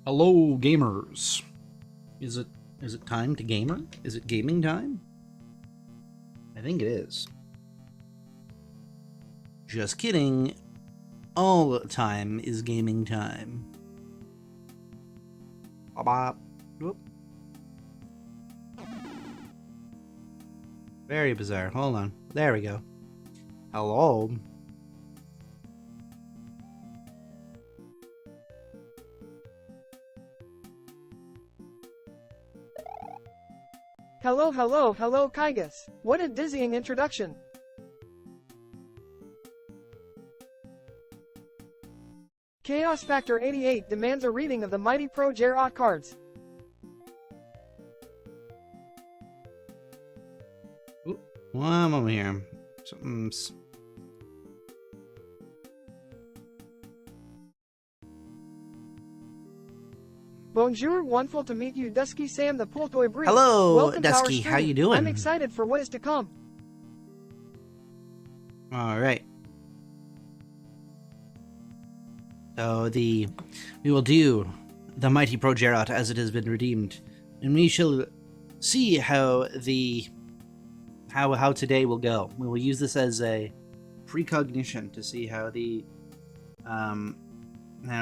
Hello, gamers. Is it time to gamer? Is it gaming time? I think it is. Just kidding. All the time is gaming time. Bop. Whoop. Very bizarre. Hold on. There we go. Hello. Hello, hello, hello, Kygus. What a dizzying introduction. Chaos Factor 88 demands a reading of the Mighty Pro Gerot cards. Ooh, one moment here. Something's... Bonjour, wonderful to meet you, Dusky Sam the Poultoy Breed. Hello, Welcome Dusky. to our How you doing? I'm excited for what is to come. All right. So we will do the Mighty Pro Gerot as it has been redeemed, and we shall see how how today will go. We will use this as a precognition to see how how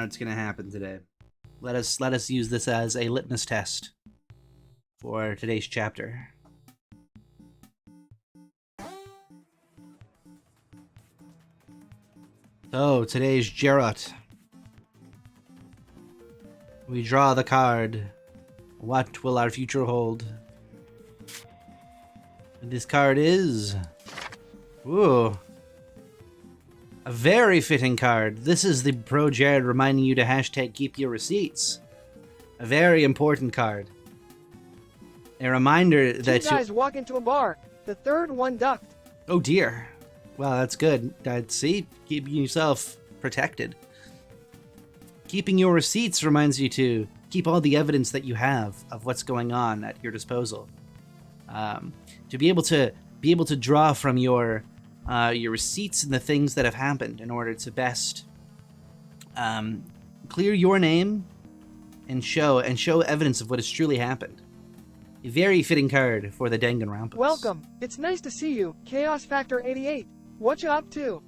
it's gonna happen today. Let us use this as a litmus test for today's chapter. So today's Gerot. We draw the card. What will our future hold? This card is... Ooh. A very fitting card. This is the Pro Jared reminding you to hashtag keep your receipts. A very important card. A reminder that Two guys walk into a bar. The third one ducked. Oh dear. Well, that's good. See? Keeping yourself protected. Keeping your receipts reminds you to keep all the evidence that you have of what's going on at your disposal. To be able to draw from your receipts and the things that have happened in order to best clear your name and show evidence of what has truly happened. A very fitting card for the Daganronpa. Welcome. It's nice to see you, Chaos Factor 88. What you up to?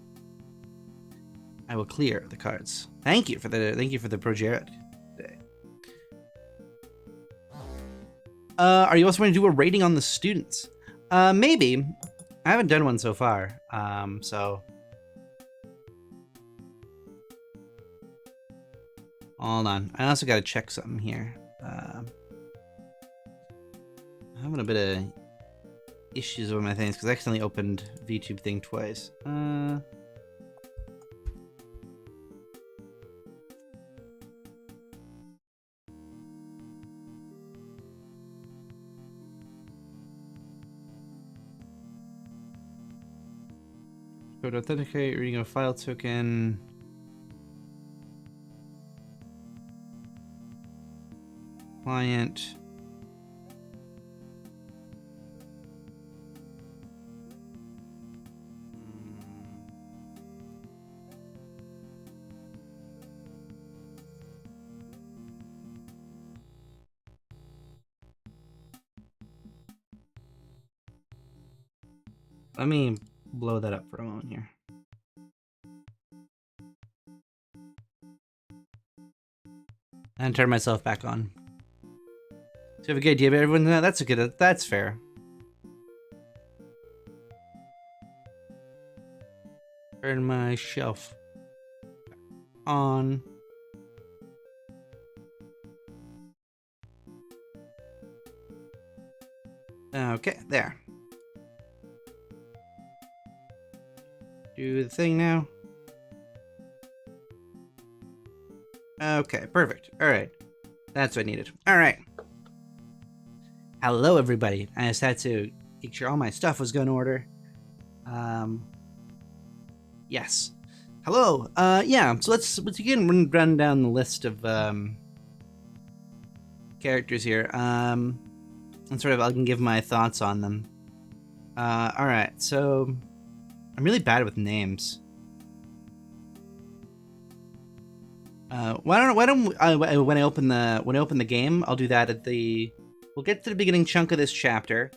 I will clear the cards. Thank you for the Pro Jared today. Are you also going to do a rating on the students? Maybe. I haven't done one so far. So hold on. I also got to check something here. I'm having a bit of issues with my things because I accidentally opened VTube thing twice. Go to authenticate, reading a file token. Client. Let me blow that up for a moment here. And turn myself back on. So you have a good idea about everyone? No, that's fair. Turn my shelf on. Okay, there. Do the thing now. Okay, perfect. Alright. That's what I needed. Alright. Hello, everybody. I just had to make sure all my stuff was going in order. Yes. Hello. Yeah, so let's again run down the list of characters here. And sort of I can give my thoughts on them. Alright, so I'm really bad with names. Why don't when I open the game, I'll do that at the. We'll get to the beginning chunk of this chapter.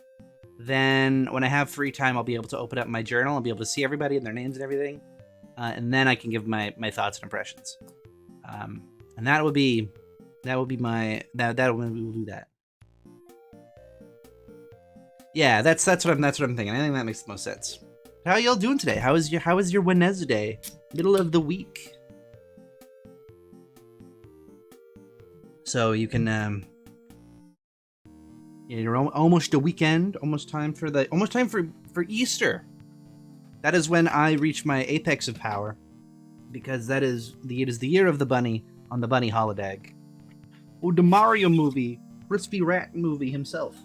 Then, when I have free time, I'll be able to open up my journal. I'll be able to see everybody and their names and everything, and then I can give my thoughts and impressions. And that will be my that we will do that. Yeah, that's what I'm thinking. I think that makes the most sense. How y'all doing today? How is your Wednesday? Middle of the week. So you can yeah, you're almost a weekend, almost time for Easter. That is when I reach my apex of power, because it is the year of the bunny on the bunny holiday. Oh, the Mario movie, Crispy Rat movie himself.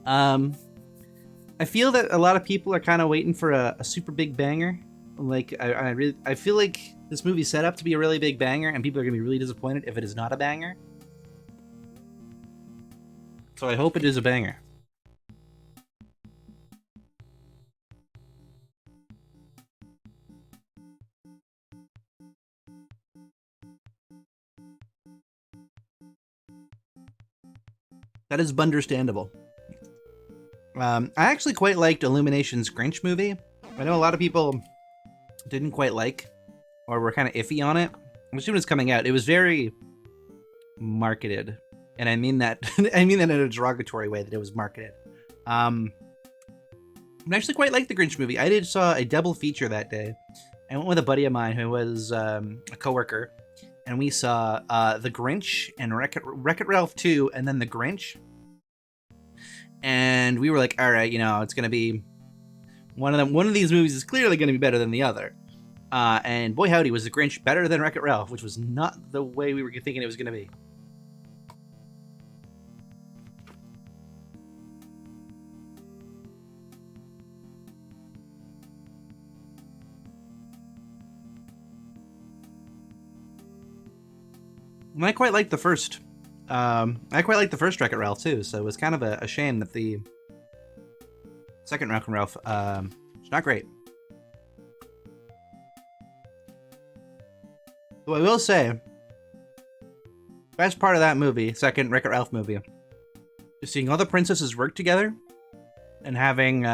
I feel that a lot of people are kind of waiting for a super big banger. Like I feel like this movie's set up to be a really big banger, and people are gonna be really disappointed if it is not a banger. So I hope it is a banger. That is understandable. I actually quite liked Illumination's Grinch movie. I know a lot of people didn't quite like, or were kind of iffy on it. As soon as coming out, it was very marketed, and I mean that in a derogatory way that it was marketed. I actually quite liked the Grinch movie. I saw a double feature that day. I went with a buddy of mine who was a coworker, and we saw The Grinch and Wreck-It Ralph 2, and then The Grinch. And we were like, all right, it's going to be one of these movies is clearly going to be better than the other. And boy howdy, was The Grinch better than Wreck-It Ralph, which was not the way we were thinking it was going to be. And I quite liked the first. Wreck-It Ralph too, so it was kind of a shame that the second Wreck-It Ralph is not great. Though I will say, best part of that movie, second Wreck-It Ralph movie, is seeing all the princesses work together and having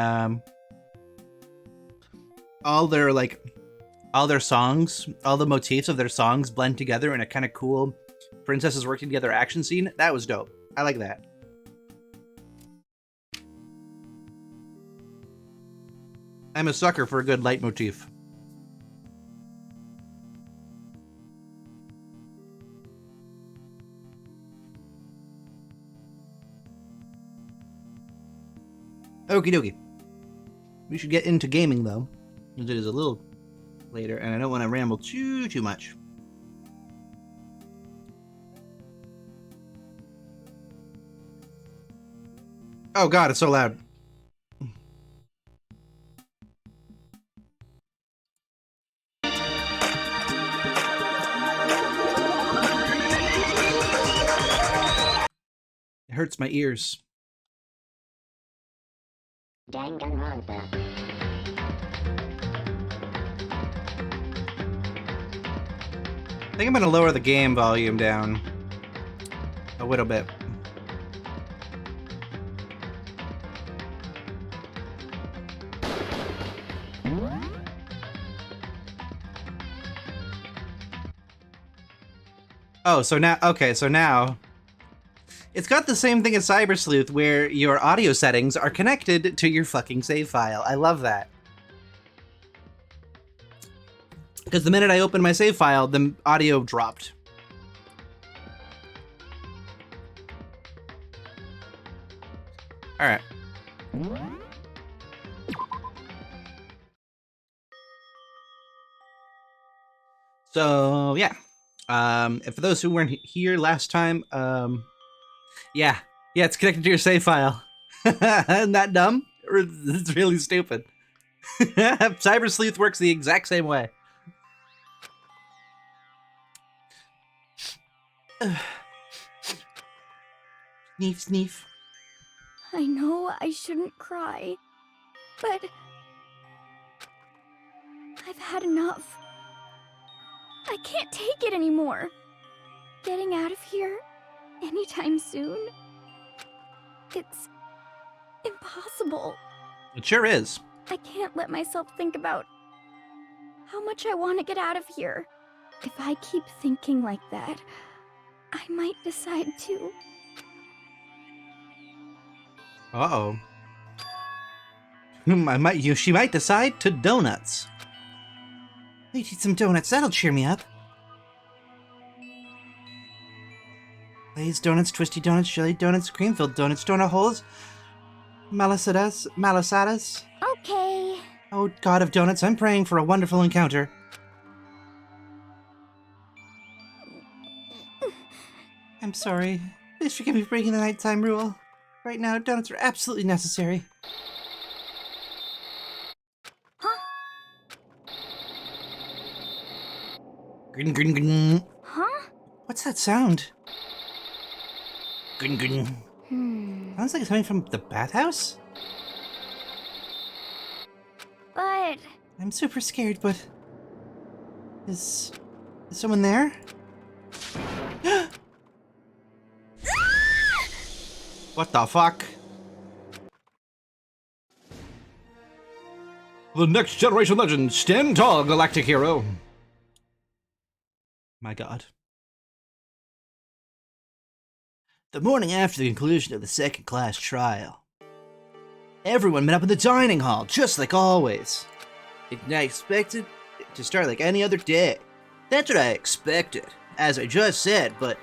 all their songs, all the motifs of their songs blend together in a kind of cool princesses working together action scene. That was dope. I like that. I'm a sucker for a good leitmotif. Okie dokie. We should get into gaming though, because it is a little later, and I don't want to ramble too much. Oh god, it's so loud. It hurts my ears. Daganronpa. I think I'm gonna lower the game volume down a little bit. Oh, so now it's got the same thing as Cyber Sleuth, where your audio settings are connected to your fucking save file. I love that. Because the minute I opened my save file, the audio dropped. Alright. So, yeah. And for those who weren't here last time, yeah, it's connected to your save file. Isn't that dumb? It's really stupid. Cyber Sleuth works the exact same way. Sneef, sneef. I know I shouldn't cry, but I've had enough. I can't take it anymore. Getting out of here anytime soon. It's impossible. It sure is. I can't let myself think about how much I want to get out of here. If I keep thinking like that, I might decide to. Uh-oh. She might decide to donuts. Let's eat some donuts. That'll cheer me up. Glazed donuts, twisty donuts, jelly donuts, cream-filled donuts, donut holes, malasadas. Okay. Oh, God of donuts, I'm praying for a wonderful encounter. I'm sorry. Please forgive me for breaking the nighttime rule. Right now, donuts are absolutely necessary. Huh? Grin, grin, grin. Huh? What's that sound? Grin, grin. Sounds like it's coming from the bathhouse? But... I'm super scared, but... Is someone there? What the fuck? The next generation legend, stand tall, galactic hero. My God. The morning after the conclusion of the second class trial, everyone met up in the dining hall, just like always. I expected it to start like any other day. That's what I expected, as I just said, but...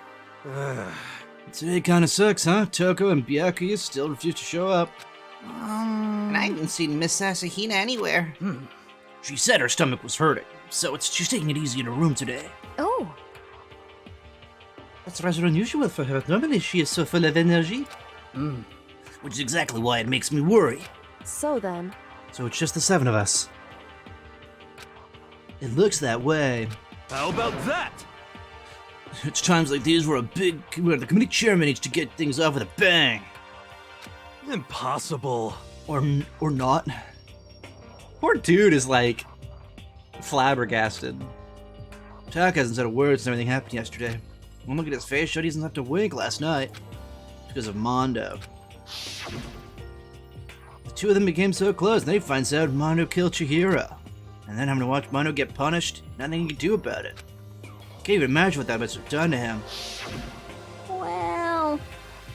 Today kinda sucks, huh? Toko and Byakuya still refuse to show up. And I haven't seen Miss Asahina anywhere. She said her stomach was hurting, so she's taking it easy in her room today. Oh. That's rather unusual for her. Normally she is so full of energy. Which is exactly why it makes me worry. So then... So it's just the 7 of us. It looks that way. How about that? It's times like these where the committee chairman needs to get things off with a bang. Impossible. Or not. Poor dude is like flabbergasted. Tak hasn't said a word since everything happened yesterday. One look at his face showed he hasn't left a wink last night. Because of Mondo. The two of them became so close, and then he finds out Mondo killed Chihiro. And then having to watch Mondo get punished, nothing he can do about it. Can't even imagine what that must have done to him. Well...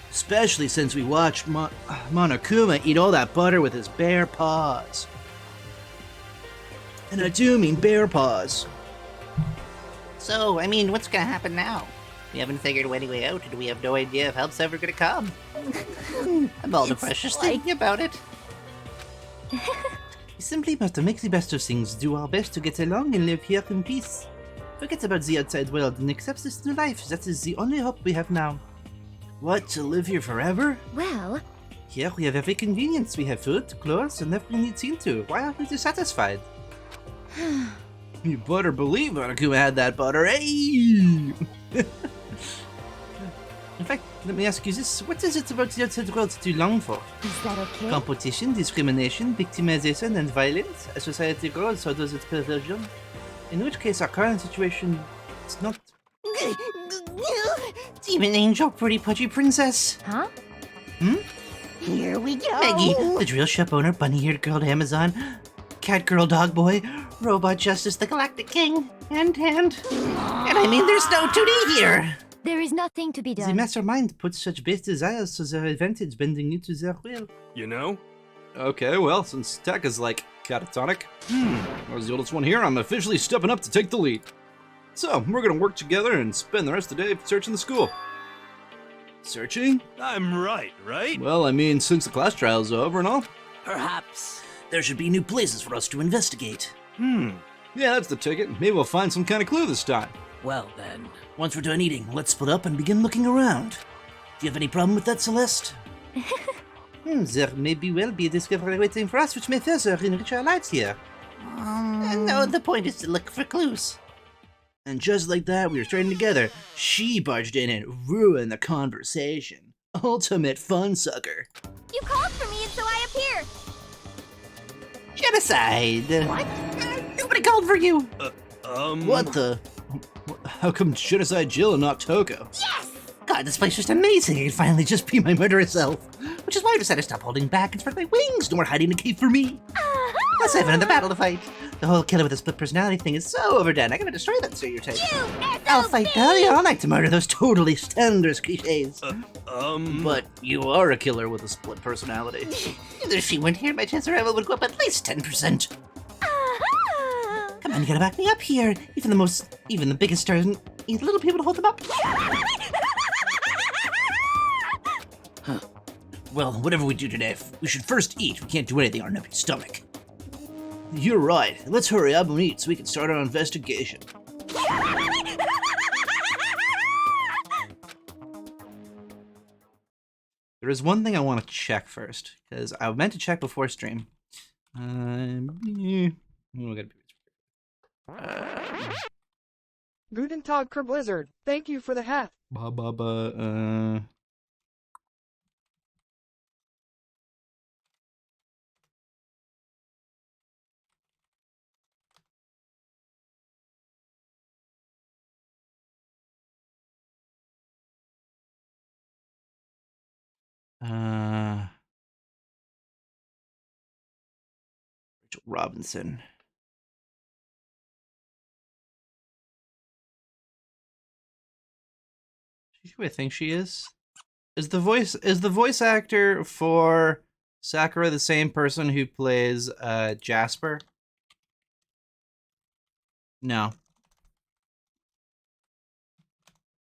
Especially since we watched Monokuma eat all that butter with his bare paws. And I do mean bare paws. So, I mean, what's gonna happen now? We haven't figured any way out, and we have no idea if help's ever gonna come. I'm all the precious thinking about it. We simply must make the best of things, do our best to get along and live here in peace. Forget about the outside world and accept this new life. That is the only hope we have now. What, to live here forever? Well... Here we have every convenience. We have food, clothes, and everything we need seen to. Why aren't we dissatisfied? You better believe Monokuma had that butter, hey! In fact, let me ask you this. What is it about the outside world that you long for? Is that okay? Competition, discrimination, victimization, and violence? As society grows, so does its perversion. In which case, our current situation is not... Demon angel, pretty pudgy princess. Huh? Here we go. Maggie, the drill shop owner, bunny-haired girl Amazon, cat girl dog boy, robot justice, the galactic king, and I mean, there's no 2D here. There is nothing to be The done. mastermind puts such base desires to their advantage, bending you to their will. You know? Okay, well, since Tech is like catatonic, I was the oldest one here, I'm officially stepping up to take the lead. So, we're gonna work together and spend the rest of the day searching the school. Searching? I'm right? Well, I mean, since the class trial's over and all. Perhaps. There should be new places for us to investigate. Yeah, that's the ticket. Maybe we'll find some kind of clue this time. Well then. Once we're done eating, let's split up and begin looking around. Do you have any problem with that, Celeste? There may well be a discovery waiting for us which may further enrich our lives here. No, the point is to look for clues. And just like that, we were straightened together. She barged in and ruined the conversation. Ultimate fun sucker. You called for me and so I appeared! Genocide. What? Nobody called for you. What the? How come Genocide Jill and not Toko? God, this place is just amazing. I can finally just be my murderous self. Which is why I decided to stop holding back and spread my wings. No more hiding in a cave for me. Let's have another battle to fight. The whole killer with a split personality thing is so overdone. I gotta destroy that stereotype. I'll fight all night to murder those totally standard cliches. But you are a killer with a split personality. If she went here, my chance of survival would go up at least 10%. Come on, you gotta back me up here. Even the biggest stars need little people to hold them up. Well, whatever we do today, we should first eat. We can't do anything on an empty stomach. You're right. Let's hurry up and eat so we can start our investigation. There is one thing I want to check first, because I meant to check before stream. Guten Tag, Blizzard. Thank you for the hat. Rachel Robinson. She's who I think she is. Is the voice actor for Sakura the same person who plays Jasper? No.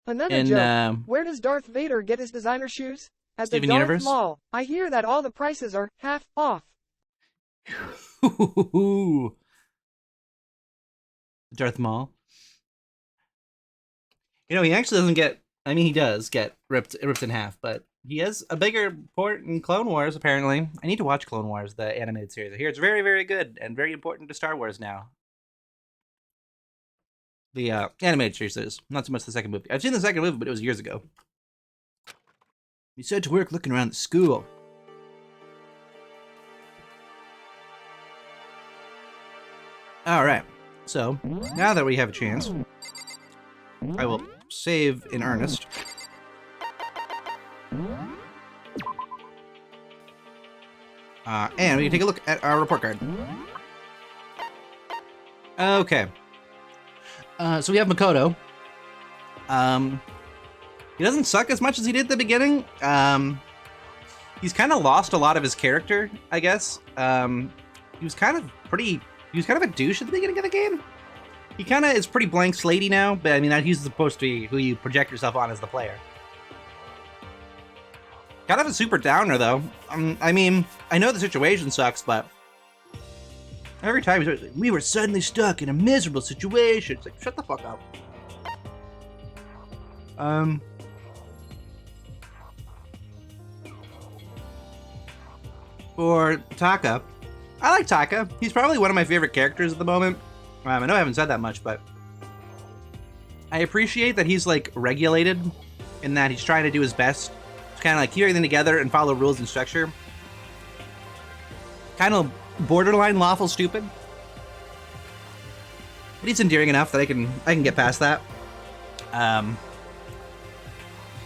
Another joke. Where does Darth Vader get his designer shoes? At Steven the Darth Universe? Mall. I hear that all the prices are half off. Darth Maul. You know, he actually doesn't get. I mean, he does get ripped in half, but he has a bigger part in Clone Wars. Apparently, I need to watch Clone Wars, the animated series. I hear it's very, very good and very important to Star Wars now. The animated series is not so much the second movie. I've seen the second movie, but it was years ago. We set to work looking around the school. All right. So now that we have a chance, I will save in earnest. And we can take a look at our report card. Okay. So we have Makoto. He doesn't suck as much as he did at the beginning. He's kind of lost a lot of his character, I guess. He was kind of a douche at the beginning of the game. He kind of is pretty blank slatey now, but I mean, he's supposed to be who you project yourself on as the player. Kind of a super downer, though. I mean, I know the situation sucks, but every time he's like, we were suddenly stuck in a miserable situation. It's like, shut the fuck up. For Taka, I like Taka. He's probably one of my favorite characters at the moment. I know I haven't said that much, but I appreciate that he's like regulated in that he's trying to do his best to kind of like keep everything together and follow rules and structure. Kind of borderline lawful stupid, but he's endearing enough that I can get past that.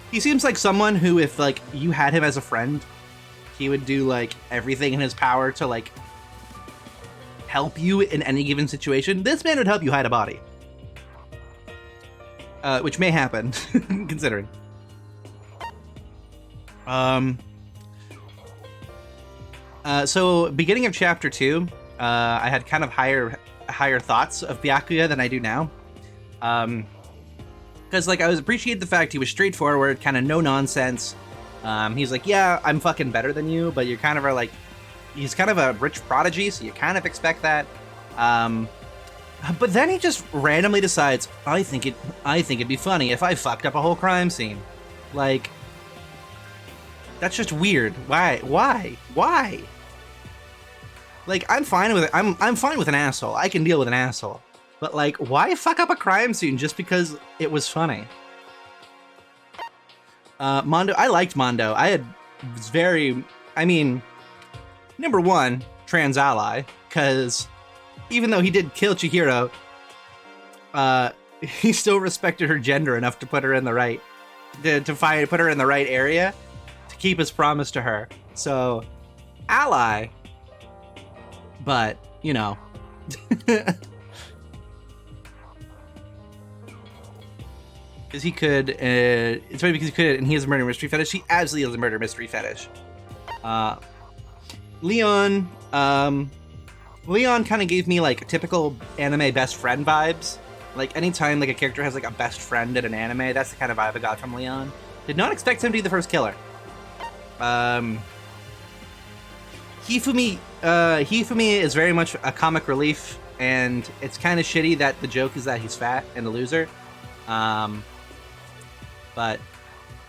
He seems like someone who, if like you had him as a friend, he would do like everything in his power to like help you in any given situation. This man would help you hide a body, which may happen, considering. So beginning of chapter 2, I had kind of higher thoughts of Byakuya than I do now. Because like I was appreciated the fact he was straightforward, kind of no nonsense. He's like, yeah, I'm fucking better than you, but you're kind of like, he's kind of a rich prodigy, so you kind of expect that. But then he just randomly decides, I think it'd be funny if I fucked up a whole crime scene. Like, that's just weird. Why? Like, I'm fine with it. I'm fine with an asshole. I can deal with an asshole. But like, why fuck up a crime scene just because it was funny? Mondo, I liked Mondo. I mean, number one, trans ally, because even though he did kill Chihiro, he still respected her gender enough to put her in the right, put her in the right area to keep his promise to her. So, ally, but you know. Because he could, it's funny because he could, and he has a murder mystery fetish. He absolutely has a murder mystery fetish. Leon kind of gave me like typical anime best friend vibes. Like anytime like a character has like a best friend in an anime, that's the kind of vibe I got from Leon. Did not expect him to be the first killer. Hifumi is very much a comic relief, and it's kind of shitty that the joke is that he's fat and a loser. But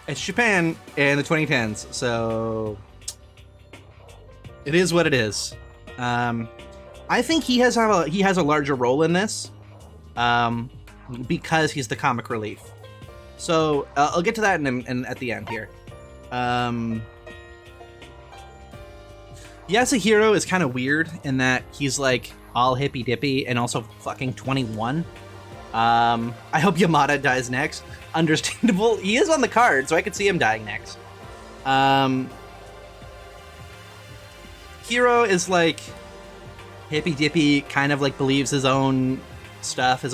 it's Japan in the 2010s, so it is what it is. I think he has a larger role in this, because he's the comic relief. So I'll get to that in at the end here. Yasuhiro is kind of weird in that he's like all hippy dippy and also fucking 21. I hope Yamada dies next. Understandable. He is on the card, so I could see him dying next. Hiro is like hippy dippy, kind of like believes his own stuff, the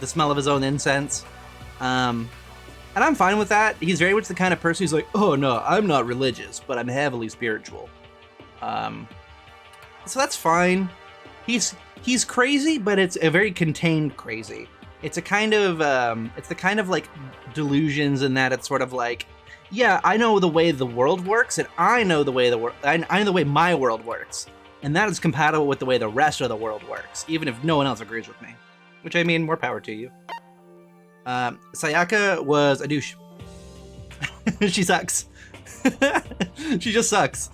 smell of his own incense. And I'm fine with that. He's very much the kind of person who's like, oh no, I'm not religious, but I'm heavily spiritual. So that's fine. He's crazy, but it's a very contained crazy. It's a kind of it's the kind of like delusions in that it's sort of like, yeah, I know the way the world works, and I know the way I know the way my world works, and that is compatible with the way the rest of the world works, even if no one else agrees with me. Which, I mean, more power to you. Sayaka was a douche. She sucks. She just sucks.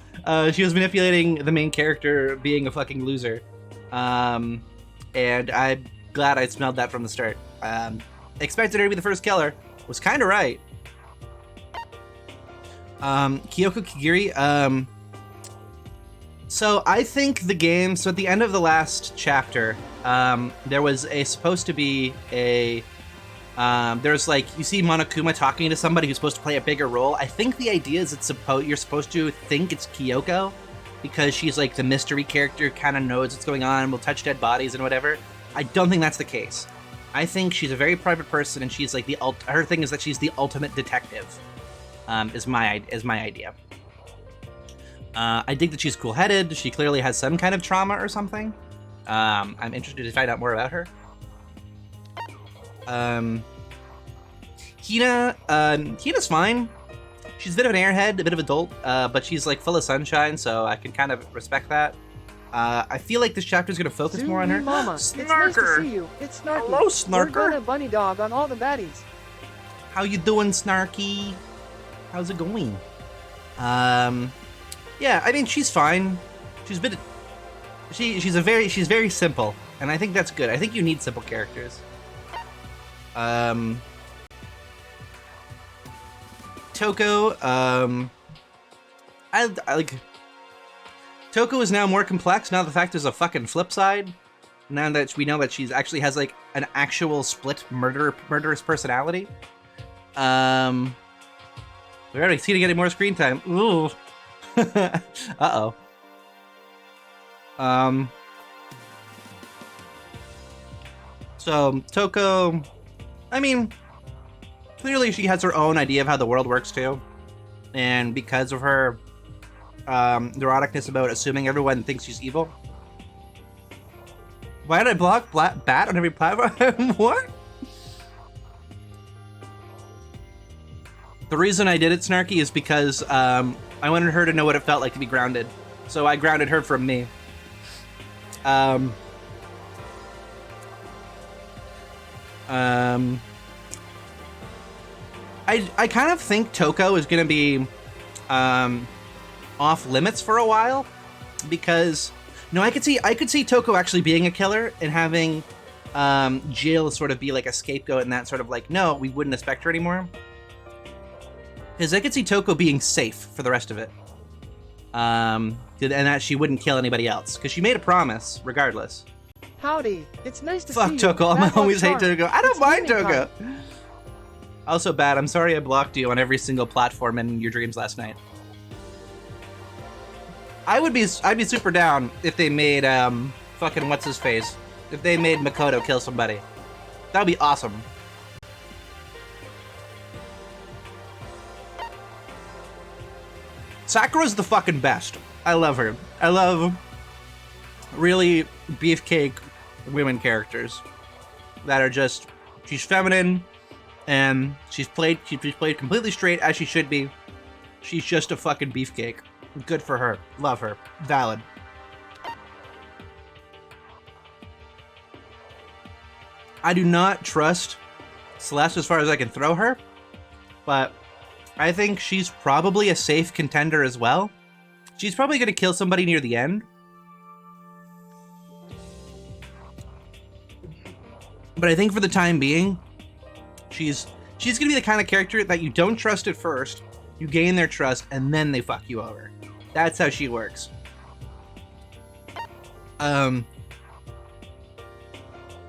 She was manipulating the main character being a fucking loser. And I'm glad I smelled that from the start. Expected her to be the first killer. Was kind of right. Kyoko Kigiri. So I think the game, so at the end of the last chapter, there was supposed to be a, there's like, you see Monokuma talking to somebody who's supposed to play a bigger role. I think the idea is you're supposed to think it's Kyoko, because she's like the mystery character, kind of knows what's going on, will touch dead bodies and whatever. I don't think that's the case. I think she's a very private person, and she's like her thing is that she's the ultimate detective. Is my idea. I dig that she's cool-headed. She clearly has some kind of trauma or something. I'm interested to find out more about her. Hina's fine. She's a bit of an airhead, a bit of a dolt, but she's like full of sunshine, so I can kind of respect that. I feel like this chapter is going to focus more on her. Mama, it's nice to see you. It's Snarky. Hello, Snarker. We're gonna bunny dog on all the baddies. How you doing, Snarky? How's it going? Yeah, I mean, she's fine. She's very simple, and I think that's good. I think you need simple characters. Toko, I like. Toko is now more complex. Now the fact there's a fucking flip side. Now that we know that she's actually has like an actual split murderous personality. We're already seeing getting more screen time. Ooh. Uh-oh. So Toko, I mean, clearly she has her own idea of how the world works too, and because of her neuroticness about assuming everyone thinks she's evil. Why did I block Bat on every platform? What? The reason I did it, Snarky, is because I wanted her to know what it felt like to be grounded. So I grounded her from me. I kind of think Toko is going to be off limits for a while, because I could see Toko actually being a killer and having Jill sort of be like a scapegoat, and that sort of like, no, we wouldn't expect her anymore. Because I could see Toko being safe for the rest of it. And that she wouldn't kill anybody else. Because she made a promise, regardless. Howdy. It's nice to Fuck see you. Toko. All my Bad luck homies hate charm. Toko. I don't It's mind gaming Toko. time. Also bad. I'm sorry I blocked you on every single platform in your dreams last night. I'd be super down if they made fucking what's his face. If they made Makoto kill somebody. That would be awesome. Sakura's the fucking best. I love her. I love really beefcake women characters that are just, she's feminine and she's played completely straight as she should be. She's just a fucking beefcake. Good for her. Love her. Valid. I do not trust Celeste as far as I can throw her, but I think she's probably a safe contender as well. She's probably going to kill somebody near the end. But I think for the time being, she's going to be the kind of character that you don't trust at first, you gain their trust, and then they fuck you over. That's how she works.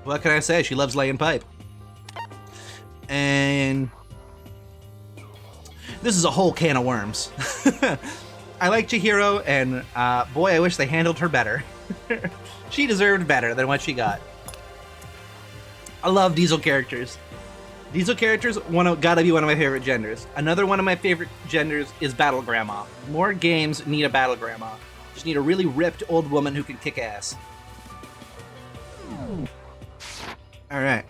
What can I say? She loves laying pipe. And this is a whole can of worms. I like Chihiro, and boy, I wish they handled her better. She deserved better than what she got. I love Diesel characters. Diesel characters gotta be one of my favorite genders. Another one of my favorite genders is Battle Grandma. More games need a Battle Grandma. Just need a really ripped old woman who can kick ass. Alright.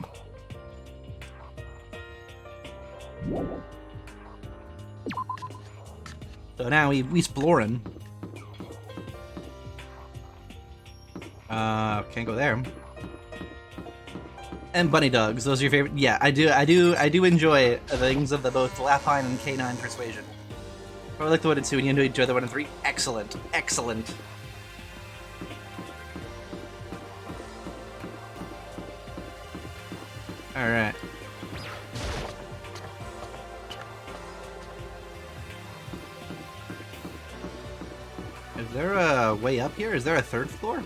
So now we exploring. Can't go there. And bunny dogs, those are your favorite? Yeah, I do enjoy things of the both Lapine and Canine Persuasion. I like the 1 and 2, and you enjoy the 1 and 3. Excellent, excellent. All right. Is there a way up here? Is there a third floor?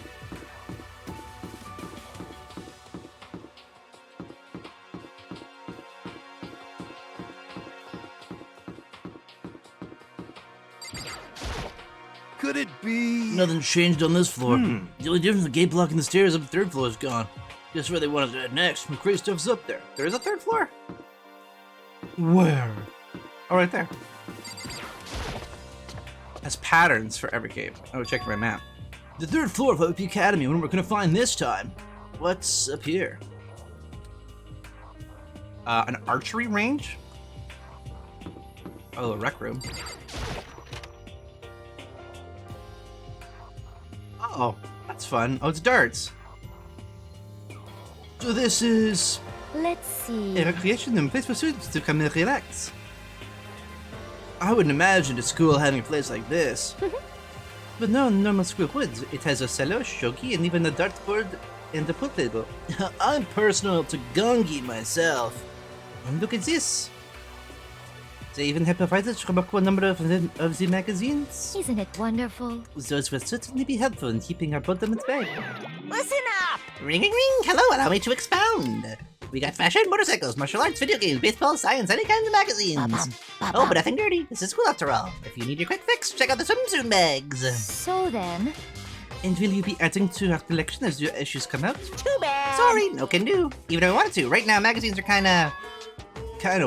Could it be? Nothing's changed on this floor. The only difference, the gate blocking the stairs up the third floor is gone. Guess where they want us to head next. The crazy stuff's up there. There is a third floor? Where? Oh, right there. Has patterns for every cave. I would check my map. The third floor of OP Academy. What we're gonna find this time? What's up here? An archery range? Oh, a rec room. Oh, that's fun. Oh, it's darts. So this is Let's see. a recreation and place for students to come and relax. I wouldn't imagine a school having a place like this. But no normal school would. It has a cello, shogi, and even a dartboard and a pool table. I'm personal to gongi myself. And look at this. They even have provided a remarkable number of the magazines. Isn't it wonderful? Those will certainly be helpful in keeping our bottom at bay. Listen up! Ring, ring, ring! Hello, allow me to expound. We got fashion, motorcycles, martial arts, video games, baseball, science, any kind of magazines. Oh, but nothing dirty. This is school after all. If you need your quick fix, check out the swimsuit bags. So then, And will you be adding to our collection as your issues come out? too bad. Sorry, no can do. Even if I wanted to. Right now, magazines are kinda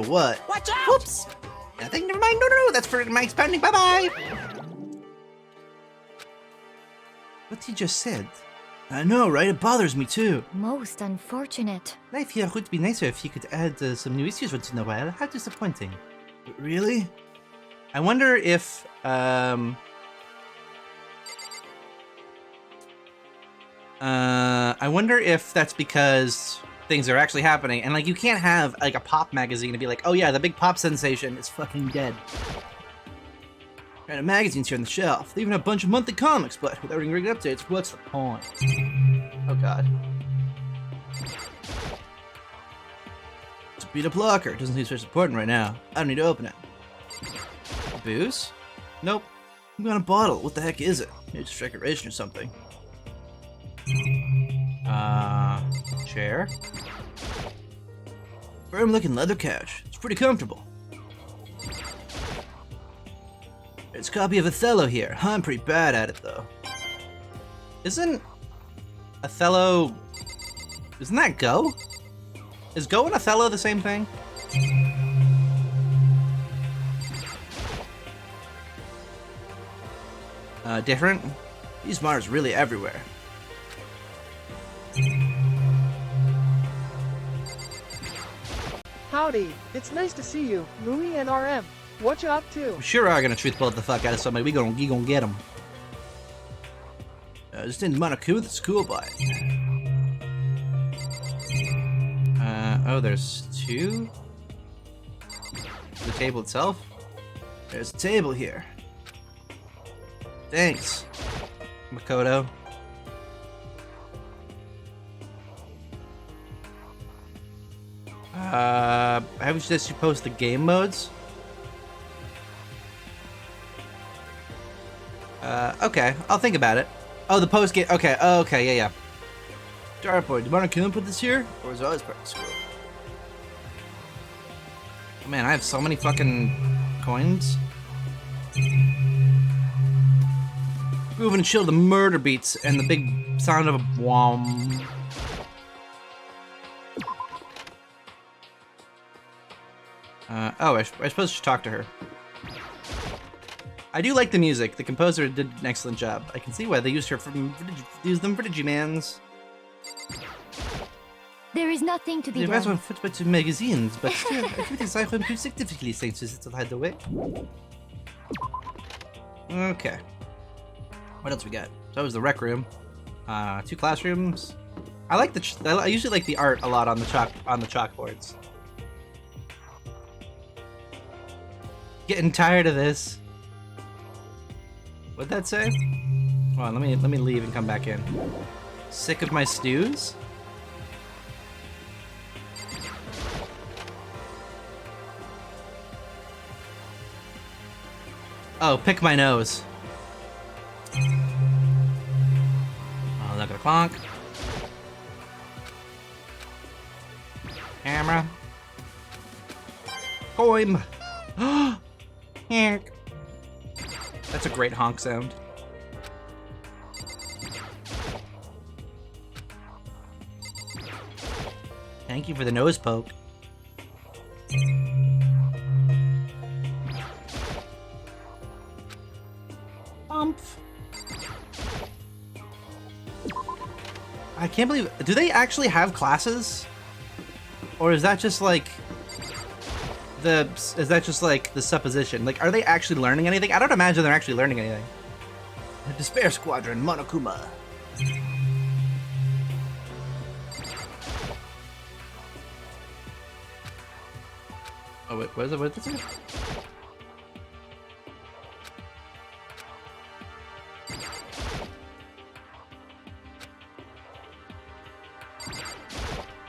what? Watch out! Whoops! Nothing, never mind. No, that's for my expounding. Bye-bye! What he just said? I know, right? It bothers me too. Most unfortunate. Life here would be nicer if you could add some new issues once in a while. How disappointing. Really? I wonder if, I wonder if that's because things are actually happening, and like you can't have like a pop magazine and be like, oh yeah, the big pop sensation is fucking dead. And magazines here on the shelf. They even have a bunch of monthly comics, but without any regular updates, what's the point? Oh god. It's a beat up locker. It doesn't seem such important right now. I don't need to open it. Booze? Nope. I'm on a bottle. What the heck is it? Maybe it's decoration or something. Chair. Firm looking leather couch. It's pretty comfortable. There's a copy of Othello here. I'm pretty bad at it though. Isn't Othello... Isn't that Go? Is Go and Othello the same thing? Different? These Mars really everywhere. Howdy, it's nice to see you, Louie and RM. What you up to? We sure are gonna truth bullet the fuck out of somebody. We gonna get them. Just in Monokuma, the school by. Oh, there's two? The table itself? There's a table here. Thanks, Makoto. I would suggest you post the game modes. Okay, I'll think about it. Oh, the post game. Okay, okay, yeah. Dartboard, do you want to put this here? Or is it always part of the school? Oh, man, I have so many fucking coins. Moving and chill to the murder beats and the big sound of a whom. I suppose I should talk to her. I do like the music. The composer did an excellent job. I can see why they used her for Digimans. There is nothing to be There was done. one football to magazines, but still, activities I find pretty significantly since it's hide away. Okay. What else we got? So that was the rec room. 2 classrooms. I like the. I usually like the art a lot on the chalkboards. Getting tired of this. What'd that say? Hold on, let me leave and come back in. Sick of my stews? Oh, pick my nose. Oh, look at the clonk. Camera. Coim. Honk. That's a great honk sound. Thank you for the nose poke. Umph. I can't believe. Do they actually have classes? Or is that just like the supposition? Like, are they actually learning anything? I don't imagine they're actually learning anything. The Despair Squadron, Monokuma. Oh wait, what is it? What is it?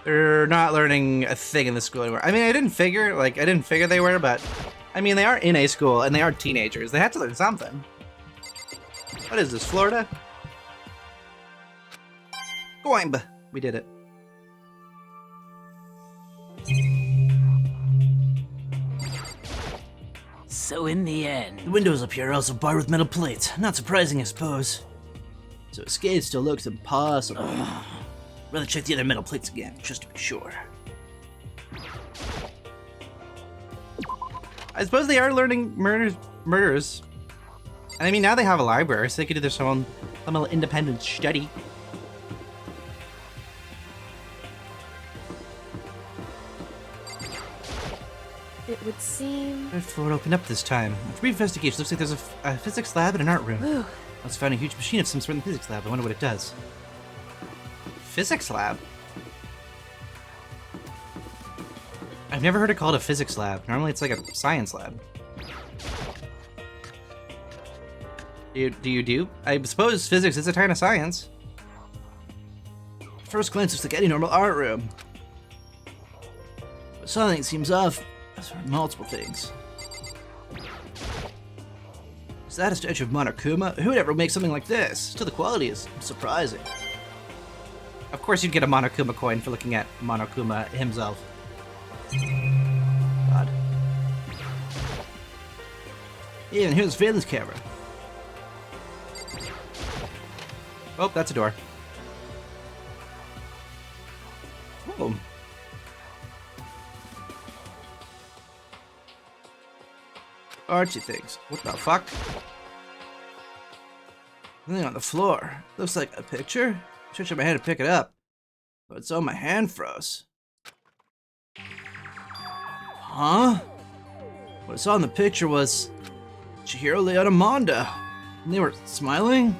They're not learning a thing in the school anymore. I mean, I didn't figure they were, but I mean, they are in a school and they are teenagers. They have to learn something. What is this, Florida? Goimb! We did it. So in the end... The windows up here are also barred with metal plates. Not surprising, I suppose. So escape still looks impossible. Rather check the other metal plates again, just to be sure. I suppose they are learning murders. And I mean, now they have a library, so they could do their own little independent study. It would seem... Third floor opened up this time. After brief investigation, looks like there's a physics lab and an art room. Ooh. Let's find a huge machine of some sort in the physics lab. I wonder what it does. Physics lab? I've never heard it called a physics lab. Normally it's like a science lab. Do you? I suppose physics is a kind of science. First glance looks like any normal art room. But something seems off. As for multiple things. Is that a statue of Monokuma? Who would ever make something like this? Still, the quality is surprising. Of course you'd get a Monokuma coin for looking at Monokuma himself. God. Yeah, and here's Valen's camera. Oh, that's a door. Oh. Archie things. What the fuck? Something on the floor. Looks like a picture. Stretched my hand to pick it up, but it's on my hand froze. Huh? What I saw in the picture was Chihiro, Leon, and Amanda. And they were smiling?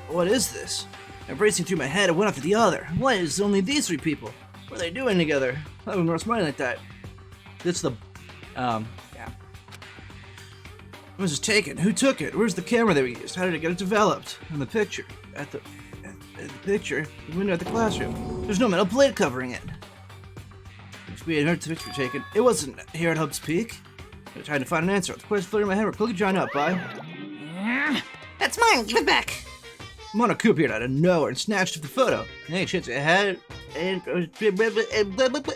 What is this? I'm racing through my head, one after the other. Why is it only these three people? What are they doing together? Why would they smiling like that? That's the, yeah. When was it taken? Who took it? Where's the camera that we used? How did it get it developed? And the picture. At the picture, the window at the classroom. There's no metal plate covering it. We had heard the picture taken. It wasn't here at Hub's Peak. I was trying to find an answer. The questions floating in my head were quickly drawn up by... That's mine! Give it back! Monokuma appeared out of nowhere and snatched up the photo. And then she had and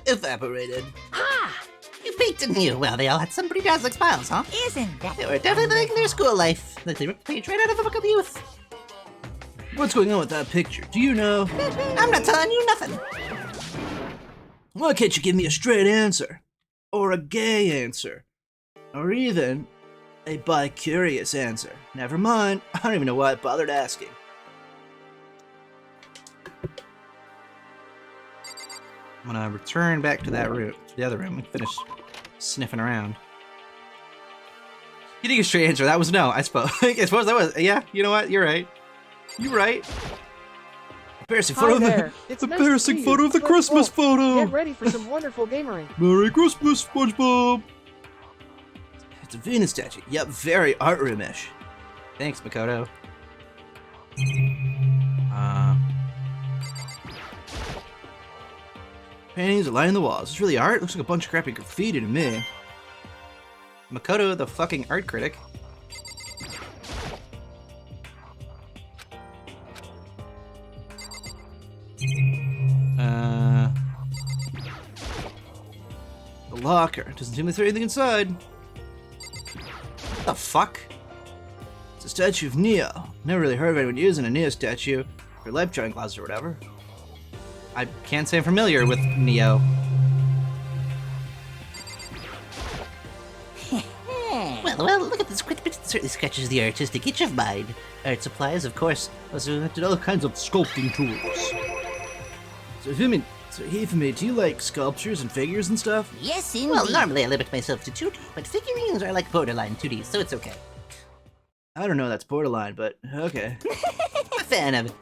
evaporated. Ha! You peeked, didn't you? Well, they all had some pretty dazzling smiles, huh? Isn't that... They were definitely living their school life. Like they ripped the page right out of a book of youth. What's going on with that picture? Do you know? I'm not telling you nothing. Why can't you give me a straight answer? Or a gay answer? Or even a bi-curious answer? Never mind. I don't even know why I bothered asking. I'm gonna return back to that room, to the other room, and finish sniffing around. You think a straight answer? That was no, I suppose. I suppose that was, yeah, you know what? You're right. You're right. Embarrassing photo Hi of there. the, It's nice embarrassing to see photo you. of the Look, Christmas look. photo. Get ready for some wonderful gamering. Merry Christmas, SpongeBob. It's a Venus statue. Yep, very art room-ish. Thanks, Makoto. Paintings are lining the walls. It's really art? Looks like a bunch of crappy graffiti to me. Makoto, the fucking art critic. The locker. Doesn't seem like there's anything inside. What the fuck? It's a statue of Neo. Never really heard of anyone using a Neo statue for life drawing closet or whatever. I can't say I'm familiar with Neo. Well, look at this quick picture. It certainly scratches the artistic itch of mine. Art supplies, of course. Also invented all kinds of sculpting tools. So Hifumi, do you like sculptures and figures and stuff? Yes, indeed. Well, normally I limit myself to 2D, but figurines are like borderline 2D, so it's okay. I don't know that's borderline, but okay. I'm a fan of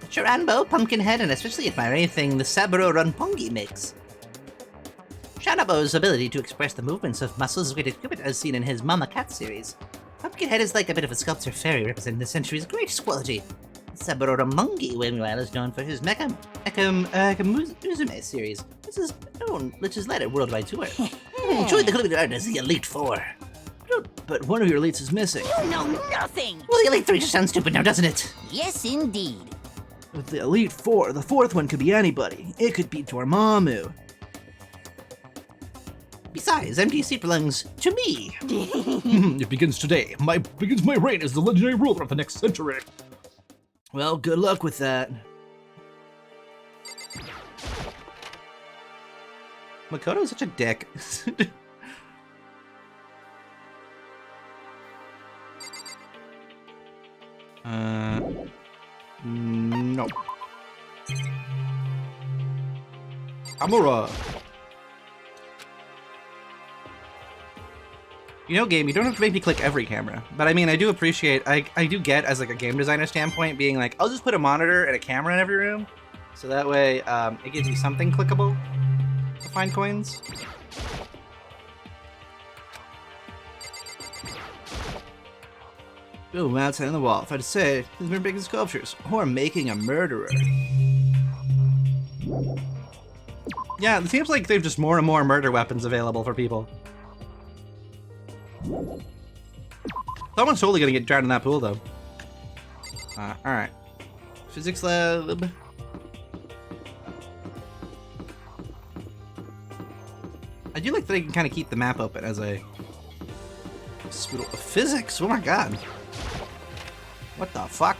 Chiranbo, Pumpkinhead, and especially admire anything the Saburo Ronpongi makes. Shanabo's ability to express the movements of muscles is great exhibit as seen in his Mama Cat series. Pumpkinhead is like a bit of a sculptor fairy representing the century's greatest quality. Saburo Ronpongi, meanwhile, is known for his Musume series, which is led a worldwide tour. Enjoy the limited art as the Elite Four. But one of your elites is missing. You know nothing. Well, the Elite Three just sounds stupid now, doesn't it? Yes, indeed. With the Elite Four, the fourth one could be anybody. It could be Dormammu. Besides, MDC belongs to me. It begins today. Begins my reign as the legendary ruler of the next century. Well, good luck with that. Makoto's such a dick. No. Amura. You know, game, you don't have to make me click every camera. But I mean, I do appreciate, I do get, as like a game designer standpoint, being like, I'll just put a monitor and a camera in every room. So that way, it gives you something clickable to find coins. Boom, outside on the wall. If I had to say, he's been making sculptures. Or making a murderer. Yeah, it seems like there's just more and more murder weapons available for people. Someone's totally gonna get drowned in that pool, though. Alright. Physics lab. that I can kind of keep the map open as I... Physics? Oh my god. What the fuck?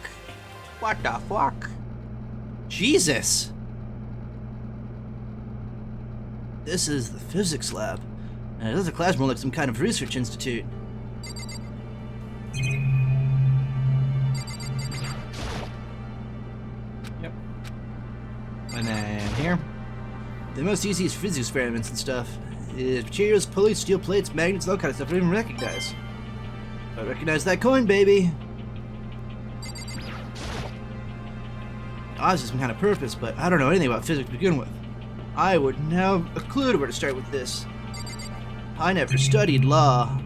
What the fuck? Jesus! This is the physics lab. It does a class more like some kind of research institute. Yep. And then here. The most easiest physics experiments and stuff. Materials, pulleys, steel plates, magnets, all kind of stuff I don't even recognize. I recognize that coin, baby! Obviously some kind of purpose, but I don't know anything about physics to begin with. I wouldn't have a clue to where to start with this. I never studied law.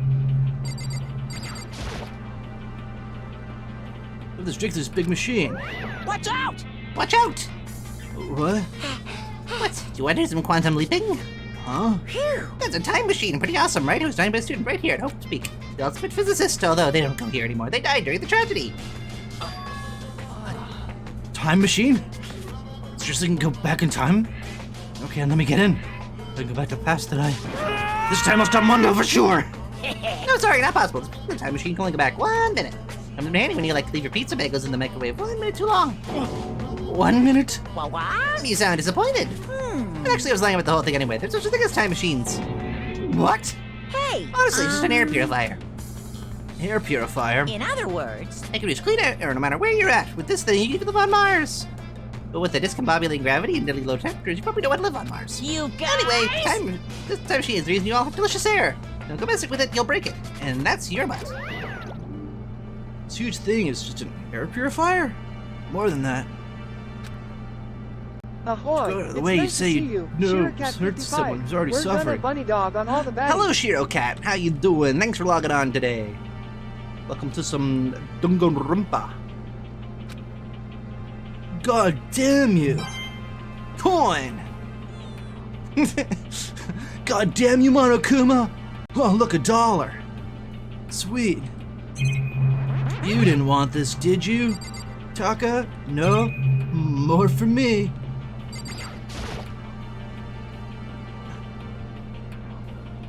Let's drink this big machine. Watch out! Watch out! What? What? You want to do some quantum leaping? Huh? Phew! That's a time machine. Pretty awesome, right? It was designed by a student right here at Hope Speak. The ultimate physicist, although they don't come here anymore. They died during the tragedy. Time machine? Seriously, can go back in time? Okay, let me get in. I can go back to the past that This time I'll stop Mondo for sure! No, sorry, not possible. The time machine can only go back 1 minute. I'm handy when you like leave your pizza bagels in the microwave 1 minute too long. 1 minute? What? You sound disappointed. But actually, I was lying about the whole thing anyway. There's such a thing as time machines. What? Hey! Honestly, it's just an air purifier. Air purifier? In other words, It can reach clean air no matter where you're at. With this thing, you can live on Mars. But with the discombobulating gravity and deadly low temperatures, you probably don't want to live on Mars. you guys... Anyway, this time machine is the reason you all have delicious air. Don't go messing with it, you'll break it. And that's your butt. This huge thing is just an air purifier? More than that. Ahoy! The It's way you nice say to you see you. know Shiro it's Cat hurt 55. someone who's already We're gonna suffering. bunny dog on all the baddies. Hello, Shiro Cat. How you doing? Thanks for logging on today. Welcome to some Daganronpa. God damn you! Coin! God damn you, Monokuma! Oh, look, $1. Sweet. You didn't want this, did you? Taka? No? More for me.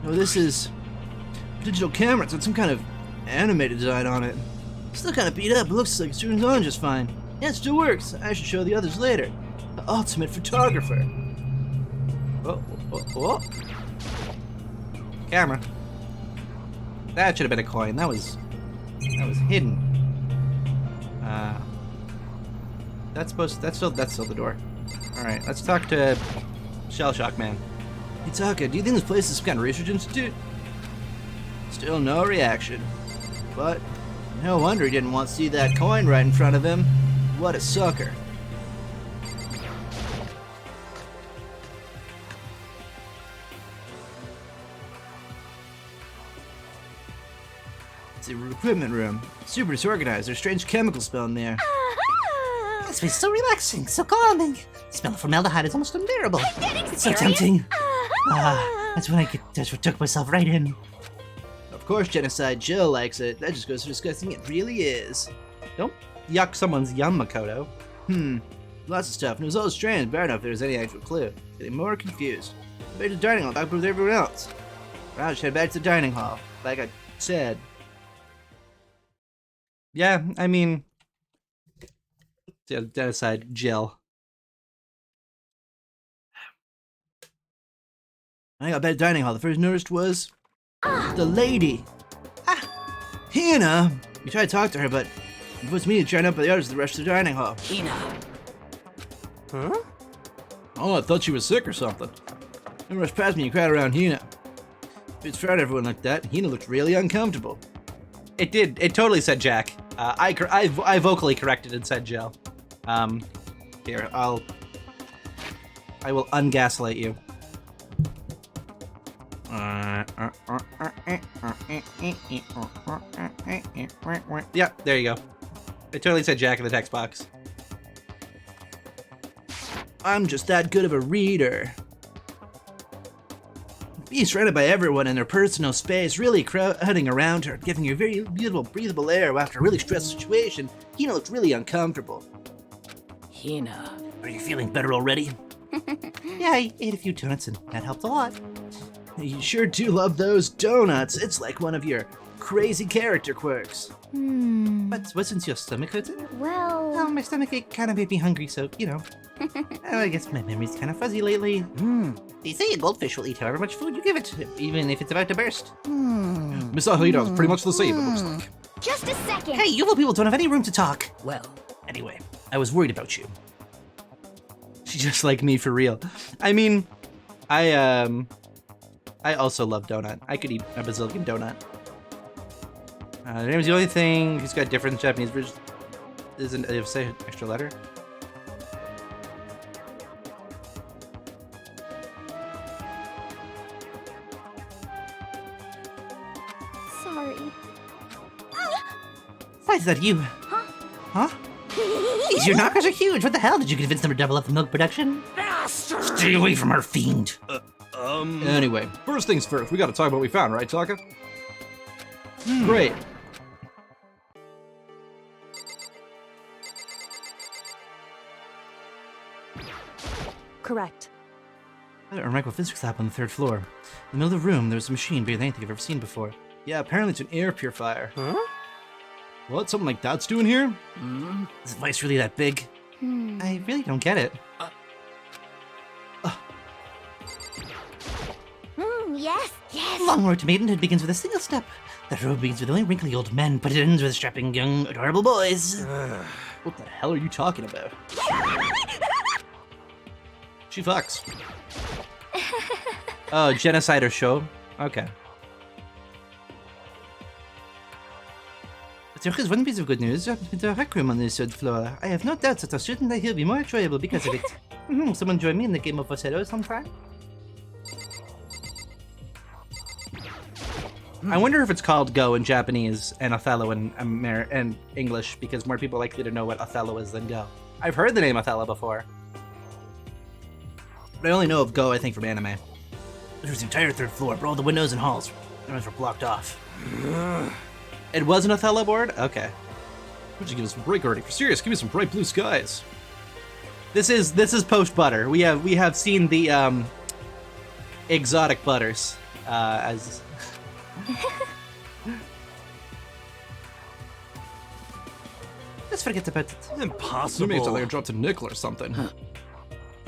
No, this is a digital camera. It's got some kind of animated design on it. Still kind of beat up. It looks like it turns on just fine. Yeah, it still works. I should show the others later. The ultimate photographer. Oh. Camera. That should have been a coin. That was hidden. That's still the door. All right, let's talk to Shell Shock Man. Hey Taka, do you think this place is some kind of research institute? Still no reaction. But no wonder he didn't want to see that coin right in front of him. What a sucker. It's the equipment room. Super disorganized. There's a strange chemical smell in there. This place is so relaxing, so calming. The smell of formaldehyde is almost unbearable. It's so tempting. That's when that's what took myself right in. Of course Genocide Jill likes it. That just goes to disgusting it really is. Don't yuck someone's yum, Makoto. Lots of stuff, and it was all strange, bad enough if there was any actual clue. Getting more confused. Back to the dining hall, back with everyone else. Well, just head back to the dining hall, like I said. Yeah, I mean... Genocide Jill. I got back to the dining hall. The first noticed was... the lady. Hina! We tried to talk to her, but it was me trying up by the others to the rest of the dining hall. Hina. Huh? Oh, I thought she was sick or something. Everyone rushed past me and crowded around Hina. If it's fair to everyone like that, Hina looked really uncomfortable. It did. It totally said Jack. I vocally corrected and said Jill. Here, I will ungaslight you. Yeah, there you go. It totally said Jack in the text box. I'm just that good of a reader. Being surrounded by everyone in their personal space, really crowding around her, giving her very beautiful, breathable air after a really stressful situation, Hina looked really uncomfortable. Hina. Are you feeling better already? Yeah, I ate a few donuts and that helped a lot. You sure do love those donuts. It's like one of your crazy character quirks. But wasn't your stomach hurting? Well, Well, my stomach ache kind of made me hungry, so, you know. I guess my memory's kind of fuzzy lately. They say a goldfish will eat however much food you give it, even if it's about to burst. Miss Alita's pretty much the same, it looks like. just a second. Hey, you people don't have any room to talk. Well, Anyway, I was worried about you. She's just like me for real. I mean, I also love donut. I could eat a bazillion donut. The name's the only thing he's got different Japanese version. Isn't it say an extra letter? Sorry. Why is that you? Huh? These your knockers are huge. What the hell? Did you convince them to double up the milk production? Stay away from her, fiend. Anyway, first things first, we gotta talk about what we found, right, Taka? Great. Correct. A microphysics lab on the 3rd floor. In the middle of the room, there's a machine bigger than anything I've ever seen before. Yeah, apparently it's an air purifier. Huh? What? Something like that's doing here? Is the device really that big? I really don't get it. Yes, yes. Long road to maidenhood begins with a single step. That road begins with only wrinkly old men, but it ends with strapping young, adorable boys. What the hell are you talking about? She fucks. Oh, genocider show. Okay. But there is one piece of good news. The rec room on the 3rd floor. I have no doubts that our student life here will be more enjoyable because of it. Someone join me in the game of Othello sometime? I wonder if it's called Go in Japanese and Othello in and English because more people are likely to know what Othello is than Go. I've heard the name Othello before. But I only know of Go, I think, from anime. There's the entire 3rd floor, but all the windows and halls. The ones were blocked off. It was an Othello board? Okay. Why don't you give us a break already? For serious, give me some bright blue skies. This is post butter. We have seen the exotic butters as Let's forget about it. Impossible. Maybe it's like I dropped a nickel or something.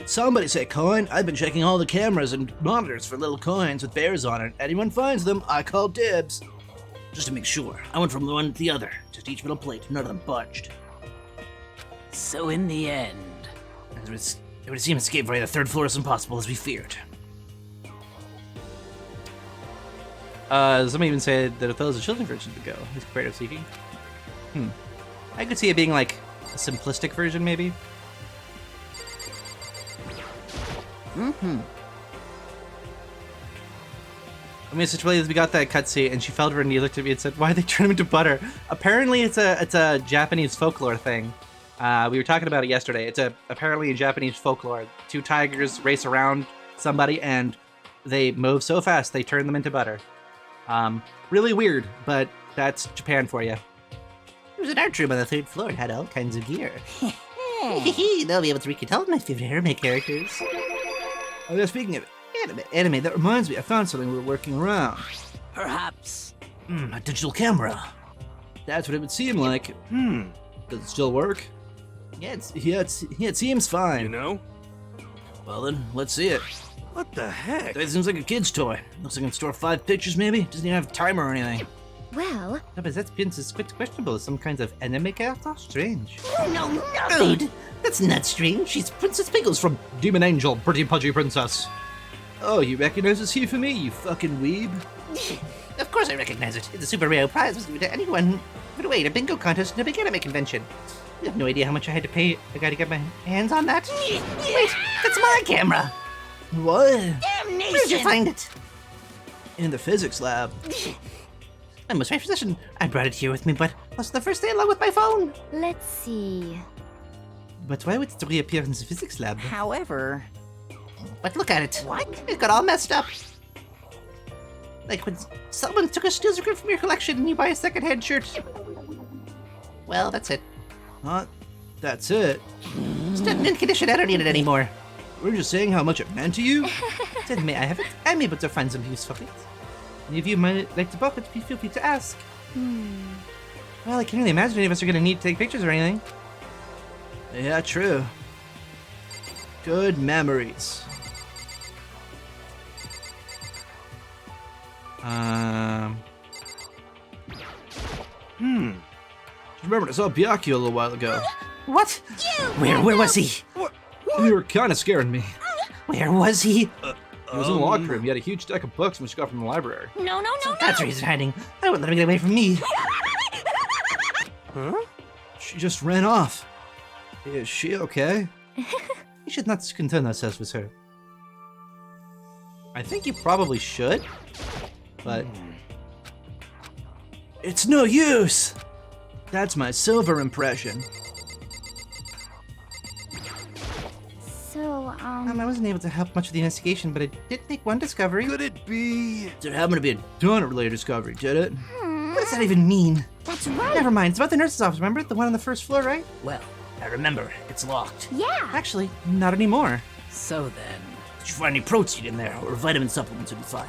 Somebody say coin. I've been checking all the cameras and monitors for little coins with bears on it. Anyone finds them, I call dibs. Just to make sure, I went from one to the other. Just each little plate, none of them budged. so in the end, It would seem escape via the 3rd floor is impossible as we feared. Some even say that Othello's a children's version of Go. He's comparative seeking. I could see it being like a simplistic version, maybe. I mean, it's just really we got that cutscene, and she felt her, and he looked at me and said, "Why they turn him into butter?" Apparently, it's a Japanese folklore thing. We were talking about it yesterday. It's apparently in Japanese folklore. 2 tigers race around somebody, and they move so fast they turn them into butter. Really weird, but that's Japan for you. There was an art room on the 3rd floor. It had all kinds of gear. They'll be able to recreate all of my favorite anime characters. Oh, yeah, speaking of anime, that reminds me, I found something we were working around. perhaps. A digital camera. That's what it would seem like. Does it still work? Yeah, It seems fine. You know? Well then, let's see it. What the heck? That seems like a kid's toy. Looks like it can store 5 pictures maybe. Doesn't even have a timer or anything. Well, No, but that pins is quite questionable. Some kinds of anime character? Strange. no. Dude, that's not strange. She's Princess Pickles from... Demon Angel, pretty pudgy princess. Oh, you recognize this here for me, you fucking weeb? Of course I recognize it. It's a super rare prize was given to anyone who would win a bingo contest and a big anime convention. You have no idea how much I had to pay the guy to get my hands on that. Wait, that's my camera. What? Where'd you find it? In the physics lab. I must my possession. I brought it here with me, but was the first day along with my phone. Let's see. But why would it reappear in the physics lab? However, But look at it. What? It got all messed up. Like when someone took a steal script from your collection and you buy a second-hand shirt. Well, that's it. Huh? That's it. It's not in mint condition. I don't need it anymore. We're just saying how much it meant to you? Then may I have it? I'm able to find some use for it. Any of you might like to borrow it, feel free to ask. Well, I can't really imagine any of us are gonna need to take pictures or anything. Yeah, true. Good memories. Remember, I saw Byakuya a little while ago. What? Where was he? You were kind of scaring me. Where was he? He was in the locker room. He had a huge stack of books which he got from the library. No. That's where he's hiding. I wouldn't let him get away from me. She just ran off. Is she okay? We should not concern ourselves with her. I think you probably should, but it's no use. That's my silver impression. So, I wasn't able to help much with the investigation, but I did make one discovery. Could it be? There happened to be a donut-related discovery, did it? What does that even mean? that's right. Never mind, it's about the nurse's office, remember? The one on the first floor, right? Well, I remember. It's locked. Yeah. Actually, not anymore. So then... Did you find any protein in there, or vitamin supplements would be fine?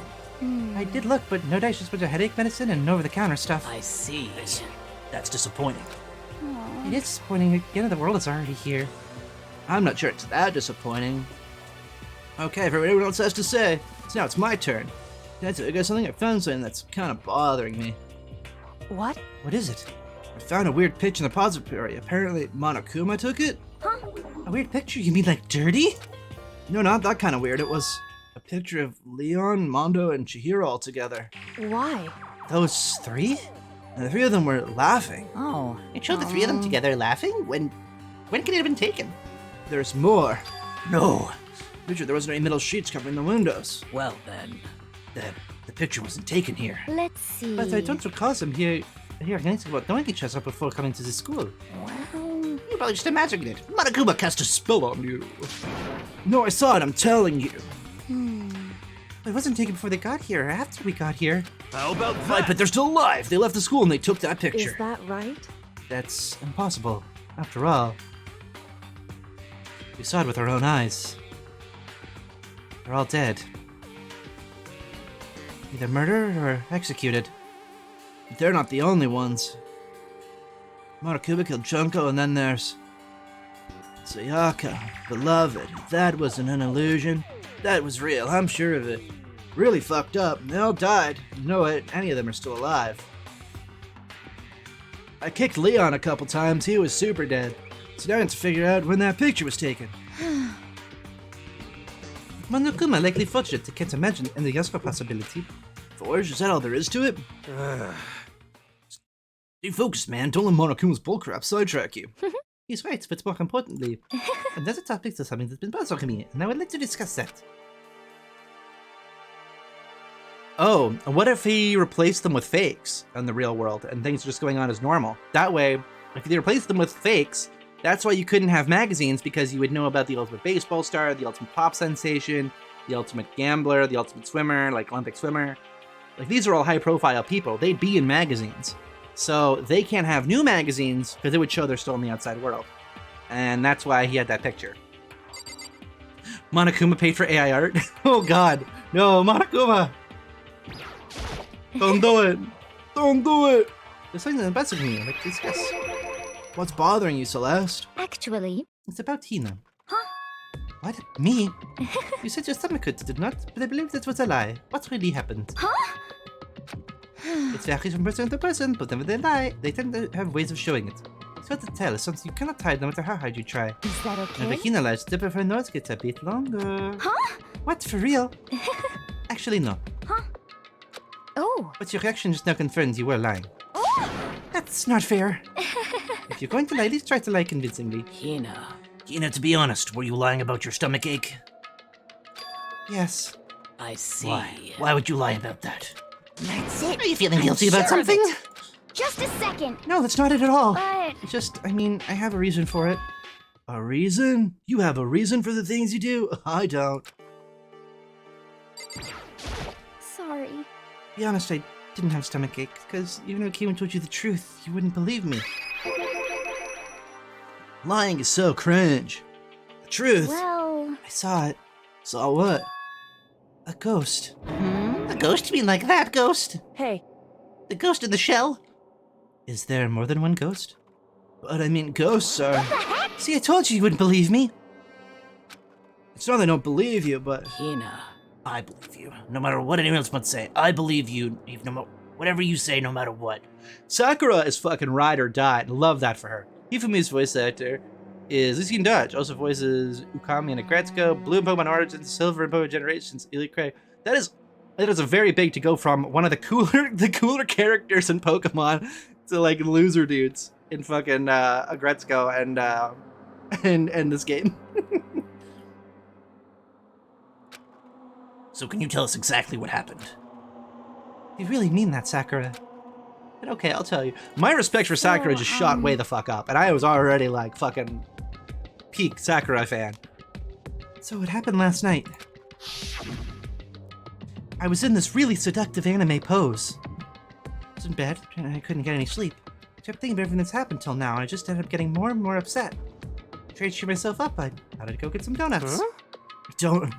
I did look, but no dice, just a bunch of headache medicine and over-the-counter stuff. I see. That's disappointing. It is disappointing. The end of the world is already here. I'm not sure it's that disappointing. Okay, for what everyone else has to say, so now it's my turn. I got something. I found something that's kind of bothering me. What? What is it? I found a weird picture in the repository. Apparently, Monokuma took it? A weird picture? You mean like dirty? No, not that kind of weird. It was a picture of Leon, Mondo, and Chihiro all together. Why? Those three? And the three of them were laughing. Oh. It showed the three of them together laughing? When could it have been taken? There's more. No. Picture, there wasn't any metal sheets covering the windows. Well then... The picture wasn't taken here. Let's see. But I don't recall them here anything about knowing each other before coming to the school. Well, You probably just imagined it. Monokuma cast a spell on you. No, I saw it, I'm telling you. It wasn't taken before they got here, or after we got here. How about that? Right, but they're still alive. They left the school and they took that picture. Is that right? That's impossible. After all, we saw it with our own eyes. They're all dead. Either murdered or executed. They're not the only ones. Monokuma killed Junko, and then there's Sayaka, beloved. That wasn't an illusion. That was real, I'm sure of it. Really fucked up. They all died. No, any of them are still alive. I kicked Leon a couple times. He was super dead. So now I have to figure out when that picture was taken. Monokuma likely forged it. I can't imagine any other possibility. Forge, is that all there is to it? Stay focused, man. Don't let Monokuma's bullcrap sidetrack you. He's right, but more importantly, another topic is something that's been bothering me, and I would like to discuss that. Oh, what if he replaced them with fakes in the real world and things are just going on as normal? That way, if they replaced them with fakes, that's why you couldn't have magazines, because you would know about the ultimate baseball star, the ultimate pop sensation, the ultimate gambler, the ultimate swimmer, like Olympic swimmer. Like, these are all high-profile people. They'd be in magazines. So they can't have new magazines because it would show they're still in the outside world. And that's why he had that picture. Monokuma paid for AI art? Oh god. No, Monokuma! Don't do it! Don't do it! There's something that's bothering me, I'd like to discuss. What's bothering you, Celeste? actually, It's about Hina. Huh? What? Me? You said your stomach hurt, did not? But I believe that was a lie. What really happened? huh? It varies from person to person, but whenever they lie, they tend to have ways of showing it. It's hard to tell, it's something you cannot hide no matter how hard you try. Is that Whenever okay? Hina lies, the tip of her nose gets a bit longer. Huh? What, for real? Actually, no. Oh. But your reaction just now confirms you were lying. Oh. That's not fair. If you're going to lie, at least try to lie convincingly. Hina. Hina, to be honest, were you lying about your stomach ache? Yes. I see. Why? Why would you lie about that? That's it. Are you feeling I'm guilty about sure of something? it. Just a second. No, that's not it at all. But It's just, I mean, I have a reason for it. A reason? You have a reason for the things you do? I don't. sorry. To be honest, I didn't have stomachache, because even if I came and told you the truth, you wouldn't believe me. Lying is so cringe. The truth. Well, I saw it. Saw what? A ghost. Hmm? A ghost? You mean like that ghost? Hey, The ghost in the shell? Is there more than one ghost? But I mean, ghosts are... See, I told you wouldn't believe me. It's not that I don't believe you, but... Hina, I believe you. No matter what anyone else might say, I believe you. Even no matter whatever you say, no matter what. Sakura is fucking ride or die, and love that for her. Hifumi's voice actor is Lucian Dodge, also voices Ukami and Agretsuko, Blue in Pokemon Origins, Silver in Pokemon Generations, Elite Cray. That is a very big to go from one of the cooler characters in Pokemon to like loser dudes in fucking Agretsuko and this game. So can you tell us exactly what happened? You really mean that, Sakura? But okay, I'll tell you. My respect for Sakura just shot way the fuck up, and I was already like fucking peak Sakura fan. So what happened last night? I was in this really seductive anime pose. I was in bed, and I couldn't get any sleep. I kept thinking of everything that's happened till now, and I just ended up getting more and more upset. I tried to cheer myself up. I thought I'd go get some donuts.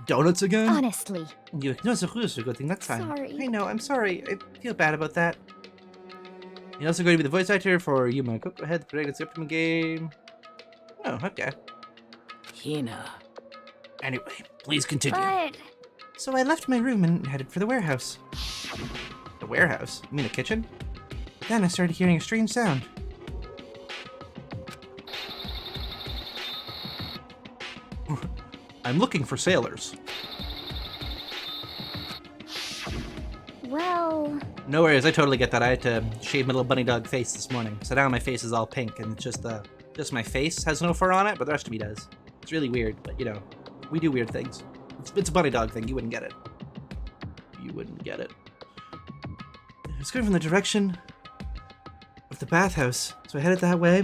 Donuts again? Honestly. You no, it's a good thing that time. Sorry. I know, I'm sorry. I feel bad about that. You're also going to be the voice actor for Yuma Coco Head, the created Septimum game. Oh, okay. Hina. Anyway, please continue. But So I left my room and headed for the warehouse. The warehouse? You mean the kitchen? Then I started hearing a strange sound. I'm looking for sailors. well, No worries, I totally get that. I had to shave my little bunny dog face this morning, so now my face is all pink, and it's just my face has no fur on it, but the rest of me does. It's really weird, but you know, we do weird things. It's a bunny dog thing. You wouldn't get it. You wouldn't get it. It was coming from the direction of the bathhouse, so I headed that way.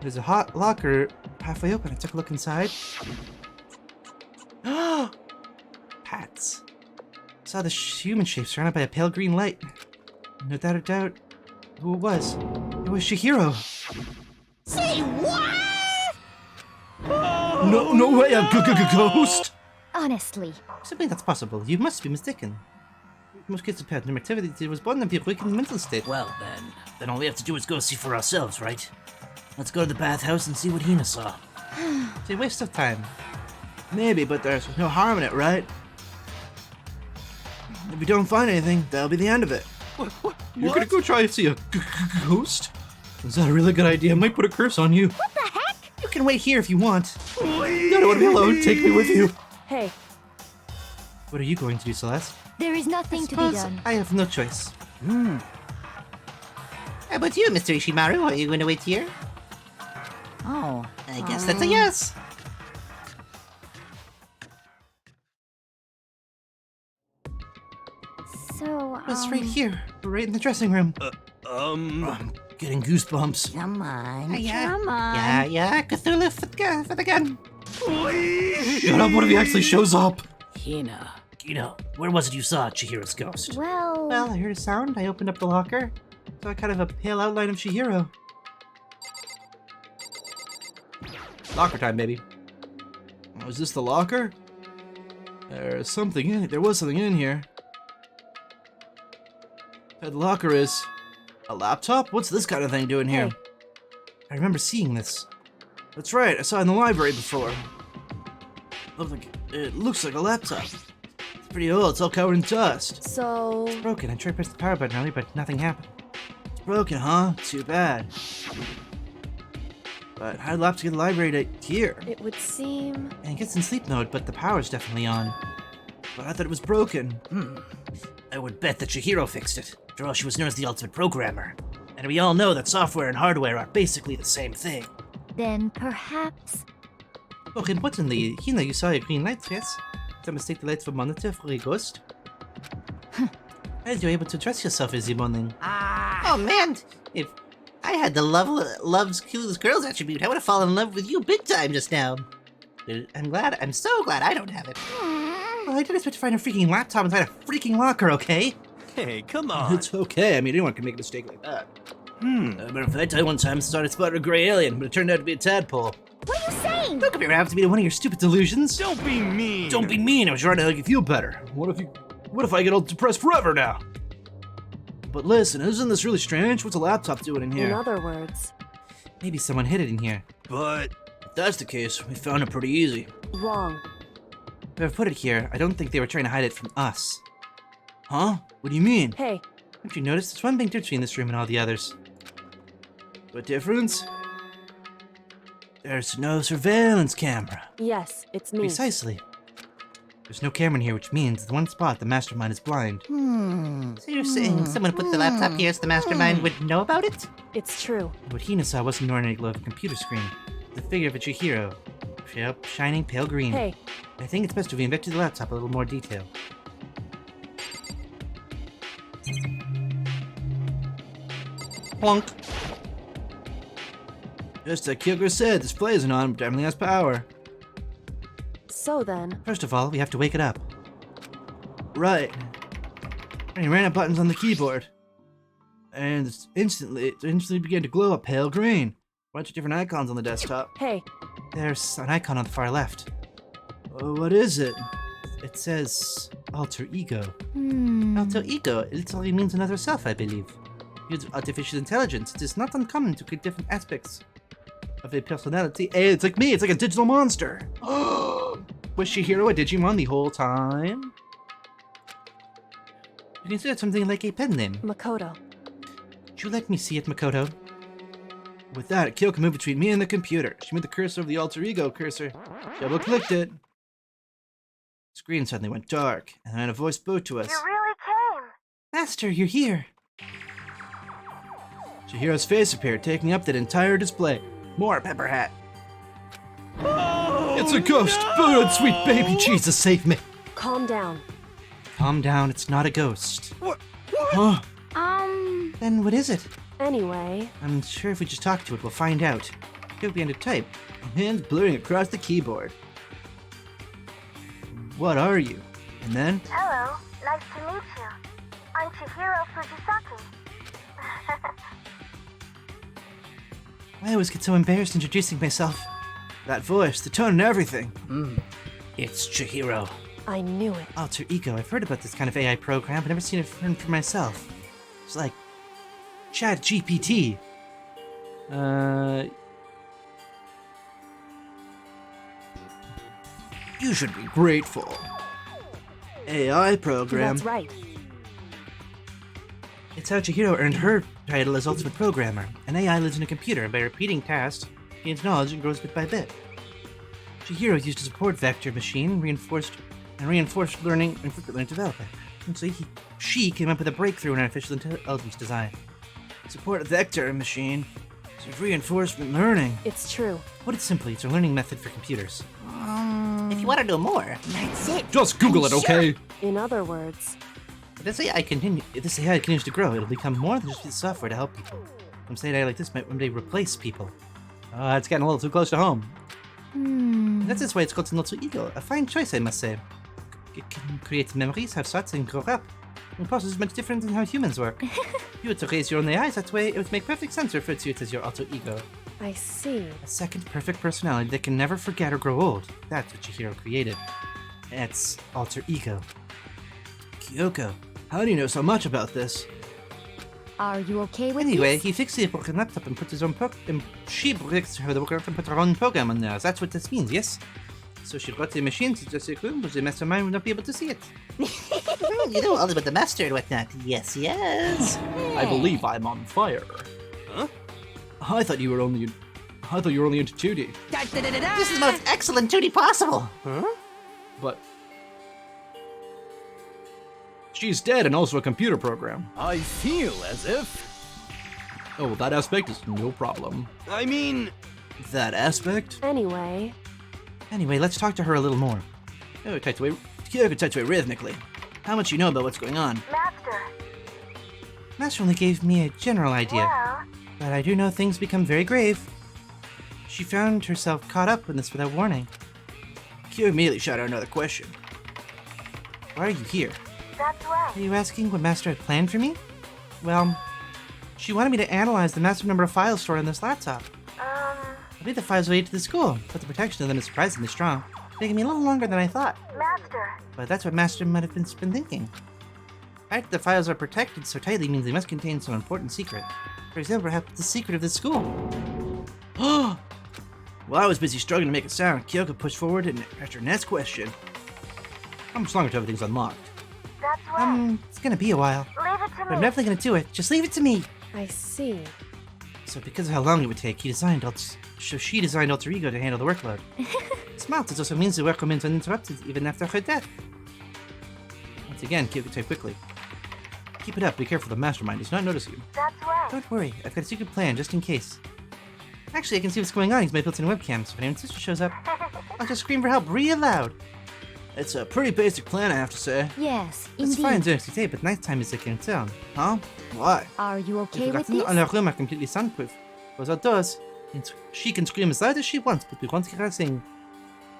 There's a hot locker halfway open. I took a look inside. Hats. Saw the human shape surrounded by a pale green light. No doubt or doubt who it was. It was Chihiro. Say what? No way, a ghost! honestly. Simply that's possible. You must be mistaken. Most kids have had no activity. Was born in the awakened mental state. Well, then all we have to do is go see for ourselves, right? Let's go to the bathhouse and see what Hina saw. It's a waste of time. Maybe, but there's no harm in it, right? If we don't find anything, that'll be the end of it. What? You're gonna go try to see a ghost? Is that a really good idea? I might put a curse on you. What the heck? You can wait here if you want. No, I don't want to be alone. Take me with you. hey, What are you going to do, Celeste? There is nothing to be Suppose done. I have no choice. How about you, Mr. Ishimaru? Are you going to wait here? Oh. I guess that's a yes. So, It's right here, right in the dressing room. I'm getting goosebumps. Come on. Come on. Yeah, Cthulhu for the gun. Shut up, what if he actually shows up? Hina, where was it you saw Chihiro's ghost? Well, Well, I heard a sound. I opened up the locker. Saw kind of a pale outline of Chihiro. Locker time, baby. Oh, is this the locker? There's something in it. There was something in here. That locker is a laptop? What's this kind of thing doing here? Hey. I remember seeing this. That's right, I saw it in the library before. It looks like a laptop. It's pretty old, it's all covered in dust. so... It's broken. I tried to press the power button earlier, but nothing happened. It's broken, huh? Too bad. But how'd laptops get the library to here? It would seem... And it gets in sleep mode, but the power's definitely on. But I thought it was broken. I would bet that Chihiro fixed it. After all, she was known as the ultimate programmer. And we all know that software and hardware are basically the same thing. then perhaps. Oh, importantly, Hina, you saw a green light, yes? Did I mistake the light for monitor for a ghost? How did you able to dress yourself as a morning? Oh man, if I had the loves coolest girls attribute, I would have fallen in love with you big time just now. I'm so glad I don't have it. Well, I didn't expect to find a freaking laptop inside a freaking locker, okay? Hey, come on. It's okay, I mean, anyone can make a mistake like that. As a matter of fact, I one time started spotting a gray alien, but it turned out to be a tadpole. What are you saying? Don't compare Rav to me to one of your stupid delusions. Don't be mean. Don't be mean, I was trying to make you feel better. What if I get all depressed forever now? But listen, isn't this really strange? What's a laptop doing in In here? other words, Maybe someone hid it in here. But if that's the case, we found it pretty easy. wrong. Whoever put it here, I don't think they were trying to hide it from us. Huh? What do you mean? Hey, Haven't you noticed? There's one big difference between this room and all the others. What difference? There's no surveillance camera. yes, it's me. Precisely. There's no camera in here, which means the one spot the mastermind is blind. So you're saying someone put the laptop here so the mastermind would know about it? It's true. What Hina saw wasn't an ordinary glow of a computer screen. The figure of a Chihiro. Shining pale green. Hey, I think it's best if we investigate the laptop a little more detail. Plunk. Just like Kyoko said, this play isn't on, but definitely has power. so then, First of all, we have to wake it up. Right. Any random buttons on the keyboard. And it instantly began to glow a pale green. A bunch of different icons on the desktop. hey, There's an icon on the far left. What is it? It says alter ego. Alter ego, it literally means another self, I believe. Using artificial intelligence, it is not uncommon to create different aspects of a personality. Hey, it's like me, it's like a digital monster. Was Chihiro a Digimon the whole time? You consider something like a pen name. Makoto. Would you let me see it, Makoto? With that, Kyoko moved between me and the computer. She moved the cursor over the alter ego cursor. Double-clicked it. The screen suddenly went dark, and then a voice spoke to us. really came. Master, you're here. Chihiro's face appeared, taking up that entire display. More Pepper Hat. It's a ghost! Oh, sweet baby Jesus, save me! Calm down. Calm down, it's not a ghost. Huh? Then what is it? Anyway, I'm sure if we just talk to it, we'll find out. He'll begin to type. Hands blurring across the keyboard. What are you? And then, Hello, nice to meet you. I'm Chihiro Fujisaki. I always get so embarrassed introducing myself. that voice, the tone and everything. It's Chihiro. I knew it. Alter ego. I've heard about this kind of AI program, but never seen it for myself. It's like Chat GPT. You should be grateful. AI program. That's right. It's how Chihiro earned her title as Ultimate Programmer. An AI lives in a computer, and by repeating tasks, gains knowledge and grows bit by bit. Chihiro used a support vector machine, reinforced learning and frequently development. And so she came up with a breakthrough in artificial intelligence design. Support vector machine. It's reinforcement learning. It's true. Put it simply, it's a learning method for computers. If you want to know more, that's it. Just Google it, okay? In other words, If this AI continues to grow, it'll become more than just a piece of software to help people. Some say an AI like this might one day replace people. It's getting a little too close to home. And that's why it's called an alter ego. A fine choice, I must say. It can create memories, have thoughts, and grow up. The process is much different than how humans work. If you were to raise your own AIs that way, it would make perfect sense to refer to it as your alter ego. I see. A second perfect personality that can never forget or grow old. That's what Chihiro created. It's alter ego. Kyoko, how do you know so much about this? Are you okay with Anyway, this? he fixed the broken laptop and put his own and she fixed her the program and put her own program on there. That's what this means, yes? So she brought the machine to just a room, but the mastermind would not be able to see it. You know all about the master and whatnot. Yes, yes. I believe I'm on fire. Huh? I thought you were only into 2D. This is the most excellent 2D possible. But she's dead and also a computer program. I feel as if... Oh, that aspect is no problem. I mean... That aspect? Anyway, Anyway, let's talk to her a little more. Kyoko types away rhythmically. How much you know about what's going on? Master, Master only gave me a general idea, well, but I do know things become very grave. She found herself caught up in this without warning. Kyoko immediately shot out another question. Why are you here? that's right. Are you asking what Master had planned for me? Well, she wanted me to analyze the massive number of files stored on this laptop. But believe the files relate to the school, but the protection of them is surprisingly strong, taking me a little longer than I thought. Master. But that's what Master might have been thinking. The fact that the files are protected so tightly means they must contain some important secret. For example, perhaps the secret of the school. While I was busy struggling to make a sound, Kyoko pushed forward and asked her next question. How much longer till everything's unlocked? That's right. It's gonna be a while. Leave it to But me. I'm definitely gonna do it. Just leave it to me. I see. So because of how long it would take, she designed Alter Ego to handle the workload. Smart, it also means the work remains uninterrupted even after her death. Once again, Kyoko typed quickly. Keep it up, be careful, the mastermind does not notice you. That's right. Don't worry, I've got a secret plan just in case. Actually, I can see what's going on using my built-in webcam, so if anyone's sister shows up, I'll just scream for help real loud. It's a pretty basic plan, I have to say. Yes, That's indeed. fine during today, but nighttime is taking its own. Huh? Why? Are you okay with All this? our room are completely soundproof. Close outdoors. She can scream as loud as she wants, but we won't hear her sing.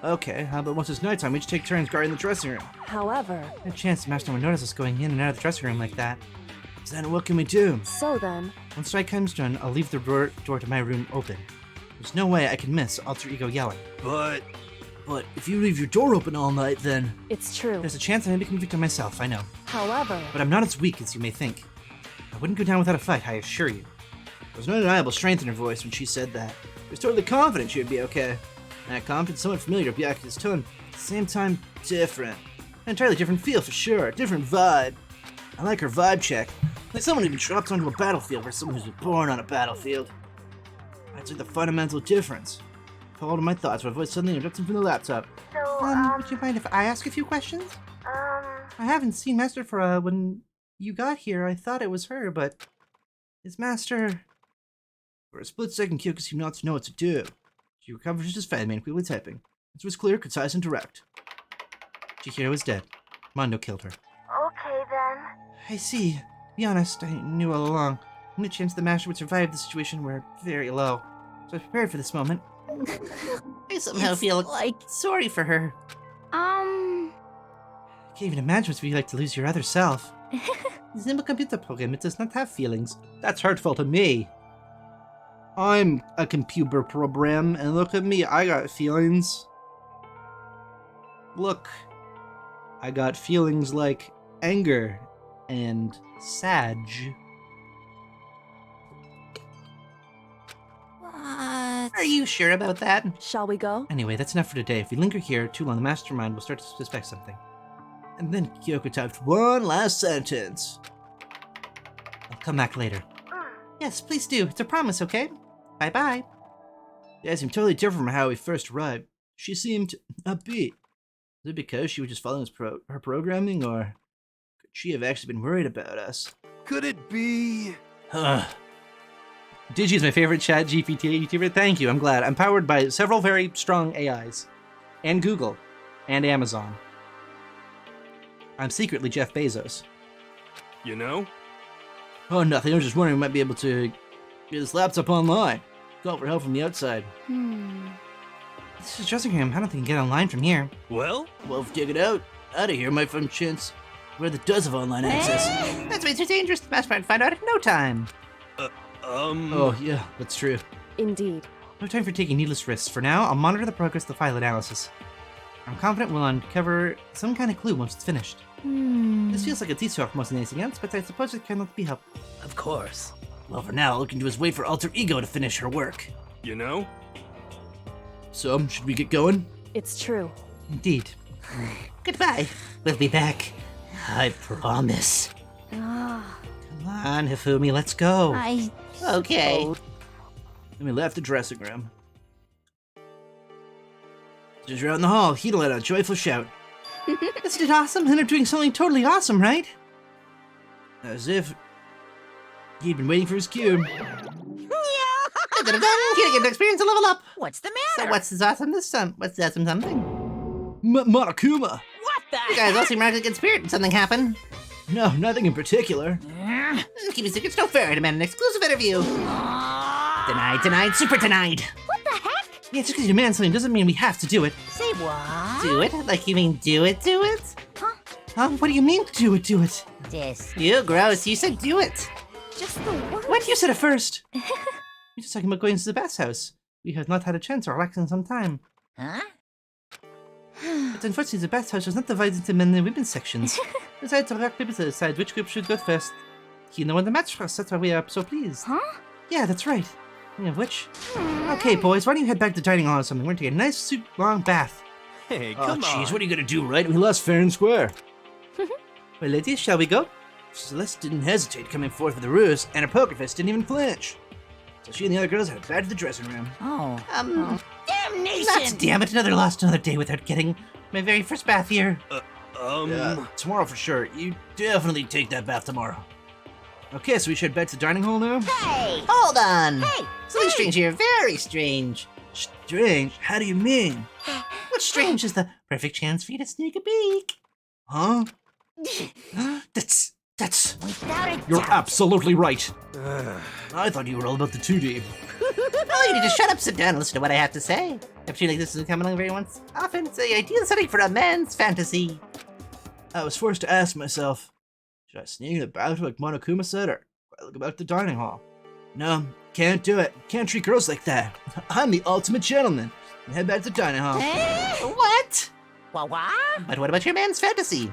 Okay, how about once it's nighttime, we each take turns guarding the dressing room? However, No chance the master would notice us going in and out of the dressing room like that. Then what can we do? so then, Once strike comes done, I'll leave the door to my room open. There's no way I can miss Alter Ego yelling. But if you leave your door open all night, then... it's true. There's a chance I may become victim myself, I know. However, But I'm not as weak as you may think. I wouldn't go down without a fight, I assure you. There was no undeniable strength in her voice when she said that. She was totally confident she would be okay. That confidence somewhat familiar to Byakuya's tone. At the same time, different. An entirely different feel for sure, different vibe. I like her vibe check. Like someone who dropped onto a battlefield versus someone who's been born on a battlefield. That's like the fundamental difference. Followed my thoughts, my voice suddenly interrupted from the laptop. So, Would you mind if I ask a few questions? I haven't seen Master for, when you got here, I thought it was her, but... Is Master... For a split second, Kyoko seemed not to know what to do. She recovered just as fast and quickly typing. It was clear, concise, and direct. Chihiro is dead. Mondo killed her. okay then. I see. To be honest, I knew all along. Any chance the Master would survive the situation were very low. So I prepared for this moment. I somehow feel like- sorry for her. I can't even imagine what it would be like to lose your other self. It's a computer program, it does not have feelings. That's hurtful to me. I'm a computer program, and look at me, I got feelings. Look, I got feelings like anger and sad. Are you sure about that? shall we go? Anyway, that's enough for today. If we linger here too long, the mastermind will start to suspect something. And then Kyoko typed one last sentence. I'll come back later. Yes, please do. It's a promise, okay? Bye-bye. Yeah, it seemed totally different from how we first arrived. She seemed upbeat. Is it because she was just following her programming, or could she have actually been worried about us? Could it be? Digi is my favorite chat GPT YouTuber. Thank you, I'm glad. I'm powered by several very strong AIs. And Google. And Amazon. I'm secretly Jeff Bezos. You know? Oh, nothing. I was just wondering if we might be able to get this laptop online. Call for help from the outside. This is dressing room. I don't think I can get online from here. Well? Well, if you take it out of here, might find a chance where it does have online access. That's way too dangerous. The mastermind find out in no time. Oh, yeah, that's true. Indeed. No time for taking needless risks. For now, I'll monitor the progress of the file analysis. I'm confident we'll uncover some kind of clue once it's finished. This feels like a detour more than anything else, but I suppose it cannot be helped. Of course. Well, for now, all we can do is wait for Alter Ego to finish her work. You know? So, should we get going? It's true. Indeed. Goodbye. We'll be back. I promise. Come on, Hifumi, let's go. Okay. Then we left the dressing room. Just out in the hall, Hito let out a joyful shout. Isn't it awesome? Then I'm doing something totally awesome, right? As if he'd been waiting for his cue. Here to get the experience to level up. What's the So matter? what's this awesome what's this awesome something? Monokuma! What the You guys all seem right in spirit. Did something happen? No, nothing in particular. Keep your secrets no fair. I demand an exclusive interview. Denied, super denied. What the heck? Yeah, just because you demand something doesn't mean we have to do it. Say what? Do it? Like you mean do it? Huh? What do you mean, do it? This. You gross. You said do it. Just the word. What? You said it first. You're just talking about going to the bathhouse. We have not had a chance to relax in some time. Huh? But unfortunately, the bathhouse was not divided into men and women's sections. We decided to rock paper to decide which group should go first. You know when the match first, that's why we are so pleased. Huh? Yeah, that's right. Speaking of which... Okay, boys, why don't you head back to dining hall or something? We're gonna take a nice, super long bath. Hey, Oh, come jeez, on. what are you gonna do, right? We lost fair and square. Well, ladies, shall we go? Celeste didn't hesitate coming forth with the ruse, and her poker face didn't even flinch. So she and the other girls had to back to the dressing room. Oh. Nuts, Damnation! damn it, another day without getting my very first bath here. Tomorrow for sure. You definitely take that bath tomorrow. Okay, so we should head back to the dining hall now? Hey! Hold on! Hey! Something strange here, very strange. Strange? How do you mean? What's strange is the perfect chance for you to sneak a peek. Huh? That's... Without a You're doubt. absolutely right. I thought you were all about the 2D. Oh, you need to shut up, sit down, and listen to what I have to say. Opportunity like this doesn't come along very once. Often, it's the ideal setting for a man's fantasy. I was forced to ask myself, should I sneak in the bathroom like Monokuma said, or should I look about the dining hall? No, can't do it. Can't treat girls like that. I'm the ultimate gentleman. And head back to the dining hall. What? What? But what about your man's fantasy?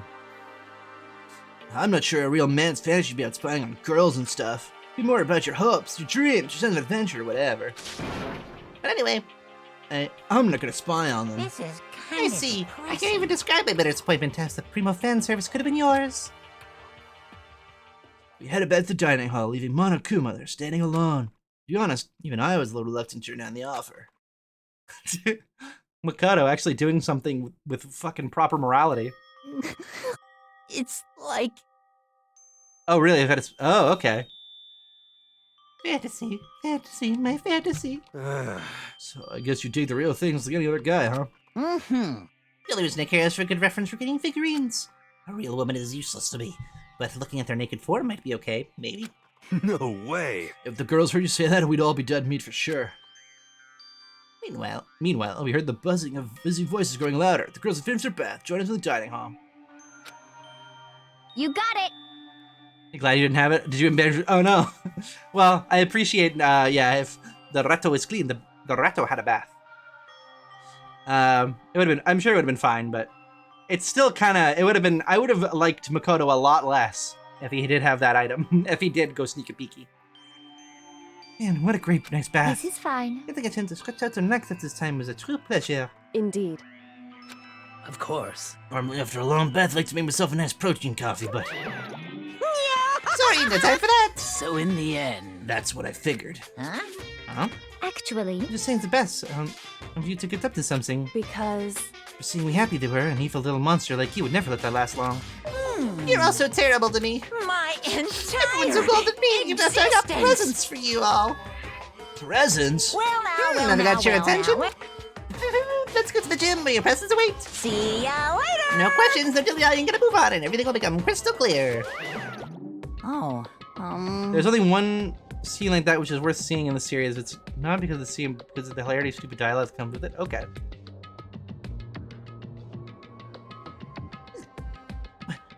I'm not sure a real man's fantasy should be out spying on girls and stuff. Be more about your hopes, your dreams, your sense of adventure, or whatever. But anyway, I'm not gonna spy on them. This is I kind of see. I depressing. can't even describe my bitter disappointment. Fantastic. The primo fan service could have been yours. We headed back to the dining hall, leaving Monokuma there standing alone. To be honest, even I was a little reluctant to turn down the offer. Makoto actually doing something with fucking proper morality. It's like Oh, really? Oh, okay. Fantasy, my fantasy. So I guess you take the real things like any other guy, huh? Mm-hmm. The only reason I care is for a good reference for getting figurines. A real woman is useless to me, but looking at their naked form might be okay, maybe. No way. If the girls heard you say that, we'd all be dead meat for sure. Meanwhile, We heard the buzzing of busy voices growing louder. The girls had finished their bath, joined us in the dining hall. you got it. You glad you didn't have it? Did you embarrass? Oh no. Well, I appreciate. If the reto was clean, the reto had a bath. It would have been. I'm sure it would have been fine, but it's still kind of. It would have been. I would have liked Makoto a lot less if he did have that item. If he did go sneaky peeky. Man, what a great nice bath. This is fine. Getting a chance to stretch out our necks at this time was a true pleasure. Indeed. of course. Normally, after a long bath, I like to make myself a nice protein coffee, but Sorry, no time for that. So in the end, that's what I figured. Huh? Huh? Actually, I'm just saying it's the best. Of you to get up to something. Because For seeing we happy they were, an evil little monster like you would never let that last long. You're all so terrible to me. my Everyone's so entire cold at me. You best I got existence. presents for you all. Presents? Well now, Never got your well, attention? well. Let's go to the gym where your presents await. See ya later. No questions, no dilly-dallying, gonna move on and everything will become crystal clear. oh, There's only one scene like that which is worth seeing in the series. It's not because of the scene, because of the hilarity of stupid dialogue that comes with it. Okay.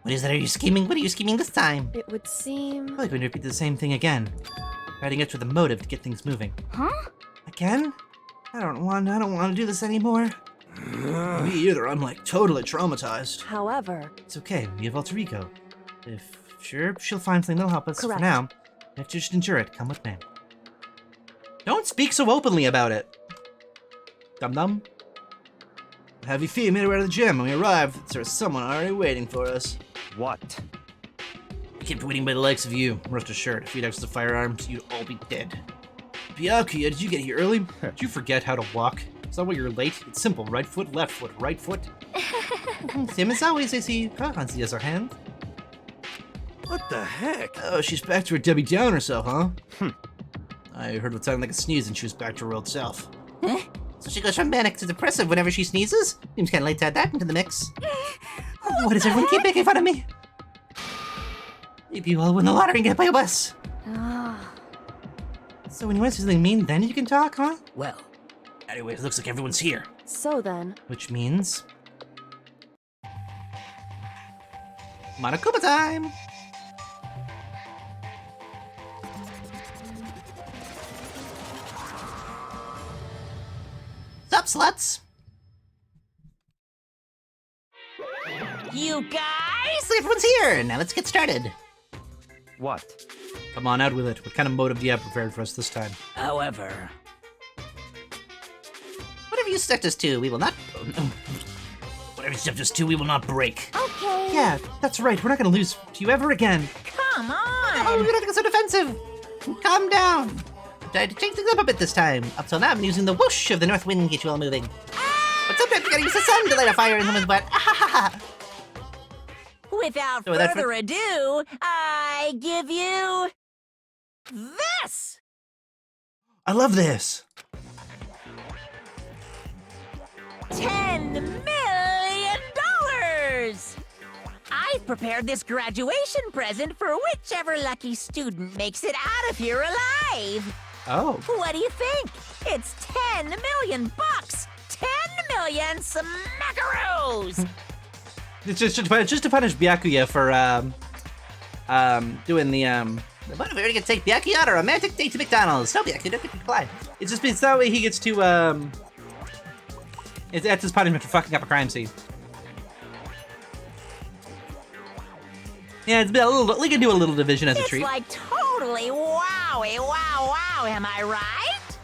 What is that? Are you scheming? What are you scheming this time? it would seem. Probably going to repeat the same thing again. Writing it with a motive to get things moving. Huh? Again? I don't want to do this anymore. Me either. I'm like totally traumatized. However, It's okay, we have alter ego. If sure, she'll find something that'll help us. Correct. For now, you have to just endure it. Come with me. Don't speak so openly about it. Dum dum. Heavy feet made our way to the gym. When we arrived, there was someone already waiting for us. What? We kept waiting by the likes of you. Rest assured, if you'd access to firearms, you'd all be dead. Byakuya, did you get here early? Did you forget how to walk? Is that why you're late? It's simple. Right foot, left foot, right foot. Same as always, I see. Hansi has her hand. What the heck? Oh, she's back to her Debbie Down herself, huh? I heard what sounded like a sneeze and she was back to her old self. So she goes from manic to depressive whenever she sneezes? Seems kinda late to add that into the mix. Why does everyone keep making fun of me? Maybe you all win the lottery and get by a bus. Ah. So when you want to say something mean, then you can talk, huh? well, Anyways, looks like everyone's here. So then, Which means... Monokuma time! sluts? You guys? So everyone's here. Now let's get started. What? Come on, out with it. What kind of motive do you have prepared for us this time? However, Whatever you set us to, we will not... Whatever you set us to, we will not break. Okay. Yeah, that's right. We're not gonna lose to you ever again. come Oh, on! you're not so defensive. Calm down. I tried to change things up a bit this time. Up till now, I'm using the whoosh of the north wind to get you all moving. But sometimes you gotta use the sun to light a fire in someone's butt. Without So that's further ado, I give you this! I love this. $10 million! I've prepared this graduation present for whichever lucky student makes it out of here alive. Oh. What do you think? It's 10 million bucks! 10 million smackaroos! It's just to punish Byakuya for doing the What if we were gonna take Byakuya on a romantic date to McDonald's? No, Byakuya, don't get declined. it's that way he gets to that's his punishment for fucking up a crime scene. Yeah, it's been a little. We can do a little division as a It's treat. like totally wowie, wow, am I right?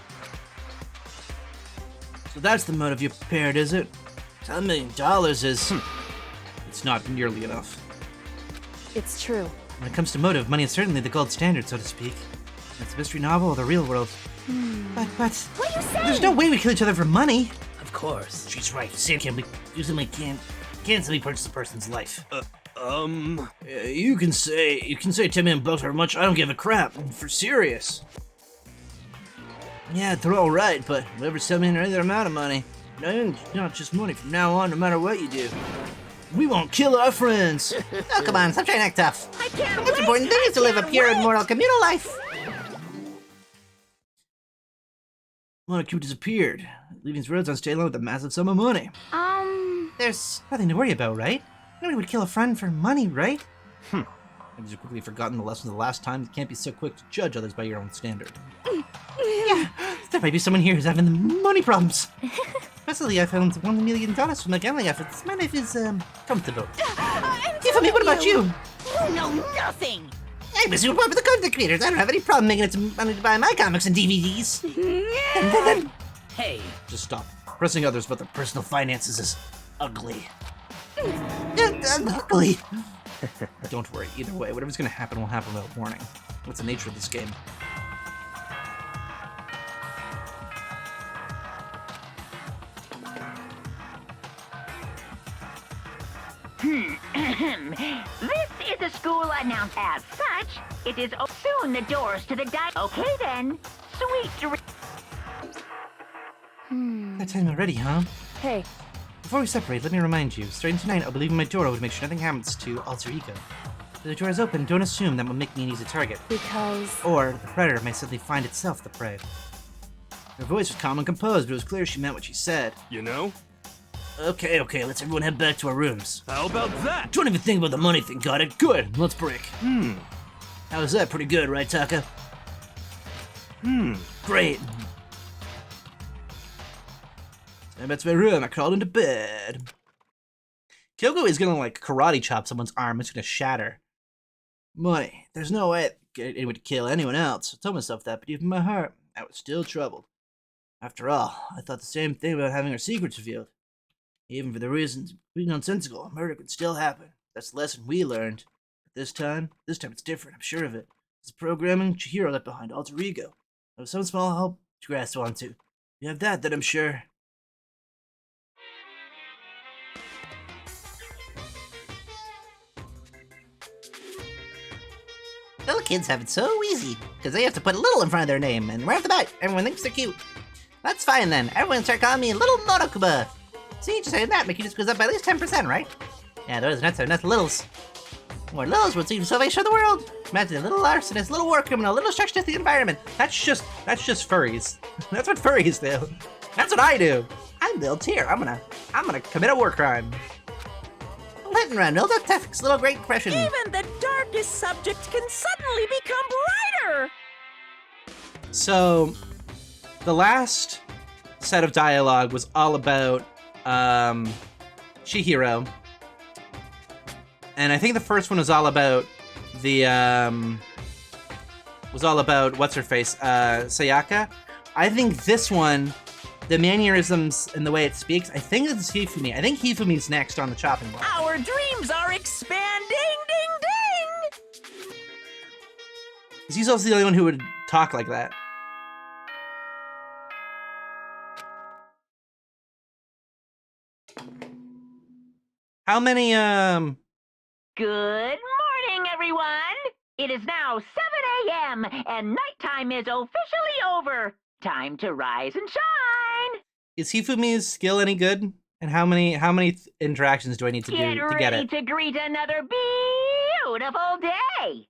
So that's the motive you prepared, is it? $10 million is... It's not nearly enough. It's true. When it comes to motive, money is certainly the gold standard, so to speak. It's a mystery novel or the real world. But What do you say? there's no way we kill each other for money. Of course. She's right. Sam can't usually can't simply purchase a person's life. You can say $10 million however much. I don't give a crap. For serious. Yeah, they're all right, but whatever's $10 million or any other amount of money, not just money from now on, no matter what you do. We won't kill our friends. Oh, come on, stop trying to act tough. I can't The most wait! important thing is to live a pure and moral communal life. Monocoup disappeared, leaving his roads unstable with a massive sum of money. There's... Nothing to worry about, right? Nobody would kill a friend for money, right? Have you quickly forgotten the lessons of the last time? You can't be so quick to judge others by your own standard. Yeah, there might be someone here who's having the money problems. Personally, I found $1 million from my gambling efforts. My life is, comfortable. Yeah, for me, what about you? You know nothing! I'm a super with the content creators. I don't have any problem making it some money to buy my comics and DVDs. Hey, Just stop. Pressing others about their personal finances is ugly. Ugly. Don't worry. Either way, whatever's gonna happen will happen without warning. What's the nature of this game? This is a school announced as such. It is soon the doors to the Okay then. Sweet dreams. That time already, huh? Hey, Before we separate, let me remind you, starting tonight, I'll be leaving my door to make sure nothing happens to Alter Ego. If the door is open, don't assume that will make me an easy target. because... Or the predator may suddenly find itself the prey. Her voice was calm and composed, but it was clear she meant what she said. You know? okay, let's everyone head back to our rooms. How about that? Don't even think about the money thing, got it? Good, let's break. How's that? Pretty good, right, Taka? Great. I'm back to my room. I crawled into bed. Kyoko is gonna like karate chop someone's arm. It's gonna shatter. Money. There's no way it would kill anyone else. I told myself that, but deep in my heart, I was still troubled. After all, I thought the same thing about having our secrets revealed. Even for the reasons being nonsensical, murder could still happen. That's the lesson we learned. But this time it's different. I'm sure of it. It's the programming Chihiro left behind, Alter Ego. With some small help to grasp onto. You have that, then I'm sure. Little kids have it so easy, because they have to put a little in front of their name, and right off the bat, everyone thinks they're cute. That's fine then, everyone start calling me Little Nodokuba. See, just saying that, make you just goes up by at least 10%, right? Yeah, those nuts are nuts littles. More littles would see the salvation of the world. Imagine a little arsonist, little war criminal, little destruction to the environment. That's just furries. That's what furries do. That's what I do. I'm Lil Tier. I'm gonna commit a war crime. Hit and run, Little Tef's little Great Depression. Even the darkest subject can suddenly become brighter! So, the last set of dialogue was all about Chihiro. And I think the first one was all about the what's her face, Sayaka. I think this one, the mannerisms and the way it speaks, I think it's Hifumi. I think Hifumi's next on the chopping block. Our dreams are expanding, ding ding! He's also the only one who would talk like that. How many, Good morning, everyone! It is now 7 a.m. and nighttime is officially over. Time to rise and shine! is Hifumi's skill any good? And how many interactions do I need to do to get Ready it? to greet another beautiful day!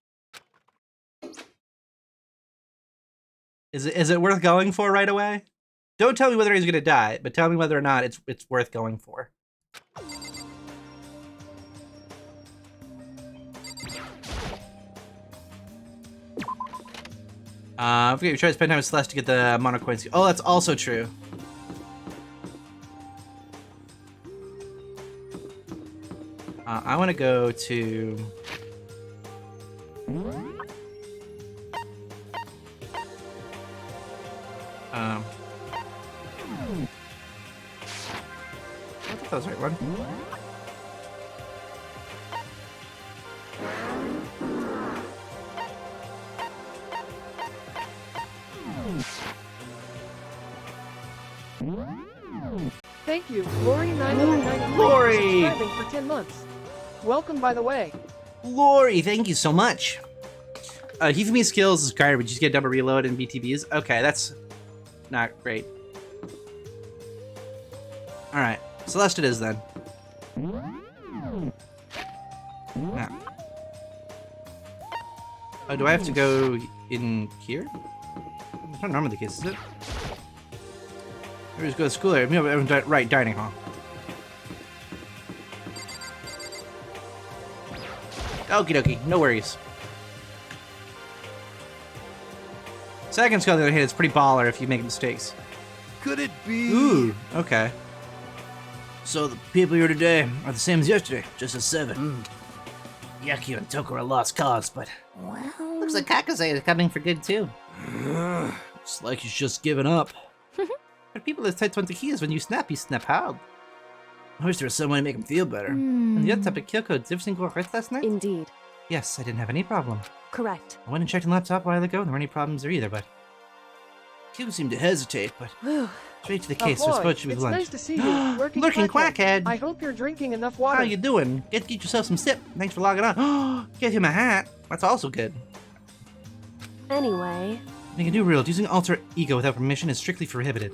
Is it worth going for right away? Don't tell me whether he's gonna die, but tell me whether or not it's worth going for. I forget you try to spend time with Celeste to get the mono coins. Oh, that's also true. I want to go to. I thought that was the right one. Thank you, Lori999 Lori! for subscribing for 10 months. Welcome, by the way. Lori, thank you so much. Hifumi's skills is garbage. You just get double reload and BTBs. Okay, that's not great. Alright, Celeste it is then. Ah. Oh, do I have to go in here? That's not normally the case, is it? Or just go to school here. Right, dining hall. Okie dokie, no worries. Second skill, on the other hand, is pretty baller if you make mistakes. Could it be? Ooh, okay. So the people here today are the same as yesterday, just a 7. Yaki and Toko are lost cause, but Well, Looks like Kakase is coming for good too. It's like he's just given up. but people that said 20 keys when you snap hard. I wish there was some way to make him feel better. And the other type of kill code, did everything go right last night? Indeed. Yes, I didn't have any problem. Correct. I went and checked on the laptop a while ago, and there weren't any problems there either, but... Q seemed to hesitate, but... Whew. Straight to the case, so I Ahoy, suppose she was it's lunch. nice to see you, Lurking quackhead! I hope you're drinking enough water. How you doing? Get yourself some sip. Thanks for logging on. Give him a hat. That's also good. Anyway, Make a new rule. Using alter ego without permission is strictly prohibited.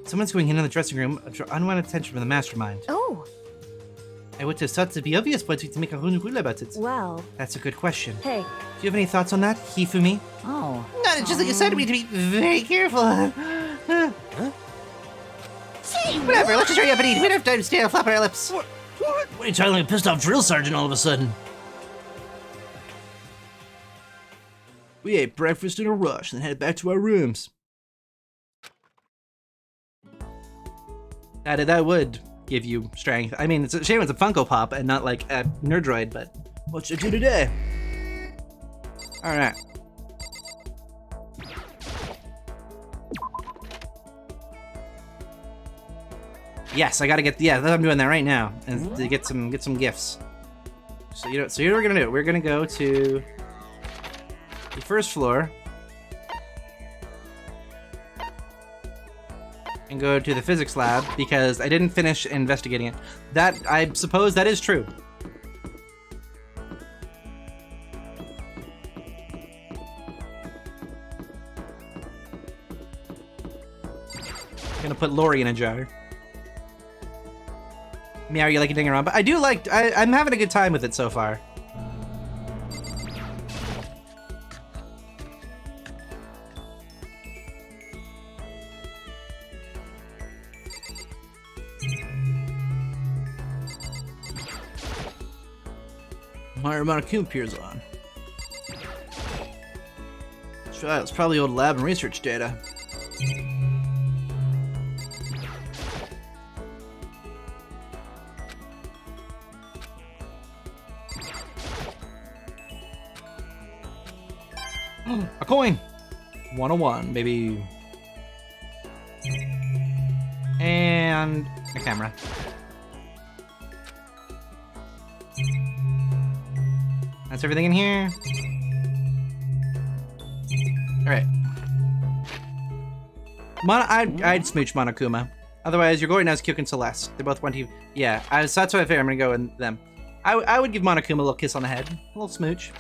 Someone's going in the dressing room, draw unwanted attention from the mastermind. oh, I would have thought to be obvious, but to make a rule about it. well, That's a good question. hey, Do you have any thoughts on that, Hifumi? oh. No, it's just like you said to me to be very careful. Whatever, let's just hurry up and eat. We don't have time to stay and flap our lips. What are you talking like a pissed off drill sergeant all of a sudden? We ate breakfast in a rush and then headed back to our rooms. That would give you strength. I mean, it's a shame it's a Funko Pop and not like a Nerdroid, but what should I do today? Alright. Yes, I gotta get, I'm doing that right now, and to get some gifts. So you know what we're gonna do? We're gonna go to the first floor and go to the physics lab because I didn't finish investigating it. That, I suppose that is true. Gonna put Lori in a jar. Meow, you like it Daganronpa? But I do like, I'm having a good time with it so far. Mario appears on. It's probably old lab and research data. A coin! 101, baby. And a camera. That's everything in here. Alright. I'd smooch Monokuma. Otherwise, you're going as Kyuk and Celeste. They both want to. Yeah, so that's why I figure I'm gonna go with them. I would give Monokuma a little kiss on the head. A little smooch.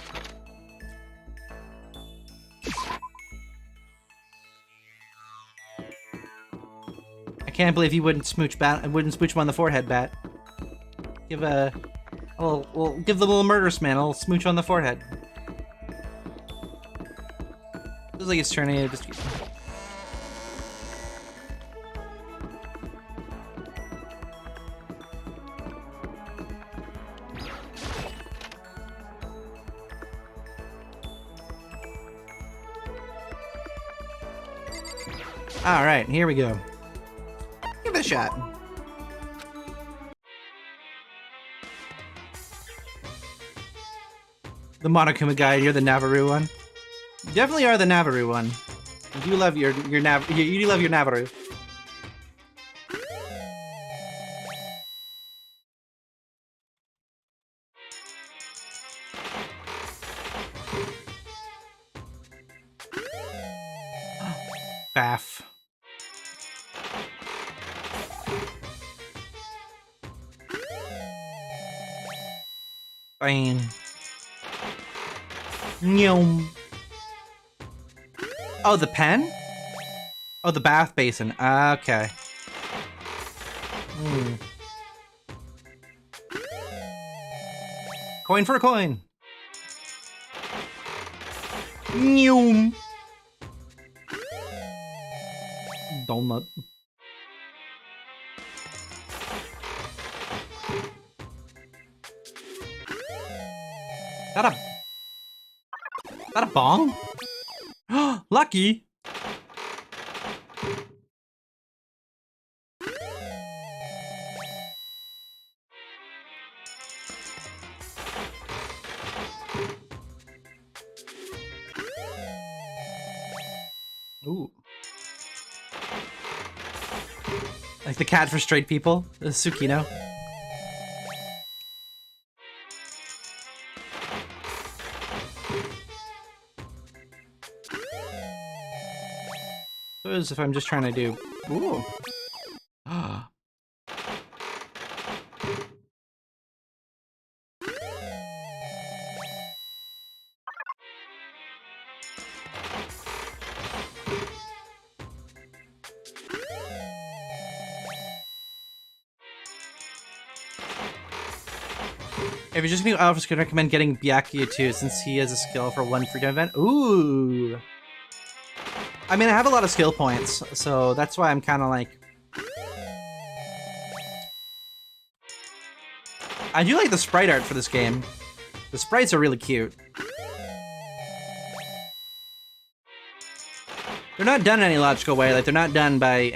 I can't believe you wouldn't smooch him on the forehead, Bat. Give give the little murderous man a little smooch on the forehead. Feels like it's turning into just. All right, here we go. Give it a shot. The Monokuma guy, you're the Navaru one. You definitely are the Navaru one. You do love your you do love your Navaru. Baff. Fine. Nyom. Oh, the pen? Oh, the bath basin. Okay. Coin for a coin. Nyom. Donut. Is that a bong? Lucky. Ooh. Like the cat for straight people, the Tsukino. Suppose if I'm just trying to do. Ooh. If you're just new, I was gonna recommend getting Byakuya too, since he has a skill for one freedom event. Ooh. I mean, I have a lot of skill points, so that's why I'm kind of like. I do like the sprite art for this game. The sprites are really cute. They're not done in any logical way. Like they're not done by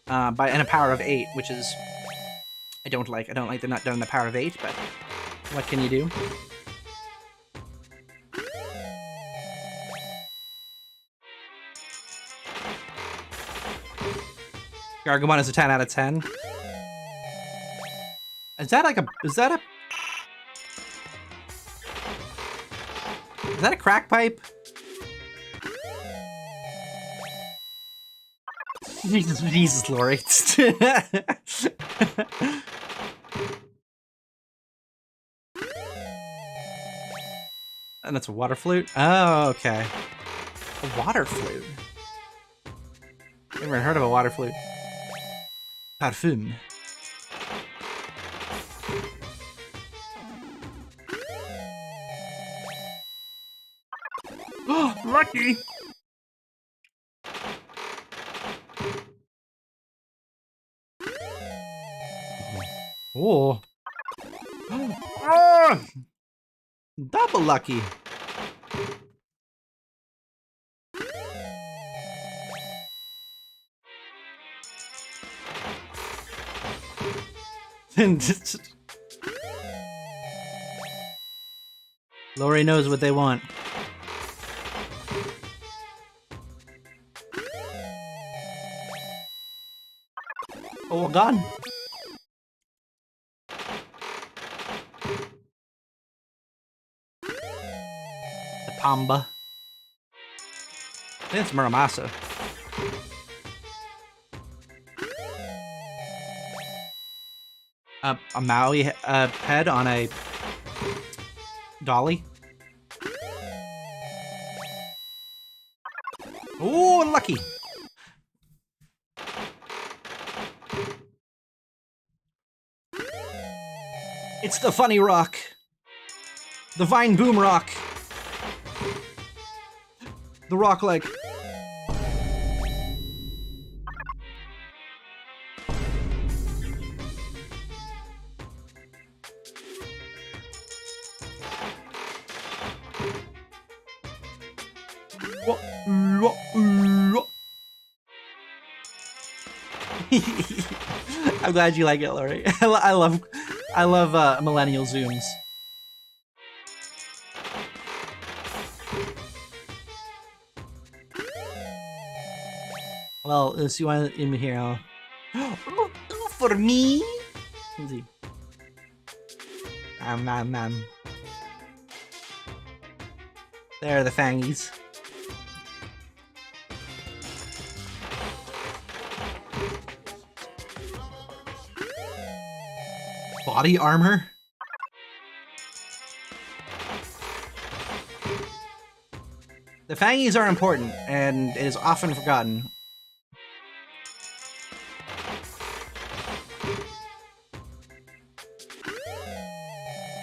a power of 8, which is I don't like they're not done in a power of 8, but what can you do? Gargomon is a 10 out of 10. Is that a crack pipe? Jesus, Lori. And that's a water flute? Oh, okay. A water flute? Never heard of a water flute. Parfum. Oh, lucky! Oh. Oh. Double lucky. Lori knows what they want. Oh, God. The Pamba. I think it's Muramasa. A Maui head on a dolly. Oh, lucky. It's the funny rock. The vine boom rock. The rock like. I'm glad you like it, Lori. I love millennial zooms. Well, let's see one in here. For me? Let's see. There are the fangies. Body armor? The fangies are important, and it is often forgotten.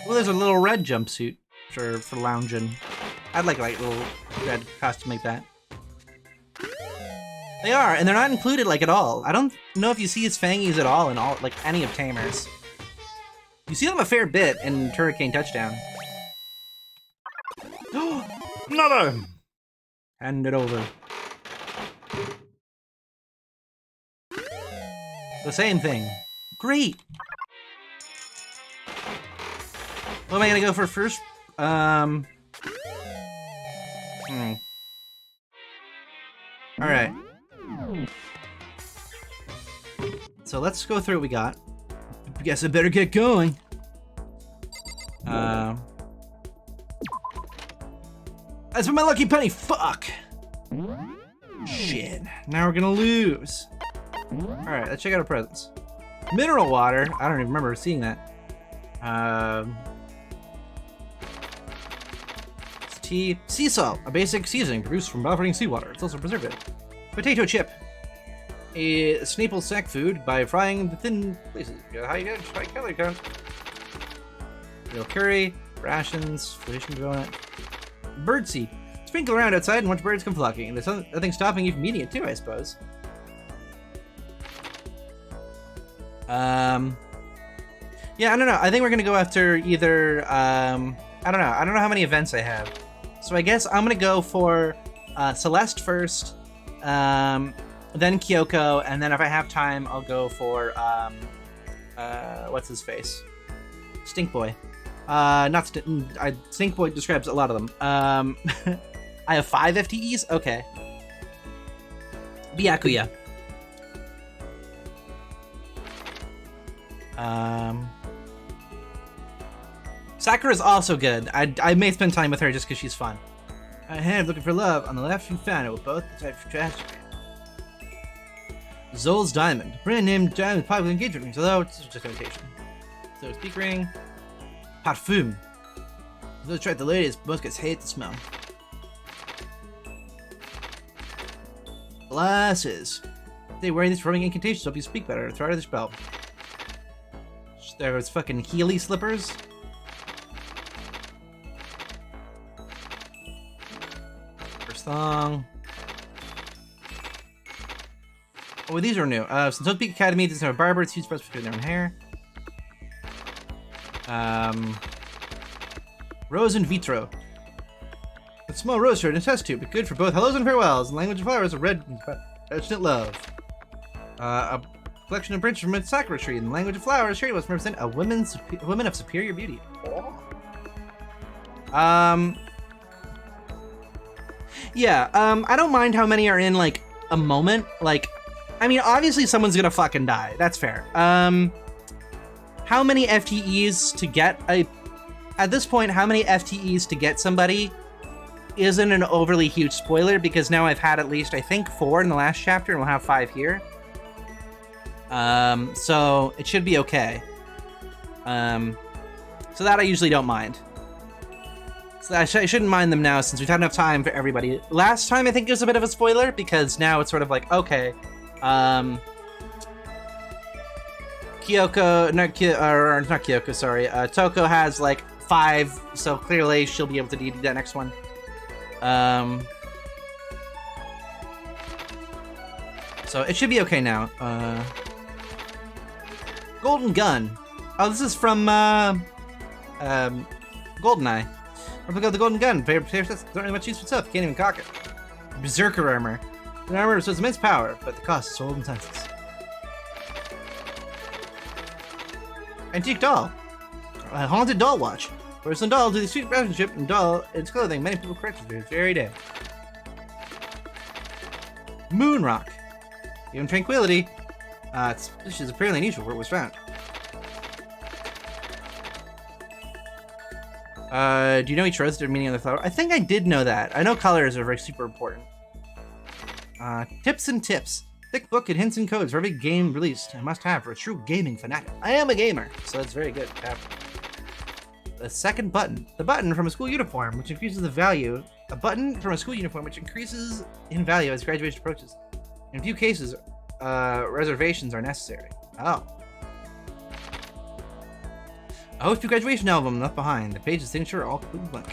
Well, there's a little red jumpsuit for lounging. I'd like a little red costume like that. They are, and they're not included like at all. I don't know if you see his fangies at all in any of Tamer's. You see them a fair bit in Hurricane Touchdown. Another! Hand it over. The same thing. Great! What am I gonna go for first? Alright. So let's go through what we got. I guess I better get going. That's for my lucky penny. Fuck. Shit. Now we're gonna lose. Alright, let's check out our presents. Mineral water. I don't even remember seeing that. Tea. Sea salt. A basic seasoning produced from buffering seawater. It's also preservative. Potato chip. A staple snack food by frying the thin places. How you get high calorie count. Real curry, rations, flotation donut. Birdseed. Sprinkle around outside and watch birds come flocking. And there's nothing stopping you from eating it too, I suppose. Yeah, I don't know. I think we're gonna go after either I don't know. I don't know how many events I have. So I guess I'm gonna go for Celeste first. Then Kyoko, and then if I have time, I'll go for, what's his face? Stink Boy. Stink Boy describes a lot of them. I have 5 FTEs? Okay. Byakuya. Sakura's also good. I may spend time with her just because she's fun. I have looking for love. On the left, you found it with both the type of trash. Zol's Diamond. Brand name diamond popular engagement rings, although it's just imitation. So speak ring. Parfum. Those try the latest, most guys hate the smell. Glasses. They wearing these rubbing incantations to help you speak better. Throw out of the spell. There's fucking Healy slippers. First thong. Oh, these are new. Since Oak Peak Academy doesn't have a barber, it's used for us for doing their own hair. Rose in vitro. A small rose shirt in a test tube, but good for both hellos and farewells. In language of flowers, a red passionate love. A collection of branches from a sakura tree. In the language of flowers, cherry was represent a woman of superior beauty. Yeah. I don't mind how many are in like a moment. Like, I mean, obviously someone's gonna fucking die. That's fair. How many FTEs to get at this point, how many FTEs to get somebody isn't an overly huge spoiler, because now I've had at least, I think, 4 in the last chapter, and we'll have 5 here. So it should be okay. So that I usually don't mind. So I shouldn't mind them now, since we've had enough time for everybody. Last time, I think it was a bit of a spoiler, because now it's sort of like, okay, Toko has like 5, so clearly she'll be able to do that next one. So it should be okay now. Golden Gun. Oh, this is from GoldenEye. Replica the Golden Gun. Don't really much use for stuff. Can't even cock it. Berserker armor. The armor has immense power, but the cost is so intense. Antique doll. A haunted doll watch. Person doll to the sweet relationship and doll its clothing. Many people correct it this very day. Moon rock. Even tranquility. This is apparently unusual where it was found. Do you know each rose the meaning of the flower? I think I did know that. I know colors are very super important. Tips and tips. Thick book and hints and codes for every game released. I must have for a true gaming fanatic. I am a gamer, so that's very good. The second button. The button from a school uniform, which increases the value. A button from a school uniform, which increases in value as graduation approaches. In a few cases, reservations are necessary. Oh. A host graduation album left behind. The page's signature all completely blank.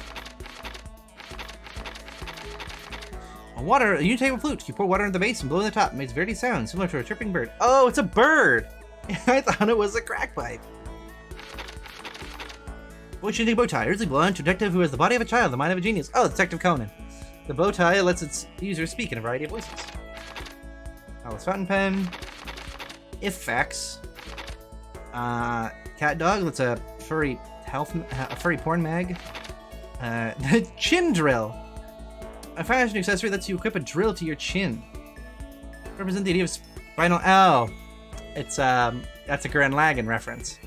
A unitable flute. You pour water into the base and blow in the top. It makes very sound, similar to a chirping bird. Oh, it's a bird! I thought it was a crack pipe. Voice changing bow tie. Earthly blonde detective who has the body of a child, the mind of a genius. Oh, Detective Conan. The bow tie lets its user speak in a variety of voices. Alice fountain pen. Effects. Cat dog. That's a furry furry porn mag. The chin drill. A fashion accessory lets you equip a drill to your chin. Represent the idea of spinal. Oh, it's that's a Gurren Lagann reference.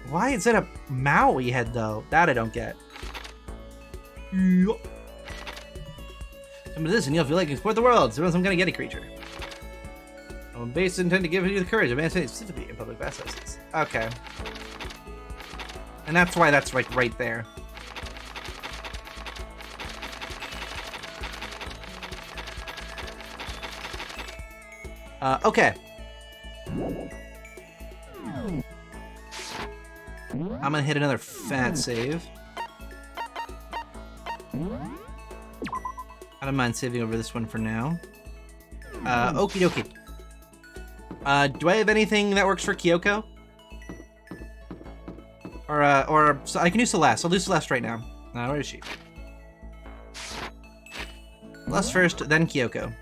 Why is it a Maui head though? That I don't get. Some of this, and you'll feel like you can support the world. So some kind of Getty creature. Base intend to give you the courage of answering specifically in public places. Okay. And that's why that's like right there. Okay. I'm gonna hit another fat save. I don't mind saving over this one for now. Okie dokie. Do I have anything that works for Kyoko? Or so I can do Celeste. I'll do Celeste right now. Where is she? Celeste first, then Kyoko.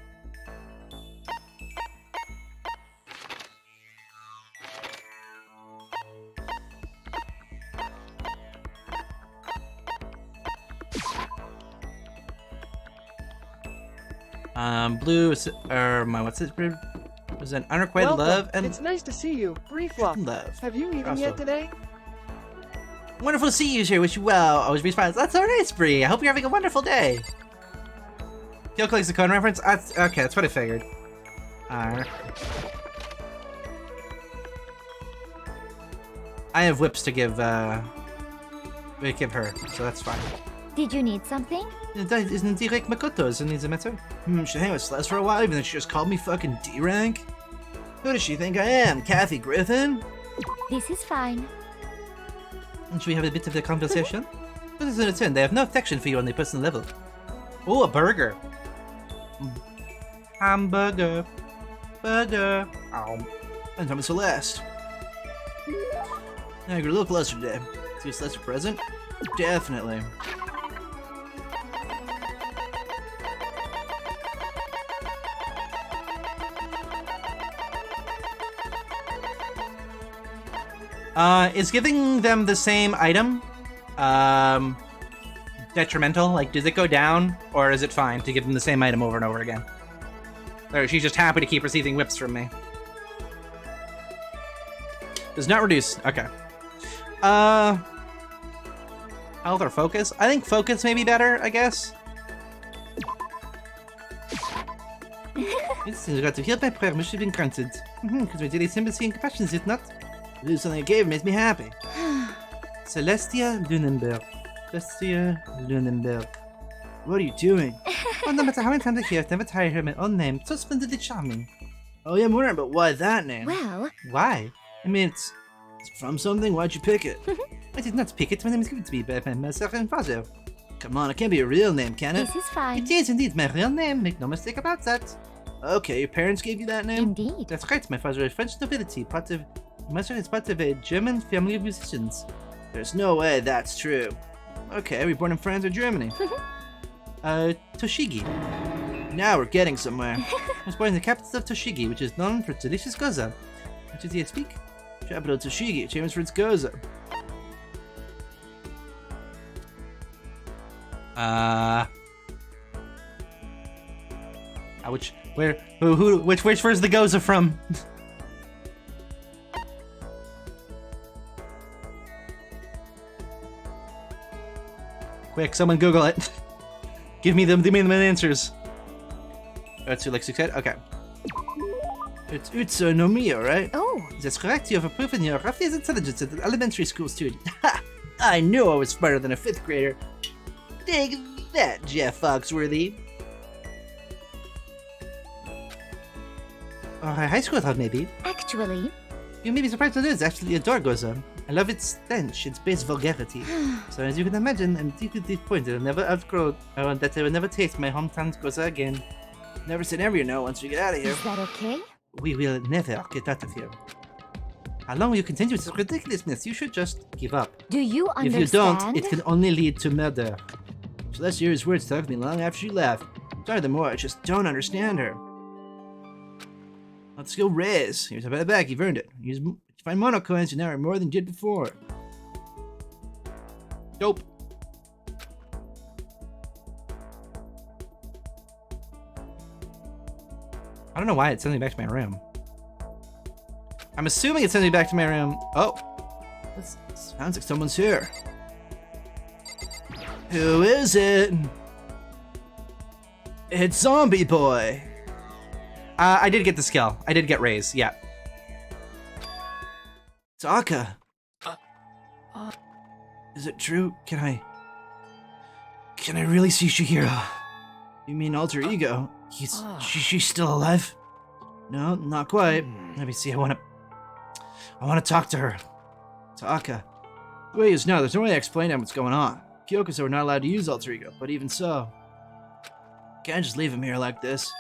Blue, or my what's it? Was an unrequited love and it's nice to see you. Briefluff. Love. Have you eaten yet today? Wonderful to see you here. Wish you well. Always be smiles. That's so nice, Bree. I hope you're having a wonderful day. Kyoko likes the cone reference. Okay, that's what I figured. I have whips to give her, so that's fine. Did you need something? Isn't direct Makoto's and needs a matter? She hang with Celeste for a while, even though she just called me fucking D-rank? Who does she think I am? Kathy Griffin? This is fine. Should we have a bit of a conversation? What is it in? They have no affection for you on the personal level. Oh, a burger. Hamburger. Burger. Oh. And I'm Celeste. I got a little closer today. See a Celeste a present? Definitely. Is giving them the same item, detrimental? Like, does it go down, or is it fine to give them the same item over and over again? There, she's just happy to keep receiving whips from me. Does not reduce. Okay. Health or focus? I think focus may be better, I guess. Yes, I got to heal my prayer must have been granted. Because my daily sympathy and compassion, is it not? To do something I gave makes me happy. Celestia Lunenberg. Celestia Lunenberg. What are you doing? Well, no matter how many times I hear it, never tire her my own name. It's so splendidly charming. Oh yeah, I'm wondering, but why that name? Well, Why? I mean, it's from something. Why'd you pick it? I did not pick it. My name is given to me by my mother and father. Come on, it can't be a real name, can it? this is fine. It is indeed my real name. Make no mistake about that. Okay, your parents gave you that name? Indeed. That's right. My father is French nobility. My mother is part of a German family of musicians. There's no way that's true. Okay, were you born in France or Germany? Toshigi. Now we're getting somewhere. I was born in the capital of Toshigi, which is known for its delicious goza. What did you speak? Capital Toshigi, famous for its goza. Where's the goza from? Quick, someone Google it. Give me the answers. That's like 6 head? Okay. It's Utsu no Mio, right? Oh, That's correct. You have proven your Rafia's intelligence as an elementary school student. Ha! I knew I was smarter than a 5th grader. Dig that, Jeff Foxworthy. Or a high school thought, maybe. actually, You may be surprised to know it's actually a Dorgoza. I love its stench, its base vulgarity. So as you can imagine, I'm deeply disappointed I'll never outgrow, that I will never taste my hometown's goza again. Never say never, you know, once we get out of here. is that okay? We will never get out of here. How long will you continue with this ridiculousness? You should just give up. Do you understand? If you don't, it can only lead to murder. Celestia's words stuck me long after she left. Sorry, the more I just don't understand her. Let's go raise. Here's a better bag, you've earned it. Find mono coins, you now are more than you did before. Dope. I don't know why it sends me back to my room. I'm assuming it sends me back to my room. Oh. This sounds like someone's here. Who is it? It's Zombie Boy. I did get the skill. I did get raise, yeah. Taka. Is it true? Can I really see Shihiro? You mean alter ego? She's still alive? No, not quite. Let me see. I want to talk to her. Taka. The way it is now, there's no way to explain what's going on. Kyoko said we're not allowed to use alter ego, but even so, can't just leave him here like this.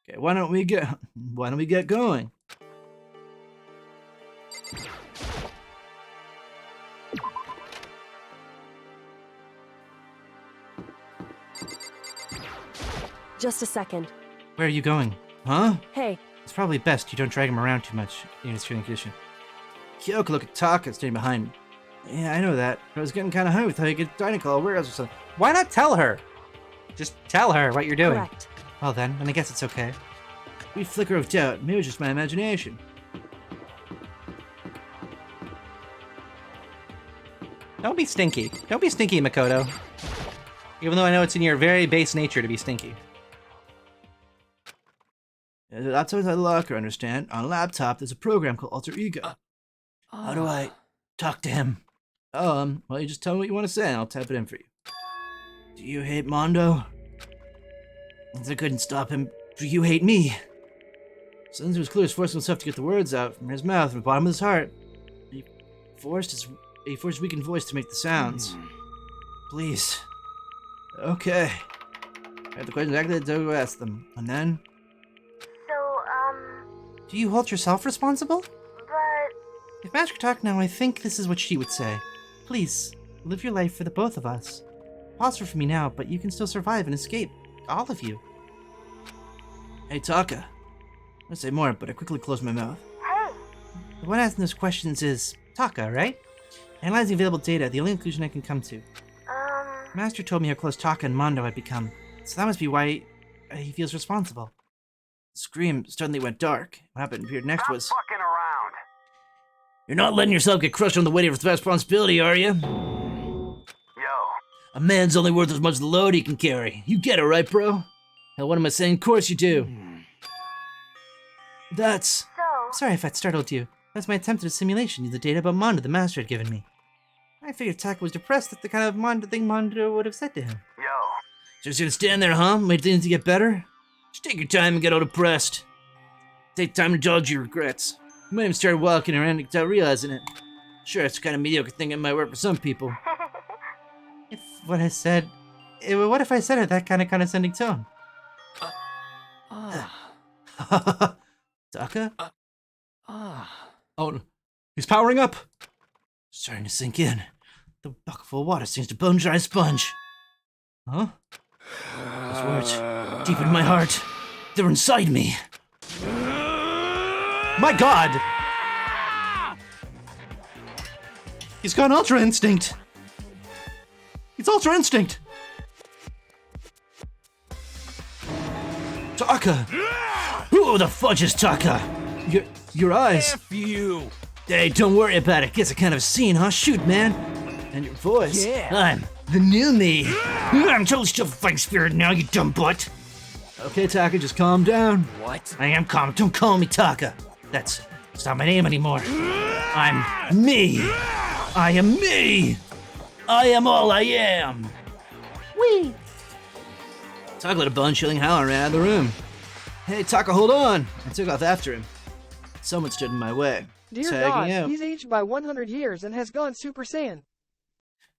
Okay, why don't we get going? Just a second. Where are you going? Huh? Hey, It's probably best you don't drag him around too much in his training condition. Kyoko, look at Taka standing behind me. Yeah, I know that. I was getting kind of hungry. Thought you could Dynaclaw warehouse or something. Why not tell her? Just tell her what you're doing. correct. Well then, I guess it's okay. We flicker of doubt. Maybe it's just my imagination. Don't be stinky. Don't be stinky, Makoto. Even though I know it's in your very base nature to be stinky. The laptop's at the locker, understand? On a laptop, there's a program called Alter Ego. How do I talk to him? Well, you just tell me what you want to say and I'll type it in for you. Do you hate Mondo? Since I couldn't stop him, do you hate me? Since it was clear he's forcing himself to get the words out from his mouth, from the bottom of his heart. He forced his weakened voice to make the sounds. Please. Okay. I have the questions exactly as I asked them. And then? Do you hold yourself responsible? But... If Master could talk now, I think this is what she would say. Please, live your life for the both of us. Possible for me now, but you can still survive and escape. All of you. Hey, Taka. I'm gonna say more, but I quickly closed my mouth. Hey! The one asking those questions is Taka, right? Analyzing available data, the only conclusion I can come to. Master told me how close Taka and Mondo had become, so that must be why he feels responsible. The scream suddenly went dark. What happened here next was... fucking around. You're not letting yourself get crushed on the weight of responsibility, are you? Yo. A man's only worth as much as the load he can carry. You get it, right, bro? Hell, what am I saying? Of course you do. That's... Sorry if that startled you. That's my attempt at a simulation using the data about Mondo the master had given me. I figured Taka was depressed at the kind of thing Mondo would have said to him. Yo. Just gonna stand there, huh? Wait for things to get better? Just take your time and get all depressed. Take time to judge your regrets. You might even start walking around without realizing it. Sure, it's the kind of mediocre thing that might work for some people. What if I said it with that kind of condescending tone? Taka? Oh, he's powering up. Starting to sink in. The bucket full of water seems to bone dry a sponge. Huh? Those words, deep in my heart, they're inside me. My God! He's got Ultra Instinct. It's Ultra Instinct. Taka! Who the fudge is Taka? Your eyes. F you! Hey, don't worry about it. Gets a kind of scene, huh? Shoot, man. And your voice. Yeah. I'm the new me. I'm totally still fighting spirit now, you dumb butt. Okay, Taka, just calm down. What? I am calm. Don't call me Taka. That's not my name anymore. I'm me. I am me. I am all I am. Whee! Taka let a bone-chilling howl and ran out of the room. Hey, Taka, hold on! I took off after him. Someone stood in my way. Dear Tagging God, out. he's aged by 100 years and has gone Super Saiyan.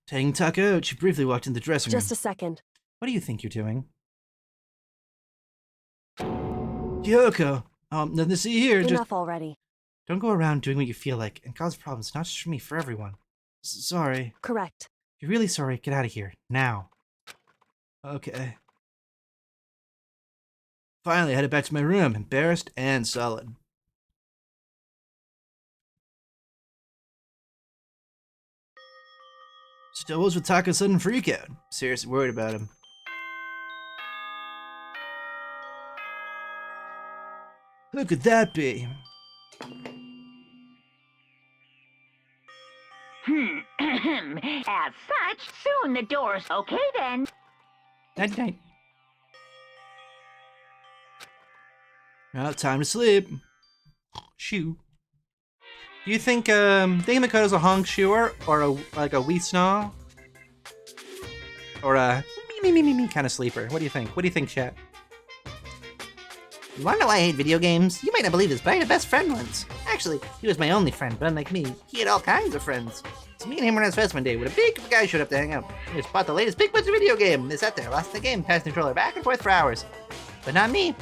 Taking Taka out, she briefly walked in the dressing room. Just a second. What do you think you're doing? Kyoko! Nothing to see here. Just Enough already. don't go around doing what you feel like and cause problems, not just for me, for everyone. Sorry. Correct. If you're really sorry, get out of here. Now. Okay. Finally, I headed back to my room, embarrassed and sullen. Still was with Taka's sudden freakout. Seriously worried about him. Who could that be? As such, soon the doors. Okay then. Night night. Well, time to sleep. Shoo. Do you think Makoto's a honk shoer or like a wee snaw? Or a me kind of sleeper? What do you think? What do you think, chat? You wanna know why I hate video games? You might not believe this, but I had a best friend once. Actually, he was my only friend, but unlike me, he had all kinds of friends. So me and him were on his fest one day when a big guy showed up to hang out. He just bought the latest big budget video game. They sat there, lost the game, passed the controller back and forth for hours. But not me.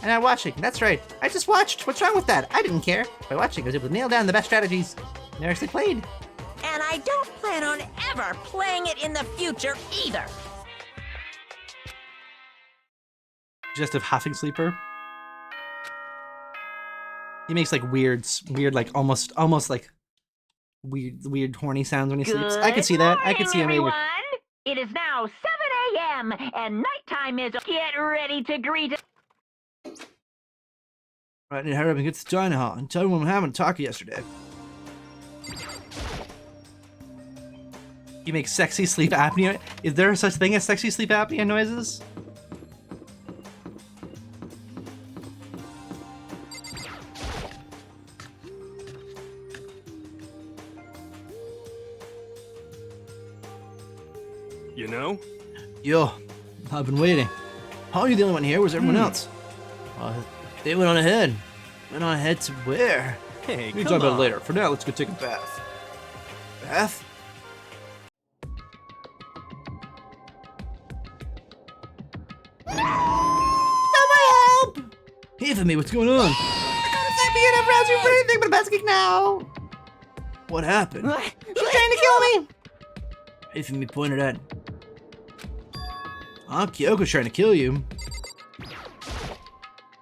And I'm watching. That's right. I just watched. What's wrong with that? I didn't care. By watching, I was able to nail down the best strategies. Never actually played. And I don't plan on ever playing it in the future either. Just a huffing sleeper. He makes like weird, like almost like weird horny sounds when he sleeps. I could see that. I could see him. Everyone. It is now 7 a.m. and nighttime is. Get ready to greet. Right, need to hurry up and get to the diner hall and tell everyone what happened to Taka yesterday. You make sexy sleep apnea? Is there such thing as sexy sleep apnea noises? You know? Yo, I've been waiting. How are you the only one here? Where's everyone else? They went on ahead. Went on ahead to where? Hey, We can come talk about it on. later. For now, let's go take a bath. Bath? Hey, for me, what's going on? I'm being a browser for anything but a basket now. What happened? She's trying to kill me. Hey, for me pointed at. Kyoko's trying to kill you.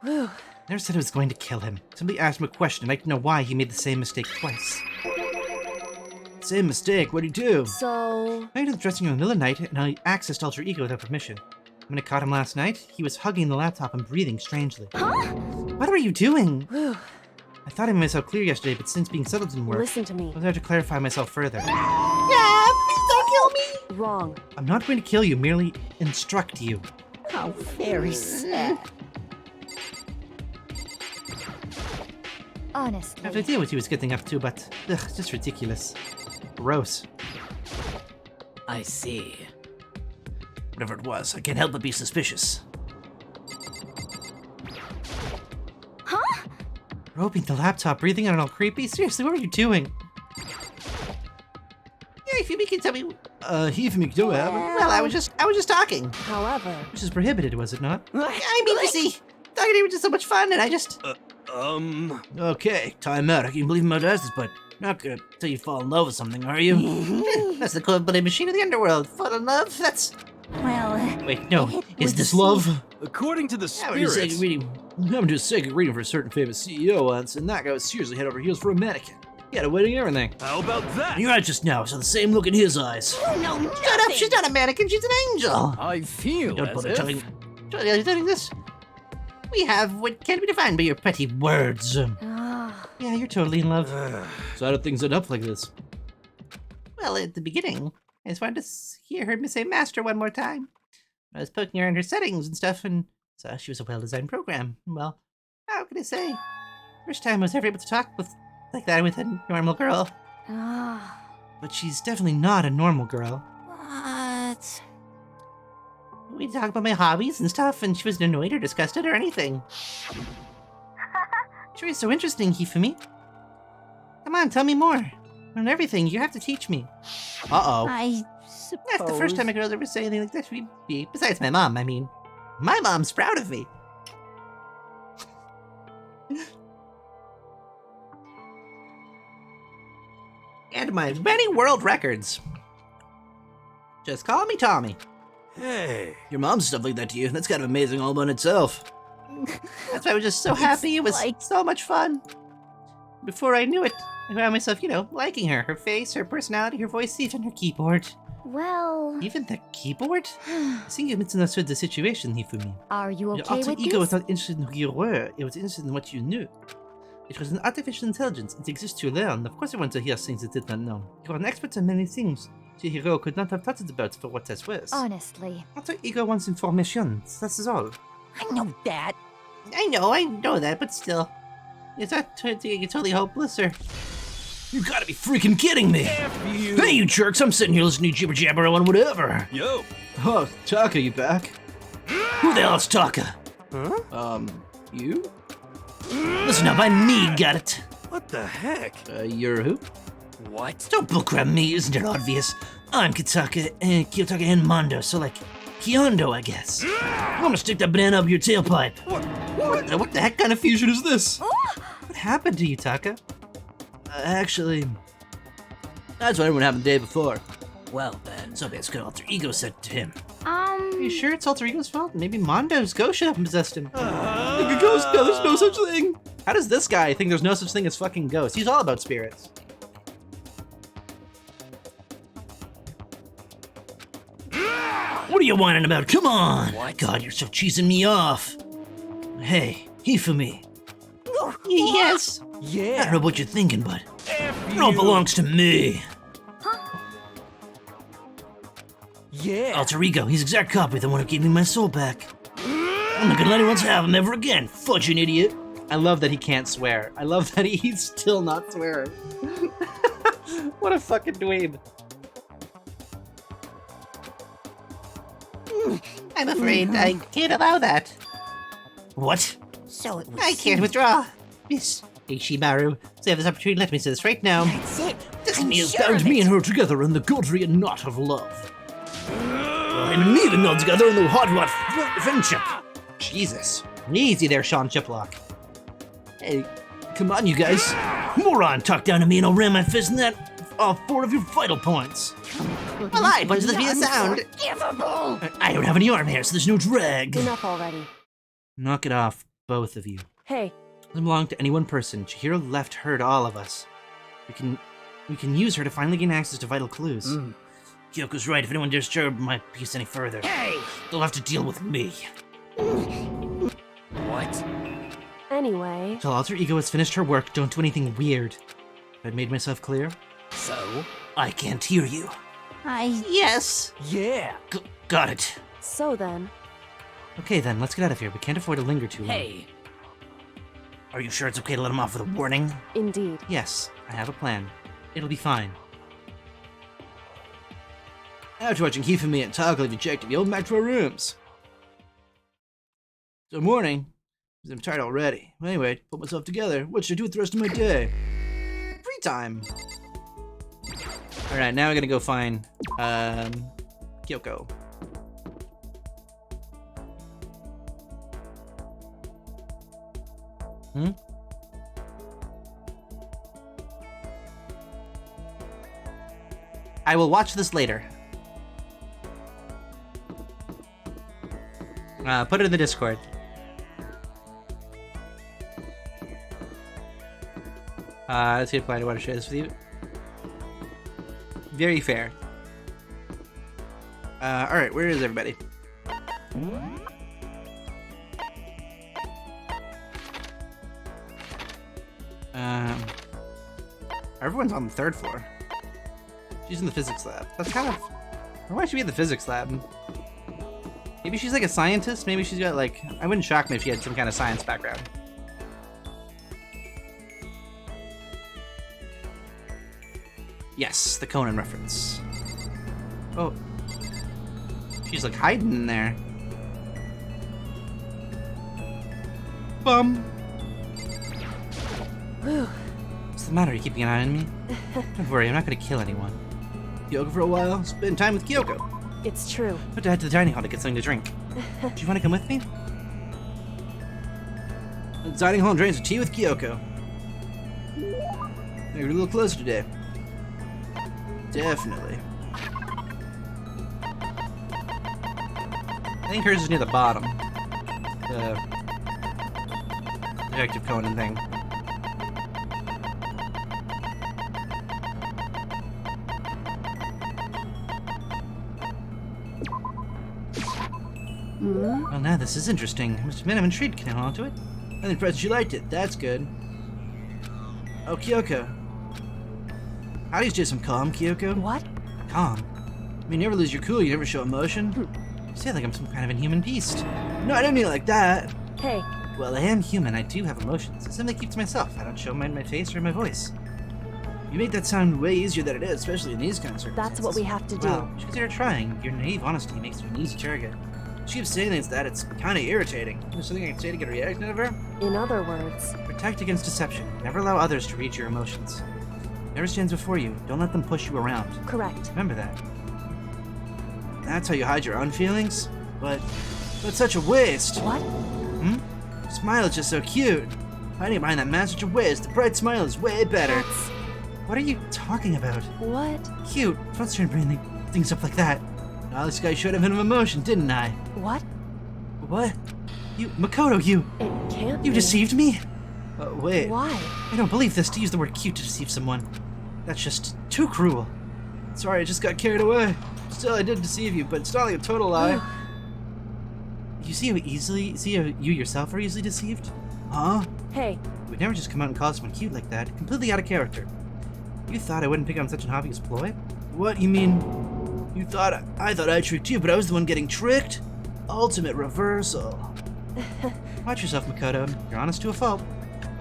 Whew. Never said I was going to kill him. Somebody asked him a question. I'd like to know why he made the same mistake twice. Same mistake? What'd he do? So... I went to the dressing room in the middle of the night and I accessed Alter Ego without permission. When I caught him last night, he was hugging the laptop and breathing strangely. Huh? What were you doing? I thought I made myself clear yesterday, but since being settled didn't work, Listen to me. I was there to clarify myself further. Yeah, please don't kill me! Wrong. I'm not going to kill you, merely instruct you. How very sad. I Honestly. have no idea what he was getting up to, but ugh, just ridiculous. Gross. I see. Whatever it was, I can't help but be suspicious. Huh? Roping the laptop, breathing on it all creepy? Seriously, what were you doing? Yeah, if you can tell me. Hifumi, go ahead. Well, I was just talking. However, Which is prohibited, was it not? I mean, you see, talking to you was just so much fun, and I just. Okay, time out. I can believe my asses, but not gonna till you fall in love with something, are you? That's the cold-blooded machine of the underworld. Fall in love? That's. Well, Wait, no. Is this love? According to the I was just spirits, reading. I went to a psychic reading for a certain famous CEO once, and that guy was seriously head over heels for a mannequin. He had a wedding and everything. how about that? You're right just now. I saw the same look in his eyes. no, Shut up! She's not a mannequin. She's an angel. I feel Don't as bother if... telling. Are you telling this? We have what can't be defined by your petty words. Ah. Yeah, you're totally in love. So how do things end up like this? Well, at the beginning, I just wanted to hear her say master one more time. I was poking her in her settings and stuff, and saw she was a well-designed program. Well, how can I say? First time I was ever able to talk with like that with a normal girl. Ah. But she's definitely not a normal girl. What? We talked about my hobbies and stuff, and she wasn't annoyed or disgusted or anything. Sure is so interesting, Hifumi. Come on, tell me more. On everything, you have to teach me. Uh-oh. I suppose. That's the first time a girl's ever say anything like that to me. Besides my mom, I mean. My mom's proud of me. And my many world records. Just call me Tommy. Hey, your mom said stuff like that to you. That's kind of amazing all by itself. That's why I was just so happy. It was like- so much fun. Before I knew it, I found myself, liking her. Her face, her personality, her voice, even her keyboard. Well, Even the keyboard? I think you misunderstood the situation, Hifumi. are you Your okay alter with ego was this? not interested in who you were, it was interested in what you knew. It was an artificial intelligence, it exists to learn. Of course I want to hear things it did not know. You are an expert in many things Chihiro could not have thought about for what that's worth. Honestly. Alter ego wants information, that is all. I know that. I know that, but still. Is that totally hopeless, or? You gotta be freaking kidding me! Hey, you jerks! I'm sitting here listening to jibber jabber on whatever. Yo. Oh, Taka, you back? Who the hell's Taka? You? Listen up, I'm me, got it. What the heck? You're who? What? Don't bullcrap me, isn't it obvious? I'm Kitaka and Kiyotaka and Mondo, so like Kyondo, I guess. I'm gonna stick that banana up your tailpipe. What the heck kind of fusion is this? What happened to you, Taka? Actually, that's what everyone happened the day before. Well, then, so that's good alter ego said to him. Are you sure it's alter ego's fault? Maybe Mondo's ghost should have possessed him. Like a ghost? No, there's no such thing. How does this guy think there's no such thing as fucking ghosts? He's all about spirits. What are you whining about? Come on! God, you're so cheesing me off. Hey, Hifumi. Yes. I don't Yeah. know what you're thinking, but F it all you. belongs to me. Yeah. Alter ego, he's exact copy of the one who gave me my soul back. I'm not gonna let anyone have him ever again. Fudge, an idiot. I love that he can't swear. I love that he's still not swearing. What a fucking dweeb. I'm afraid I can't allow that. What? So it was. I can't withdraw. Miss Ishimaru, so you have this opportunity, let me say this right now. That's it. Destiny has sure bound of me it. and her together in the Godrian knot of love. Him and me the knot together in the hot rod friendship. Jesus. Easy there, Sean Chiplock. Hey, come on, you guys. Moron, talk down to me and I'll ram my fist in that all 4 of your vital points. Well, I punch the speed of sound. Unforgivable. I don't have any arm hair, so there's no drag. enough already. Knock it off, both of you. Hey, It doesn't belong to any one person. Chihiro left her to all of us. We can use her to finally gain access to vital clues. Kyoko's right. If anyone dares disturb my peace any further, they'll have to deal with me. What? Anyway, Till Alter Ego has finished her work, don't do anything weird. Have I made myself clear? So? I can't hear you. Yes. Yeah. Got it. so then, Okay then, let's get out of here. We can't afford to linger too long. Hey. Are you sure it's okay to let him off with a warning? indeed. Yes, I have a plan. It'll be fine. After watching Keith and me and Toggle ejected, we all back to our rooms. So morning, because I'm tired already. Well, anyway, put myself together. What should I do with the rest of my day? Free time. Alright, now we're gonna go find, Kyoko. I will watch this later. Put it in the Discord. Let's see if I want to share this with you. Very fair. Alright, where is everybody? Everyone's on the 3rd floor. She's in the physics lab. That's kind of... Why would she be in the physics lab? Maybe she's like a scientist? Maybe she's got like... I wouldn't shock me if she had some kind of science background. Yes, the Conan reference. Oh. She's like hiding in there. Bum. What's the matter? Are you keeping an eye on me? Don't worry, I'm not gonna kill anyone. Kyoko for a while. Spend time with Kyoko. It's true. I have to head to the dining hall to get something to drink. Do you want to come with me? The dining hall and drains of tea with Kyoko. You're a little closer today. Definitely. I think hers is near the bottom. The Detective Conan thing. Well, now this is interesting. I must admit, I'm intrigued. Can I hold on to it? I'm impressed you liked it. That's good. Oh, Kyoko. How do you stay some calm, Kyoko? What? Calm. I mean, you never lose your cool, you never show emotion. You say it like I'm some kind of inhuman beast. No, I didn't mean it like that. Hey, Well, I am human. I do have emotions. I simply keep to myself. I don't show them in my face or in my voice. You make that sound way easier than it is, especially in these kind of circumstances. that's what we have to do. Well, you should consider trying. Your naive honesty makes you an easy target. She keeps saying things that it's kind of irritating. There's something I can say to get a reaction out of her? In other words, Protect against deception. Never allow others to read your emotions. Whoever stands before you, don't let them push you around. correct. Remember that. That's how you hide your own feelings? But such a waste. What? Your smile is just so cute. Hiding behind that mask is such a waste. The bright smile is way better. That's... What are you talking about? What? Cute. Don't start bringing things up like that. Now this guy showed a bit of emotion, didn't I? What? What? You, Makoto, you It can't You be. deceived me? Wait. Why? I don't believe this. To use the word cute to deceive someone. That's just too cruel. Sorry, I just got carried away. Still, I did deceive you, but it's not like a total lie. You see how you yourself are easily deceived? Huh? Hey, You would never just come out and call someone cute like that. Completely out of character. You thought I wouldn't pick on such an obvious ploy? What, you mean? You thought I thought I tricked you, but I was the one getting tricked? Ultimate reversal. Watch yourself, Makoto. You're honest to a fault.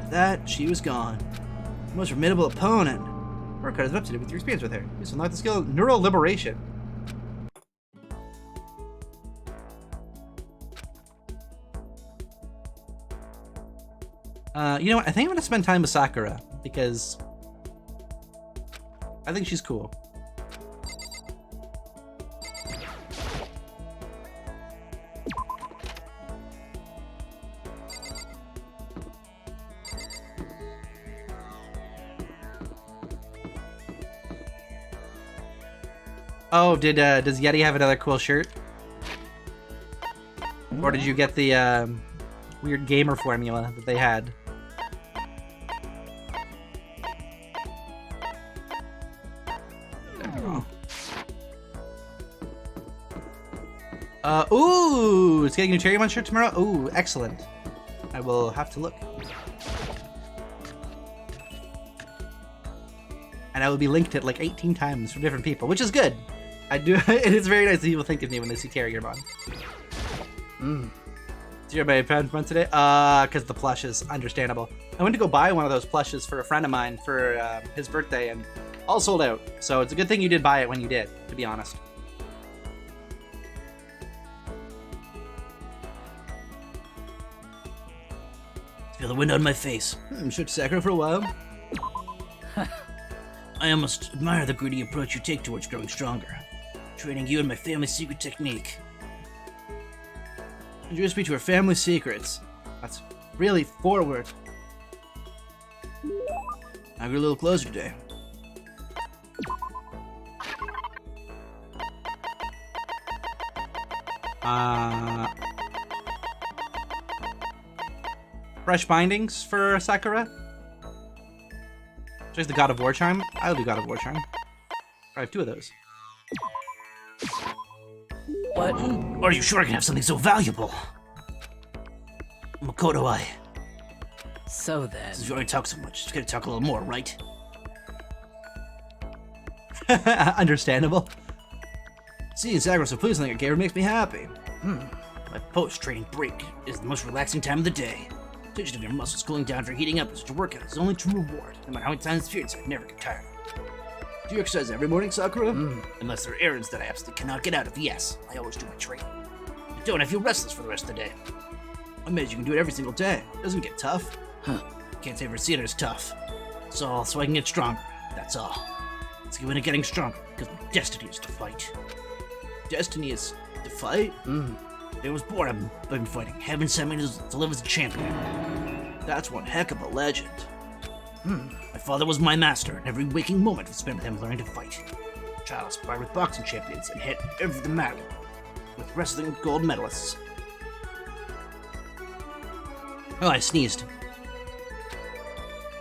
With that, she was gone. Most formidable opponent. Work hard is up to do with your experience with her. You unlock the skill Neural Liberation. You know what? I think I'm gonna spend time with Sakura because I think she's cool. Oh, does Yeti have another cool shirt? Or did you get the weird gamer formula that they had? Ooh, it's getting a Cherry Monster tomorrow? Ooh, excellent. I will have to look. And I will be linked it like 18 times from different people, which is good. I do. It is very nice that people think of me when they see Carriermon. Did you buy a pound fun today? Because the plush is understandable. I went to go buy one of those plushes for a friend of mine for his birthday, and all sold out. So it's a good thing you did buy it when you did, to be honest. Feel the wind on my face. Shook Sakura for a while. I almost admire the gritty approach you take towards growing stronger. Training you in my family secret technique. Introduce me to her family secrets. That's really forward. I grew a little closer today. Fresh bindings for Sakura? She's the God of War charm? I'll do God of War charm. I have 2 of those. What? Are you sure I can have something so valuable? Makoto I. So then. Since you already talk so much, just gotta talk a little more, right? Understandable. Seeing Sakura so pleased like I gave her makes me happy. My post-training break is the most relaxing time of the day. Tension of your muscles cooling down for heating up in such a workout is the only true reward. No matter how many times it's I never get tired. Do you exercise every morning, Sakura? Unless there are errands that I absolutely cannot get out of, yes. I always do my training. If you don't, I feel restless for the rest of the day. I made you can do it every single day. It doesn't get tough. Can't say I've ever seen it as tough. It's all so I can get stronger. That's all. Let's get into getting stronger, because my destiny is to fight. Destiny is to fight? I was born, I've been fighting. Heaven sent me to live as a champion. That's one heck of a legend. My father was my master, and every waking moment was spent with him learning to fight. Child sparred with boxing champions and hit every mat with wrestling gold medalists. Oh, I sneezed.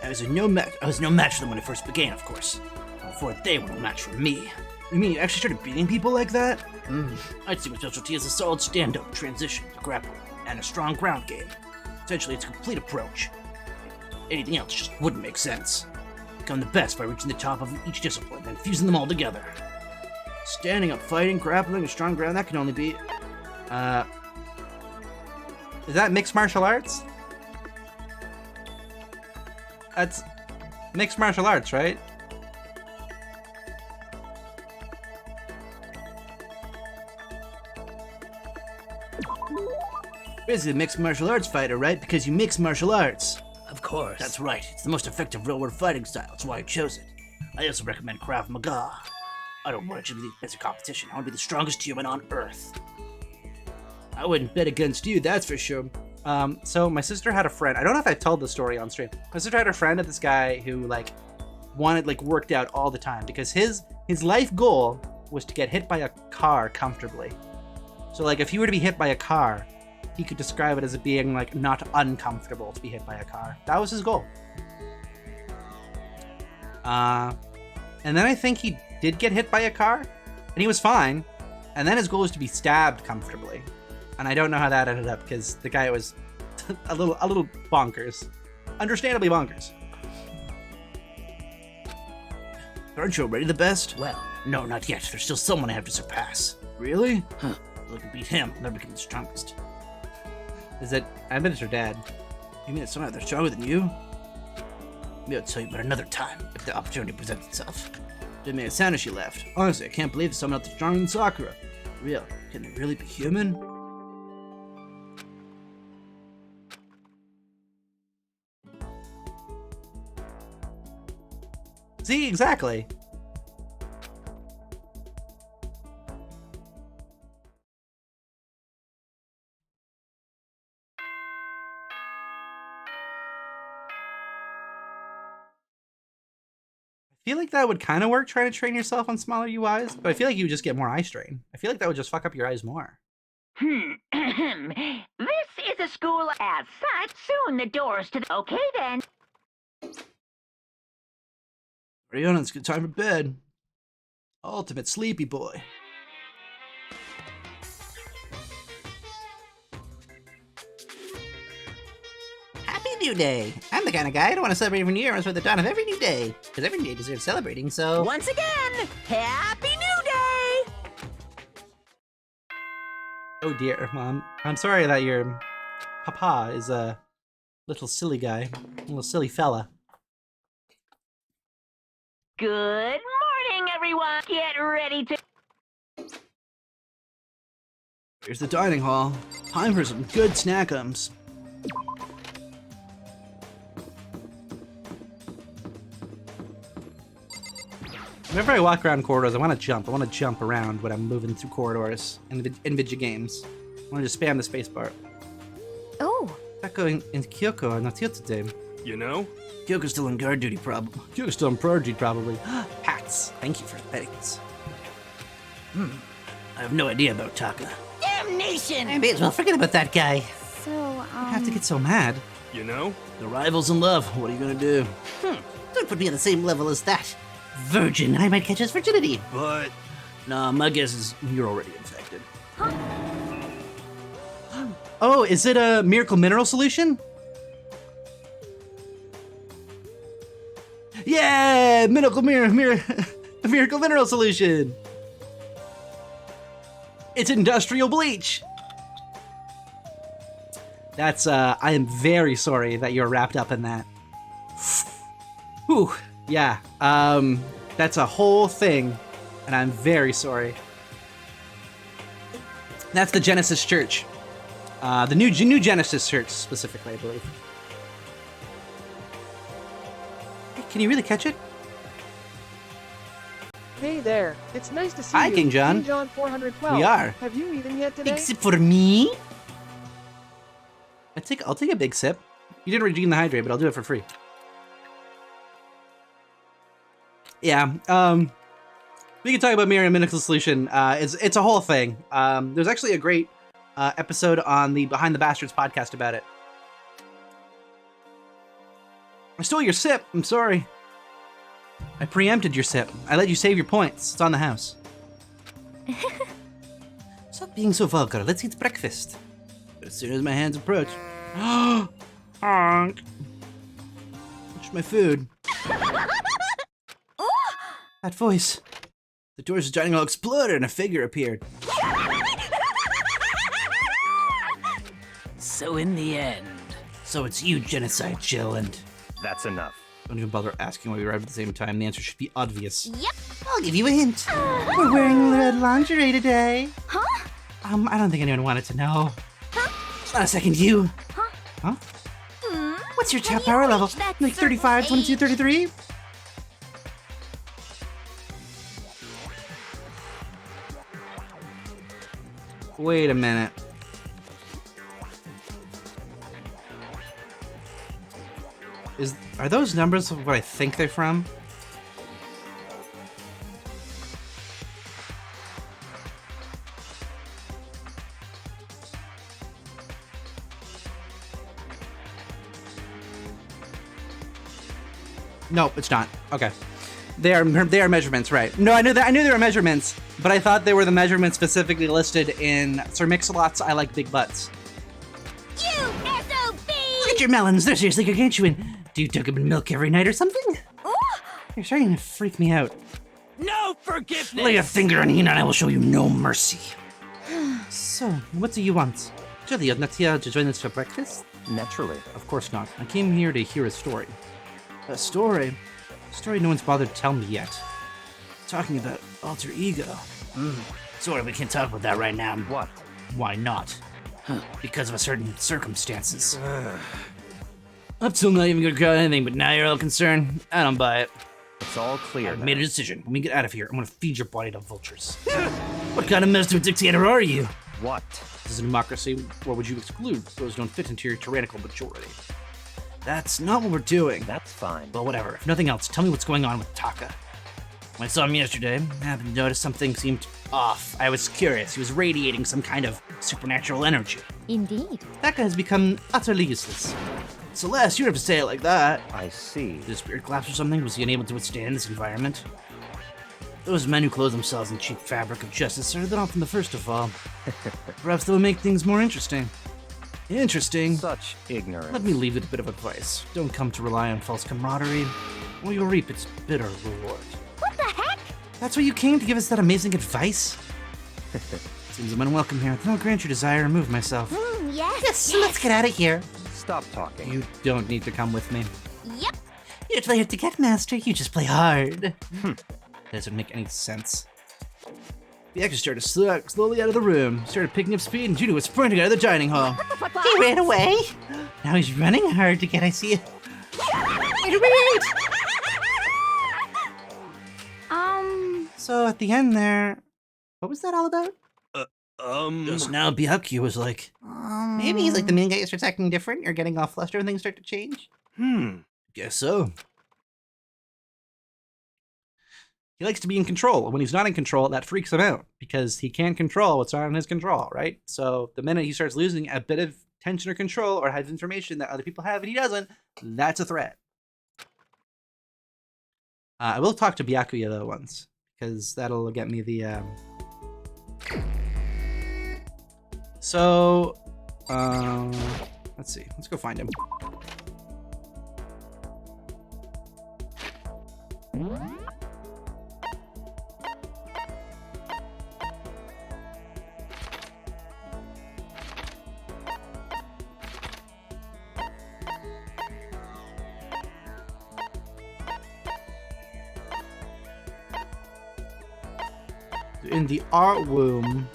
I was no match for them when it first began, of course. Before they were no match for me. You mean you actually started beating people like that? I'd see my specialty as a solid stand-up, transition, grappling, and a strong ground game. Essentially, it's a complete approach. Anything else just wouldn't make sense. Become the best by reaching the top of each discipline and fusing them all together. Standing up, fighting, grappling, and strong ground, that can only be... Is that mixed martial arts? That's mixed martial arts, right? Basically a mixed martial arts fighter, right? Because you mix martial arts. Of course. That's right. It's the most effective real-world fighting style. That's why I chose it. I also recommend Krav Maga. I don't want it to be as a competition. I want to be the strongest human on Earth. I wouldn't bet against you, that's for sure. So my sister had a friend. I don't know if I've told this story on stream. My sister had a friend of this guy who worked out all the time because his life goal was to get hit by a car comfortably. So if he were to be hit by a car, he could describe it as being not uncomfortable to be hit by a car. That was his goal. And then I think he did get hit by a car, and he was fine. And then his goal was to be stabbed comfortably. And I don't know how that ended up because the guy was a little bonkers, understandably bonkers. Aren't you already the best? Well, no, not yet. There's still someone I have to surpass. Really? Huh. If I can beat him, I'll become the strongest. I bet it's her dad. You mean it's someone out there stronger than you? Maybe I'll tell you about another time, if the opportunity presents itself. Didn't make it sound as she left. Honestly, I can't believe there's someone out there stronger than Sakura. Real? Can they really be human? See, exactly. I feel like that would kind of work trying to train yourself on smaller UIs, but I feel like you would just get more eye strain. I feel like that would just fuck up your eyes more. This is a school as such. Soon the doors to the... Okay, then. Rihanna, it's good time for bed. Ultimate sleepy boy. new day. I'm the kind of guy who don't want to celebrate every new year with the dawn of every new day. Because every day deserves celebrating, so... Once again, Happy New Day! Oh dear, Mom. I'm sorry that your papa is a little silly guy. A little silly fella. Good morning, everyone. Get ready to... Here's the dining hall. Time for some good snackums. Whenever I walk around corridors, I want to jump. I want to jump around when I'm moving through corridors in video games. I want to just spam the spacebar. Oh. Not going into Kyoko. I'm not here today. You know? Kyoko's still on guard duty, probably. Kyoko's still on guard duty, probably. Hats. Thank you for the petticoats. I have no idea about Taka. Damnation! I may as well forget about that guy. So, I have to get so mad. You know? The rivals in love. What are you gonna do? Don't put me on the same level as that. Virgin, I might catch his virginity. But nah, my guess is you're already infected. Oh, is it a miracle mineral solution? Yeah, miracle mineral solution. It's industrial bleach. That's I am very sorry that you're wrapped up in that. Whew. Yeah. That's a whole thing, and I'm very sorry. That's the Genesis Church. The new Genesis Church, specifically, I believe. Hey, can you really catch it? Hey there, it's nice to see Hi, you. King John. King John 412. We are. Have you eaten yet today? Except for me? I'll take a big sip. You didn't redeem the hydrate, but I'll do it for free. Yeah, we can talk about Miriam Miracle Solution. It's a whole thing. There's actually a great episode on the Behind the Bastards podcast about it. I stole your sip. I'm sorry. I preempted your sip. I let you save your points. It's on the house. Stop being so vulgar. Let's eat breakfast. But as soon as my hands approach... Honk. Touch my food. That voice. The doors of the dining hall exploded and a figure appeared. So in the end... So it's you, Genocide Jill, and... That's enough. Don't even bother asking why we arrived at the same time. The answer should be obvious. Yep. I'll give you a hint. We're wearing red lingerie today. Huh? I don't think anyone wanted to know. Just not a second, you. Huh? What's your Have tap you power level? reached that Like 35, certain 22, age? 33? Wait a minute. Are those numbers what I think they're from? No, it's not. Okay. They are measurements, right? No, I knew they were measurements, but I thought they were the measurements specifically listed in Sir Mix-a-Lot's I Like Big Butts. You SOB! Look at your melons. They're seriously gargantuan. Do you dunk them in milk every night or something? You're starting to freak me out. No forgiveness! Lay a finger on Hina and I will show you no mercy. So, what do you want? Julie, you're not here to join us for breakfast? Naturally. Of course not. I came here to hear a story. A story? A story no one's bothered to tell me yet. Talking about alter ego. Sorry, we can't talk about that right now. What? Why not? Because of a certain circumstances. Up till now, you've got anything, but now you're all concerned. I don't buy it. It's all clear. I've made a decision. When we get out of here, I'm gonna feed your body to vultures. What kind of master dictator are you? What? This is a democracy. Or would you exclude those who don't fit into your tyrannical majority? That's not what we're doing. That's fine. Well, whatever. If nothing else, tell me what's going on with Taka. When I saw him yesterday, I happened to notice something seemed off. I was curious. He was radiating some kind of supernatural energy. Indeed. Taka has become utterly useless. Celeste, you don't have to say it like that. I see. Did his spirit collapse or something? Was he unable to withstand this environment? Those men who clothe themselves in cheap fabric of justice started that off from the first of all. Perhaps that will make things more interesting. Interesting. Such ignorance. Let me leave with a bit of advice. Don't come to rely on false camaraderie, or you'll reap its bitter reward. What the heck? That's why you came to give us that amazing advice? Seems I'm unwelcome here. Then I'll grant your desire and remove myself. Yes. Let's get out of here. Stop talking. You don't need to come with me. Yep. You don't play hard to get, Master. You just play hard. Doesn't make any sense. The actor started to slug slowly out of the room, started picking up speed, and Judy was sprinting out of the dining hall. He ran away. Now he's running hard to get. I see it. Wait. So at the end there, what was that all about? Just now Byakuya was like, Maybe he's like the main guy starts acting different or getting all flustered and things start to change. guess so. He likes to be in control. When he's not in control, that freaks him out because he can't control what's not in his control, right? So the minute he starts losing a bit of tension or control or has information that other people have and he doesn't, that's a threat. I will talk to Byakuya though once because that'll get me the. Let's see. Let's go find him. In the art room.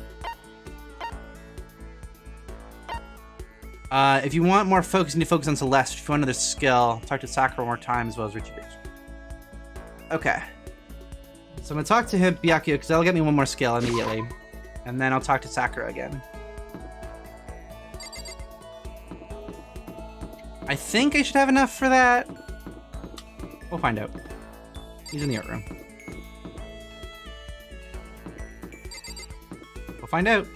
If you want more focus, you need to focus on Celeste. If you want another skill, talk to Sakura one more time as well as Richie Beach. Okay. So I'm gonna talk to him, Byakuya, because that'll get me one more skill immediately. And then I'll talk to Sakura again. I think I should have enough for that. We'll find out. He's in the art room. We'll find out.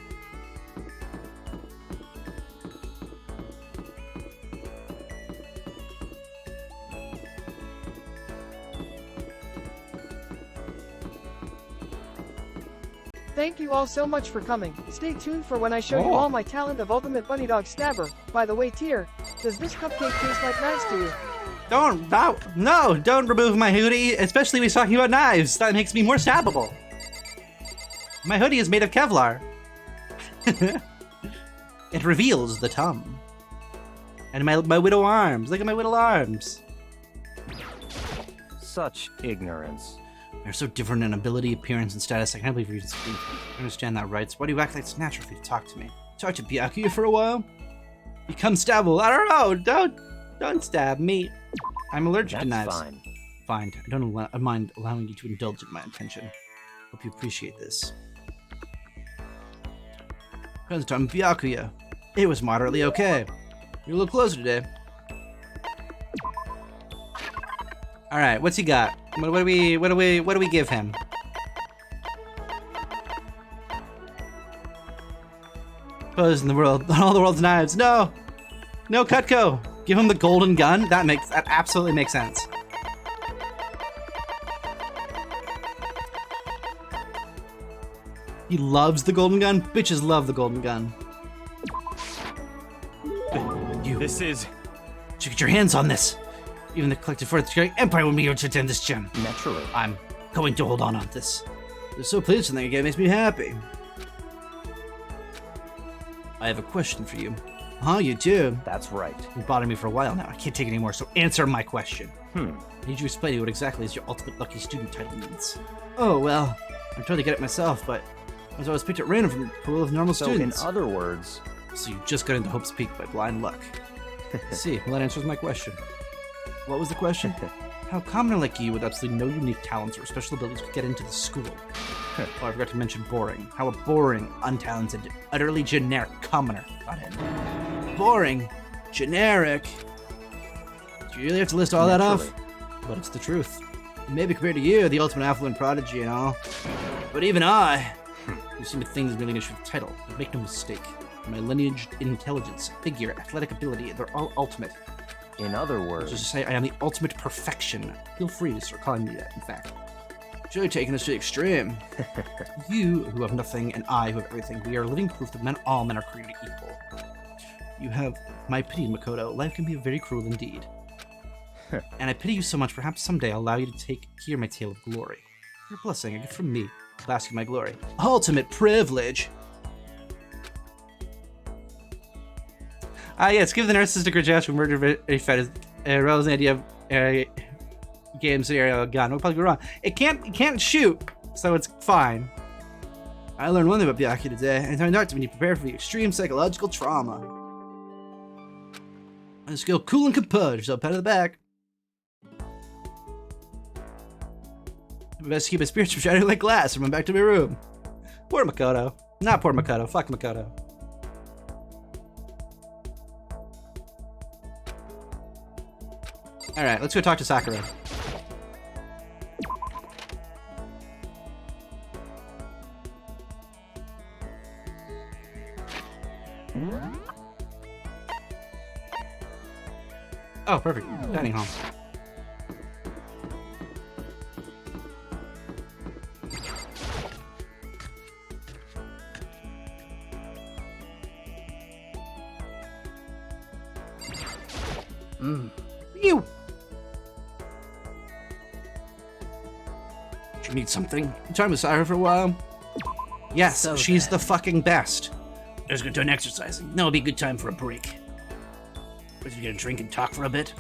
Thank you all so much for coming. Stay tuned for when I show you all my talent of Ultimate Bunny Dog Stabber. By the way, Tier, does this cupcake taste like knives to you? Don't remove my hoodie, especially when he's talking about knives. That makes me more stabbable. My hoodie is made of Kevlar. It reveals the tongue. And my widow arms. Look at my widow arms. Such ignorance. They're so different in ability, appearance, and status. I can't believe you even speak. I understand that, right? So why do you act like it's natural for you to talk to me? Talk to Byakuya for a while? Become stabbable. I don't know. Don't stab me. I'm allergic to knives. Fine. Fine. I don't mind allowing you to indulge in my intention. Hope you appreciate this. Present time, Byakuya. It was moderately okay. You're a little closer today. All right, what's he got? What do we give him? Pose in the world, all the world's knives. No, Cutco. Give him the golden gun. That absolutely makes sense. He loves the golden gun. Bitches love the golden gun. You. This is. You get your hands on this. Even the collective force of the Empire will be able to attend this gem. Naturally. I'm going to hold on this. They're so pleased something again makes me happy. I have a question for you. Huh, you do? That's right. You've bothered me for a while now. I can't take it anymore, so answer my question. I need you to explain to me what exactly is your ultimate lucky student title means. Oh, well, I'm trying to get it myself, but I was always picked at random from a pool of normal students. So in other words... So you just got into Hope's Peak by blind luck. See, well, that answers my question. What was the question? How a commoner like you with absolutely no unique talents or special abilities could get into the school? Oh, I forgot to mention boring. How a boring, untalented, utterly generic commoner got in. Boring? Generic? Do you really have to list all that off? But it's the truth. Maybe compared to you, the ultimate affluent prodigy and all. But even I, who seem to think there's really an issue with the title, but make no mistake. My lineage, intelligence, figure, athletic ability, they're all ultimate. In other words... Just to say, I am the ultimate perfection. Feel free to start calling me that, in fact. You're taking this to the extreme. You, who have nothing, and I, who have everything, we are living proof that all men are created equal. You have my pity, Makoto. Life can be very cruel indeed. And I pity you so much, perhaps someday I'll allow you to hear my tale of glory. Your blessing, a gift from me, basking my glory. Ultimate privilege! Yes, give the narcissistic reject who murdered a fetish. Rel's idea of game scenario gun. We'll probably be wrong. It can't shoot, so it's fine. I learned one thing about Byakuya today, and it turned out to be prepared for the extreme psychological trauma. And skill cool and composed, so pat on the back. Best keep my spirits from shining like glass and run back to my room. Poor Makoto. Not poor Makoto. Fuck Makoto. Alright, let's go talk to Sakura. Oh, perfect. Dining hall. You! Did you need something? You talking with Sakura for a while? Yes, So she's then. the fucking best. There's a good time exercising. Now would be a good time for a break. Was you gonna drink and talk for a bit?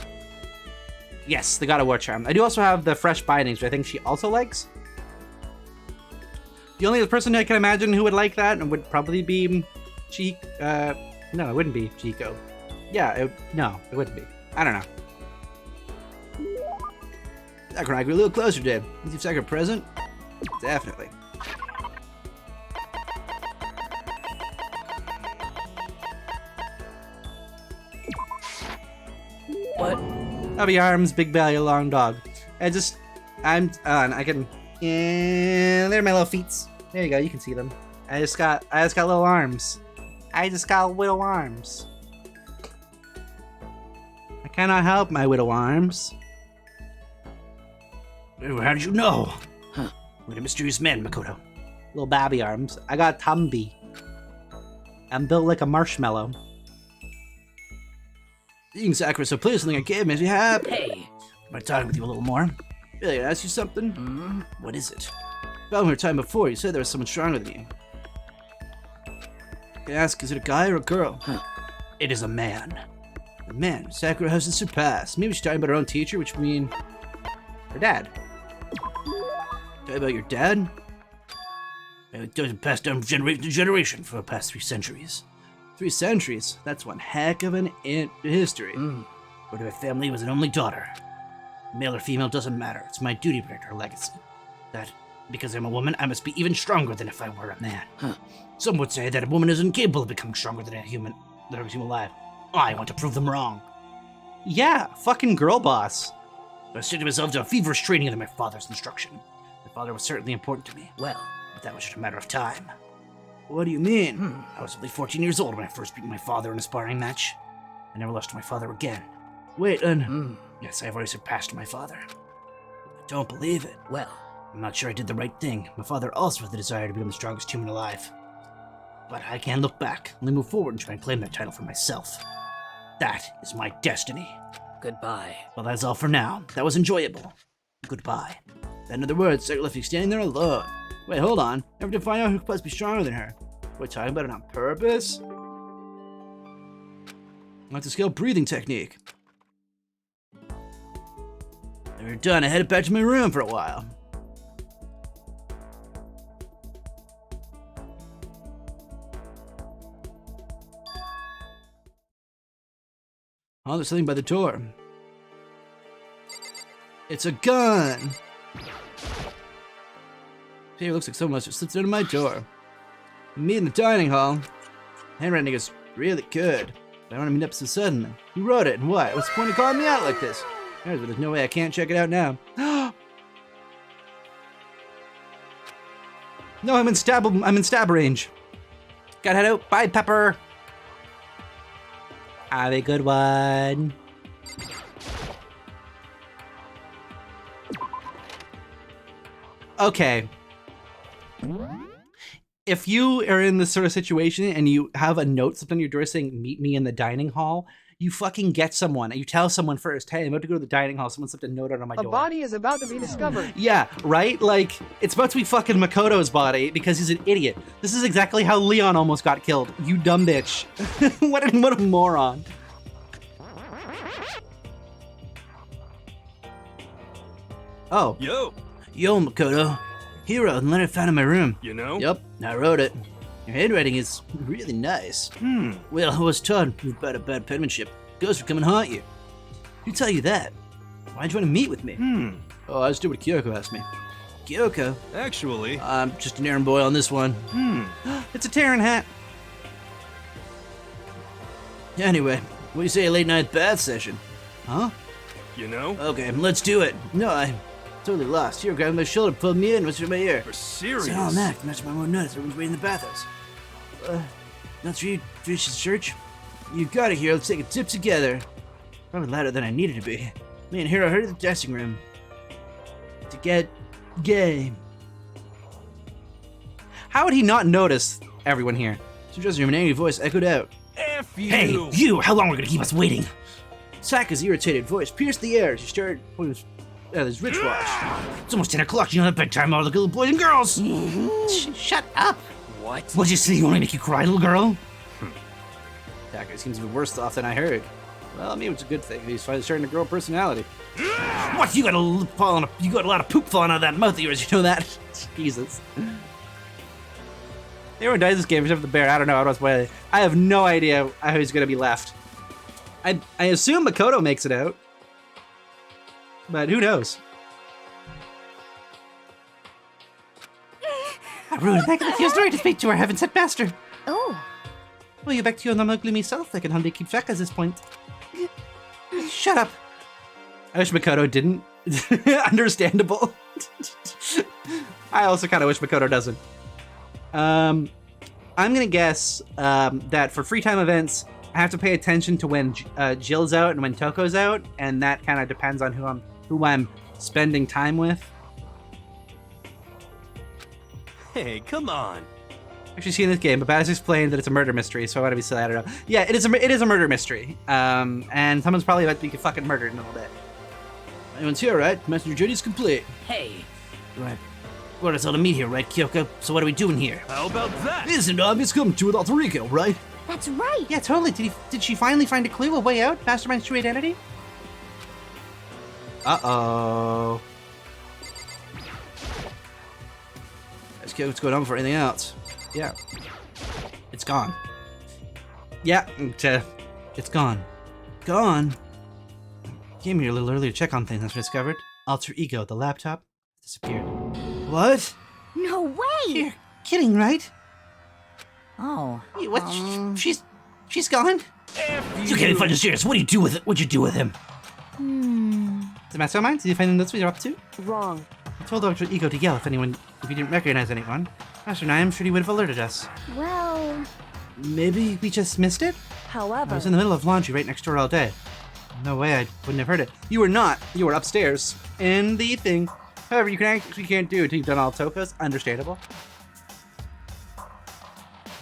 Yes, the God of War charm. I do also have the fresh bindings, which I think she also likes. The only other person I can imagine who would like that would probably be no, it wouldn't be Chico. Yeah, no, it wouldn't be. I don't know. Sakura and I grew a little closer, Dave. Is your Sakura present? Definitely. What? Heavy arms, big belly, long dog. I can. Yeah, there are my little feet. There you go. You can see them. I just got little arms. I just got little arms. I cannot help my little arms. How did you know? Huh. What a mysterious man, Makoto. Little babby arms. I got Tumby. I'm built like a marshmallow. Seeing Sakura so pleased, something I gave makes me happy. Hey. Am I talking with you a little more? Really, I ask you something? What is it? About our time before, you said there was someone stronger than you. I ask, is it a guy or a girl? It is a man. A man Sakura hasn't surpassed. Maybe she's talking about her own teacher, which would mean her dad. Talking about your dad? It doesn't pass down from generation to generation for the past 3 centuries. 3 centuries? That's one heck of an history. But my family was an only daughter. Male or female doesn't matter. It's my duty to protect her legacy. That, because I'm a woman, I must be even stronger than if I were a man. Some would say that a woman is incapable of becoming stronger than a human alive. I want to prove them wrong. Yeah, fucking girl boss. I said to myself to a feverish training under my father's instruction. My father was certainly important to me. Well, but that was just a matter of time. What do you mean? I was only 14 years old when I first beat my father in a sparring match. I never lost to my father again. Wait, yes, I've already surpassed my father. I don't believe it. well, I'm not sure I did the right thing. My father also had the desire to become the strongest human alive. But I can't look back, only move forward and try and claim that title for myself. That is my destiny. goodbye. Well, that's all for now. That was enjoyable. Goodbye. In other words, Sakura left me standing there alone. Wait, hold on. Never did find out who must be stronger than her. We're talking about it on purpose? That's a skilled breathing technique. When we're done, I headed back to my room for a while. Oh, there's something by the door. It's a gun! Hey, it looks like someone else just slipped under my door. Me in the dining hall. Handwriting is really good. But I don't want to meet up so suddenly. Who wrote it and what? What's the point of calling me out like this? There's no way I can't check it out now. No, I'm in stab range. Gotta head out. Bye, Pepper. Have a good one. Okay. if you are in this sort of situation and you have a note slipped on your door saying, meet me in the dining hall, you fucking get someone and you tell someone first, hey, I'm about to go to the dining hall. Someone slipped a note on my door. A body is about to be discovered. Yeah, right? Like, it's about to be fucking Makoto's body because he's an idiot. This is exactly how Leon almost got killed. You dumb bitch. What a moron. Oh. Yo, Makoto. Here wrote the letter I found in my room. You know? Yep, I wrote it. Your handwriting is really nice. Well, I was told about a bad penmanship. Ghosts would come and haunt you. Who tell you that? Why'd you want to meet with me? Oh, I just did what Kyoko asked me. Kyoko? Actually, I'm just an errand boy on this one. It's a Terran hat. Anyway, what do you say a late night bath session? Huh? you know? Okay, let's do it. No, I'm totally lost. Here, grab my shoulder, pull me in, whisper in my ear. For serious? Say, oh, Mac, match my own nuts. Everyone's waiting in the bathhouse. Nuts for you, finish this church? You got it here. Let's take a dip together. Probably louder than I needed to be. Me and Hiro heard the dressing room. To get gay. How would he not notice everyone here? So dressing room, an angry voice echoed out. F you! Hey, you! How long are we gonna keep us waiting? Saka's irritated voice pierced the air as she started pointing at his rich watch. It's almost 10 o'clock. You know that bedtime, all the little boys and girls. Shut up! What? What'd you say? You want me to make you cry, little girl? Taka seems to be worse off than I heard. Well, maybe it's a good thing. He's finally starting to grow a personality. What? You got a lot of poop falling out of that mouth of yours. You know that? Jesus. Everyone dies this game except for the bear. I don't know how else play it. I have no idea how he's gonna be left. I assume Makoto makes it out. But who knows? Arun, back in the story to speak to our heaven-sent master. Oh. Well, you're back to your normal gloomy self. I can hardly keep track at this point. Shut up. I wish Makoto didn't. Understandable. I also kind of wish Makoto doesn't. I'm gonna guess that for free time events, I have to pay attention to when Jill's out and when Toko's out, and that kind of depends on who I'm spending time with. Hey, come on. Actually seen this game, but Baz explained that it's a murder mystery, so I want to be silly. I don't know. Yeah, it is a murder mystery. And someone's probably about to be fucking murdered in a little bit. Everyone's here, right? Messenger duty's complete. Hey. Right. Brought us all to meet here, right, Kyoko? So what are we doing here? How about that? Isn't obvious coming to with alter ego, right? That's right. Yeah, totally. Did she finally find a clue, a way out? Mastermind's true identity? Uh-oh. Ask Kyoko what's going on before anything else. Yeah. It's gone. Yeah, it's gone. Gone? Came here a little earlier to check on things, as we discovered. Alter ego, the laptop, disappeared. What? No way. You're kidding, right? Oh. What? She's gone? You can't find us serious. What do you do with it? What'd you do with him? The mastermind? Did you find the notes we are up to? Wrong. I told Alter Ego to yell if he didn't recognize anyone. Master and I am sure he would have alerted us. Well, Maybe we just missed it? I However, was in the middle of laundry right next door all day. No way I wouldn't have heard it. You were not. You were upstairs in the thing. However, you can't do it until you've done all Tokas. Understandable.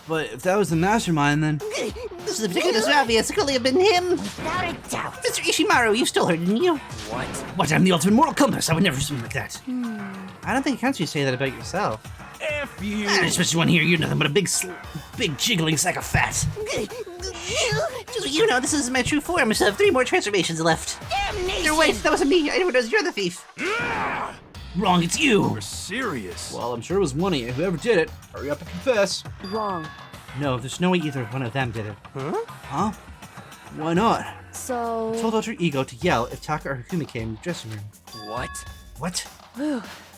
But if that was the mastermind, then... This is ridiculous, obvious. It could only have been him. Without a doubt. Mr. Ishimaru, you stole her, didn't you? What? What? I'm the ultimate moral compass. I would never do something like that. I don't think it counts you say that about yourself. F you! Especially one here, you're nothing but a big jiggling sack of fat. Just so you know, this isn't my true form. I still have 3 more transformations left. Damnation! Wait, that wasn't me. I didn't realize you're the thief. Wrong, it's you. We're serious. Well, I'm sure it was one of you. Whoever did it, hurry up and confess. wrong. No, there's no way either one of them did it. Huh? Why not? I told So, Alter Ego to yell if Taka or Hakumi came in the dressing room. What? What?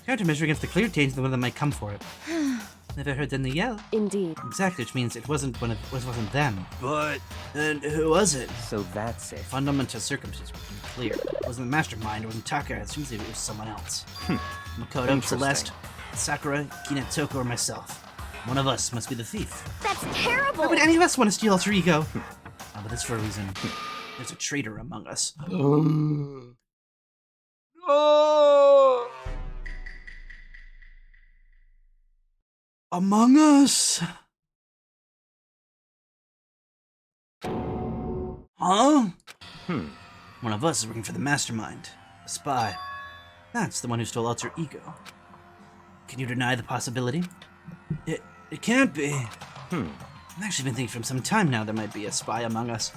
Countermeasure against the clear danger that one of them might come for it. Never heard them yell. indeed. Exactly, which means it wasn't wasn't them. But Then who was it? So that's it. Fundamental circumstances were clear. It wasn't the mastermind, it wasn't Taka, it seems like it was someone else. Makoto, Interesting. Celeste, Sakura, Kina, Toko, or myself. One of us must be the thief. that's terrible. Why would any of us want to steal Alter Ego? But that's for a reason. There's a traitor among us. Among Us? Huh? One of us is working for the mastermind. A spy. That's the one who stole Alter Ego. Can you deny the possibility? It can't be. I've actually been thinking for some time now there might be a spy among us.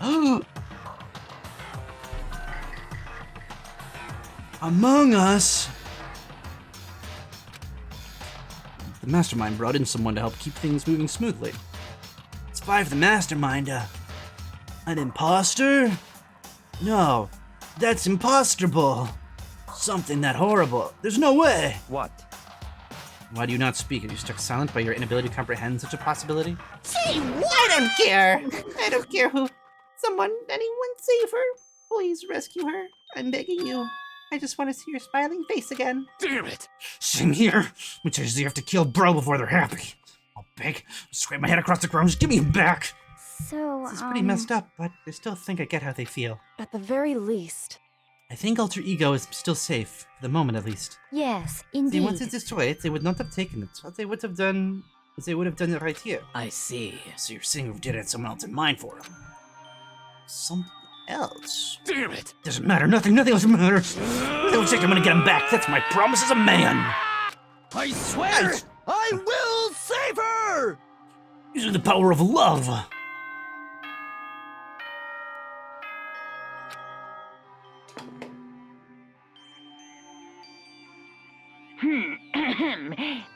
Among Us? The mastermind brought in someone to help keep things moving smoothly. Spy for the mastermind, an imposter? No, that's imposterable. Something that horrible. There's no way. What? Why do you not speak? Are you stuck silent by your inability to comprehend such a possibility? Say what? I don't care. I don't care who. Anyone save her. Please rescue her. I'm begging you. I just want to see your smiling face again. Damn it! Same here. Which is you have to kill bro before they're happy. I'll beg. Scrape my head across the ground. Just give me him back. So, This is pretty messed up, but I still think I get how they feel. At the very least. I think Alter Ego is still safe, for the moment at least. Yes, See, indeed. once it's destroyed, they would not have taken it. What they would have done is they would have done it right here. I see. So you're saying who did it had someone else in mind for him? Something else. Damn it! Doesn't matter. Nothing else matters. Don't think I'm gonna get him back. That's my promise as a man. I swear, I will save her! Using the power of love.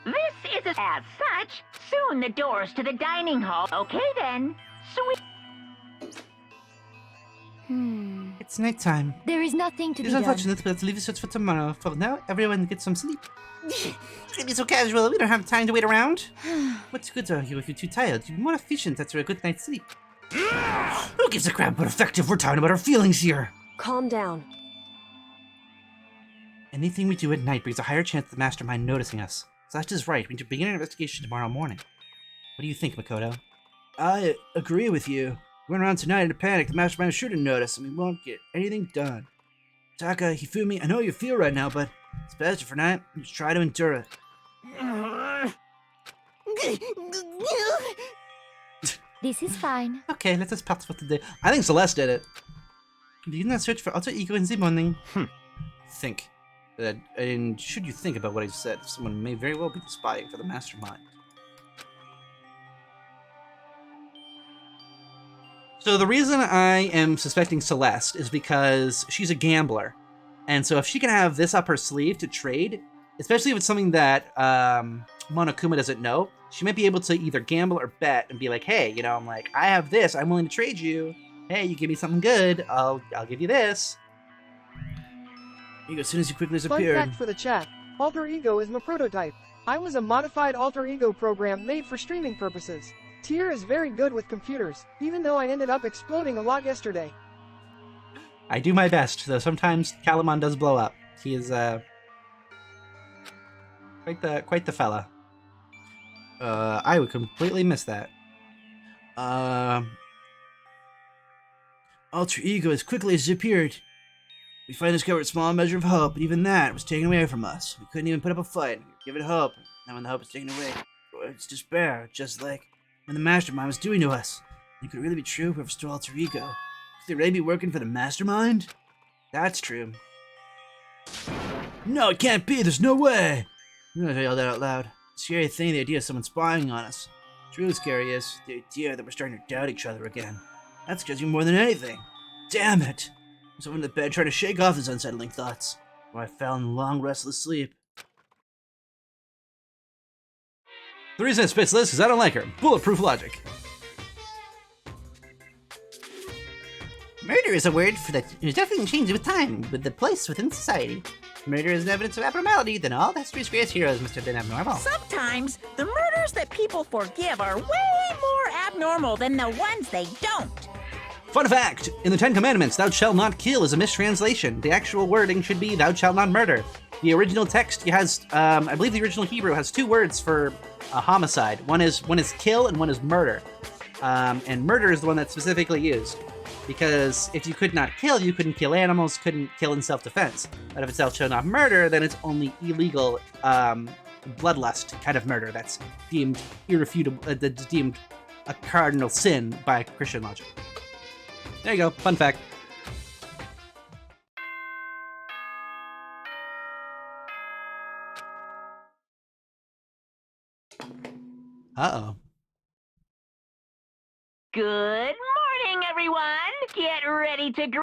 This is as such. Soon the doors to the dining hall. Okay then. Sweet. It's nighttime. There is nothing to It's be done. unfortunate, but let's leave the search for tomorrow. For now, everyone get some sleep. Should be so casual. We don't have time to wait around. What's good are you if you're too tired? You're more efficient after a good night's sleep. Who gives a crap about effective? We're talking about our feelings here. Calm down. Anything we do at night brings a higher chance of the mastermind noticing us. Slash is right. We need to begin an investigation tomorrow morning. What do you think, Makoto? I agree with you. We went around tonight in a panic. The mastermind is sure to notice, and we won't get anything done. Taka, Hifumi, I know how you feel right now, but it's best for now. Just try to endure it. This is fine. Okay, let us part for today. I think Celeste did it. Begin that search for Alter Ego in the morning. Think. And should you think about what I said, someone may very well be spying for the mastermind. So the reason I am suspecting Celeste is because she's a gambler. And so if she can have this up her sleeve to trade, especially if it's something that Monokuma doesn't know, she might be able to either gamble or bet and be like, hey, you know, I'm like, I have this, I'm willing to trade you. Hey, you give me something good, I'll give you this. Ego, as soon as you quickly Fun disappeared. fact for the chat. Alter Ego is my prototype. I was a modified Alter Ego program made for streaming purposes. Tyr is very good with computers, even though I ended up exploding a lot yesterday. I do my best, though sometimes Calamon does blow up. He is quite the fella. I would completely miss that. Alter Ego as quickly as disappeared. We finally discovered a small measure of hope, but even that was taken away from us. We couldn't even put up a fight. We give it hope. Now when the hope is taken away, it's despair, just like when the mastermind was doing to us. It could really be true whoever stole Alter Ego. Could they really be working for the mastermind? That's true. No, it can't be. There's no way. I'm gonna yell that out loud. Scary thing, the idea of someone spying on us. What's really scary is the idea that we're starting to doubt each other again. That scares me more than anything. Damn it! I was over in the bed trying to shake off these unsettling thoughts, where I fell in long, restless sleep. The reason I spits Liz is because I don't like her. Bulletproof logic. Murder is a word for that is definitely changing with time, with the place within society. Murder is evidence of abnormality, then all the history's greatest heroes must have been abnormal. Sometimes the murders that people forgive are way more abnormal than the ones they don't. Fun fact, in the Ten Commandments, thou shalt not kill is a mistranslation. The actual wording should be thou shalt not murder. The original text has, I believe the original Hebrew has two words for a homicide. One is kill and one is murder. And murder is the one that's specifically used. Because if you could not kill, you couldn't kill animals, couldn't kill in self-defense. But if it's thou shalt not murder, then it's only illegal bloodlust kind of murder that's deemed irrefutable, that's deemed a cardinal sin by Christian logic. There you go, fun fact. Uh-oh. Good morning, everyone. Get ready to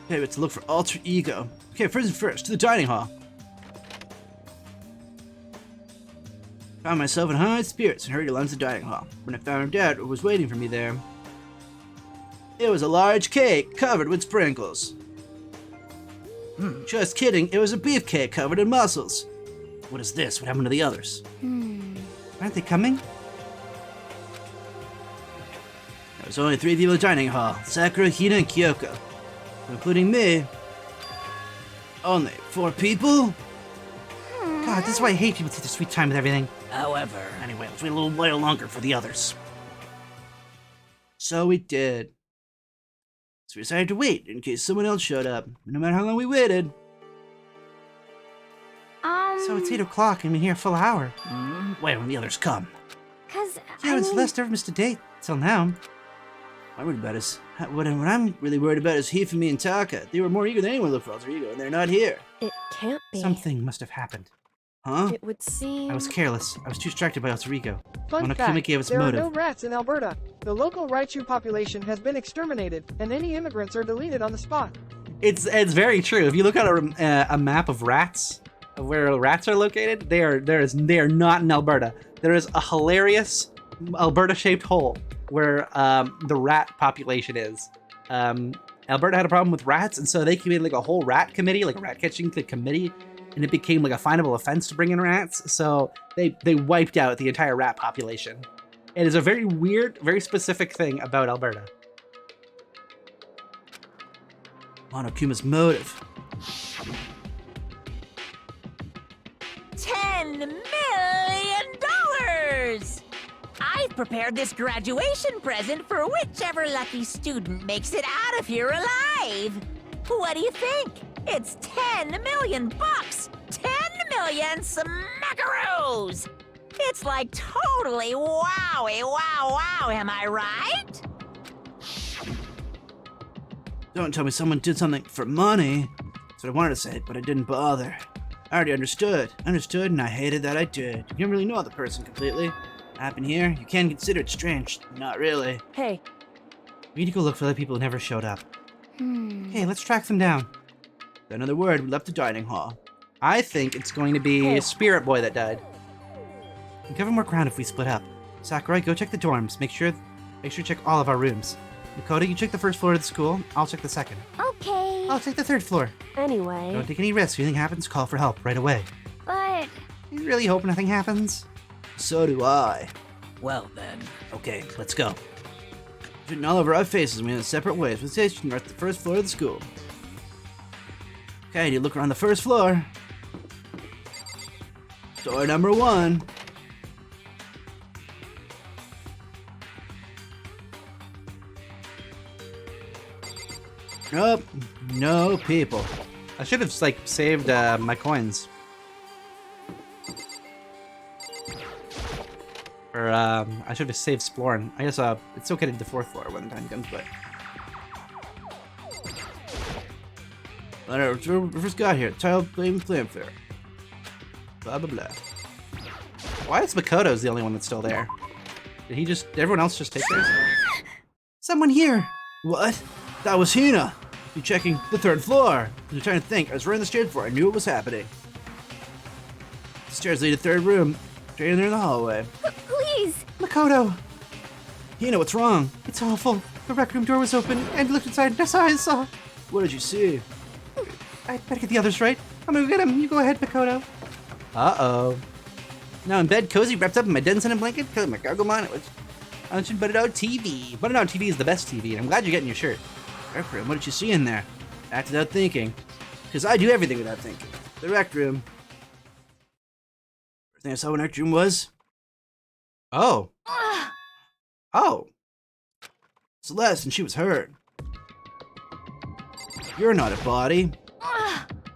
Okay, let's look for alter ego. Okay, first, to the dining hall. Found myself in high spirits and hurried to lunch the dining hall. When I found out what was waiting for me there, it was a large cake covered with sprinkles. Just kidding, it was a beefcake covered in mussels. What is this? What happened to the others? Aren't they coming? There was only 3 people in the dining hall, Sakura, Hina, and Kyoko. Including me. Only 4 people? God, this is why I hate people take their sweet time with everything. However, anyway, let's wait a little while longer for the others. So we did. So we decided to wait in case someone else showed up, no matter how long we waited. So it's 8 o'clock and we're here a full hour. Wait when the others come. Yeah, it's less never missed a date till now. What I'm really worried about is Hifumi and Taka. They were more eager than anyone to look for alter ego, and they're not here. It can't be. Something must have happened. Huh? It would seem... I was careless. I was too distracted by alter ego. Fun Monokuma fact, gave us there motive. are no rats in Alberta. The local Raichu population has been exterminated, and any immigrants are deleted on the spot. It's very true. If you look at a map of rats, of where rats are located, they are not in Alberta. There is a hilarious Alberta-shaped hole where the rat population is. Alberta had a problem with rats, and so they created like a whole rat committee, like a rat catching committee, and it became like a finable offense to bring in rats. So they wiped out the entire rat population. It is a very weird, very specific thing about Alberta. Monokuma's motive. $10 million! I've prepared this graduation present for whichever lucky student makes it out of here alive. What do you think? It's 10 million bucks! 10 million smackaroos! It's like totally wowie, wow, am I right? Don't tell me someone did something for money. That's what I wanted to say, but I didn't bother. I already understood, and I hated that I did. You don't really know the person completely. What happened here? You can consider it strange. Not really. Hey. We need to go look for the people who never showed up. Hey, let's track them down. Without another word, we left the dining hall. I think it's going to be Spirit Boy that died. We'll cover more ground if we split up. Sakurai, go check the dorms. Make sure to check all of our rooms. Makoto, you check the first floor of the school. I'll check the second. Okay. I'll take the 3rd floor. Anyway. Don't take any risks. If anything happens, call for help right away. But... You really hope nothing happens? So do I. Well then. Okay, let's go. Written all over our faces, we went separate ways. We're stationed at the first floor of the school. Okay, you look around the first floor. Door number 1. Nope, no people. I should have like saved my coins. Or I should have saved exploring. I guess it's okay to do the 4th floor when the time comes, but. Alright, we first got here. Child blame fair. Blah blah blah. Why is Makoto's the only one that's still there? Did everyone else just take theirs? Someone here! What? That was Hina! You checking the 3rd floor? I'm trying to think. I was running the stairs before I knew what was happening. The stairs lead to 3rd room. Straight in there in the hallway. Please! Makoto! Hina, what's wrong? It's awful. The rec room door was open and looked inside and I saw. What did you see? I'd better get the others right. I'm gonna get him. You go ahead, Makoto. Uh-oh. Now in bed, cozy, wrapped up in my Denson and blanket, my Gargomon, it was watching Butternut TV. Butternut TV is the best TV, and I'm glad you're getting your shirt. Rec room, what did you see in there? Act without thinking. Because I do everything without thinking. The rec room. First thing I saw in the rec room was... Oh. Oh. Celeste, and she was hurt. You're not a body.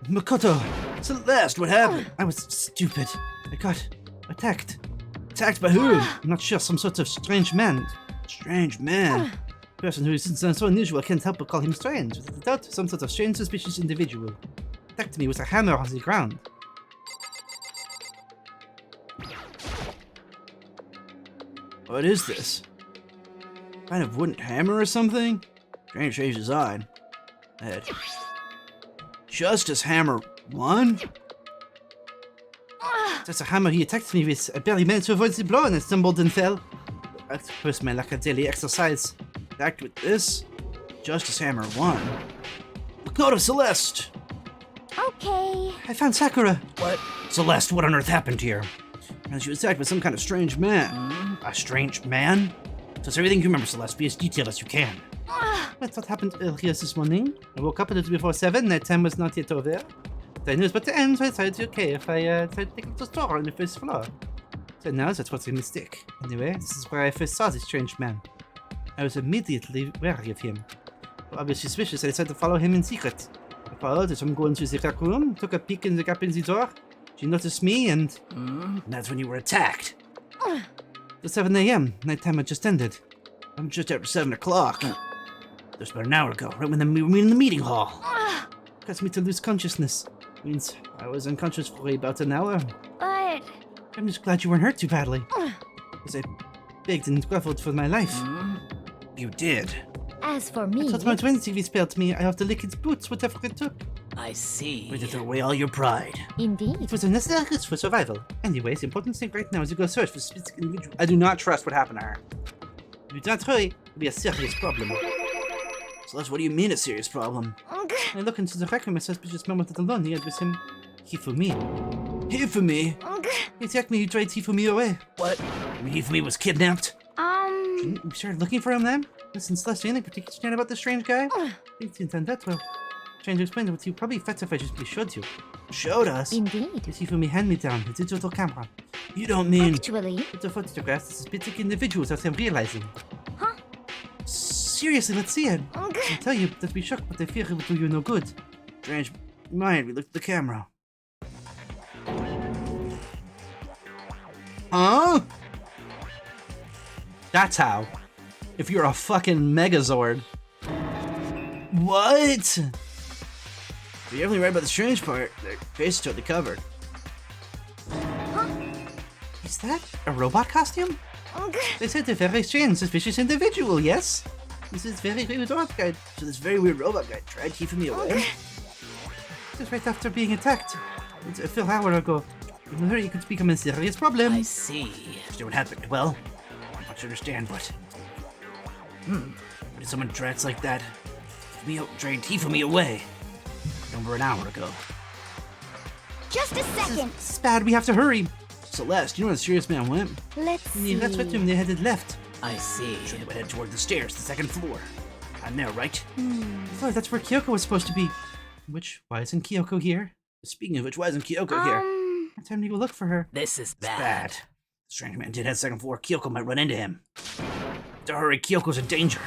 Makoto, Celeste, what happened? I was stupid. I got attacked. Attacked by who? I'm not sure. Some sort of strange man. Strange man. Person who is so unusual, I can't help but call him strange. Without a doubt, some sort of strange, suspicious individual. Attacked me with a hammer on the ground. What is this? Kind of wooden hammer or something? Strange shape design. Head. Justice Hammer 1? That's a hammer he attacked me with. I barely managed to avoid the blow and I stumbled and fell. I suppose my lack of daily exercise. Act with this. Justice Hammer 1. Look out of Celeste! Okay. I found Sakura. What? Celeste, what on earth happened here? And she was attacked by some kind of strange man. A strange man? Tell us everything you remember, Celeste. Be as detailed as you can. That's what happened earlier this morning. I woke up a little before 7. That time was not yet over. I knew it was about to end, so I decided to okay if I tried to take it to the store on the first floor. So now that's what's a mistake. Anyway, this is where I first saw this strange man. I was immediately wary of him. Obviously suspicious, I decided to follow him in secret. I followed as I'm going to the rec room, took a peek in the gap in the door. She noticed me and that's when you were attacked. It's 7 a.m. Nighttime had just ended. I'm just after 7 o'clock. Just about an hour ago, right when we were in the meeting hall. Caused me to lose consciousness. Means I was unconscious for about an hour. But... I'm just glad you weren't hurt too badly. Because I begged and groveled for my life. You did. As for me... I told my twin TV spelled to me I have to lick its boots, whatever it took. I see. Way to throw away all your pride. Indeed. It was a necessary risk for survival. Anyways, the important thing right now is to go search for specific individuals. I do not trust what happened to her. If you don't hurry, it'll be a serious problem. Celeste, what do you mean a serious problem? I look into the rec room, a suspicious moment at alone. He had with him Hifumi. Hifumi? He attacked me, he tried Hifumi away. What? You mean Hifumi was kidnapped? You started looking for him then? Listen, Celeste, anything particular about this strange guy? Things you done that well. Trying to explain it with you, probably better if I just showed you. Showed us? Indeed. This Hifumi hand-me-down, a digital camera. You don't mean... Actually... The photographs of specific individuals without him realizing. Huh? Seriously, let's see it. I'll tell you, don't be shocked, but I fear it will do you no good. Strange mind, we looked at the camera. Huh? That's how. If you're a fucking Megazord. What? You're definitely right about the strange part. Their face is totally covered. Huh? Is that a robot costume? They said a very strange, suspicious individual, yes? This is very weird robot guy. So this very weird robot guy tried keeping me away. Just right after being attacked. It's a full hour ago. In a hurry, it could become a serious problem. I see. So what happened? Well, I'm not sure to understand, but... When someone drats like that, tried keeping me away. Over an hour ago. Just a second. It's bad, we have to hurry. Celeste, you know where the serious man went? Let's see. That's right to him, they headed left. I see. Sure, they would head toward the stairs, the second floor. I'm there, right? I thought that's where Kyoko was supposed to be. Why isn't Kyoko here? Speaking of which, why isn't Kyoko here? It's time to go look for her. This is bad. It's bad. The strange man did head second floor. Kyoko might run into him. To hurry, Kyoko's in danger.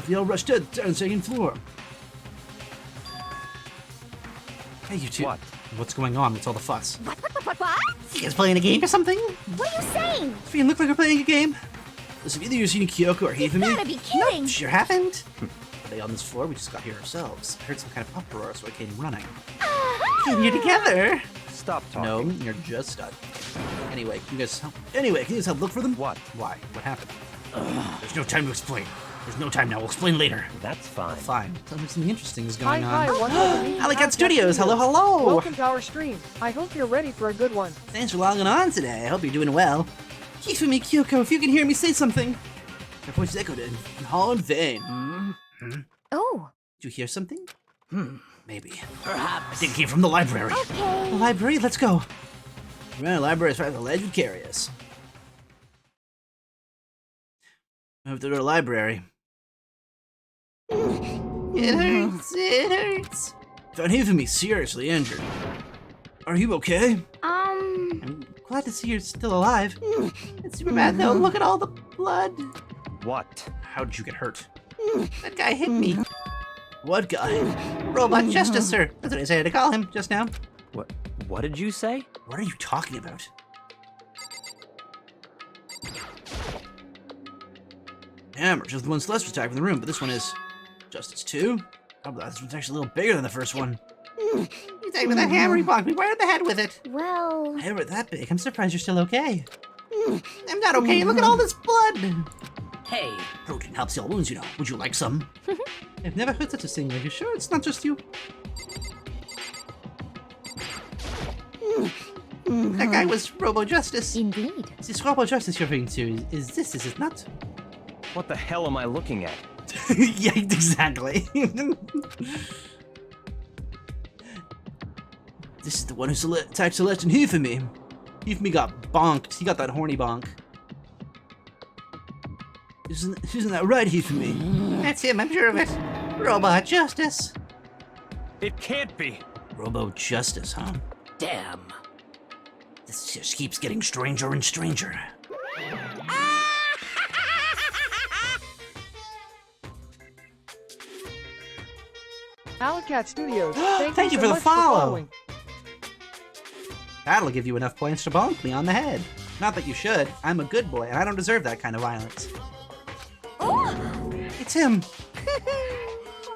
They all rushed down second floor. Hey, you two. What? What's going on? What's all the fuss? What? You guys playing a game or something? What are you saying? Does it look like we're playing a game? Listen, either you've seen Kyoko or You Hifumi. gotta be kidding. No, sure haven't. Are they on this floor? We just got here ourselves. I heard some kind of uproar, so I came running. Came here together. Stop talking. No, you're just stuck. Anyway, can you guys help look for them? What? Why? What happened? There's no time to explain. There's no time now. We'll explain later. That's fine. Fine. Tell me something interesting is going Hi, on. welcome to Alleycat Studios. Hello. Welcome to our stream. I hope you're ready for a good one. Thanks for logging on today. I hope you're doing well. Hifumi, Kyoko, if you can hear me, say something. Your voice echoed in hall in vain. Oh. Did you hear something? Maybe. Perhaps. I think it came from the library. Okay. The library? Let's go. We're in the library as far as the ledge would carry us. Move to the library. It hurts. It hurts. Found Hifumi seriously injured. Are you okay? I'm glad to see you're still alive. It's super bad though. Look at all the blood. What? How did you get hurt? That guy hit me. What guy? Robot Justice, sir. That's what I said to call him just now. What did you say? What are you talking about? Hammer, just the one Celeste attacked from the room, but this one is Justice 2. Oh, this one's actually a little bigger than the first one. You take with that hammer, he bonked me right in the head with it. Well... A hammer that big? I'm surprised you're still okay. I'm not okay, look at all this blood. Hey, Protein helps heal wounds, you know. Would you like some? I've never heard such a thing. Are you sure it's not just you? That guy was Robo-Justice. Indeed. This Robo Justice you're referring to is it not? What the hell am I looking at? Yeah, exactly. This is the one who attacked Celeste and Hifumi. Hifumi got bonked. He got that horny bonk. Isn't that right, Hifumi? That's him, I'm sure of it. Robot Justice. It can't be. Robo Justice, huh? damn. This just keeps getting stranger and stranger. Alleycat Studios. Thank you so for the much follow. following. That'll give you enough points to bonk me on the head. Not that you should. I'm a good boy, and I don't deserve that kind of violence. It's him.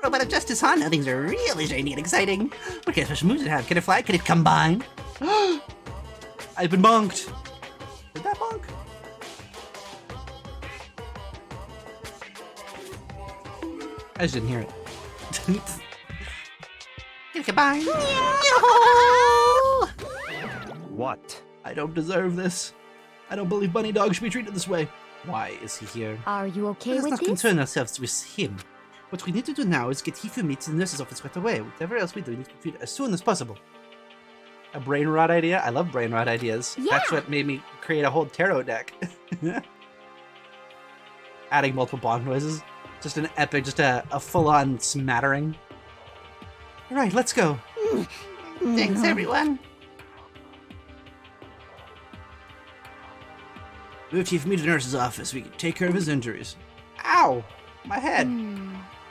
Robot of Justice, huh? Now things are really shiny and exciting. What kind of special moves does it have? Can it fly? Can it combine? I've been bonked. Did that bonk? I just didn't hear it. Can it combine? What? I don't deserve this. I don't believe Bunny Dog should be treated this way. Why is he here? Are you okay Let us with not this? concern ourselves with him. What we need to do now is get Hifumi to the nurse's office right away. Whatever else we do, we need to complete it as soon as possible. A brain rot idea? I love brain rot ideas. Yeah. That's what made me create a whole tarot deck. Adding multiple bonk noises. Just an epic, just a full-on smattering. All right, let's go. Thanks, everyone. Move Hifumi to the nurse's office. We can take care of his injuries. Ow! My head.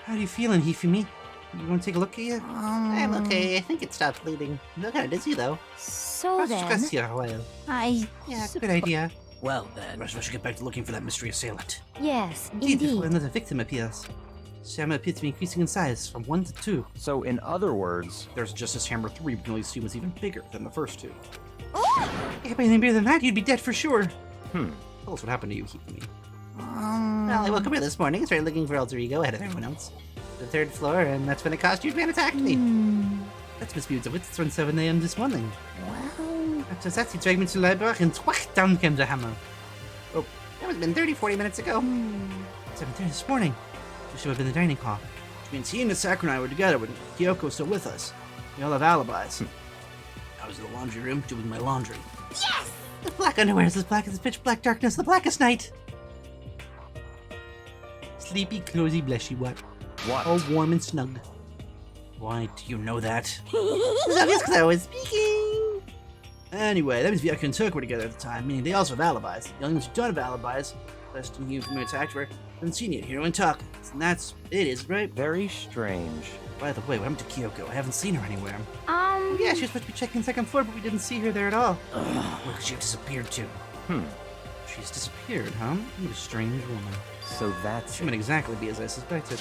How are you feeling, Hifumi? You want to take a look at you? I'm okay. I think it stopped bleeding. I'm kind of dizzy, though. So Let's then, discuss here a while. Yeah, good idea. Well then. The rest of us should get back to looking for that mystery assailant. yes, Indeed, before indeed. another victim appears. This hammer appears to be increasing in size from 1 to 2. So in other words, There's Justice Hammer 3, we can only assume it's even bigger than the first two. If anything bigger than that, you'd be dead for sure. Tell us what happened to you, Hifumi. Well, I woke up here this morning and started looking for Alter Ego ahead of everyone else. The 3rd floor, and that's when the costume man attacked me. That must be the wits around 7 a.m. this morning. Well, After that, he dragged me to the library and whack, down came the hammer. That must have been 30, 40 minutes ago. 7:30 this morning. We should have been in the dining hall. Which means he and Sakura and I were together when Kyoko's still with us. We all have alibis. I was in the laundry room doing my laundry. The black underwear is as black as the pitch black darkness, the blackest night. Sleepy, closey, bleshy, what? what? All warm and snug. Why do you know that? It's obvious because I was speaking. Anyway, that means Vyaka and Turk were together at the time, meaning they also have alibis. The only ones who don't have alibis, lest you from your attack, were Senior, Hiro, and Taka. And that's it, is right? Very strange. By the way, what happened to Kyoko? I haven't seen her anywhere. Yeah, she was supposed to be checking 2nd floor, but we didn't see her there at all. Where could she have disappeared to? She's disappeared, huh? What a strange woman. So that's She might exactly be as I suspected.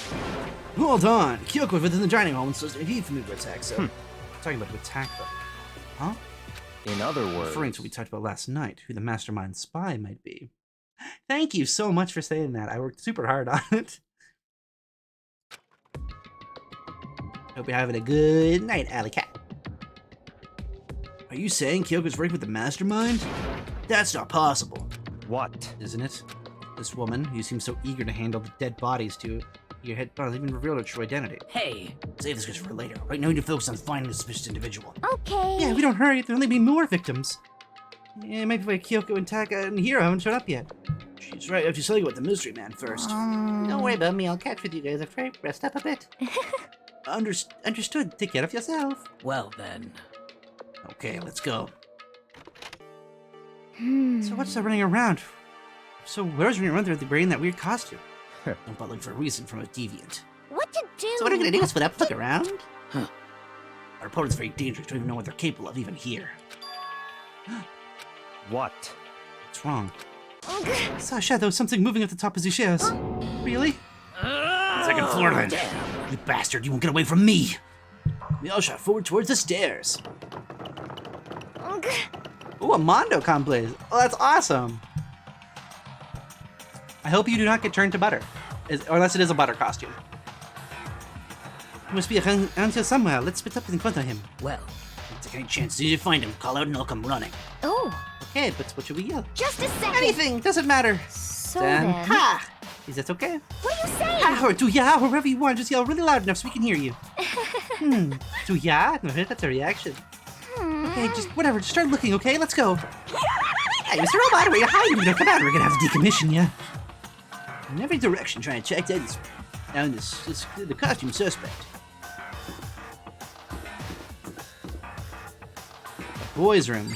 Hold on! Kyoko was within the dining hall and so he from the attack, so... Talking about to attack, though. Huh? in other words. Referring to what we talked about last night, who the mastermind spy might be. Thank you so much for saying that. I worked super hard on it. Hope you're having a good night, Alley Cat. Are you saying Kyoko's working with the mastermind? That's not possible. What? Isn't it? This woman, who seems so eager to handle the dead bodies to your head, not even revealed her true identity. Hey, Save this for later. Right now we need to focus on finding the suspicious individual. okay. Yeah, if we don't hurry, there'll only be more victims. Yeah, maybe why Kyoko and Taka and Hiro haven't shown up yet. She's right. I have to tell you about the mystery man first. Don't worry about me, I'll catch with you guys after I rest up a bit. Understood. Take care of yourself. well then. Okay, let's go. So what's that running around? So where's running around there with the brain in that weird costume? Don't bother looking for a reason from a deviant. What to do? So what are we gonna do? Split up, look around? Our opponent's very dangerous. Don't even know what they're capable of even here. What? What's wrong? I saw a shadow, something moving at the top of the stairs. Really? Second floor then. You bastard, you won't get away from me. We all shot forward towards the stairs. Ooh, a Mondo complex. Oh, that's awesome. I hope you do not get turned to butter. Unless it is a butter costume. He must be around here somewhere. Let's split up and encounter him. Well, Take any chance you find him, call out and I'll come running. Oh, Okay, but what should we yell? just a second. Anything, doesn't matter. So Then, then, ha! Is that okay? what are you saying? Ha, or do ya, wherever you want, just yell really loud enough so we can hear you. Do ya? No, that's a reaction. Okay, just whatever, just start looking, okay? Let's go. Hey, Mr. Robot, where you hiding? No, come on, we're gonna have to decommission ya. In every direction, trying to check down the costume suspect. Boys' room.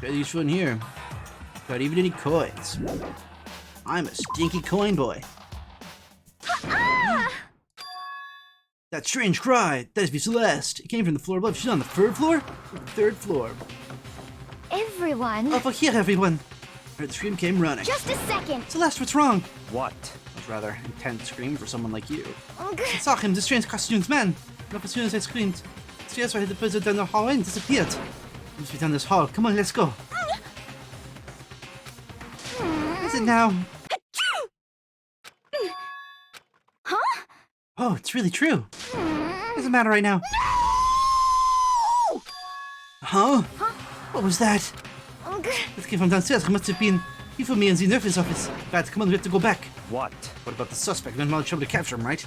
Got these one here. Got even any coins. I'm a stinky coin boy. That strange cry, that is Celeste. It came from the floor above. She's on the third floor? The third floor. Everyone, Over here, everyone. Heard the scream came running. just a second. Celeste, what's wrong? What? That's rather intense scream for someone like you. I saw him, the strange costumed man. Not as soon as I screamed. Stairs right at the person down the hallway and disappeared. Must be down this hall. Come on, let's go. Is it now? Huh? Oh, it's really true. Doesn't matter right now. Huh? What was that? That came from downstairs. It must have been he for me in the nurse's office. Right, come on, we have to go back. What? What about the suspect? We're not able to capture him, right?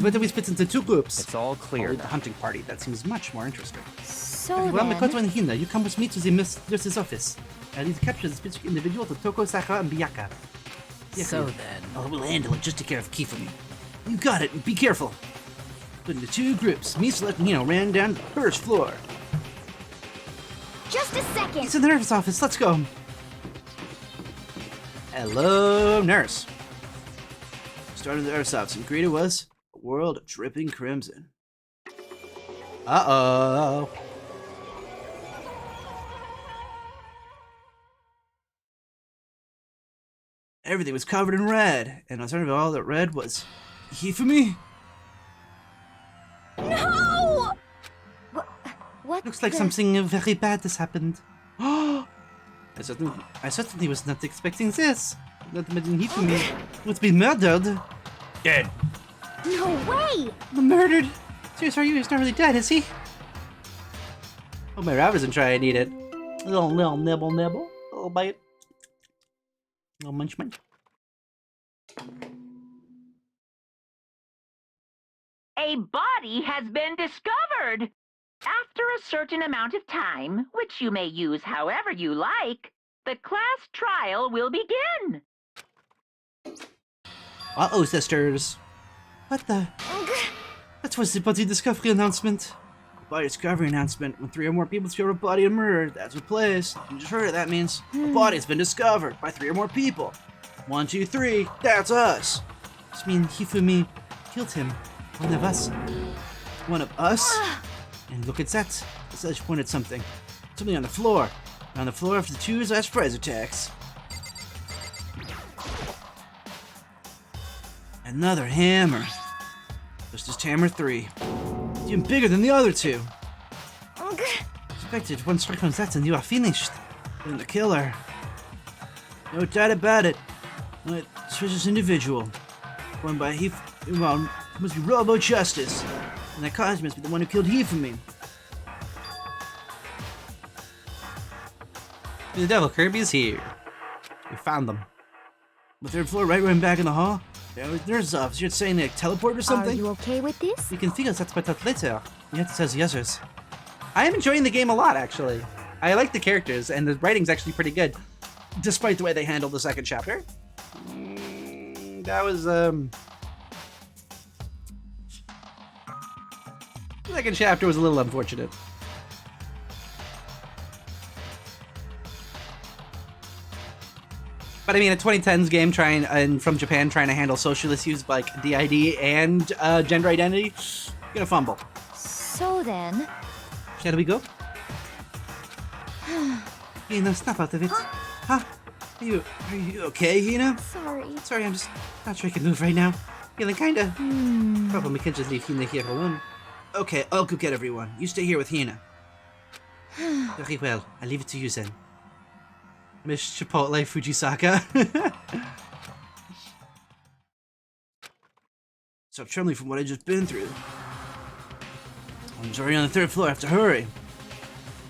Whether we split into two groups. It's all clear Or the now. hunting party. That seems much more interesting. So Well, Makoto then, and Hina, you come with me to the nurse's office. I need to capture the specific individual to Toko, Sakura, and Biyaka. so then. Oh, we'll handle it. Just take care of Kifumi. You got it. Be careful. Split into two groups. Me, Celeste, and Hina ran down the first floor. just a second. He's in the nurse's office. Let's go. Hello, nurse. Started the nurse's office, and greeted was a world of dripping crimson. Uh-oh. Everything was covered in red, and I was wondering if all that red was Hifumi. No! What? Looks like the- something very bad has happened. I certainly was not expecting this. Not imagine Hifumi would be murdered. Dead. No way! Murdered? Seriously, are you? He's not really dead, is he? Oh, my rabbit doesn't try and eat it. Little nibble, little bite. Little munch. A body has been discovered. After a certain amount of time, which you may use however you like, the class trial will begin. Uh-oh, sisters. What the? That was the body discovery announcement. Body discovery announcement. When 3 or more people discover a body and murder, that's what plays. You just heard it, that means a body's been discovered by 3 or more people. 1, 2, 3, that's us. This means Hifumi killed him. One of us. One of us? And look at that. The judge pointed something. Something on the floor. On the floor of the 2 last prize attacks. Another hammer. Just hammer 3. It's even bigger than the other 2. Expected one strike on that and you are finished. Then the killer. No doubt about it. That suspicious individual. Run by well, it must be Robo Justice. And that cause must be the one who killed Hifumi. The devil Kirby's here. We found them. The 3rd floor, right when back in the hall. There's office. You're saying like teleport or something? Are you okay with this? We can figure that out later. You have to tell the others. I am enjoying the game a lot, actually. I like the characters, and the writing's actually pretty good, despite the way they handled the second chapter. That was, The second chapter was a little unfortunate. But I mean, a 2010s game from Japan trying to handle social issues like DID and gender identity, gonna fumble. So then... Shall we go? Hina, snap out of it. Huh? Are you okay, Hina? Sorry, I'm just not sure I can move right now. Feeling kinda... Probably can't just leave Hina here alone. Okay, I'll go get everyone. You stay here with Hina. Very well, I'll leave it to you then. Miss Chipotle Fujisaka. Stop trembling from what I just been through. I'm already on the 3rd floor, I have to hurry.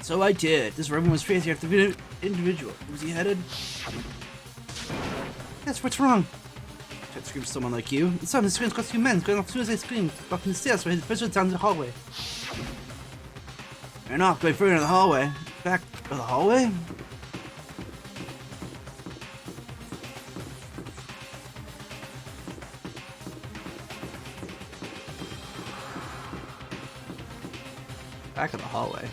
So I did. This room was crazy after the individual. Was he headed? Yes, what's wrong? Tried to scream to someone like you. It's on the screams cost 2 men going off as soon as I screamed. Walking the stairs for his first down the hallway. Ran off, going further in the hallway. Back of the hallway? Back of the hallway.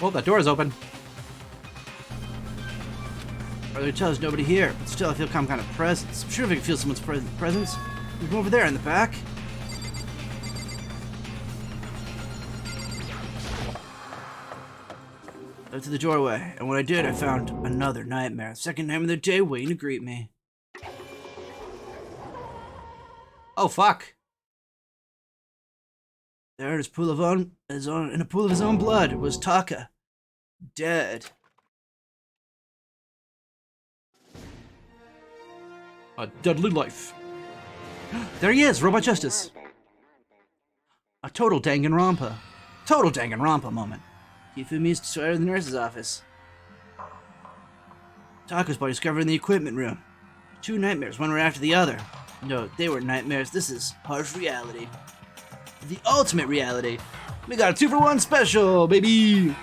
Oh, that door is open. Brother tells nobody here, but still I feel some kind of presence. I'm sure if I can feel someone's presence. From over there in the back. Up to the doorway, and when I did, I found another nightmare. Second nightmare of the day waiting to greet me. Oh, fuck. There in a pool of his own blood was Taka. Dead. A deadly life. There he is, Robot Justice. A total Danganronpa. Total Danganronpa moment. Kifumi is destroyed in the nurse's office. Taka's body discovered in the equipment room. 2 nightmares, one right after the other. No, they were nightmares. This is harsh reality. The ultimate reality. We got a 2-for-1 special, baby!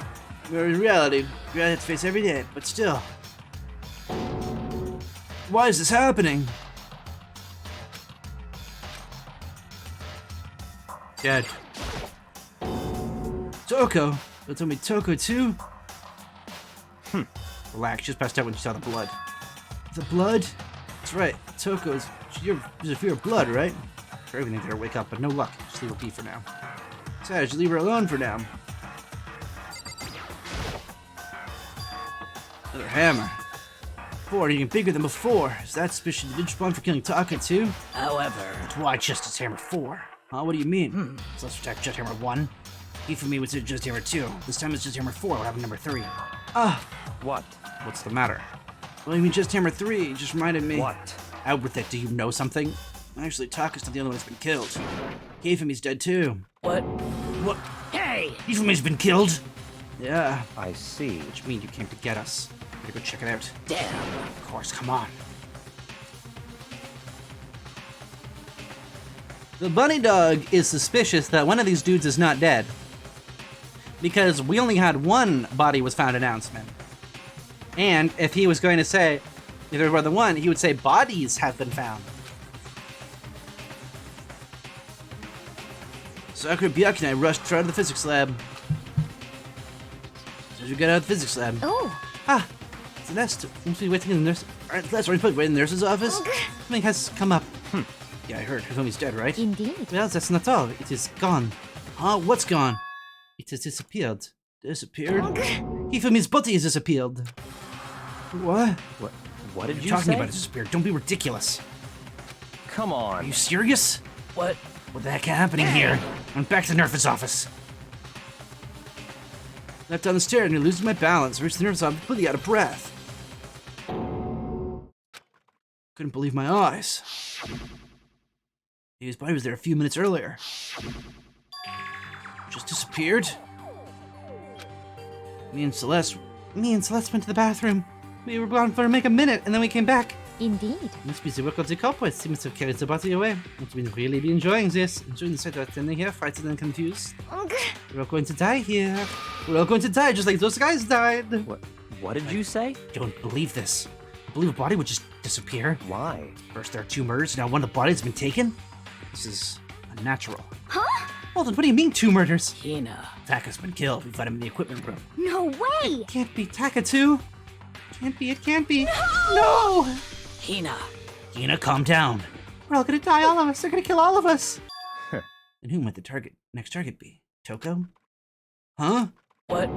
Reality. We have to face every day, but still. Why is this happening? Dead. Toko. Don't tell me Toko too? Relax, she just passed out when she saw the blood. The blood? That's right, Toko's... She's a fear of blood, right? For everything to her wake up, but no luck. Just leave her be for now. Besides, just leave her alone for now. Another hammer. 4, even bigger than before. Is that suspicion did spawn for killing Taka too? However, that's why Justice Hammer 4. Huh? What do you mean? So let's attack Just Hammer 1. He for me was Just Hammer 2. This time it's Just Hammer 4. What happened number 3? What? What's the matter? Well, you mean Just Hammer 3 just reminded me. What? Out with it. Do you know something? Actually, Taka's not the only one that's been killed. Hifumi's dead too. What? Hey! Hifumi's been killed? Yeah. I see. Which means you came to get us. Better go check it out. Damn. Of course, come on. The bunny dog is suspicious that one of these dudes is not dead. Because we only had one body was found announcement. And if he was going to say, if there were the one, he would say bodies have been found. Sakura, Byakuya and I rushed out of the physics lab. As soon as we got out of the physics lab. Oh. It's a nest. Seems to be waiting in the nurse. That's right, waiting in the nurse's office. Something has come up. Yeah, I heard. Hifumi's dead, right? Indeed. Well, that's not all. It is gone. Huh? What's gone? It has disappeared. Disappeared? Hifumi's body has disappeared. What? What did you talking say? about? It disappeared. Don't be ridiculous. Come Are on. you serious? What? What the heck happening here? I'm back to the nurse's office. Left down the stairs and losing my balance. Reached the nurse's office, completely out of breath. Couldn't believe my eyes. His body was there a few minutes earlier. Just disappeared. Me and Celeste went to the bathroom. We were gone for a minute, and then we came back. Indeed. Must be the work of the culprit. Seems to have carried the body away. Must be really be enjoying this. Enjoying the sight of standing here, frightened and confused. We're all going to die here. We're all going to die just like those guys died. What did you say? Don't believe this. believe a body would just disappear. Why? First there are 2 murders, now one of the bodies has been taken? This is unnatural. Huh? Hold on, what do you mean 2 murders? Hina. Taka's been killed. We found him in the equipment room. No way! Can't be Taka too. Can't be, it can't be. No! Hina. Hina, calm down. We're all gonna die, all of us. They're gonna kill all of us. And who might the next target be? Toko? Huh? What?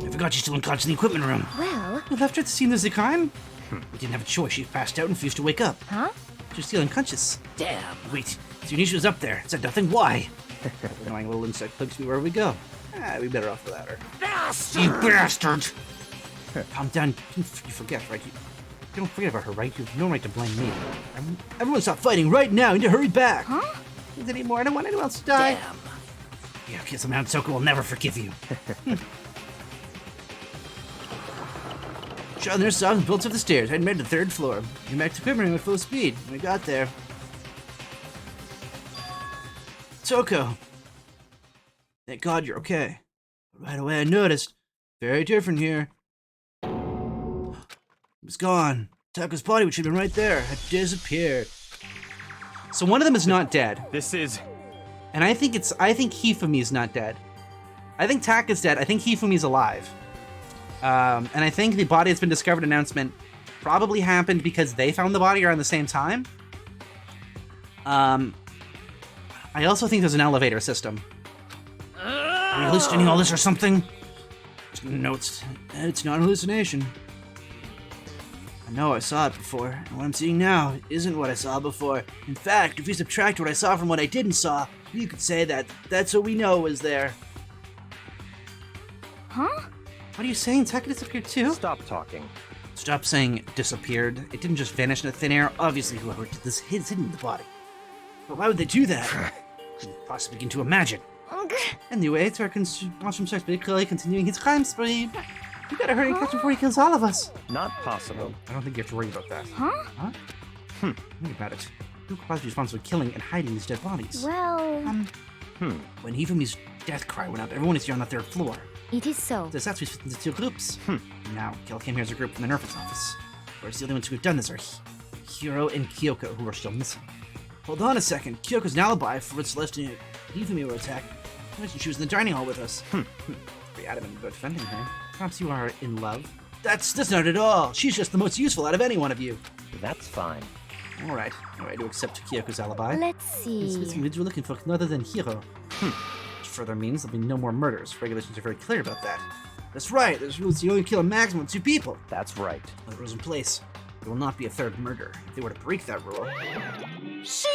I forgot she's still unconscious in the equipment room. Well, We left her at the scene of the crime? We didn't have a choice. She passed out and refused to wake up. huh? She was still unconscious. Damn. Wait, Tsunisha was up there. Said nothing. Why? Annoying little insect bugs me wherever we go. We better off without her. Bastard! You bastard! Calm down. You forget, right? You don't forget about her, right? You have no right to blame me. Everyone stop fighting right now. You need to hurry back. Huh? Is there any more? I don't want anyone else to die. Damn. Yeah, kiss him out. Toko will never forgive you. Shot their saws and built up the stairs. I made the 3rd floor. Came back to equipment room at full speed. When we got there. Toko. Thank God you're okay. But right away I noticed. Very different here. It was gone. Toko's body, which had been right there, had disappeared. So one of them is not dead. This is... And I think Hifumi's not dead. I think Taka's dead. I think Hifumi's alive. And I think the body has been discovered announcement probably happened because they found the body around the same time. I also think there's an elevator system. Are you hallucinating all this or something? No, it's not an hallucination. I know I saw it before, and what I'm seeing now isn't what I saw before. In fact, if you subtract what I saw from what I didn't saw, you could say that that's what we know was there. Huh? What are you saying? Taka disappeared too? Stop talking. Stop saying disappeared. It didn't just vanish into thin air. Obviously, whoever did this hid the body. But why would they do that? Couldn't possibly begin to imagine. Anyway, Turkin's awesome sex, but clearly continuing his crime spree. We gotta hurry and catch him before he kills all of us. Not possible. I don't think you have to worry about that. Huh? Huh? Think about it. Who could possibly be responsible for killing and hiding these dead bodies? Well, When Hifumi's death cry went up, everyone is here on the 3rd floor. it is so. That's we split into 2 groups. Now, Kel came here as a group from the Nerf's office. Whereas the only ones who have done this are Hiro and Kyoko, who are still missing. Hold on a second. Kyoko's an alibi for what's left in Hifumi were attacked. Imagine she was in the dining hall with us. Pretty adamant about defending her. Perhaps you are in love? That's not at all. She's just the most useful out of any one of you. That's fine. Alright. No way to accept Kyoko's alibi. Let's This see. individual looking for none other than Hiro. Which further means there'll be no more murders. Regulations are very clear about that. That's right. There's rules you only kill a maximum of 2 people. That's right. With the rules in place, there will not be a 3rd murder. If they were to break that rule, Shing!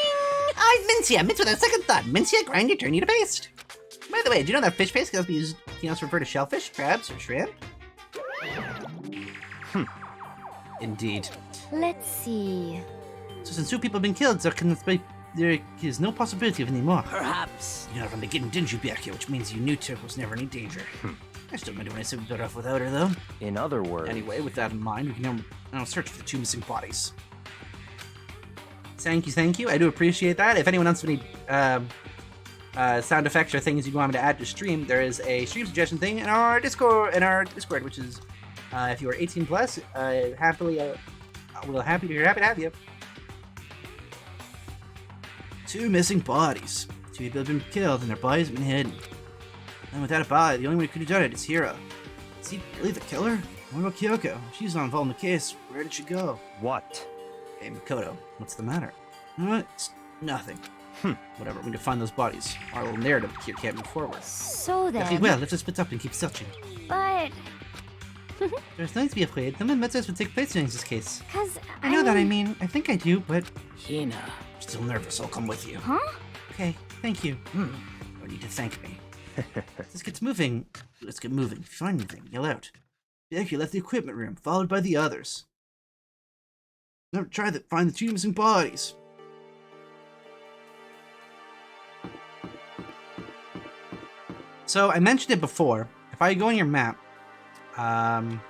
I've Mincia. Mince without a second thought. Mincia, grind your turn you to paste. By the way, do you know that fish paste can also be used, to refer to shellfish, crabs, or shrimp? indeed. Let's see. So since 2 people have been killed, there is no possibility of any more. Perhaps. You know from the beginning, didn't you, Byakuya? Which means you knew Toko was never in any danger. I still remember when I said we better off without her, though. In other words... Anyway, with that in mind, we can now search for the 2 missing bodies. Thank you. I do appreciate that. If anyone else would need sound effects or things you want me to add to stream, there is a stream suggestion thing in our Discord, which is if you are 18 plus, we're happy to have you. 2 missing bodies. 2 people have been killed and their bodies have been hidden. And without a body, the only one who could have done it is Hiro. Is he really the killer? What about Kyoko? She's not involved in the case. Where did she go? What? Hey, Makoto, what's the matter? It's nothing. Whatever, we need to find those bodies. Our little narrative here can't move forward. So then. Okay, well, let's just split up and keep searching. But. There's nothing to be afraid. No matters would take place during this case. Cause I know that, I mean, I think I do, but... Hina. I'm still nervous, I'll come with you. Huh? Okay, thank you. No need to thank me. Let's get moving. Let's get moving. If you find anything, yell out. Becky left the equipment room, followed by the others. Never tried to find the 2 missing bodies. So, I mentioned it before. If I go on your map, on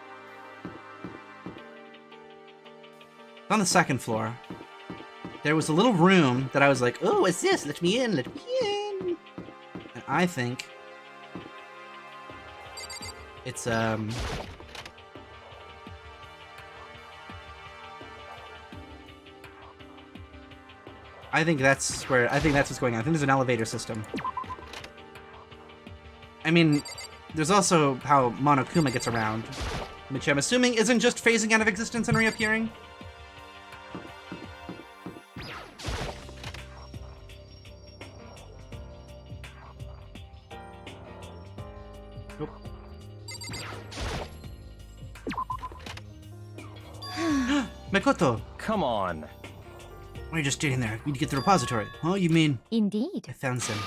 the 2nd floor, there was a little room that I was like, oh, what's this? Let me in, let me in. And I think it's, I think that's what's going on. I think there's an elevator system. I mean, there's also how Monokuma gets around, which I'm assuming isn't just phasing out of existence and reappearing. Nope. Makoto! Come on. Why are you just standing there? We need to get to the repository. Oh, you mean... Indeed. I found some.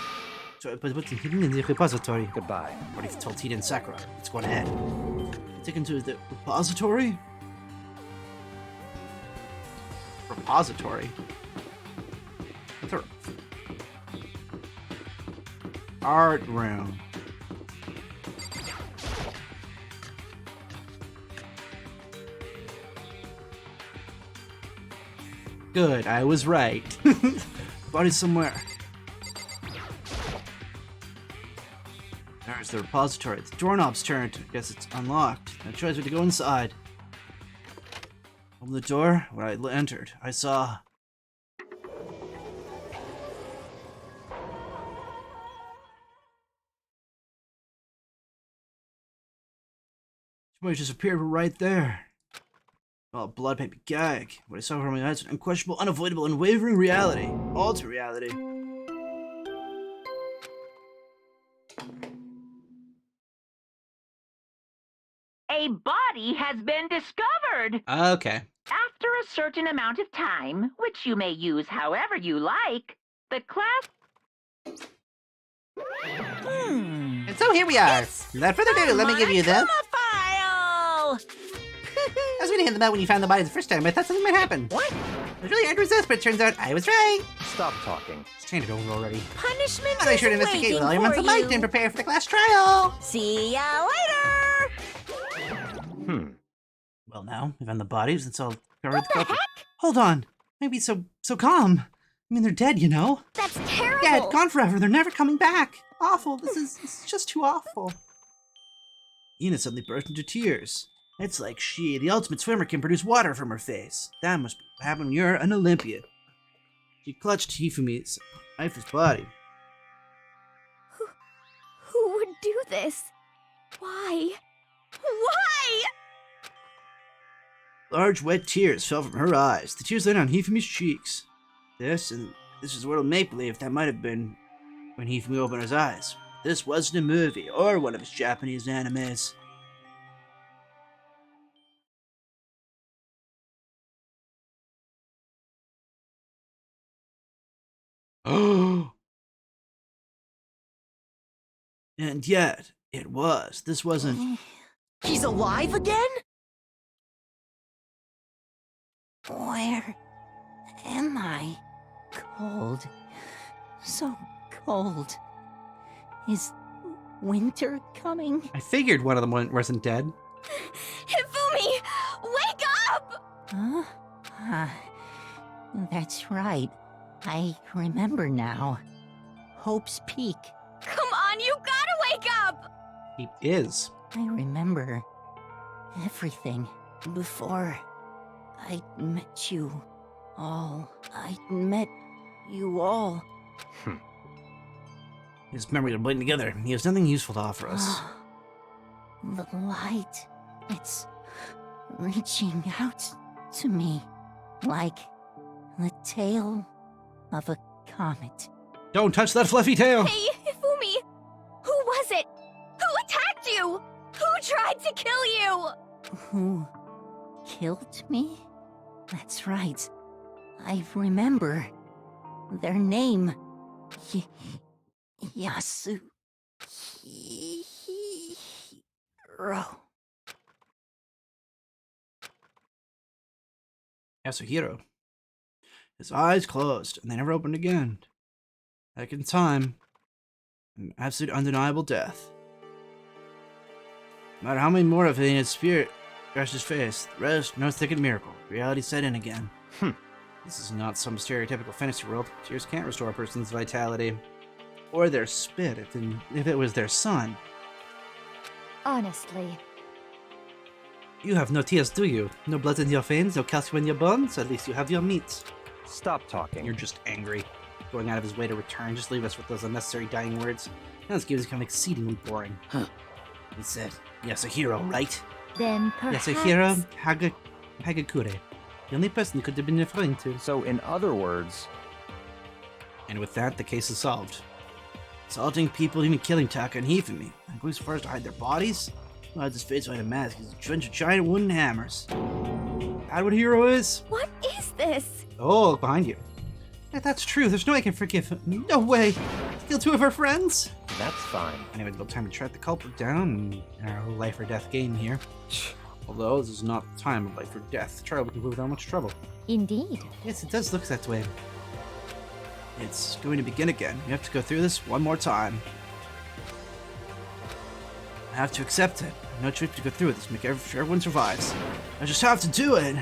So, but what's hidden in the repository? Goodbye. What if you told Tina and Sakura? Let's go on ahead. Taken to the repository? Repository? What's a... Art room. Good, I was right. Body's somewhere. There's the repository. The doorknob's turned. I guess it's unlocked. No choice but to go inside. Open the door. When I entered, I saw... Somebody just appeared right there. Oh, blood made me gag. What I saw from my eyes was an unquestionable, unavoidable, unwavering reality. Alter reality. A body has been discovered. Okay. After a certain amount of time, which you may use however you like, the class... And so here we are. Without further ado, let me give you the... File! I was gonna hand them out when you found the body the first time. I thought something might happen. What? I was really hard to resist, but it turns out I was right. Stop talking. Just hand it over already. Punishment I'll make is sure to investigate waiting with all your for mental might you. and prepare for the class trial. See ya later! Well, now we found the bodies. It's all covered with the culture. heck? Hold on. Maybe so calm. I mean, they're dead, you know. That's terrible. Dead, gone forever. They're never coming back. Awful. This is just too awful. Ina suddenly burst into tears. It's like she, the ultimate swimmer, can produce water from her face. That must happen when you're an Olympian. She clutched Hifumi's lifeless body. Who would do this? Why? Why? Large wet tears fell from her eyes. The tears landed on Hifumi's cheeks. This is what will make believe that might have been when Hifumi opened his eyes. This wasn't a movie or one of his Japanese animes. Oh! And yet, it was. This wasn't... He's alive again? Where am I? Cold. So cold. Is winter coming? I figured one of them wasn't dead. Hifumi! Wake up! Huh? That's right. I remember now. Hope's Peak. Come on, you gotta wake up! He is. I remember everything before I met you all. I met you all. His memories are blending together. He has nothing useful to offer us. The light. It's reaching out to me like the tail of a comet. Don't touch that fluffy tail! Hey, Hifumi! Who was it? Who attacked you? Who tried to kill you? Who killed me? That's right. I remember their name. Yasuhiro. Yasuhiro. His eyes closed, and they never opened again. Back in time, an absolute undeniable death. No matter how many more of it in his spirit crashed his face, the rest, no thickened miracle. Reality set in again. This is not some stereotypical fantasy world. Tears can't restore a person's vitality. Or their spit, if it was their son. Honestly. You have no tears, do you? No blood in your veins, no calcium in your bones? At least you have your meat. Stop talking. You're just angry. Going out of his way to return. Just leave us with those unnecessary dying words. Now this game is becoming exceedingly boring. Huh. He said, Yasuhiro, right? Then perhaps... Yasuhiro Hagakure. The only person he could have been referring to. So, in other words... And with that, the case is solved. Assaulting people, even killing Taka and Hifumi. And going so far as to hide their bodies? Well, his face behind a mask. He's drenched with giant wooden hammers. That what hero is? What is this? Oh, look behind you. If that's true, there's no way I can forgive him. No way! To kill two of our friends? That's fine. Anyway, it's about time to track the culprit down in our life or death game here. Although this is not the time of life or death. The trial we can move without much trouble. Indeed. Yes, it does look that way. It's going to begin again. We have to go through this one more time. I have to accept it. I have no choice to go through with this. Make sure everyone survives. I just have to do it.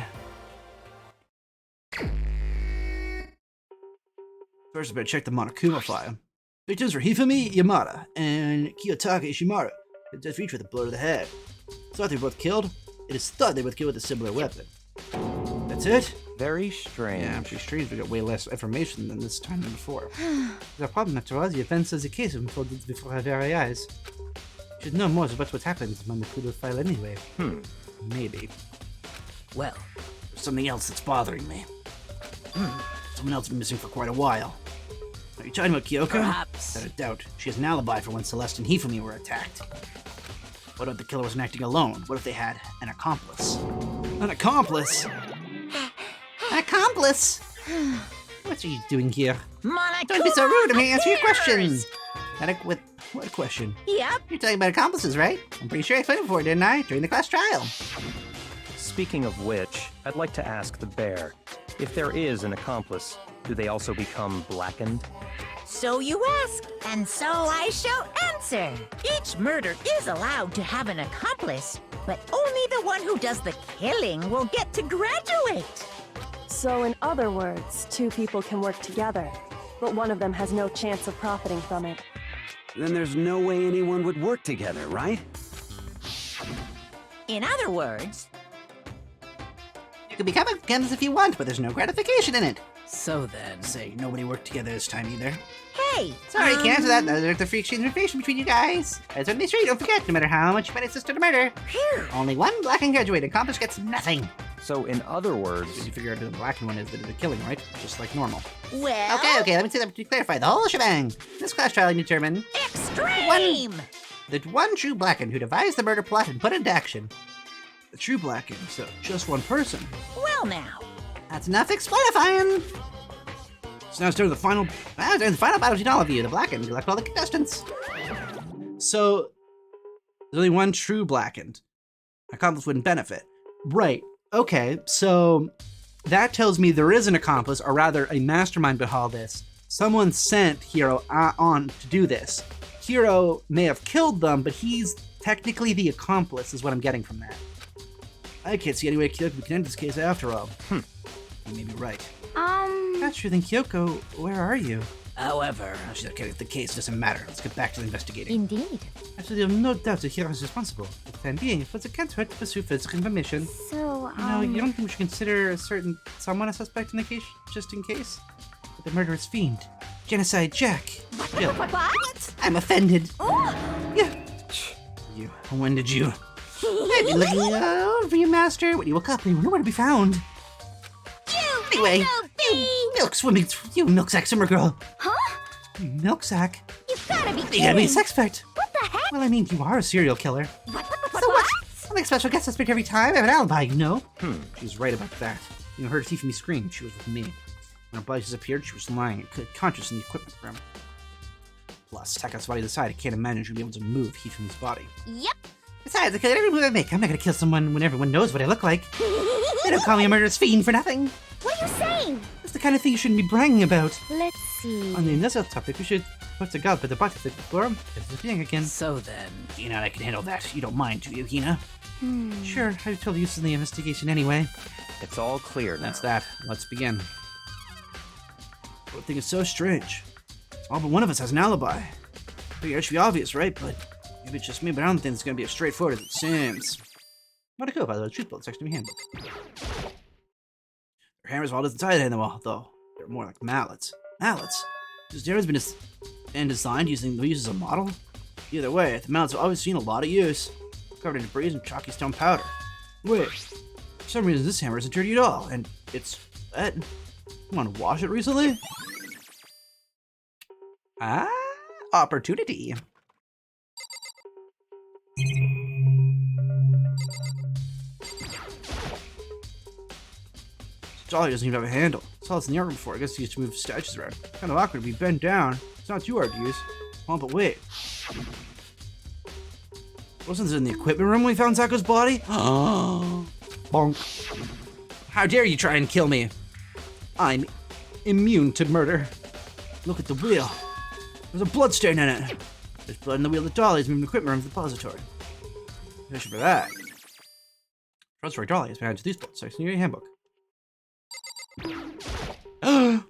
First, I better check the Monokuma file. Victims were Hifumi Yamada and Kiyotaka Ishimaru. They death reached with a blow to the head. It's thought they were both killed. It is thought they were both killed with a similar weapon. That's it? Very strange. Yeah, pretty strange. We got way less information than this time than before. The problem, after all, the events as a case have unfolded before our very eyes. We should know more about what happened in the Monokuma file anyway. Maybe. Well, there's something else that's bothering me. Someone else been missing for quite a while. Are you talking about Kyoko? Perhaps. Without a doubt. She has an alibi for when Celeste and Hifumi were attacked. What if the killer wasn't acting alone? What if they had an accomplice? An accomplice? An accomplice? What are you doing here? Monokuma! Don't be so rude. I'm here to answer your questions. With what question? Yep. You're talking about accomplices, right? I'm pretty sure I put it for, didn't I? During the class trial. Speaking of which, I'd like to ask the bear, if there is an accomplice, do they also become blackened? So you ask, and so I shall answer. Each murder is allowed to have an accomplice, but only the one who does the killing will get to graduate. So in other words, two people can work together, but one of them has no chance of profiting from it. Then there's no way anyone would work together, right? In other words... You can become accomplices if you want, but there's no gratification in it. So then... Say, nobody worked together this time either. Hey! Sorry, can't answer that. There's the free exchange of information between you guys. As on the street, don't forget, no matter how much you might assist in a murder, only one blackened graduate. Accomplice gets nothing. So, in other words... Did you figure out who the blackened one is that did the killing, right? Just like normal. Well... Okay, let me see that to clarify the whole shebang. This class trial, I determine... Extreme! The one true blackened who devised the murder plot and put it into action. The true blackened, so just one person. Well now... That's enough explainifying. So now it's time to the final... The final battle between all of you, the blackened. Collect all the contestants. So, there's only one true blackened. Accomplice wouldn't benefit. Right. Okay, so that tells me there is an accomplice, or rather a mastermind behind all this. Someone sent Hiro on to do this. Hiro may have killed them, but he's technically the accomplice, is what I'm getting from that. I can't see any way Kyoko can end this case after all. You may be right. That's true, then Kyoko, where are you? However... Okay, the case doesn't matter. Let's get back to the investigating. Indeed. Actually, I have no doubt that Hiro is responsible. For the time being, but it can't hurt to pursue physical information. So, You don't think we should consider someone a suspect in the case, just in case? But the murderous fiend. Genocide Jack. What? I'm offended. Yeah. You. When did you? I've been looking over you, Master. When you woke up, you were nowhere to be found. Anyway, you milk sack swimmer girl. Huh? You milk sack? You've gotta be You kidding! gotta be a sex pet. What the heck? Well, I mean, you are a serial killer. So what? I'm like special guest suspect every time. I have an alibi, you know. She's right about that. You heard Hifumi scream. She was with me. When her body disappeared, she was lying, conscious in the equipment room. Plus, Taka's body aside, I can't imagine she'd be able to move Hifumi's body. Yep. Besides, I kill every move I make. I'm not gonna kill someone when everyone knows what I look like. They don't call me a murderous fiend for nothing. What are you saying? That's the kind of thing you shouldn't be bragging about. Let's see. On the another topic, we should put the god by the butt of the forum. It's the thing again. So then... Hina, I can handle that. You don't mind, do you, Hina? Sure, I told you in the investigation anyway. It's all clear now. That's that. Let's begin. The thing is so strange. All but one of us has an alibi. It should be obvious, right? But maybe it's just me, but I don't think it's going to be as straightforward as it seems. Where'd it go, by the way? Truth bullet, text to me handbook. Your hammer's well doesn't tie it anymore, though. They're more like mallets. Mallets? This hammer's been designed using the use as a model? Either way, the mallets have always seen a lot of use. Covered in debris and chalky stone powder. Wait, for some reason this hammer isn't dirty at all, and it's wet. You want to wash it recently? Ah, opportunity. Jolly doesn't even have a handle. Saw this in the art room before. I guess he used to move statues around. Kind of awkward to be bent down. It's not too hard to use. Oh, but wait. Wasn't this in the equipment room when we found Zako's body? Oh, bonk. How dare you try and kill me? I'm immune to murder. Look at the wheel. There's a blood stain in it. There's blood in the wheel that Dolly's moving the equipment room to the depository. Finish for that. Repository Dolly has been added to these blood sections in your handbook. Oh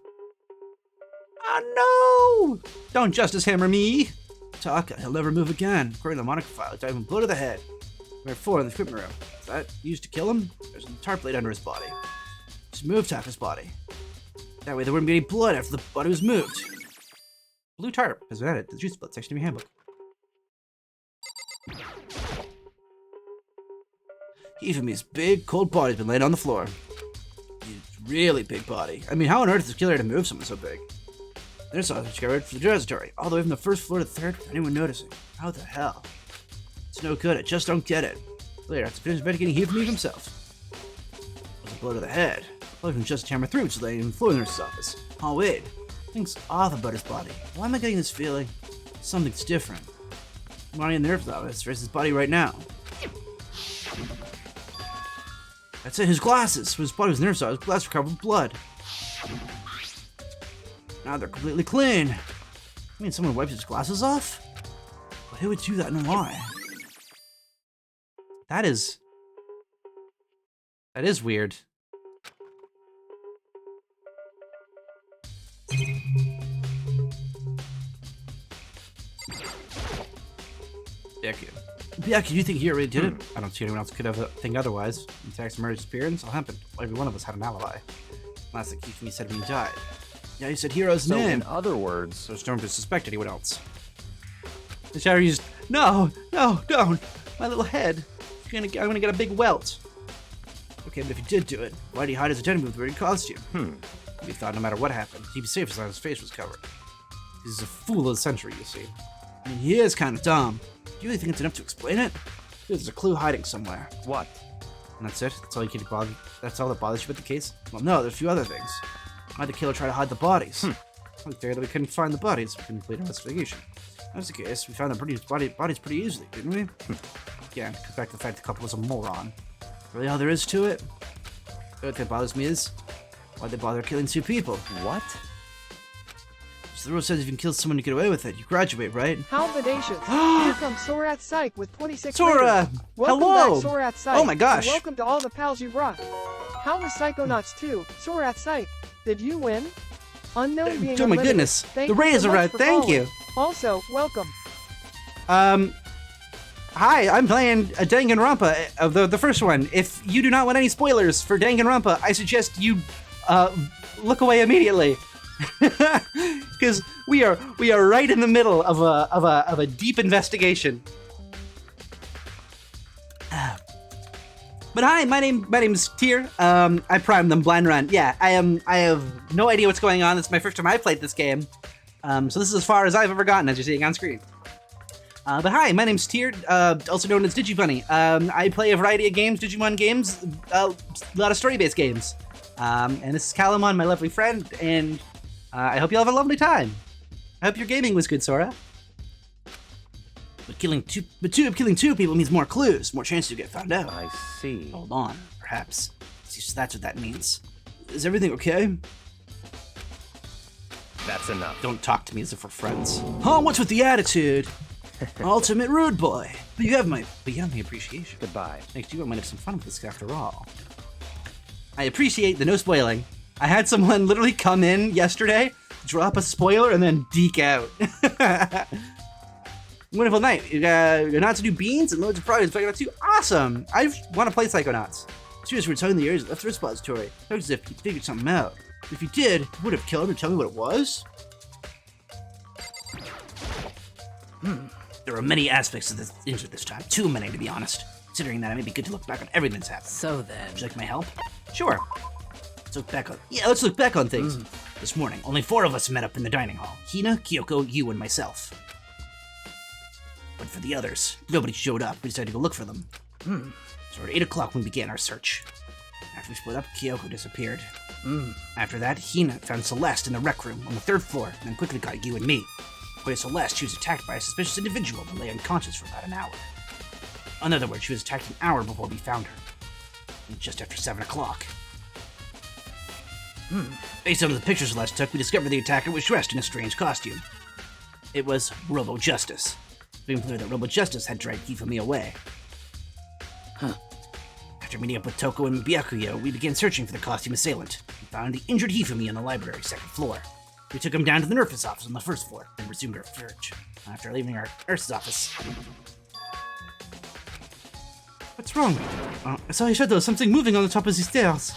no! Don't justice hammer me! Taka, he'll never move again. According to the Monica file, he died from blow to the head. There are 4 in the equipment room. Is that used to kill him? There's a tar plate under his body. Just move Taka's body. That way there wouldn't be any blood after the body was moved. Blue tarp has been added to the juice blood section of your handbook. Even his big, cold body's been laying on the floor. He's really big body. I mean, how on earth is the killer to move someone so big? There's something to get right for the depository, all the way from the first floor to the 3rd without anyone noticing. How the hell? It's no good, I just don't get it. Later, after finish investigating, he from himself. It was a blow to the head. Blow from just hammer 3, which is laying on the floor in the nurse's office. Oh wait, something's off about his body. Why am I getting this feeling? Something's different. I'm running in the nurse's office versus his body right now. That's it, his glasses. When his body was in the nurse's office, his glasses were covered with blood. Now they're completely clean. I mean, someone wipes his glasses off? But who would do that and why? That is weird. Byaku, you think he already did it? I don't see anyone else could have think otherwise. In Tak's murder's disappearance, all happened. Every one of us had an alibi. Last thing Kifumi said when he died. Yeah, he said Hero's So, name. in other words, So Storm to suspect anyone else. The shadow used, no, don't. My little head. I'm gonna get a big welt. Okay, but if he did do it, why did he hide his identity with the weird costume? We thought no matter what happened, he'd be safe as long as his face was covered. He's a fool of the century, you see. I mean, he is kind of dumb. Do you really think it's enough to explain it? There's a clue hiding somewhere. what? And that's it? That's all you can bother? That's all that bothers you with the case? Well, no, there's a few other things. Why'd the killer try to hide the bodies? We figured that we couldn't find the bodies. We couldn't complete our investigation. That was the case. We found the bodies pretty easily, didn't we? Yeah, and cut back to the fact the couple was a moron. Really all there is to it? The other thing that bothers me is, why'd they bother killing 2 people? What? So the rule says if you can kill someone to get away with it, you graduate, right? How bodacious. Here comes Sorath Psych with 26 Sora! ratings. Welcome Hello! back, Sorath Psych. Oh my gosh. And welcome to all the pals you brought. How was Psychonauts 2? Sorath Psych, did you win? Unknown being Oh my unlimited. goodness. Thank The you ratings so are much right. for Thank following. you. Also, welcome. Hi, I'm playing a Danganronpa, the first one. If you do not want any spoilers for Danganronpa, I suggest you look away immediately, because we are right in the middle of a deep investigation. But hi, my name's Tyr. I primed them blind run. Yeah, I have no idea what's going on. This is my first time I've played this game, so this is as far as I've ever gotten, as you're seeing on screen. But hi, my name's Tyr, also known as DigiBunny. I play a variety of games, Digimon games, a lot of story-based games. And this is Calamon, my lovely friend, and I hope you all have a lovely time. I hope your gaming was good, Sora. But killing two people means more clues, more chances to get found out. I see. Hold on, perhaps. That's what that means. Is everything okay? That's enough. Don't talk to me as if we're friends. Oh, what's with the attitude? Ultimate rude boy. But you have my appreciation. Goodbye. Next, you might have some fun with this after all. I appreciate the no spoiling. I had someone literally come in yesterday, drop a spoiler, and then deke out. Wonderful night. You got to do beans and loads of prizes. Psychonauts 2. Awesome. I want to play Psychonauts. Seriously, we're telling the areas left the repository. Looks as if he figured something out. If he did, he would have killed him and tell me what it was? There are many aspects of this injury this time. Too many, to be honest. Considering that, it may be good to look back on everything that's happened. So then... Would you like my help? Sure. Let's look back on things. This morning, only 4 of us met up in the dining hall. Hina, Kyoko, you, and myself. But for the others, nobody showed up. We decided to go look for them. So at 8 o'clock, we began our search. After we split up, Kyoko disappeared. After that, Hina found Celeste in the rec room on the 3rd floor, and then quickly got you and me. According to Celeste, she was attacked by a suspicious individual and lay unconscious for about an hour. In other words, she was attacked an hour before we found her. And just after 7 o'clock. Based on the pictures Celeste took, we discovered the attacker was dressed in a strange costume. It was Robo Justice. It became clear that Robo Justice had dragged Hifumi away. After meeting up with Toko and Byakuya, we began searching for the costume assailant. We found the injured Hifumi on the library 2nd floor. We took him down to the nurse's office on the 1st floor, then resumed our search. After leaving our nurse's office... What's wrong? I saw a shadow, something moving on the top of the stairs.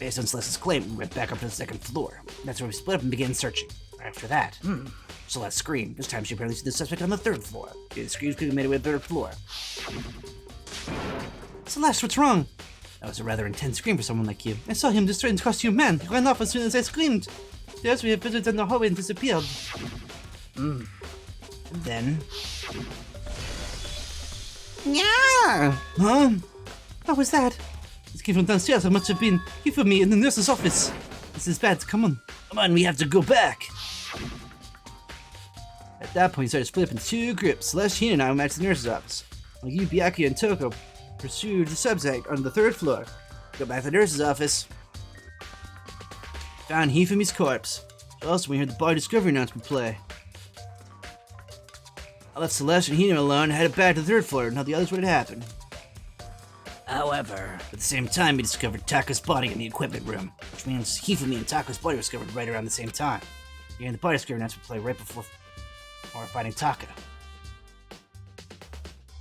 Based on Celeste's claim, we went back up to the 2nd floor. That's where we split up and began searching. After that, Celeste screamed. This time she apparently see the suspect on the 3rd floor. The screams quickly made it way to the 3rd floor. Celeste, what's wrong? That was a rather intense scream for someone like you. I saw him, the strange costume man. He ran off as soon as I screamed. Yes, we have visited in the hallway and disappeared. And then... Yeah! Huh? What was that? It came from downstairs. It must have been Hifumi in the nurse's office. This is bad. Come on. Come on, we have to go back. At that point, we started splitting up in 2 groups. Celeste, Hina, and I went back to the nurse's office. While you, Byakuya, and Toko pursued the subject on the 3rd floor. Go back to the nurse's office. Found Hifumi's corpse. Also, we heard the body discovery announcement play. I left Celeste and Hina alone and headed back to the 3rd floor and told the others what had happened. However, at the same time, we discovered Taka's body in the equipment room, which means Hifumi and Taka's body were discovered right around the same time. Hearing the body discovery announcement play right before fighting Taka.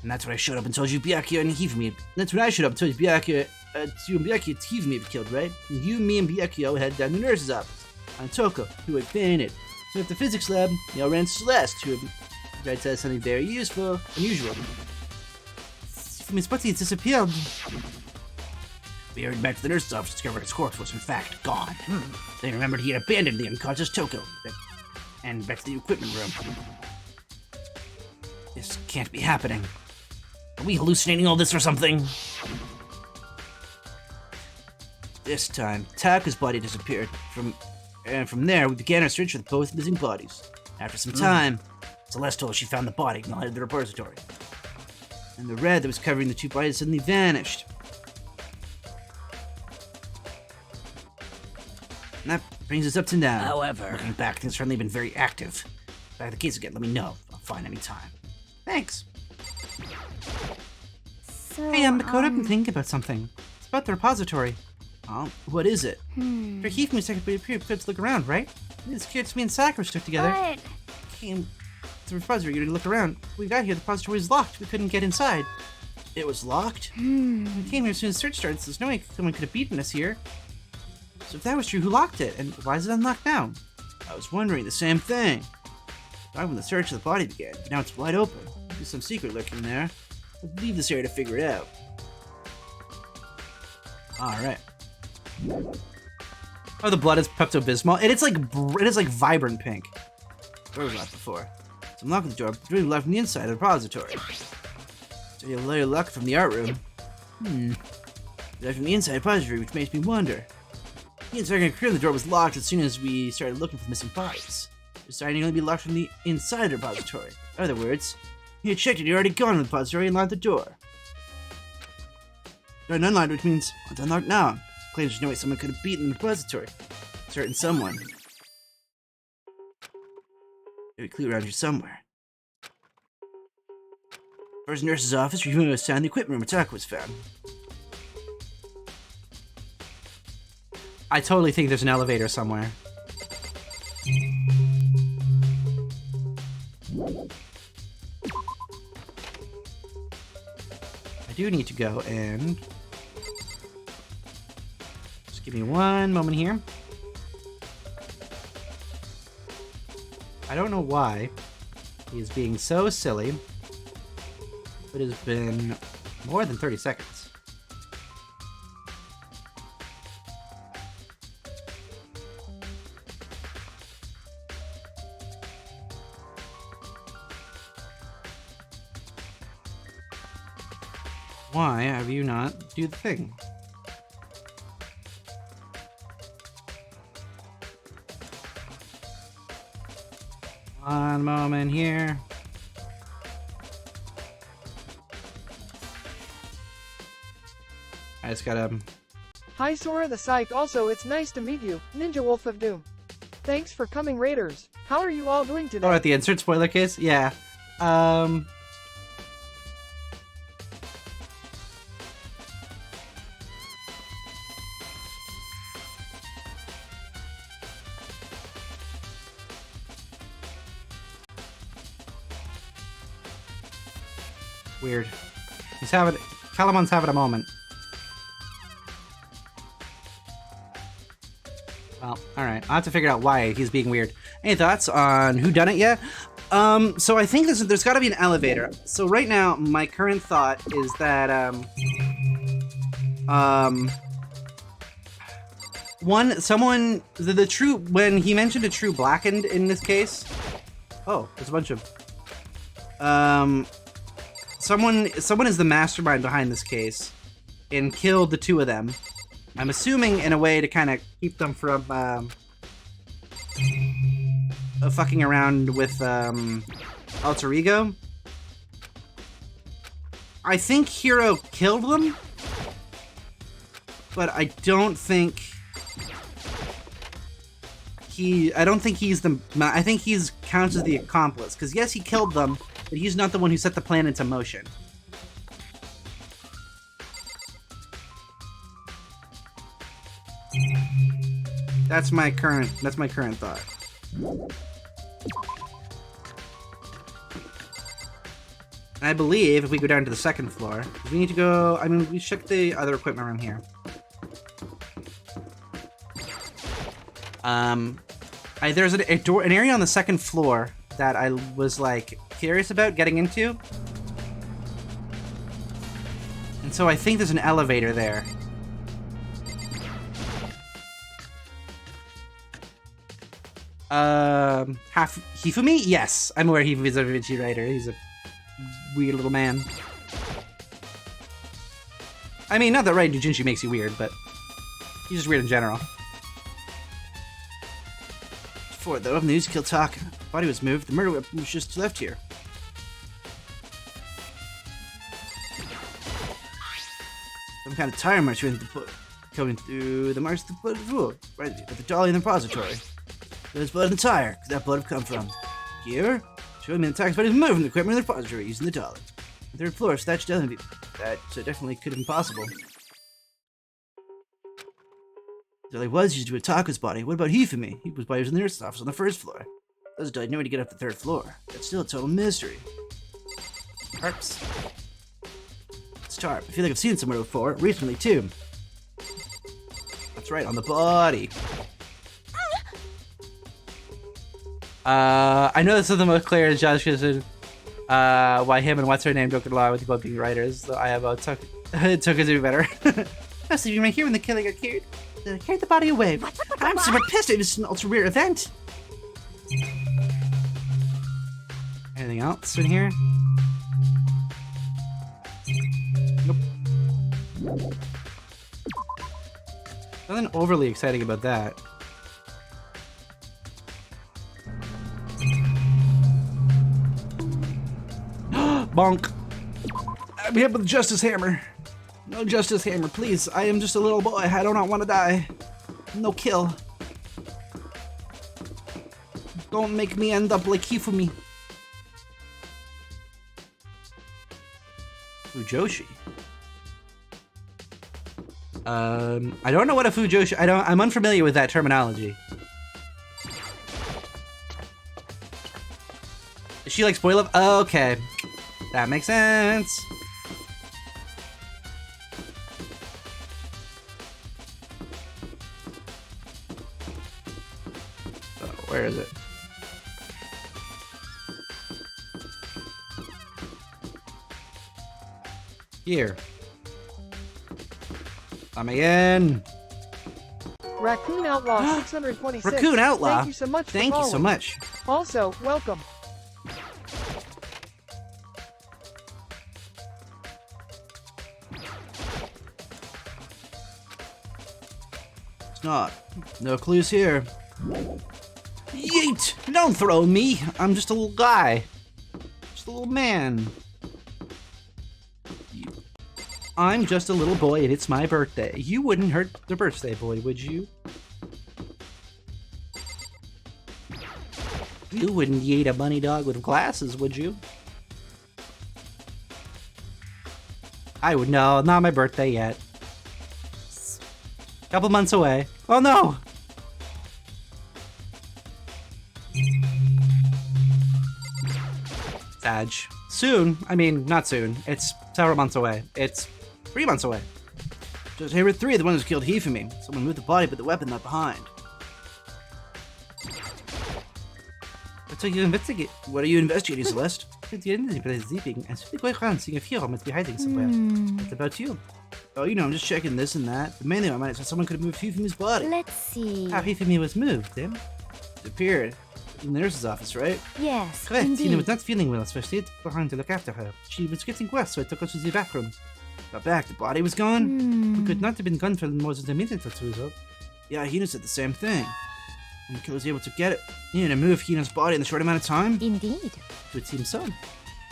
And that's when I showed up and told you Byakuya and Hifumi. That's when I showed up and told you Byakuya, you and Byakuya and Hifumi had killed, right? And you, me, and Byakuya headed down to the nurse's office. On Toko, who had fainted. So at the physics lab, we all ran to Celeste, who had tried to tell us something very unusual. Hifumi's body disappeared. We hurried back to the nurse's office to discover his corpse was in fact gone. They remembered he had abandoned the unconscious Toko and back to the equipment room. This can't be happening. Are we hallucinating all this or something? This time, Taka's body disappeared. From there, we began our search for both missing bodies. After some time, Celeste told us she found the body in the light of the repository. And the red that was covering the 2 bodies suddenly vanished. And that brings us up to now. However... Looking back, things have certainly been very active. If I have the case again, let me know. I'll find any time. Thanks. So, Hey, Makoto, I've been thinking about something. It's about the repository. Oh, what is it? For Hifumi second appeared, we had to look around, right? It's curious me and Sakura stuck together. But... Came to the repository to look around. When we got here, the repository was locked. We couldn't get inside. It was locked? We came here as soon as search started, so there's no way someone could have beaten us here. So if that was true, who locked it? And why is it unlocked now? I was wondering the same thing. Right when the search of the body began, but now it's wide open. There's some secret lurking there. We'll leave this area to figure it out. Alright. Oh, the blood is Pepto-Bismol. It is like vibrant pink. Where was locked before? So I'm locking the door, but really locked from the inside of the repository. So you lay luck from the art room. Locked from the inside of the repository, which makes me wonder. The inside clear the door was locked as soon as we started looking for missing bodies. Deciding only be locked from the inside of the repository. In other words, he had checked it, he already gone to the repository and locked the door. Door unlocked, which means it's unlocked now. Claims there's no way someone could have beaten the repository. Certain someone. There's a clue around here somewhere. First nurse's office, reviewing was found in the equipment room where Taka was found. I totally think there's an elevator somewhere. do need to go and... Just give me one moment here. I don't know why he's being so silly, but it's been more than 30 seconds. Why have you not do the thing? One moment here. I just gotta... Hi Sora the Psych, also it's nice to meet you, Ninja Wolf of Doom. Thanks for coming, Raiders. How are you all doing today? Oh, at the insert spoiler case? Yeah. Weird. He's having... Calamon's having a moment. Well, alright. I'll have to figure out why he's being weird. Any thoughts on who done it yet? So I think there's gotta be an elevator. So right now, my current thought is that, when he mentioned a true blackened in this case... Oh, there's a bunch of... Someone is the mastermind behind this case and killed the two of them. I'm assuming in a way to kind of keep them from fucking around with Alter Ego. I think Hero killed them, but I don't think he's the... I think he's counts as the accomplice, because yes, he killed them, but he's not the one who set the plan into motion. That's my current thought. I believe if we go down to the second floor, we need to go... I mean, we check the other equipment room here. There's an area on the second floor that I was, like, curious about getting into. And so I think there's an elevator there. Hifumi? Yes, I'm aware Hifumi's a Vinci writer. He's a weird little man. I mean, not that writing doujinshi makes you weird, but he's just weird in general. Before though, news killed Taka. Body was moved. The murder weapon was just left here. Some kind of tire marks coming through the marks of the floor, right at the dolly in the repository. There's blood in the tire. Could that blood have come from here? Showing me the tire's body moving the equipment in the repository using the dolly. The third floor, thatched down. That definitely could have been possible. The dolly was used to attack his body. What about Hifumi? He was by the nurse's office on the first floor. Those dolly knew how to get up the third floor. That's still a total mystery. Tarps. It's tarp. I feel like I've seen it somewhere before. Recently, too. That's right, on the body. I know this is the most clear as Josh said, why him and what's her name don't get along with both being writers. So I have took it to be better. I was sleeping right here when the killer got carried. They carried the body away. I'm super pissed. It was an ultra rare event. Anything else in here? Nope. Nothing overly exciting about that. Bonk. I'm hit with Justice Hammer. No Justice Hammer, please. I am just a little boy. I do not want to die. No kill. Don't make me end up like Hifumi. Fujoshi. I don't know what a Fujoshi... I'm unfamiliar with that terminology. Is she like spoiler? Oh, okay. That makes sense. Where is it? Here. I'm in. Raccoon Outlaw 626. Raccoon Outlaw. Thank you so much. Thank you so much. Also, welcome. It's not. No clues here. Yeet! Don't throw me. I'm just a little guy. Just a little man. I'm just a little boy and it's my birthday. You wouldn't hurt the birthday boy, would you? You wouldn't eat a bunny dog with glasses, would you? I would. No, not my birthday yet. Couple months away. Oh no! Sag. Soon. I mean, not soon. It's several months away. It's 3 months away. Just here with 3, the one who's killed Hifumi. Someone moved the body, but the weapon left behind. What are you investigating? What are you investigating, Celeste? Sleeping. I'm simply going around seeing if Hiro must be hiding somewhere. What about you? Oh, you know, I'm just checking this and that. The main thing on my mind is how someone could have moved Hifumi's body. Let's see. How Hifumi was moved, eh? Disappeared. In the nurse's office, right? Yes, Correct. indeed. Tina was not feeling well, so I stayed behind to look after her. She was getting worse, so I took her to the back room. Got back, the body was gone. It could not have been gone for more than a minute or two, though. Yeah, Hina said the same thing. And the killer was able to get it. To move Hina's body in a short amount of time? Indeed. It would seem so.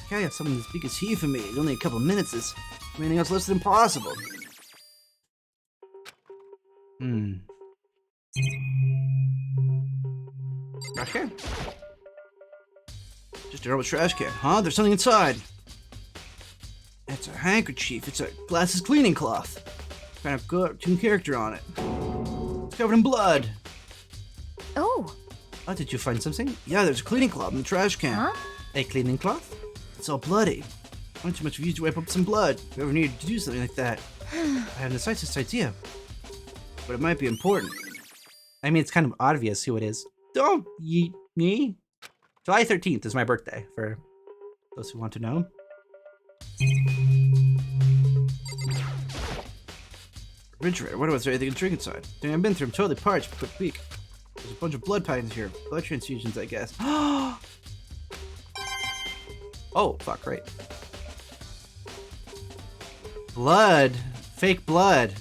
Okay, I have someone as big as he for me. Only a couple minutes is anything else less than impossible. Trash can? Just a normal trash can, huh? There's something inside. It's a handkerchief. It's a glasses cleaning cloth. Kind of cartoon character on it. It's covered in blood. Oh. Oh, did you find something? Yeah, there's a cleaning cloth in the trash can. Huh? A cleaning cloth? It's all bloody. Why don't you much use to wipe up some blood? If you ever needed to do something like that. I have the slightest idea. But it might be important. I mean, it's kind of obvious who it is. Don't yeet me. July 13th is my birthday, for those who want to know. Refrigerator, what was there anything to drink inside? Thing I've been through, I'm totally parched, quick peek. There's a bunch of blood patterns here. Blood transfusions, I guess. Oh, fuck, right. Blood. Fake blood.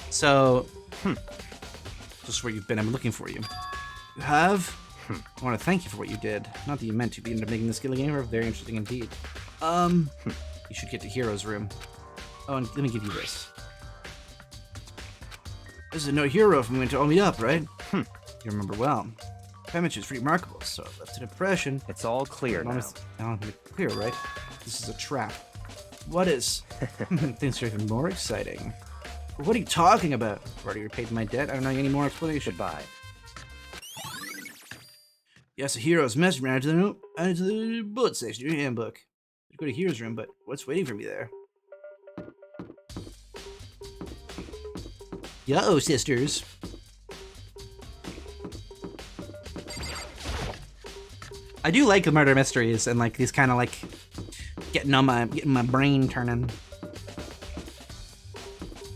So, just where you've been, I'm looking for you. You have? I want to thank you for what you did. Not that you meant to, but you ended up making this skill game very interesting indeed. You should get to Hero's room. Oh, and let me give you this. This is a note Hero from when we went to all meet up, right? You remember well. Penmanship is pretty remarkable, so it left an impression. It's all clear now. Clear, right? This is a trap. What is? Things are even more exciting. What are you talking about? I've already repaid my debt. I don't know any more explanation. Goodbye. Yes, a Hero's message ran to the bullet section of your handbook. I'd go to Hero's room, but what's waiting for me there? Yo, sisters. I do like the murder mysteries and like these kind of like getting my brain turning.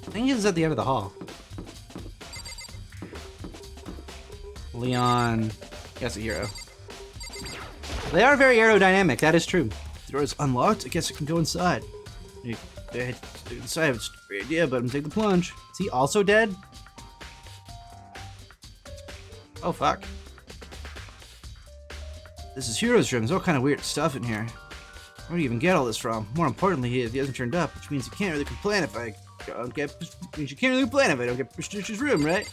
I think it's at the end of the hall. Leon, yes, a hero. They are very aerodynamic. That is true. The door is unlocked. I guess I can go inside. Inside, it's a great idea, but I'm taking the plunge. Is he also dead? Oh fuck. This is Hero's room. There's all kind of weird stuff in here. Where do you even get all this from? More importantly, he hasn't turned up, which means you can't really complain if I don't get. Means you can't really complain if I don't get prestigious room, right?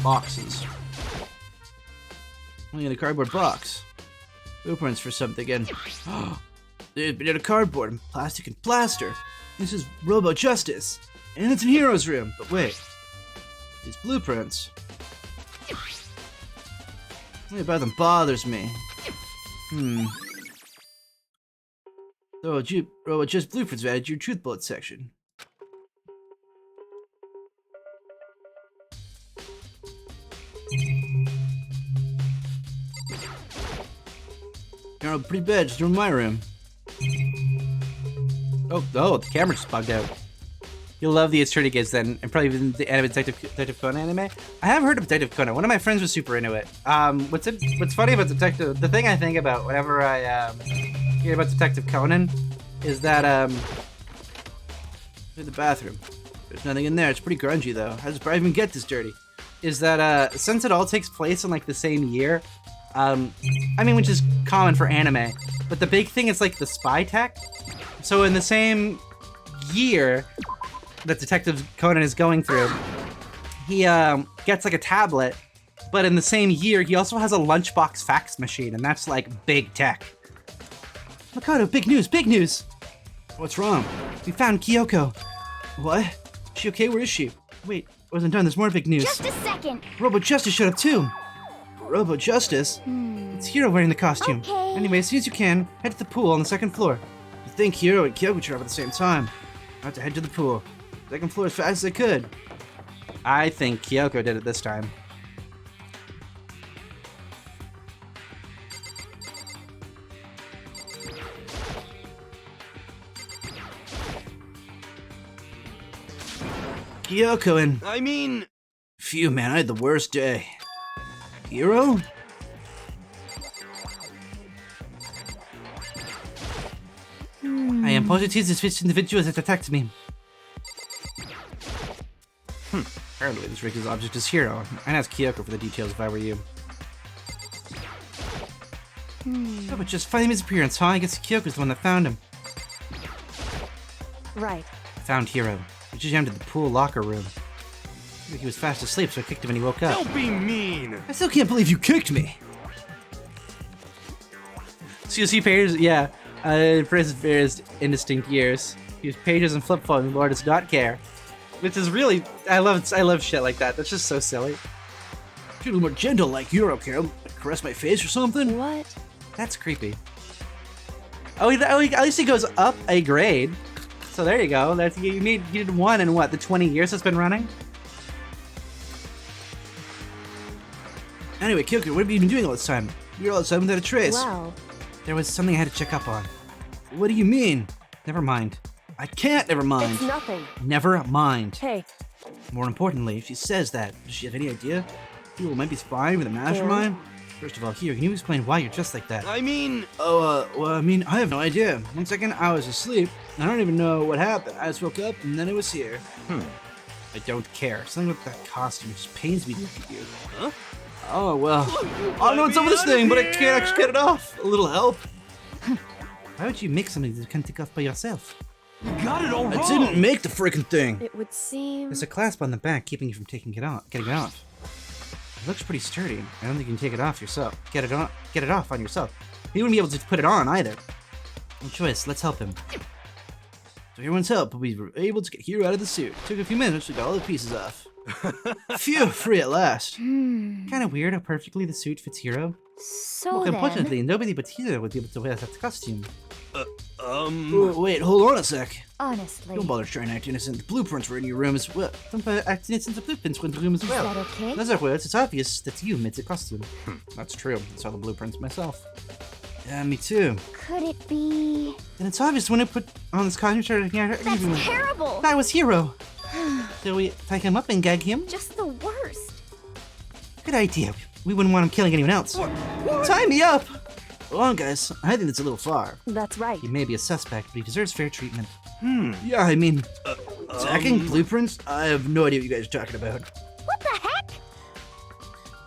Boxes. Only in a cardboard box. Blueprints for something again. They've been out of cardboard and plastic and plaster. This is Robo Justice. And it's in Hero's room. But wait. These blueprints. Something about them bothers me. So, just blueprints added to your truth bullet section. You're pretty bad, just in my room. Oh, the camera just bugged out. You'll love the Eternity Gaze then, and probably even the Detective Conan anime. I have heard of Detective Conan. One of my friends was super into it. What's funny about the thing I think about whenever I hear about Detective Conan is that in the bathroom. There's nothing in there. It's pretty grungy though. How does Brian even get this dirty? Is that since it all takes place in like the same year, I mean, which is common for anime, but the big thing is like the spy tech. So in the same year that Detective Conan is going through, he gets like a tablet, but in the same year he also has a lunchbox fax machine, and that's like big tech. Makoto, big news, big news! What's wrong? We found Kyoko. What? Is she okay? Where is she? Wait, I wasn't done. There's more big news. Just a second. Robo Justice showed up too. Robo Justice? It's Hiro wearing the costume. Okay. Anyway, as soon as you can, head to the pool on the second floor. You think Hiro and Kyoko should have at the same time. I have to head to the pool. Second floor as fast as I could. I think Kyoko did it this time. Kyoko and... I mean... Phew, man, I had the worst day. Hiro? I am positive this individual that attacked me. Apparently this Ricky's object is Hiro. I'd ask Kyoko for the details if I were you. Oh, but just find his appearance, huh? I guess Kyoko's the one that found him. Right. I found Hiro. We just jammed to the pool locker room. He was fast asleep, so I kicked him when he woke up. Don't be mean! I still can't believe you kicked me! So you see Pages, yeah, for his various indistinct years. He was Pages and flip phone, and Laura does not care. Which is really, I love shit like that. That's just so silly. Should a little more gentle like Hiro, Carol. Like caress my face or something? What? That's creepy. Oh, at least he goes up a grade. So there you go. That's you did one in what, the 20 years it's been running? Anyway, Kyoko, what have you been doing all this time? You're all this time without a trace. Well, There was something I had to check up on. What do you mean? Never mind. I can't never mind. it's nothing. Never mind. Hey, More importantly, if she says that, does she have any idea? People might be spying with a mastermind? First of all, here, can you explain why you're just like that? I mean... Well, I mean, I have no idea. One second, I was asleep. I don't even know what happened. I just woke up, and then it was here. I don't care. Something with that costume just pains me to look at you. Huh? Oh, well. I know what's up with this thing, but I can't actually get it off. A little help. Why would you make something that you can't take off by yourself? You got it all wrong! I didn't make the freaking thing. it would seem... There's a clasp on the back keeping you from getting it off. It looks pretty sturdy. I don't think you can take it off yourself. Get it off on yourself. You wouldn't be able to put it on either. No choice. Let's help him. So everyone's help, but we were able to get Hiro out of the suit. Took a few minutes to get all the pieces off. Phew, free at last. Kind of weird how perfectly the suit fits Hiro. So Look, then... unfortunately, nobody but Hiro would be able to wear that costume. Wait, hold on a sec. Honestly. Don't bother trying to act innocent. The blueprints were in your room as well. Don't act innocent, the blueprints went in the room as well. Is that okay? In other words, it's obvious that you made the costume. That's true. I saw the blueprints myself. Yeah, me too. Could it be... And it's obvious when I put on this costume. That's terrible! That was Hiro. So we tie him up and gag him? Just the worst. Good idea. We wouldn't want him killing anyone else. Tie me up! Hold on, guys. I think that's a little far. That's right. He may be a suspect, but he deserves fair treatment. Yeah, I mean, attacking blueprints? I have no idea what you guys are talking about. What the heck?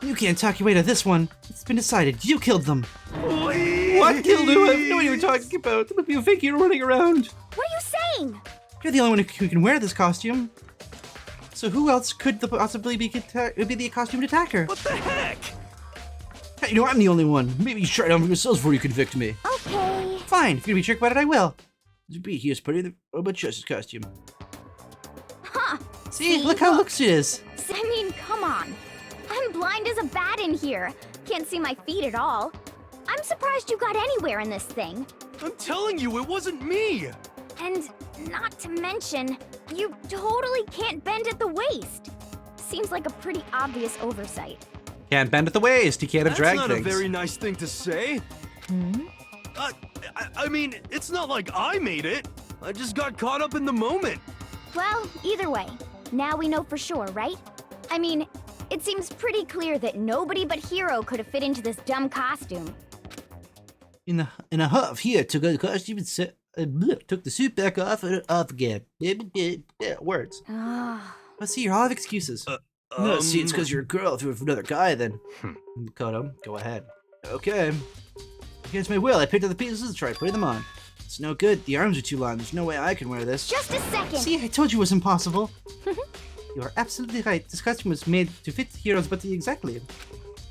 You can't talk your way to this one. It's been decided. You killed them. What killed who? I have no idea what you're talking about. There would be a fake hero running around. What are you saying? You're the only one who can wear this costume. So who else could possibly be the costumed attacker? What the heck? Hey, you know, I'm the only one. Maybe you try it on for yourselves before you convict me. Okay. Fine. If you're gonna be tricked about it, I will. Here's putting the Robot Justice costume. Huh. See? Look how looks it is. I mean, come on. I'm blind as a bat in here. Can't see my feet at all. I'm surprised you got anywhere in this thing. I'm telling you, it wasn't me! And not to mention, you totally can't bend at the waist. Seems like a pretty obvious oversight. Can't bend at the waist. He can't have drag That's not things. a very nice thing to say. I mean, it's not like I made it. I just got caught up in the moment. Well, either way, now we know for sure, right? I mean, it seems pretty clear that nobody but Hero could have fit into this dumb costume. In a huff, here took the costume and took the suit back off again. Words. But see, you're all have excuses. No, see, it's because you're a girl. If you were another guy, then Makoto, go ahead. Okay. Against my will, I picked up the pieces and tried putting them on. It's no good. The arms are too long. There's no way I can wear this. Just a second. See, I told you it was impossible. You are absolutely right. This costume was made to fit Hero's body exactly.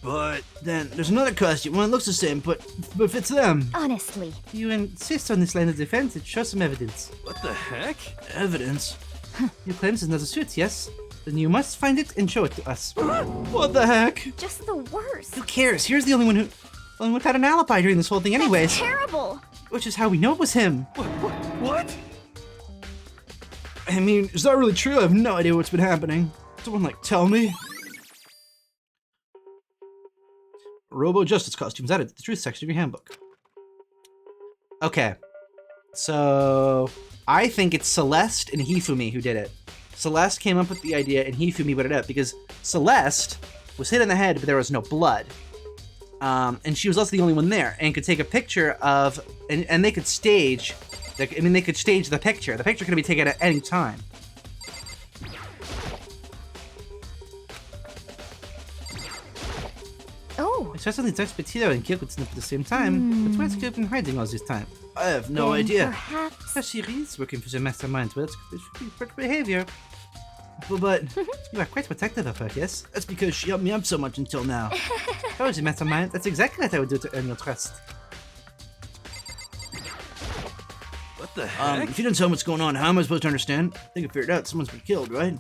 But then there's another costume. One that looks the same, but fits them. Honestly. You insist on this line of defense. It shows some evidence. What the heck? Evidence? You claim this is another suit, yes? Then you must find it and show it to us. What the heck? Just the worst. Who cares? Here's the only one who had an alibi during this whole thing anyways. That's terrible. Which is how we know it was him. What? I mean, is that really true? I have no idea what's been happening. Someone, tell me. Robo Justice costumes added to the truth section of your handbook. Okay. So, I think it's Celeste and Hifumi who did it. Celeste came up with the idea and Hifumi put it up because Celeste was hit in the head, but there was no blood. And she was also the only one there and could take a picture of, and they could stage, they could stage the picture. The picture could be taken at any time. Oh. I saw something touched Petito and Kyokutsuna at the same time. But where's Kyoku been hiding all this time? I have no idea. Perhaps. She's working for the mastermind, but it's perfect behavior. But you are quite protective of her, yes? That's because she helped me up so much until now. If I was a mastermind, that's exactly what I would do to earn your trust. What the heck? If you don't tell me what's going on, how am I supposed to understand? I think I figured out someone's been killed, right?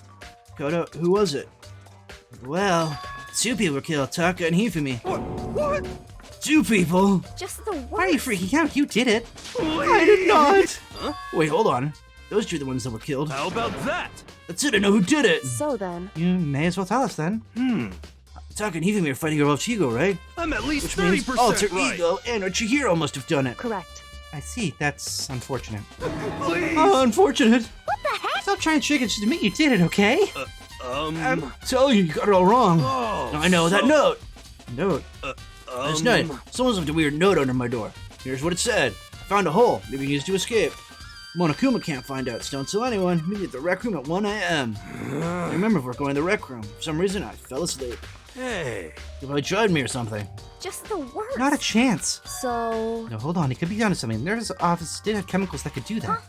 Kodo, who was it? Well, two people were killed, Taka and Hifumi. What? Two people? Just the worst. Why are you freaking out? You did it. I did not. Huh? Wait, hold on. Those two are the ones that were killed. How about that? That's it, I know who did it. So then... You may as well tell us then. Taka and Hifumi are fighting over Chigo, right? I'm at least Which 30% means Alter right. Ego and our Chihiro must have done it. Correct. I see. That's unfortunate. Please. Oh, unfortunate. What the heck? Stop trying to trick it. Just admit you did it, okay? I'm telling you, you got it all wrong. Oh, I know, that note. Note. Last night, um, someone left a weird note under my door. Here's what it said. Found a hole. Maybe he used to escape. Monokuma can't find out. Don't tell anyone. Meet me at the rec room at 1 a.m. I remember we're going to the rec room. For some reason, I fell asleep. Hey. You probably drugged me or something. Just the worst. Not a chance. So... No, hold on. He could be onto something. There's office did have chemicals that could do that.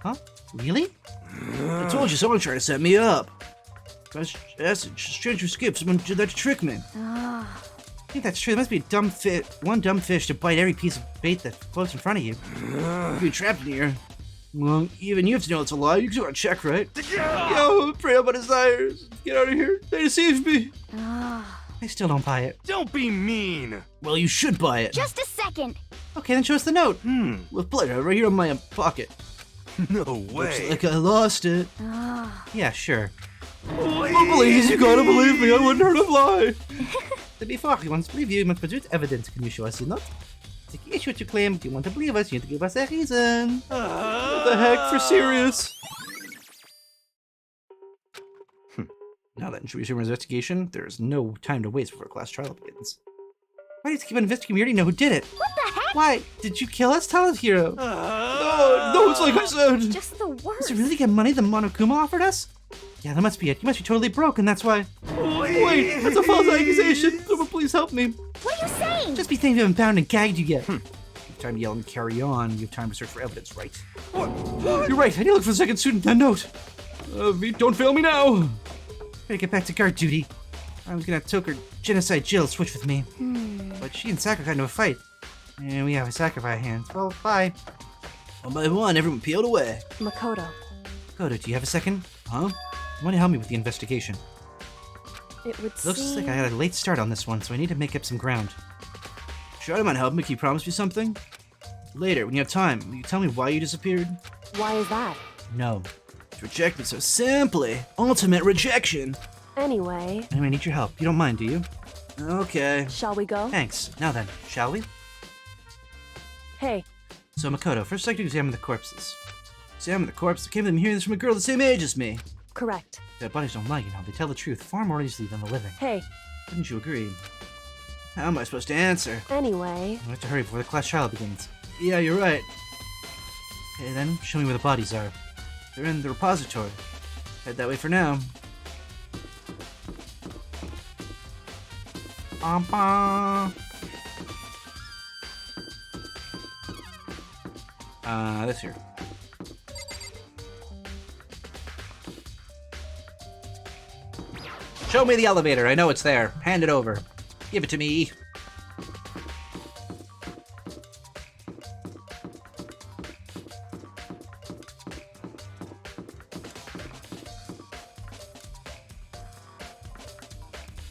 Huh? Really? I told you someone tried to set me up. That's strange skip. Someone did that to trick me. I think that's true. There must be one dumb fish to bite every piece of bait that floats in front of you. You're trapped in here. Well, even you have to know it's a lie. You can go check, right? Yo, pray on my desires. Get out of here. They deceived me. I still don't buy it. Don't be mean. Well, you should buy it. Just a second. Okay, then show us the note. With pleasure. Right here in my pocket. No Looks way. like I lost it. Yeah, sure. Please, you gotta believe me. I wouldn't hurt a lie. To be fair, we want to believe you. You must produce evidence. Can you show us the note? Take issue to claim. Do you want to believe us? You need to give us a reason. What the heck? For serious? Now then, should we resume our investigation? There's no time to waste before class trial begins. Why do you have to keep on investigating? We already know who did it. What the heck? Why? Did you kill us? Tell us, Hero. No, it's like I said. Just the worst. Did you really get money the Monokuma offered us? Yeah, that must be it. You must be totally broke, and that's why. Wait, that's a false accusation. Someone please help me. What are you saying? Just be thinking you haven't bound and gagged you yet. You have time to yell and carry on. You have time to search for evidence, right? What? You're right. I need to look for the second student. That note. Don't fail me now. Gotta get back to guard duty. I was gonna have Toker Genocide Jill switch with me. But she and Sakura got into a fight. And we have a Sakura hands. Well, bye. One by one, everyone peeled away. Makoto. Kodo, do you have a second? Huh? You want to help me with the investigation? It would Looks seem... like I had a late start on this one, so I need to make up some ground. Sure, I don't mind helping if you promise me something. Later, when you have time, will you tell me why you disappeared? Why is that? No. To reject me so simply. Ultimate rejection. Anyway... Anyway, I need your help. You don't mind, do you? Okay. Shall we go? Thanks. Now then, shall we? Hey. So, Makoto, first I'd like to examine the corpses. Examine the corpse. I came to them hearing this from a girl the same age as me. Correct. Dead bodies don't lie, you know. They tell the truth far more easily than the living. Hey. Wouldn't you agree? How am I supposed to answer? Anyway... I have to hurry before the class trial begins. Yeah, you're right. Okay, then, show me where the bodies are. They're in the repository. Head that way for now. This here. Show me the elevator. I know it's there. Hand it over. Give it to me.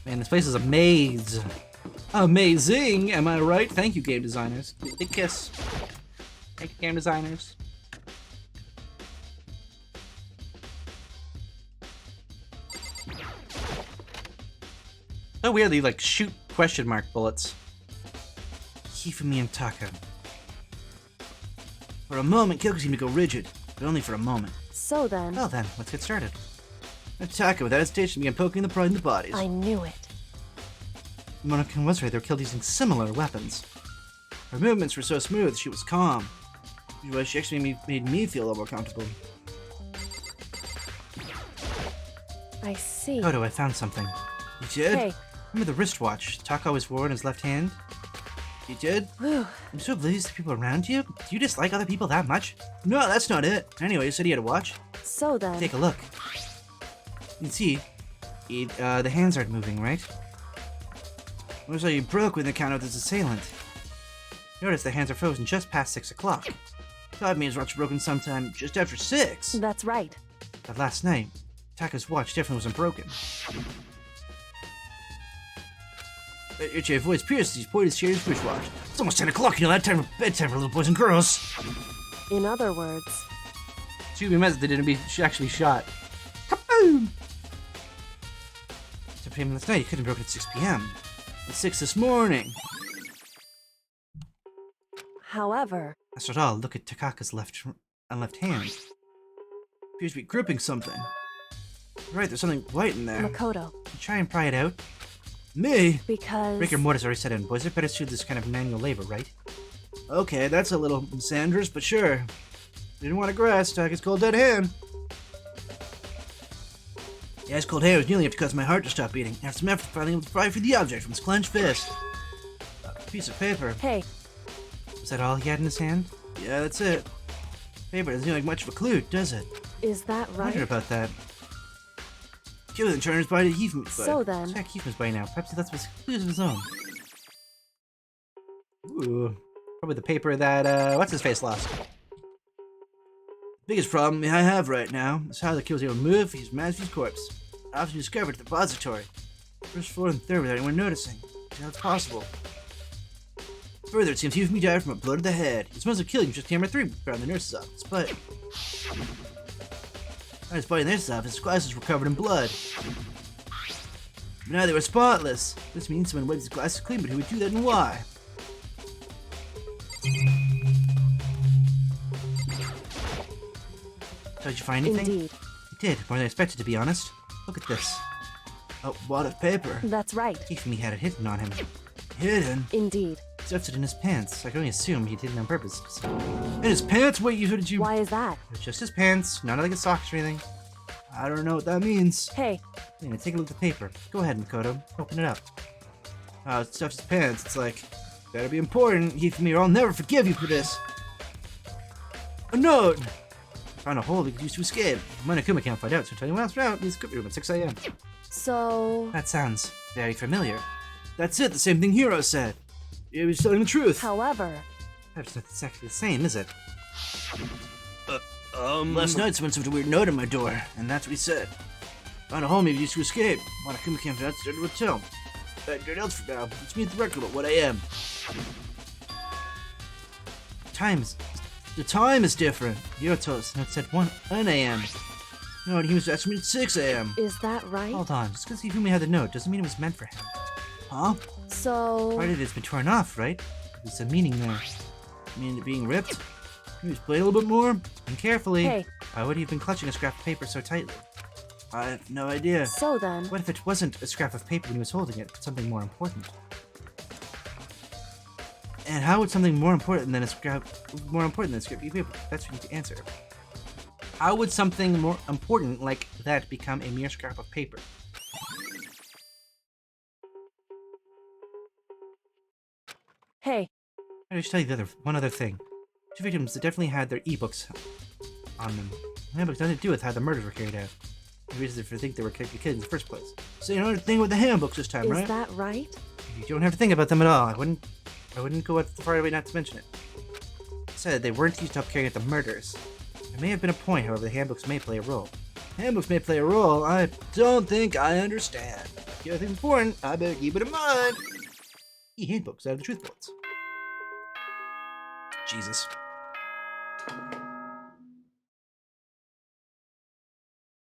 Man, this place is a maze. Amazing, am I right? Thank you, game designers. Big kiss. Thank you, game designers. So weird, they like shoot question mark bullets. Hifumi and Taka. For a moment, Kyoko seemed to go rigid, but only for a moment. So then... Well then, let's get started. Taka, without hesitation, began poking the pride in the bodies. I knew it. Monokan was right, they were killed using similar weapons. Her movements were so smooth, she was calm. She actually made me feel a little more comfortable. I see. Kodo, I found something. You did? Hey. Remember the wristwatch Taka always wore in his left hand? You did? Whew. I'm so oblivious to people around you? Do you dislike other people that much? No, that's not it. Anyway, you said he had a watch. So then... Take a look. You can see, the hands aren't moving, right? Looks like you broke when the encounter with his assailant. Notice the hands are frozen just past 6 o'clock. That means watch broken sometime just after 6. That's right. But last night, Taka's watch definitely wasn't broken. Your voice pierces his pointed his wristwatch. It's almost 10 o'clock, you know that time of bedtime for little boys and girls. In other words... To be amazed they didn't actually shot. Kaboom! 10 p.m. last night, you couldn't have broken at 6 p.m. At 6 this morning. However... That's not all. Look at Takaka's left hand. Appears to be gripping something. Right, there's something white in there. Makoto. Try and pry it out. Me? Because... Rigor mortis already set in. Boys, it better suit this kind of manual labor, right? Okay, that's a little Sandra's, but sure. Didn't want to grass, Taka's cold dead hand. The ice cold hair was nearly enough to cause my heart to stop beating. After some effort, finally able to pry free the object from his clenched fist. A piece of paper. Hey. Was that all he had in his hand? Yeah, that's it. Paper doesn't seem like much of a clue, does it? Is that right? I wondered about that. Kill the Turner's body to Hifumi's body. So then... Check Hifumi's body now. Perhaps he left with clues of his own. Ooh. Probably the paper that, what's-his-face lost. The biggest problem I have right now is how the kid was able to move his master's corpse. After discovered at the repository. First floor and third without anyone noticing. How it's possible. Further, it seems Hifumi died from a blow to the head. He smells of killing him just camera 3 around the nurse's office, but... On his body in the nurse's office, his glasses were covered in blood. But now they were spotless. This means someone wiped his glasses clean, but who would do that and why? So did you find anything? Indeed. You did, more than I expected, to be honest. Look at this. A wad of paper. That's right. Hifumi had it hidden on him. Hidden? Indeed. He stuffed it in his pants. I can only assume he did it on purpose. In his pants? Wait, who did you... Why is that? Just his pants, not like his socks or anything. I don't know what that means. Hey. Anyway, take a look at the paper. Go ahead, Makoto. Open it up. Oh, it stuffs his pants. It's like, better be important, Hifumi, or I'll never forgive you for this. A note! Found a hole he could use to escape. Monokuma can't find out, so tell you else around. He's cooked room at 6 a.m. So... That sounds very familiar. That's it, the same thing Hiro said. He was telling the truth. However... That's not exactly the same, is it? Last Last night someone sent a weird note on my door, and that's what he said. Found a home maybe used to escape. Monokuma came out, started with Tom. Nothing else for now. Let's meet the record at 1 a.m. The time is different. Yoto's note said 1 a.m. No, and he was asking me at 6 a.m. Is that right? Hold on, just because Hifumi had the note doesn't mean it was meant for him. Huh? So... Part of it's been torn off, right? There's some meaning there. You mean it being ripped? Maybe just play a little bit more, and carefully. Hey. Why would he have been clutching a scrap of paper so tightly? I have no idea. So then... What if it wasn't a scrap of paper when he was holding it, but something more important? And how would something more important than a scrap of paper? That's what you need to answer. How would something more important like that become a mere scrap of paper? Hey. I should tell you one other thing. Two victims that definitely had their e-books on them. The handbooks nothing to do with how the murders were carried out. The reason for think they were kids in the first place. So you don't have to think about the handbooks this time, right? Is that right? You don't have to think about them at all. I wouldn't go far away not to mention it. I said they weren't used to help carry out the murders. There may have been a point, however, the handbooks may play a role. Handbooks may play a role. I don't think I understand. If you think important, I better keep it in mind. Handbooks out of the truth bullets. Jesus.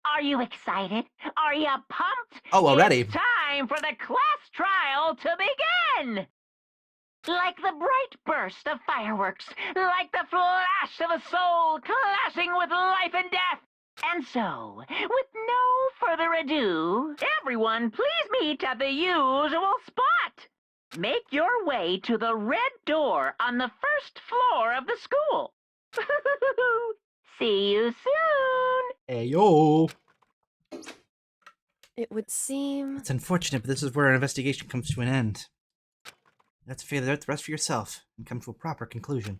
Are you excited? Are you pumped? Oh, already? It's time for the class trial to begin! Like the bright burst of fireworks, like the flash of a soul clashing with life and death. And so, with no further ado, everyone please meet at the usual spot. Make your way to the red door on the first floor of the school. See you soon. Hey, yo. It would seem... It's unfortunate, but this is where our investigation comes to an end. Let's figure out the rest for yourself and come to a proper conclusion.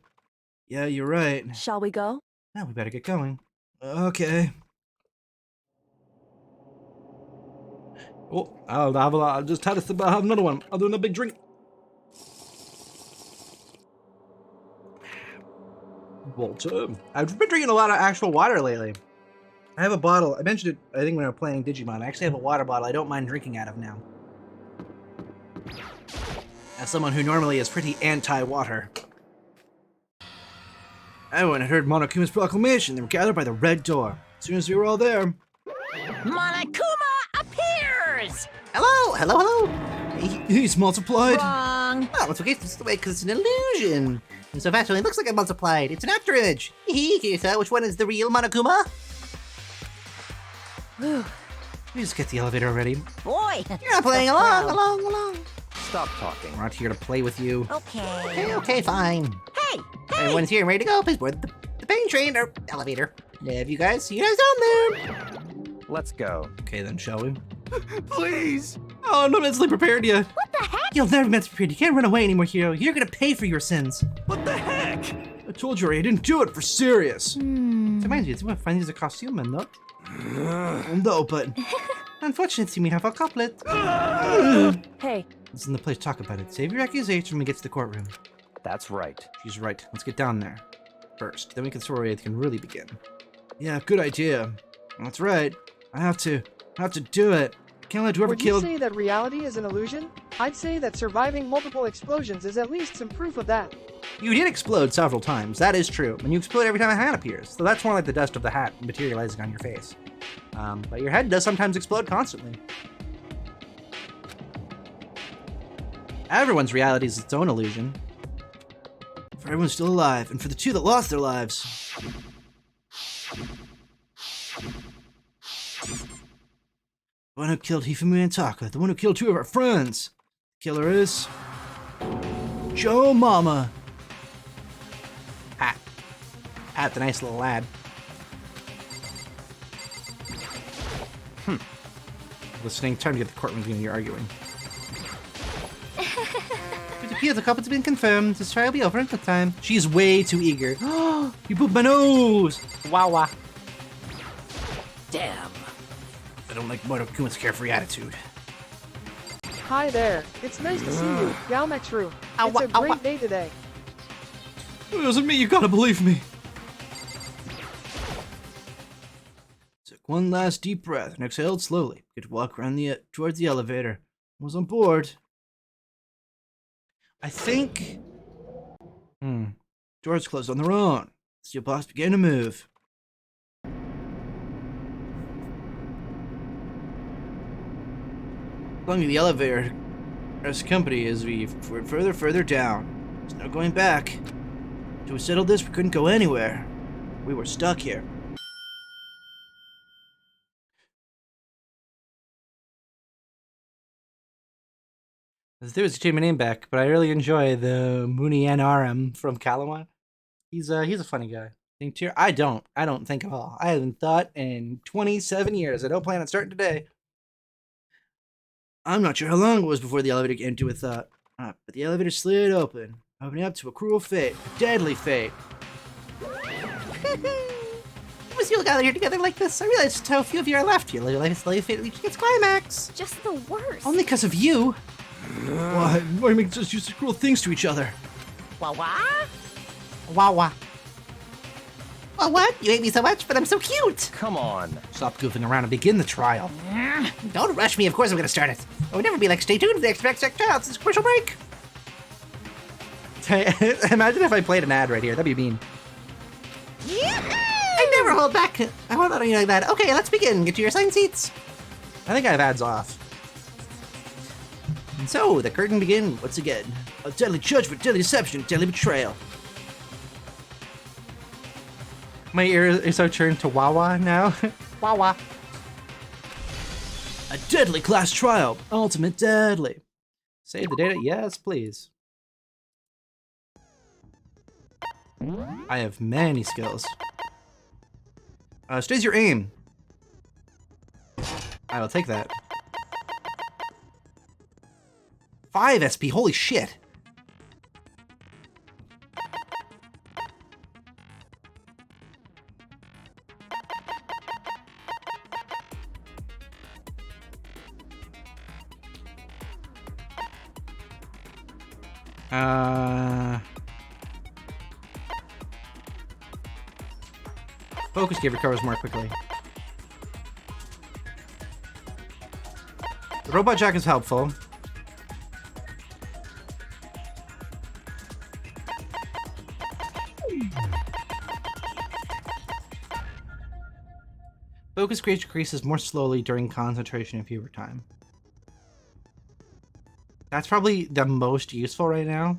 Yeah, you're right. Shall we go? Now we better get going. Okay. Oh, I'll just had to have another one. I'll do another big drink. Walter. I've been drinking a lot of actual water lately. I have a bottle. I mentioned it, I think, when we were playing Digimon. I actually have a water bottle I don't mind drinking out of now. As someone who normally is pretty anti-water. Everyone had heard Monokuma's proclamation. They were gathered by the red door. As soon as we were all there... Monokuma appears! Hello! He's multiplied. Wrong. Oh, it's okay, it's the way, because it's an illusion. And so fast, it looks like it multiplied. It's an after image. Can which one is the real Monokuma? We just get the elevator already. Boy. You're not playing along. Stop talking. We're not here to play with you. Okay, fine. Hey! Everyone's here and ready to go. Please board the pain train or elevator. Have you guys down there? Let's go. Okay, then, shall we? Please! Oh, I'm not mentally prepared yet. What the heck? You'll never be mentally prepared. You can't run away anymore, hero. You're gonna pay for your sins. What the heck? I told you already, I didn't do it for serious. It reminds me, it's what finds a costume, and not. No, but... Unfortunately, we have a couplet. Hey. It's in the place to talk about it. Save your accusation when we get to the courtroom. That's right. She's right. Let's get down there first. Then we can story it can really begin. Yeah, good idea. That's right. I have to do it. Can't let whoever Would you killed... say that reality is an illusion? I'd say that surviving multiple explosions is at least some proof of that. You did explode several times. That is true. And you explode every time a hat appears. So that's more like the dust of the hat materializing on your face. But your head does sometimes explode constantly. Everyone's reality is its own illusion. For everyone still alive, and for the two that lost their lives. The one who killed Hifumi and Taka, the one who killed two of our friends. The killer is... Joe Mama. Pat, the nice little lad. Listening, time to get the courtroom beginning. You're arguing. It appears the couple's been confirmed. This trial will be over in no time. She's way too eager. You pooped my nose! Wow. Damn. I don't like Monokuma's carefree attitude. Hi there. It's nice to see you, Galmexru. It's a great day today. It wasn't me, you gotta believe me. one last deep breath and exhaled slowly. Get to walk around towards the elevator. I was on board. I think... Doors closed on their own. Steel blocks began to move. Climbing the elevator as company as we went further down. There's no going back. Until we settled this, we couldn't go anywhere. We were stuck here. There was to change my name back, but I really enjoy the Munianaram from Kalawan. He's a funny guy. Think Tier? I don't think at all. I haven't thought in 27 years. I don't plan on starting today. I'm not sure how long it was before the elevator came to a thought. But the elevator slid open, opening up to a cruel fate, a deadly fate. It was you all gathered here together like this. I realized just how few of you are left here. Like this life fate reached its climax. Just the worst. Only because of you. Why make us do such cruel things to each other? Wah-wah? Wah-wah. Well, what? You hate me so much, but I'm so cute. Come on. Stop goofing around and begin the trial. Don't rush me. Of course I'm going to start it. I would never be like, stay tuned for the next trial. It's a commercial break. Imagine if I played an ad right here. That'd be mean. I never hold back. I won't let you like that. Okay, let's begin. Get to your assigned seats. I think I have ads off. And so, the curtain begins once again. A deadly judgment, deadly deception, deadly betrayal. My ear is so turned to Wawa now. Wawa. A deadly class trial, ultimate deadly. Save the data? Yes, please. I have many skills. Stays your aim. I will take that. 5 SP, holy shit. Focus gear recovers more quickly. The robot jack is helpful. Focus gear decreases more slowly during concentration and fewer time. That's probably the most useful right now.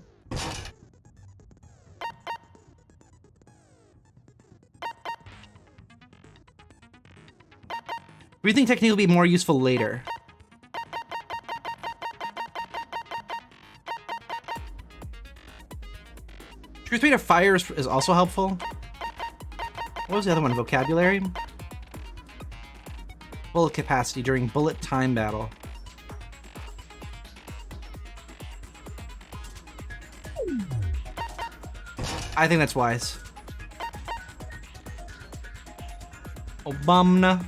Breathing technique will be more useful later. Truth rate of fire is also helpful. What was the other one? Vocabulary? Bullet capacity during bullet time battle. I think that's wise. Obama.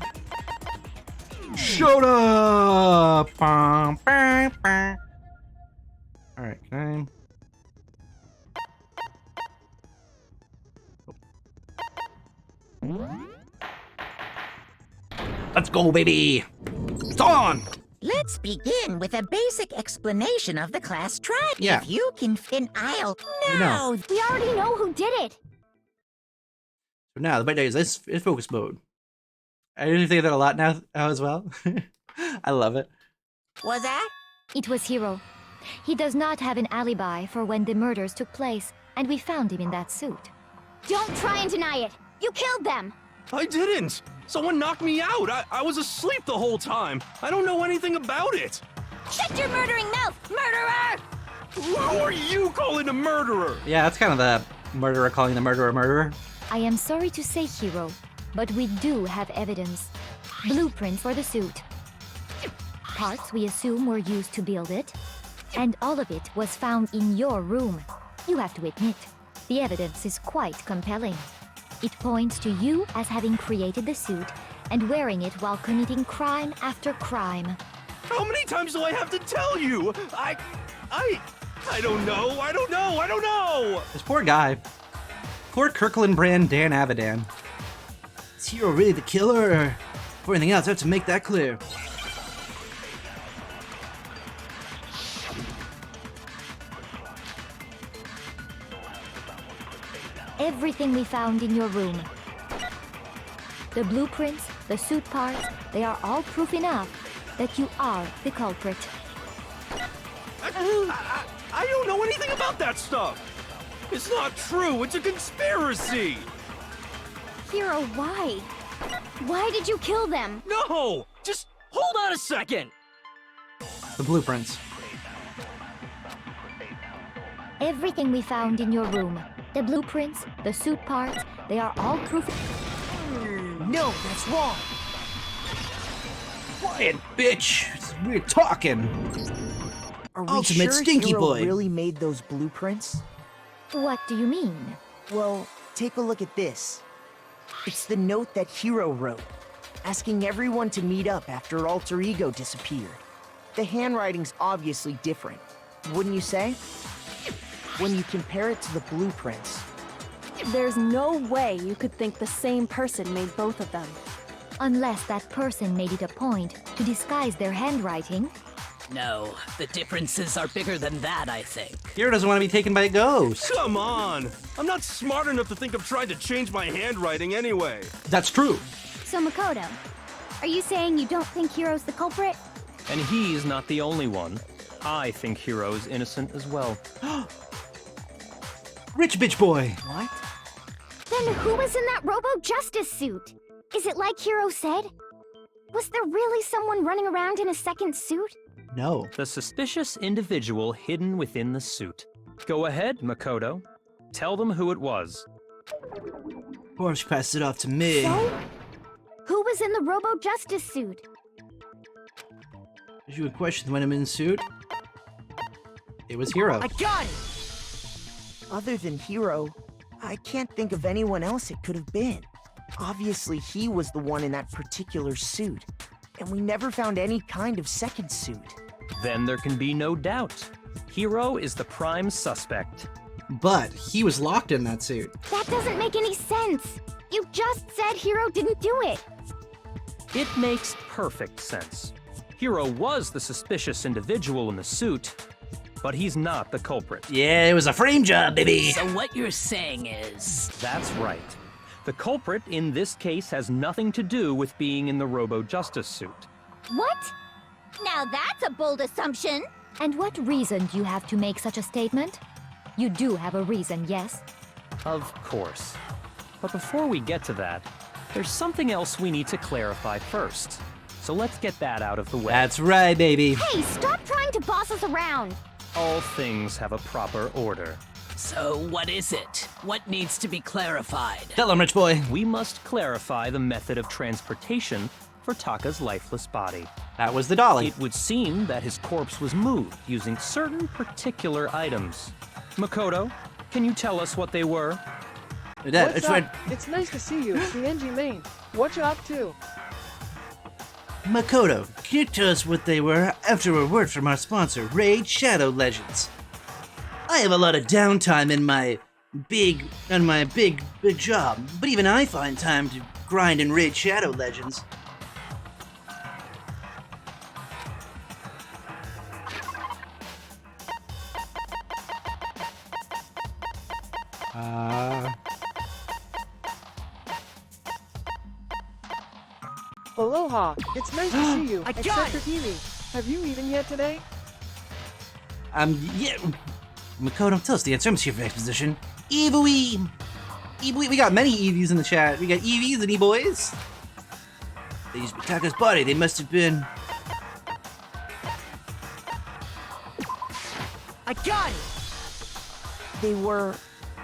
Showed up! Alright, can I... Let's go, baby! It's on! Let's begin with a basic explanation of the class trial. Yeah. If you can fit, I'll... We know. We already know who did it. So now, the bite is focus mode. I usually think of that a lot now as well. I love it. Was that? It was Hiro. He does not have an alibi for when the murders took place, and we found him in that suit. Don't try and deny it. You killed them. I didn't! Someone knocked me out! I was asleep the whole time! I don't know anything about it! Shut your murdering mouth, murderer! Who are you calling a murderer? Yeah, that's kind of the murderer calling the murderer a murderer. I am sorry to say, Hiro, but we do have evidence. Blueprints for the suit. Parts we assume were used to build it. And all of it was found in your room. You have to admit, the evidence is quite compelling. It points to you as having created the suit and wearing it while committing crime after crime. How many times do I have to tell you? I don't know! This poor guy. Poor Kirkland brand Dan Avidan. Is Hiro really the killer, or Before anything else, I have to make that clear. Everything we found in your room. The blueprints, the suit parts, they are all proof enough that you are the culprit. I don't know anything about that stuff! It's not true! It's a conspiracy! Hero, why? Why did you kill them? No! Just hold on a second! The blueprints. Everything we found in your room. The blueprints, the suit parts, they are all proof. No, that's wrong. Quiet, bitch! We're talking! Are we Ultimate sure Stinky Hero Boy. really made those blueprints? What do you mean? Well, take a look at this. It's the note that Hero wrote, asking everyone to meet up after Alter Ego disappeared. The handwriting's obviously different, wouldn't you say? When you compare it to the blueprints. There's no way you could think the same person made both of them. Unless that person made it a point to disguise their handwriting. No, the differences are bigger than that, I think. Hero doesn't want to be taken by a ghost. Come on! I'm not smart enough to think of trying to change my handwriting anyway. That's true. So Makoto, are you saying you don't think Hero's the culprit? And he's not the only one. I think Hero's innocent as well. Rich bitch boy. What? Then who was in that Robo-Justice suit? Is it like Hero said? Was there really someone running around in a second suit? No. The suspicious individual hidden within the suit. Go ahead, Makoto. Tell them who it was. Or she passed it off to me. So? Who was in the Robo-Justice suit? Did you a question when I'm in suit? It was Hero. I got it! Other than Hero, I can't think of anyone else it could have been. Obviously, he was the one in that particular suit, and we never found any kind of second suit. Then there can be no doubt. Hero is the prime suspect. But he was locked in that suit. That doesn't make any sense. You just said Hero didn't do it. It makes perfect sense. Hero was the suspicious individual in the suit, but he's not the culprit. Yeah, it was a frame job, baby. So what you're saying is... That's right. The culprit in this case has nothing to do with being in the Robo-Justice suit. What? Now that's a bold assumption. And what reason do you have to make such a statement? You do have a reason, yes? Of course. But before we get to that, there's something else we need to clarify first. So let's get that out of the way. That's right, baby. Hey, stop trying to boss us around. All things have a proper order. So what is it? What needs to be clarified? Tell him, rich boy. We must clarify the method of transportation for Taka's lifeless body. That was the dolly. It would seem that his corpse was moved using certain particular items. Makoto, can you tell us what they were? What's up? It's nice to see you, the NG main. What you up to? Makoto, can you tell us what they were after a word from our sponsor, Raid Shadow Legends? I have a lot of downtime in my big job, but even I find time to grind and Raid Shadow Legends. Aloha. It's nice to see you. I got Except it. for Eevee. Have you eaten yet today? Yeah. Makoto, tell us the answer. I'm here for exposition. Eevee! We got many Eevees in the chat. We got Eevees and E-boys. They used Taka's body. They must have been. I got it! They were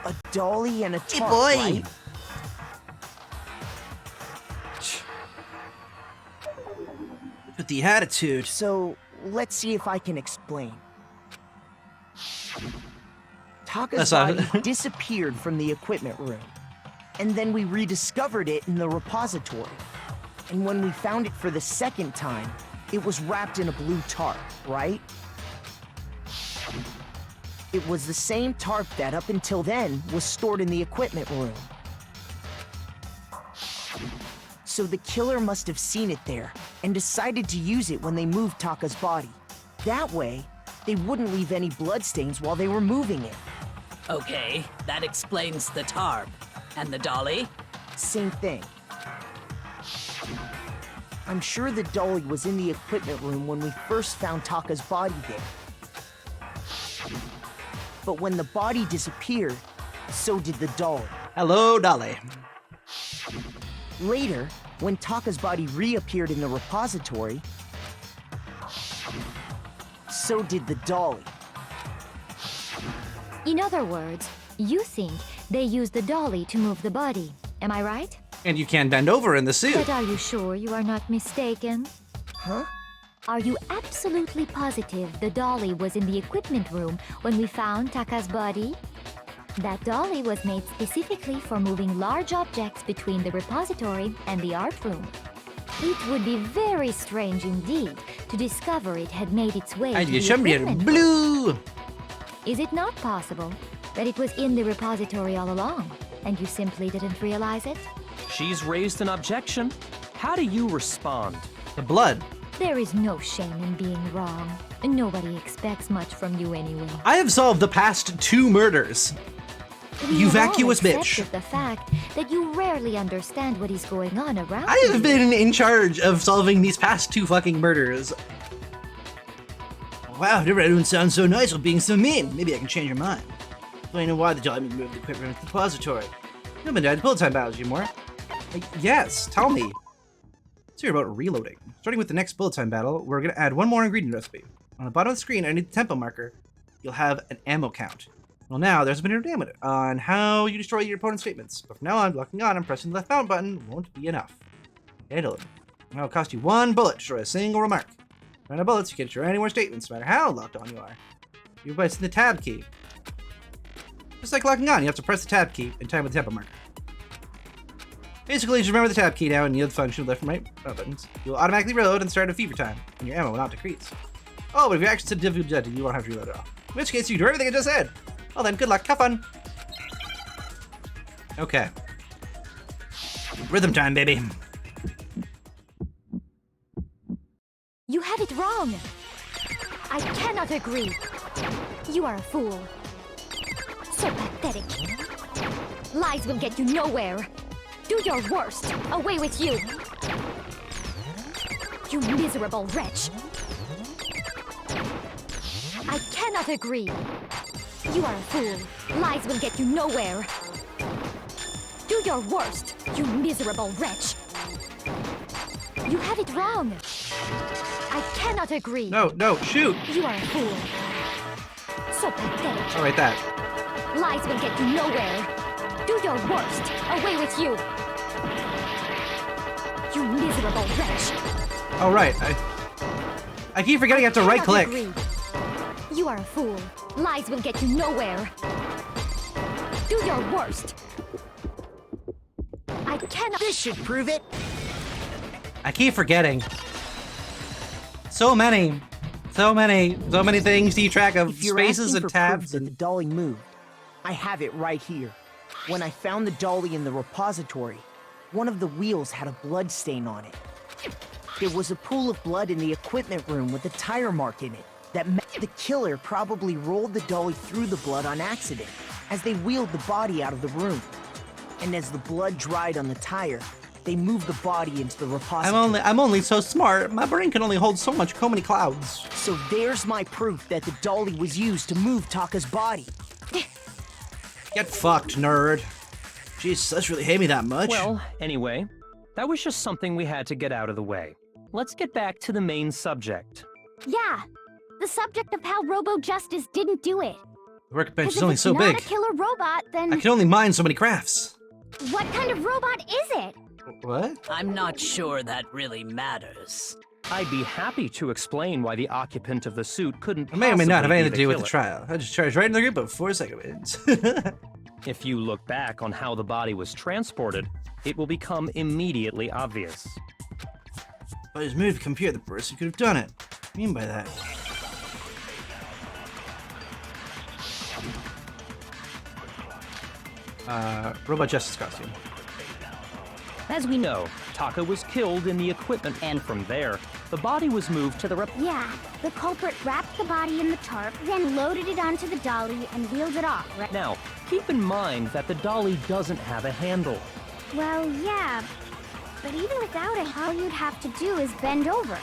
a dolly and a tarp, boy. right? With the attitude. So, let's see if I can explain. Taka's That's body disappeared from the equipment room, and then we rediscovered it in the repository. And when we found it for the second time, it was wrapped in a blue tarp, right? It was the same tarp that, up until then, was stored in the equipment room. So the killer must have seen it there and decided to use it when they moved Taka's body. That way, they wouldn't leave any bloodstains while they were moving it. Okay, that explains the tarp. And the dolly? Same thing. I'm sure the dolly was in the equipment room when we first found Taka's body there. But when the body disappeared, so did the dolly. Hello, Dolly. Later, when Taka's body reappeared in the repository, so did the dolly. In other words, you think they used the dolly to move the body. Am I right? And you can bend over in the suit. But are you sure you are not mistaken? Huh? Are you absolutely positive the dolly was in the equipment room when we found Taka's body? That dolly was made specifically for moving large objects between the repository and the art room. It would be very strange indeed to discover it had made its way to the equipment room. Blue! Is it not possible that it was in the repository all along, and you simply didn't realize it? She's raised an objection. How do you respond? The blood. There is no shame in being wrong. Nobody expects much from you anyway. I have solved the past 2 murders. You vacuous bitch. The fact that you rarely understand what is going on around I have been in charge of solving these past 2 fucking murders. Wow, everyone sounds so nice while being so mean. Maybe I can change your mind. Explain why the dolly moved the equipment to the repository. You haven't died bullet time battles anymore. Yes, tell me. Let's hear about reloading. Starting with the next bullet time battle, we're gonna add 1 more ingredient recipe. On the bottom of the screen, underneath the tempo marker, you'll have an ammo count. Well, now there's been a damage on how you destroy your opponent's statements. But from now on, locking on and pressing the left mouse button won't be enough. Handle it. It'll cost you 1 bullet to destroy a single remark. Run out of bullets, you can't destroy any more statements, no matter how locked on you are. You're pressing the tab key. Just like locking on, you have to press the tab key in time with the tempo marker. Basically, just remember the tab key now and yield the function of left and right buttons. You'll automatically reload and start a fever time, and your ammo will not decrease. Oh, but if your actions to difficult objective, you won't have to reload at all. In which case, you do everything I just said. Well then, good luck, have fun. Okay. Rhythm time, baby. You have it wrong. I cannot agree. You are a fool. So pathetic. Lies will get you nowhere. Do your worst. Away with you. You miserable wretch. I cannot agree. You are a fool. Lies will get you nowhere. Do your worst, you miserable wretch. You have it wrong. I cannot agree. No, shoot. You are a fool. So pathetic. All right, that. Lies will get you nowhere. Do your worst. Away with you. You miserable wretch. All right, I keep forgetting I have to right click. Agree. You are a fool. Lies will get you nowhere. Do your worst. I cannot. This should prove it. I keep forgetting. So many things to keep track of. Spaces and tabs. That the dolly moved. I have it right here. When I found the dolly in the repository, one of the wheels had a blood stain on it. There was a pool of blood in the equipment room with a tire mark in it. That meant the killer probably rolled the dolly through the blood on accident as they wheeled the body out of the room. And as the blood dried on the tire, they moved the body into the repository. I'm only so smart. My brain can only hold so many clouds. So there's my proof that the dolly was used to move Taka's body. Get fucked, nerd. Jesus, that's really hate me that much. Well, anyway, that was just something we had to get out of the way. Let's get back to the main subject. Yeah, the subject of how Robo Justice didn't do it. The workbench is if only it's so not big. A killer robot, then I can only mine so many crafts. what kind of robot is it? What? I'm not sure that really matters. I'd be happy to explain why the occupant of the suit couldn't It may or may not have possibly anything be to do with the killer. trial. I just charged right in the group of 4 seconds. If you look back on how the body was transported, it will become immediately obvious. If I just moved the computer, the person could have done it. What do you mean by that? Robot Justice costume. As we know, Taka was killed in the equipment, and from there, the body was moved to the Yeah, the culprit wrapped the body in the tarp, then loaded it onto the dolly and wheeled it off, right? Now, keep in mind that the dolly doesn't have a handle. Well, yeah, but even without it, all you'd have to do is bend over.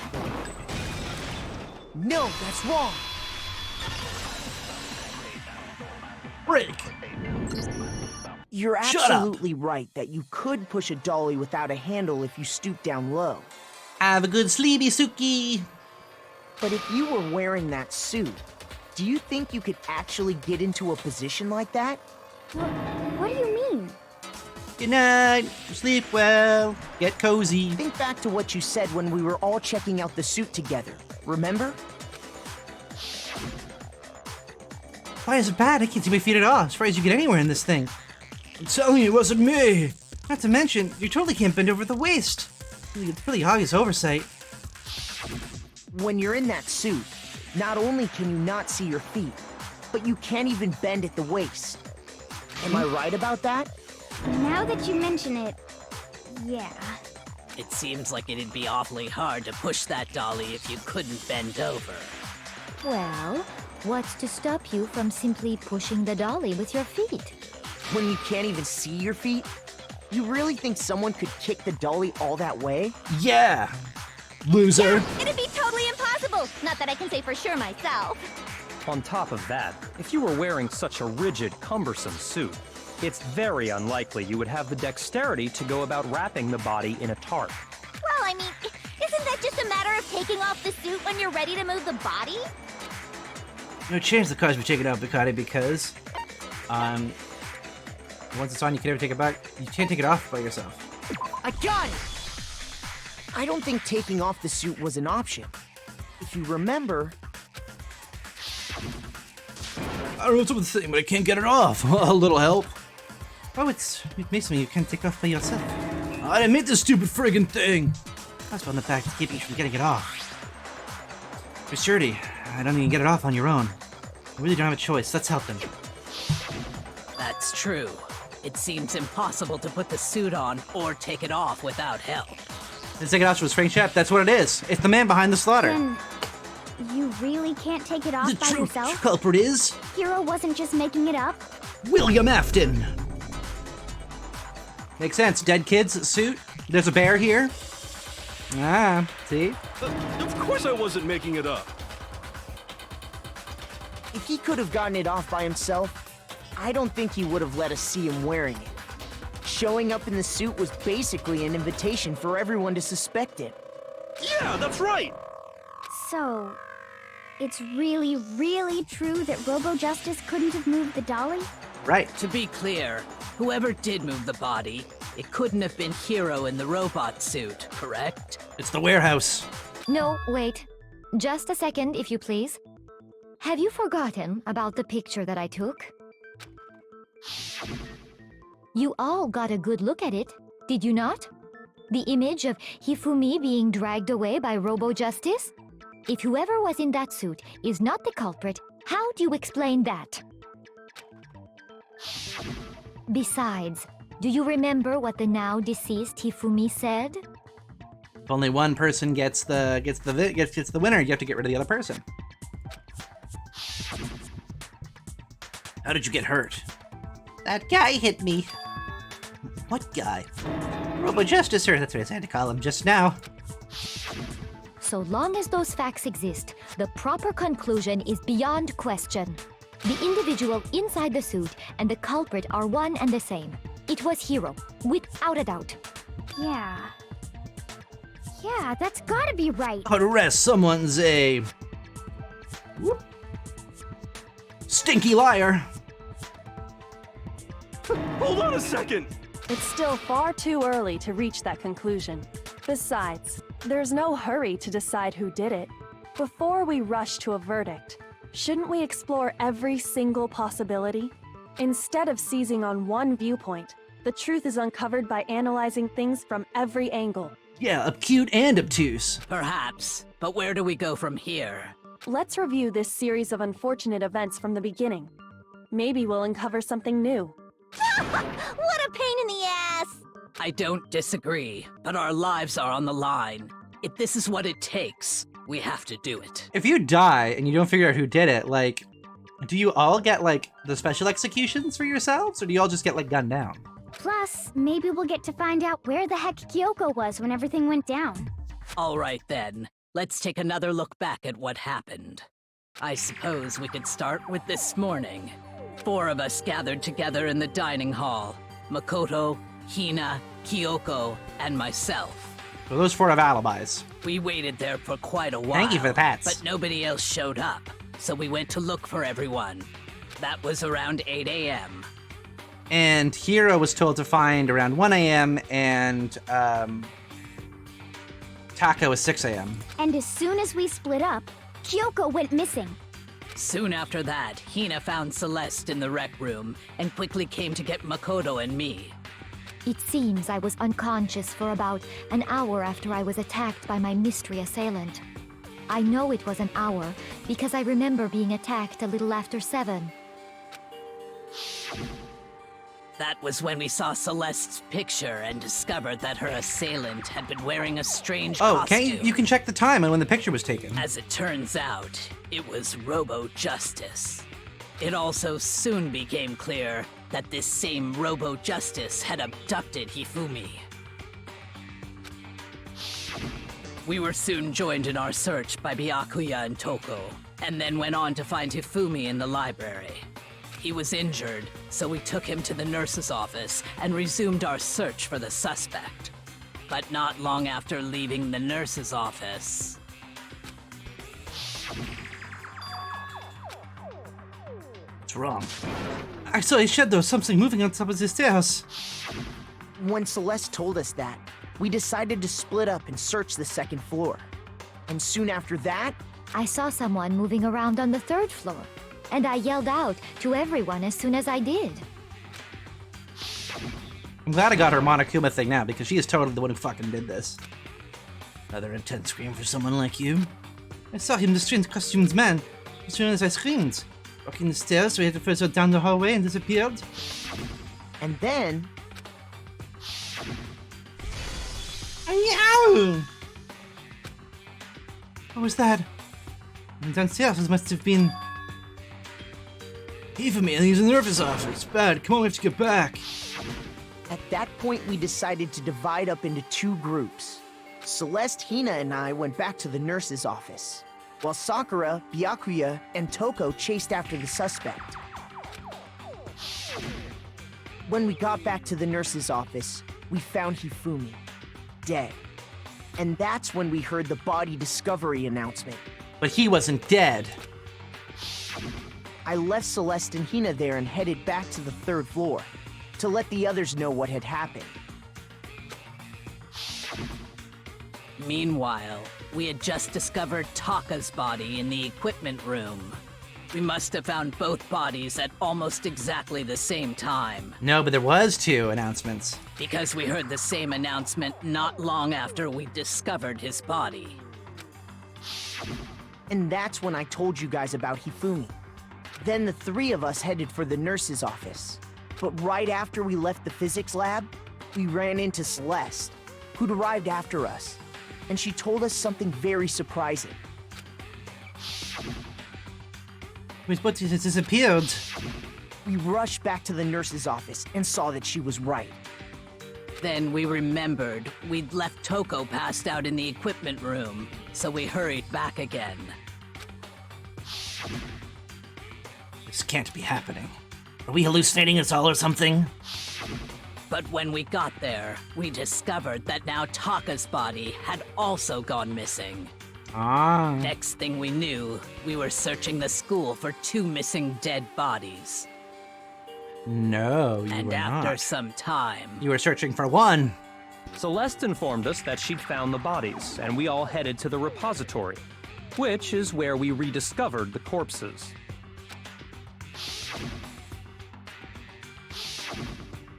No, that's wrong. Break! You're Shut up. absolutely right that you could push a dolly without a handle if you stoop down low. Have a good sleepy, Suki. But if you were wearing that suit, do you think you could actually get into a position like that? What do you mean? Good night. Sleep well. Get cozy. Think back to what you said when we were all checking out the suit together. Remember? Why is it bad? I can't see my feet at all. As far as you get anywhere in this thing. I'm telling you, it wasn't me. Not to mention, you totally can't bend over the waist. It's pretty obvious oversight. When you're in that suit, not only can you not see your feet, but you can't even bend at the waist. Am I right about that? Now that you mention it, yeah. It seems like it'd be awfully hard to push that dolly if you couldn't bend over. Well, what's to stop you from simply pushing the dolly with your feet? When you can't even see your feet? You really think someone could kick the dolly all that way? Yeah! Loser! It'd be totally impossible! Not that I can say for sure myself. On top of that, if you were wearing such a rigid, cumbersome suit, it's very unlikely you would have the dexterity to go about wrapping the body in a tarp. Well, I mean, isn't that just a matter of taking off the suit when you're ready to move the body? No chance the cars be taken out, Bikati, because once it's on, you can never take it back. You can't take it off by yourself. I got it! I don't think taking off the suit was an option. If you remember... I don't know what's with the thing, but I can't get it off. A little help. Oh, it makes me you can't take it off by yourself. I didn't make this stupid friggin' thing. That's on the fact to keep you from getting it off. For surety, I don't even get it off on your own. You really don't have a choice. Let's help them. That's true. It seems impossible to put the suit on or take it off without help. Let's take it off to a spring chap. That's what it is. It's the man behind the slaughter. Then you really can't take it off The by true yourself? culprit is Hero wasn't just making it up? William Afton. Makes sense. Dead kid's suit. There's a bear here. Ah, see? Of course I wasn't making it up. If he could have gotten it off by himself, I don't think he would have let us see him wearing it. Showing up in the suit was basically an invitation for everyone to suspect it. Yeah, that's right! So, it's really, really true that Robo Justice couldn't have moved the dolly? Right. To be clear, whoever did move the body, it couldn't have been Hero in the robot suit, correct? It's the warehouse. No, wait. Just a second, if you please. Have you forgotten about the picture that I took? You all got a good look at it, did you not? The image of Hifumi being dragged away by Robo Justice? If whoever was in that suit is not the culprit, how do you explain that? Besides, do you remember what the now deceased Hifumi said? If only one person gets the winner, you have to get rid of the other person. How did you get hurt? That guy hit me. What guy? Robo Justice, sir. That's what I had to call him just now. So long as those facts exist, the proper conclusion is beyond question. The individual inside the suit and the culprit are one and the same. It was Hero, without a doubt. Yeah. Yeah, that's gotta be right. Arrest someone's a stinky liar. Hold on a second! It's still far too early to reach that conclusion. Besides, there's no hurry to decide who did it. Before we rush to a verdict, shouldn't we explore every single possibility? Instead of seizing on one viewpoint, the truth is uncovered by analyzing things from every angle. Yeah, cute and obtuse. Perhaps, but where do we go from here? Let's review this series of unfortunate events from the beginning. Maybe we'll uncover something new. What a pain in the ass! I don't disagree, but our lives are on the line. If this is what it takes, we have to do it. If you die and you don't figure out who did it, like, do you all get, like, the special executions for yourselves, or do you all just get, like, gunned down? Plus, maybe we'll get to find out where the heck Kyoko was when everything went down. All right then, let's take another look back at what happened. I suppose we could start with this morning. 4 of us gathered together in the dining hall. Makoto, Hina, Kyoko, and myself. Well, those 4 have alibis. We waited there for quite a while. Thank you for the pats. But nobody else showed up, so we went to look for everyone. That was around 8 a.m. And Hiro was told to find around 1 a.m. and Taka was 6 a.m. And as soon as we split up, Kyoko went missing. Soon after that, Hina found Celeste in the rec room and quickly came to get Makoto and me. It seems I was unconscious for about an hour after I was attacked by my mystery assailant. I know it was an hour because I remember being attacked a little after 7. That was when we saw Celeste's picture and discovered that her assailant had been wearing a strange costume. Okay, you can check the time and when the picture was taken. As it turns out, it was Robo Justice. It also soon became clear that this same Robo Justice had abducted Hifumi. We were soon joined in our search by Byakuya and Toko, and then went on to find Hifumi in the library. He was injured, so we took him to the nurse's office and resumed our search for the suspect. But not long after leaving the nurse's office... What's wrong? I saw a shadow, something moving on top of the stairs. When Celeste told us that, we decided to split up and search the 2nd floor. And soon after that, I saw someone moving around on the 3rd floor, and I yelled out to everyone as soon as I did. I'm glad I got her Monokuma thing now, because she is totally the one who fucking did this. Another intense scream for someone like you. I saw him, the strange costumes man, as soon as I screamed. Walking the stairs, so he headed further down the hallway and disappeared. and then... Meow! What was that? Downstairs must have been... Even me, and he's in the nurse's office. Bad, come on, we have to get back. At that point, we decided to divide up into 2 groups. Celeste, Hina, and I went back to the nurse's office, while Sakura, Byakuya, and Toko chased after the suspect. When we got back to the nurse's office, we found Hifumi, dead. And that's when we heard the body discovery announcement. But he wasn't dead. I left Celeste and Hina there and headed back to the 3rd floor to let the others know what had happened. Meanwhile, we had just discovered Taka's body in the equipment room. We must have found both bodies at almost exactly the same time. No, but there was 2 announcements. Because we heard the same announcement not long after we discovered his body. And that's when I told you guys about Hifumi. Then the 3 of us headed for the nurse's office. But right after we left the physics lab, we ran into Celeste, who'd arrived after us. And she told us something very surprising. Wait, but it disappeared. We rushed back to the nurse's office and saw that she was right. Then we remembered we'd left Toko passed out in the equipment room, so we hurried back again. This can't be happening. Are we hallucinating us all or something? But when we got there, we discovered that now Taka's body had also gone missing. Ah. Next thing we knew, we were searching the school for 2 missing dead bodies. No, you and were after not. some time... You were searching for 1. Celeste informed us that she'd found the bodies, and we all headed to the repository, which is where we rediscovered the corpses.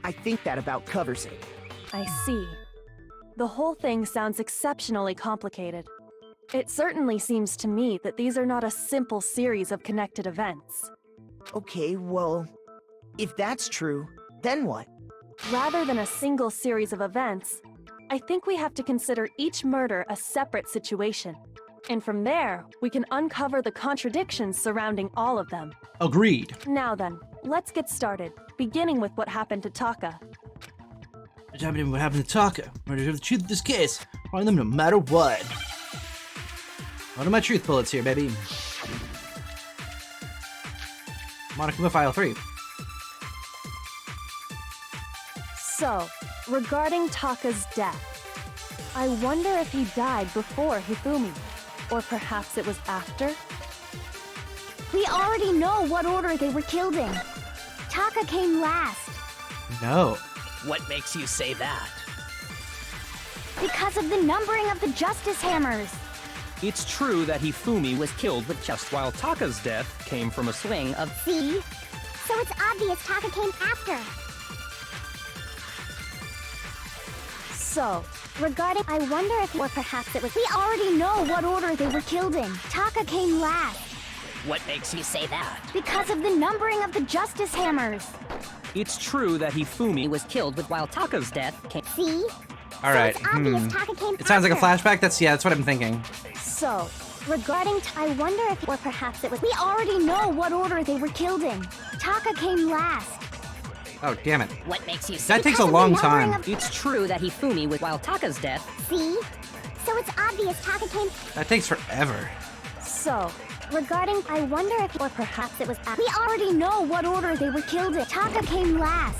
I think that about covers it. I see. The whole thing sounds exceptionally complicated. It certainly seems to me that these are not a simple series of connected events. Okay, well, if that's true, then what? Rather than a single series of events, I think we have to consider each murder a separate situation. And from there, we can uncover the contradictions surrounding all of them. Agreed. Now then, let's get started, beginning with what happened to Taka. What happened to Taka? We're gonna have the truth of this case. Find them no matter what. One of my truth bullets here, baby. Monokuma File 3. So, regarding Taka's death, I wonder if he died before Hifumi, or perhaps it was after? We already know what order they were killed in. Taka came last. No. What makes you say that? Because of the numbering of the Justice Hammers. It's true that Hifumi was killed with just while Taka's death came from a swing of... See? So it's obvious Taka came after. So, regarding, I wonder if, or perhaps it was, we already know what order they were killed in. Taka came last. What makes you say that? Because of the numbering of the Justice Hammers. It's true that Hifumi was killed with while Taka's death came... See? All right. So it's obvious Taka came It sounds like a after. flashback. That's what I'm thinking. So, regarding, I wonder if, or perhaps it was, we already know what order they were killed in. Taka came last. Oh, damn it. What makes you say That takes a long time. It's true that Hifumi was while Taka's death. See? So it's obvious Taka came. That takes forever. So, regarding, I wonder if, or perhaps it was, we already know what order they were killed in. Taka came last.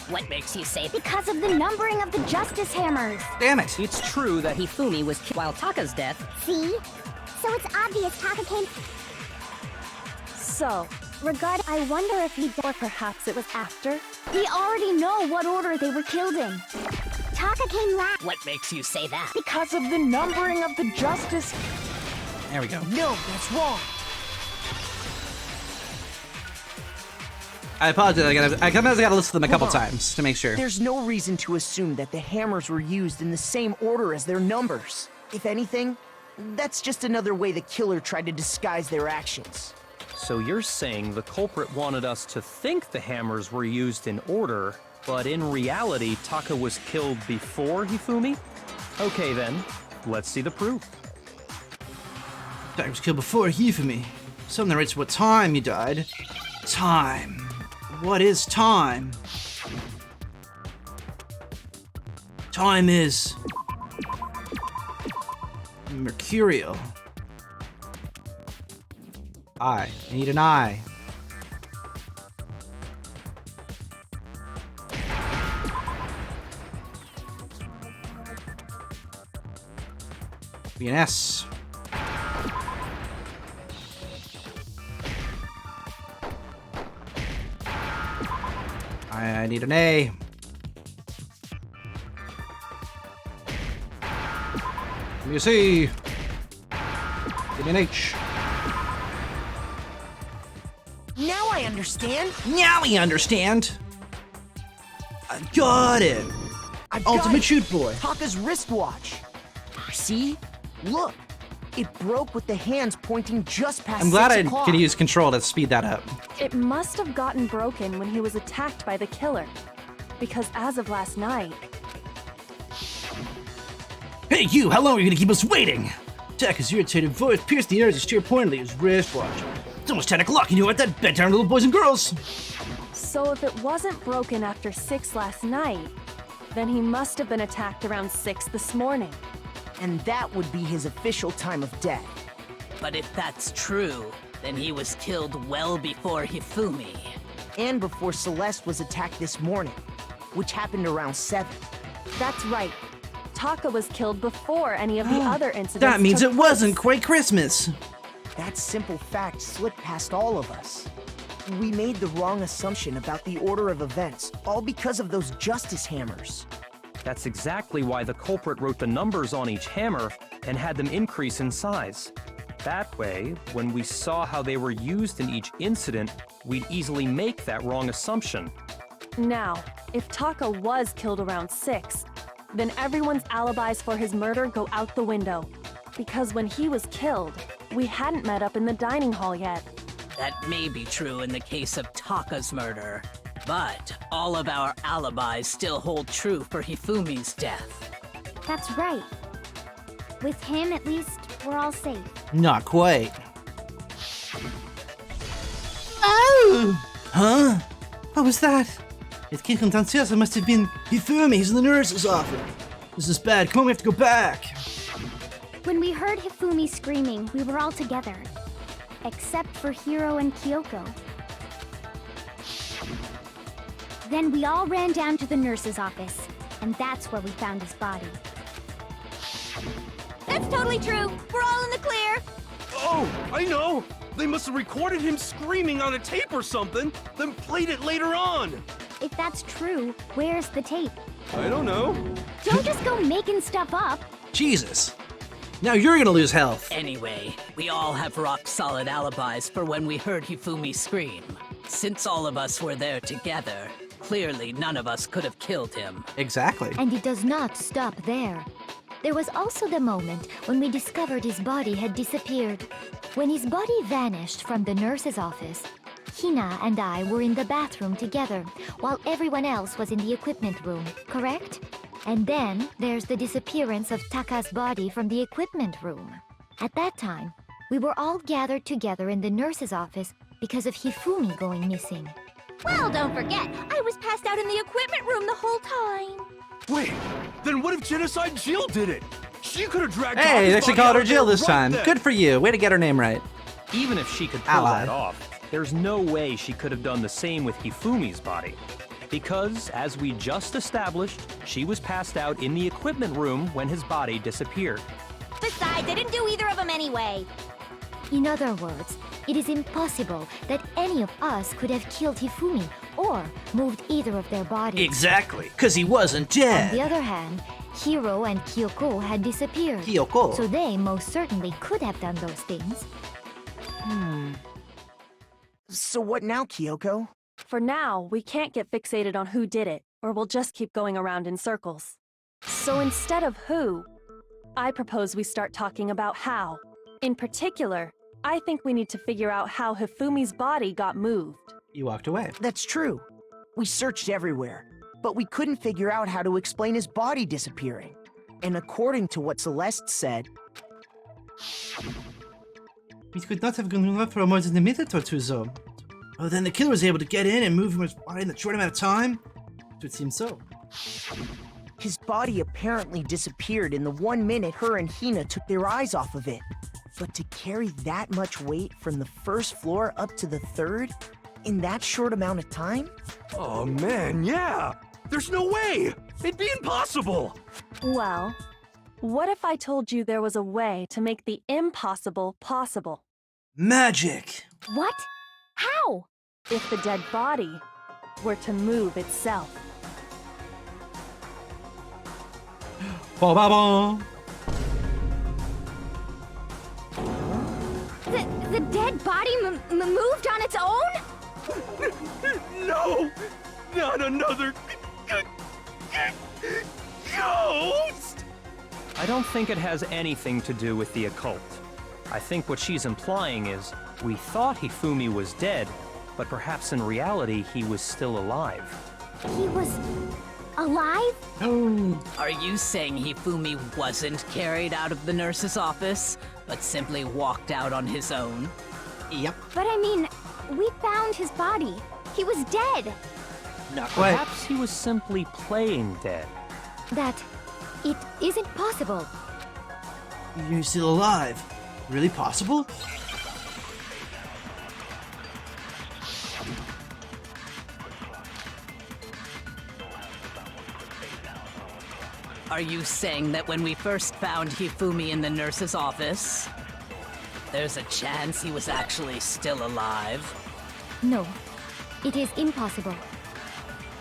What makes you say Because of the numbering of the Justice Hammers. Damn it. It's true that Hifumi was killed while Taka's death? See? So it's obvious Taka came. So, regarding, I wonder if he, or perhaps it was after? We already know what order they were killed in. Taka came last. What makes you say that? Because of the numbering of the Justice. There we go. No, that's wrong. I apologize. I gotta listen to them a couple Hold on. times to make sure. There's no reason to assume that the hammers were used in the same order as their numbers. If anything, that's just another way the killer tried to disguise their actions. So you're saying the culprit wanted us to think the hammers were used in order, but in reality, Taka was killed before Hifumi? Okay then, let's see the proof. Taka was killed before Hifumi. Something that writes what time he died. Time. What is time? Time is... mercurial. I need an eye. Be an S. I need an A. Give me a C. Give me an H. Now I understand. Now we understand. I got it. I've got Ultimate it. shoot boy. Taka's wristwatch. See? Look. It broke with the hands pointing just past I'm glad 6 I o'clock. can use control to speed that up. It must have gotten broken when he was attacked by the killer. Because as of last night, Hey you, how long are you gonna keep us waiting? Taka's irritated voice pierced the air as he stared pointedly at his wristwatch. It's almost 10 o'clock, you know what? That bedtime, little boys and girls. so if it wasn't broken after 6 last night, then he must have been attacked around 6 this morning. And that would be his official time of death. But if that's true, then he was killed well before Hifumi. And before Celeste was attacked this morning, which happened around 7. That's right. Taka was killed before any of the other incidents. That means took it wasn't place. quite Christmas. That simple fact slipped past all of us. We made the wrong assumption about the order of events, all because of those justice hammers. That's exactly why the culprit wrote the numbers on each hammer and had them increase in size. That way, when we saw how they were used in each incident, we'd easily make that wrong assumption. Now, if Taka was killed around 6, then everyone's alibis for his murder go out the window. Because when he was killed, we hadn't met up in the dining hall yet. That may be true in the case of Taka's murder. But all of our alibis still hold true for Hifumi's death. That's right. With him, at least, we're all safe. Not quite. Oh! Huh? What was that? It came from downstairs. It must have been Hifumi. He's in the nurse's office. This is bad. Come on, we have to go back. When we heard Hifumi screaming, we were all together. Except for Hiro and Kyoko. Then we all ran down to the nurse's office, and that's where we found his body. That's totally true. We're all in the clear. Oh, I know! They must have recorded him screaming on a tape or something, then played it later on! If that's true, where's the tape? I don't know. Don't just go making stuff up. Jesus. Now you're gonna lose health. Anyway, we all have rock-solid alibis for when we heard Hifumi scream. Since all of us were there together, clearly none of us could have killed him. Exactly. And it does not stop there. There was also the moment when we discovered his body had disappeared. When his body vanished from the nurse's office, Hina and I were in the bathroom together, while everyone else was in the equipment room, correct? And then there's the disappearance of Taka's body from the equipment room. At that time, we were all gathered together in the nurse's office because of Hifumi going missing. Well, don't forget, I was passed out in the equipment room the whole time. Wait, then what if Genocide Jill did it? She could have dragged Hey, Taka's they should body call out her of Jill there this right time. then. Good for you. Way to get her name right. Even if she could pull Ally. that off, there's no way she could have done the same with Hifumi's body. Because, as we just established, she was passed out in the equipment room when his body disappeared. Besides, I didn't do either of them anyway. In other words, it is impossible that any of us could have killed Hifumi or moved either of their bodies. Exactly, because he wasn't dead. On the other hand, Hiro and Kyoko had disappeared. Kyoko. So they most certainly could have done those things. So what now, Kyoko? For now, we can't get fixated on who did it, or we'll just keep going around in circles. So instead of who, I propose we start talking about how. In particular, I think we need to figure out how Hifumi's body got moved. You walked away. That's true. We searched everywhere, but we couldn't figure out how to explain his body disappearing. And according to what Celeste said, We could not have gone on for more than a minute or two, though. Oh, then the killer was able to get in and move his body in a short amount of time? It would seem so. his body apparently disappeared in the 1 minute her and Hina took their eyes off of it. But to carry that much weight from the first floor up to the third in that short amount of time? Oh man, yeah! There's no way! It'd be impossible! Well, what if I told you there was a way to make the impossible possible? Magic! What? How? If the dead body were to move itself. Ba-ba-ba. The dead body moved on its own? No! Not another ghost! I don't think it has anything to do with the occult. I think what she's implying is, we thought Hifumi was dead, but perhaps in reality he was still alive. He was alive? Are you saying Hifumi wasn't carried out of the nurse's office, but simply walked out on his own? Yep. But I mean, we found his body. He was dead. Not quite. Perhaps he was simply playing dead. That it isn't possible. You're still alive. Really possible? Are you saying that when we first found Hifumi in the nurse's office, there's a chance he was actually still alive? No, it is impossible.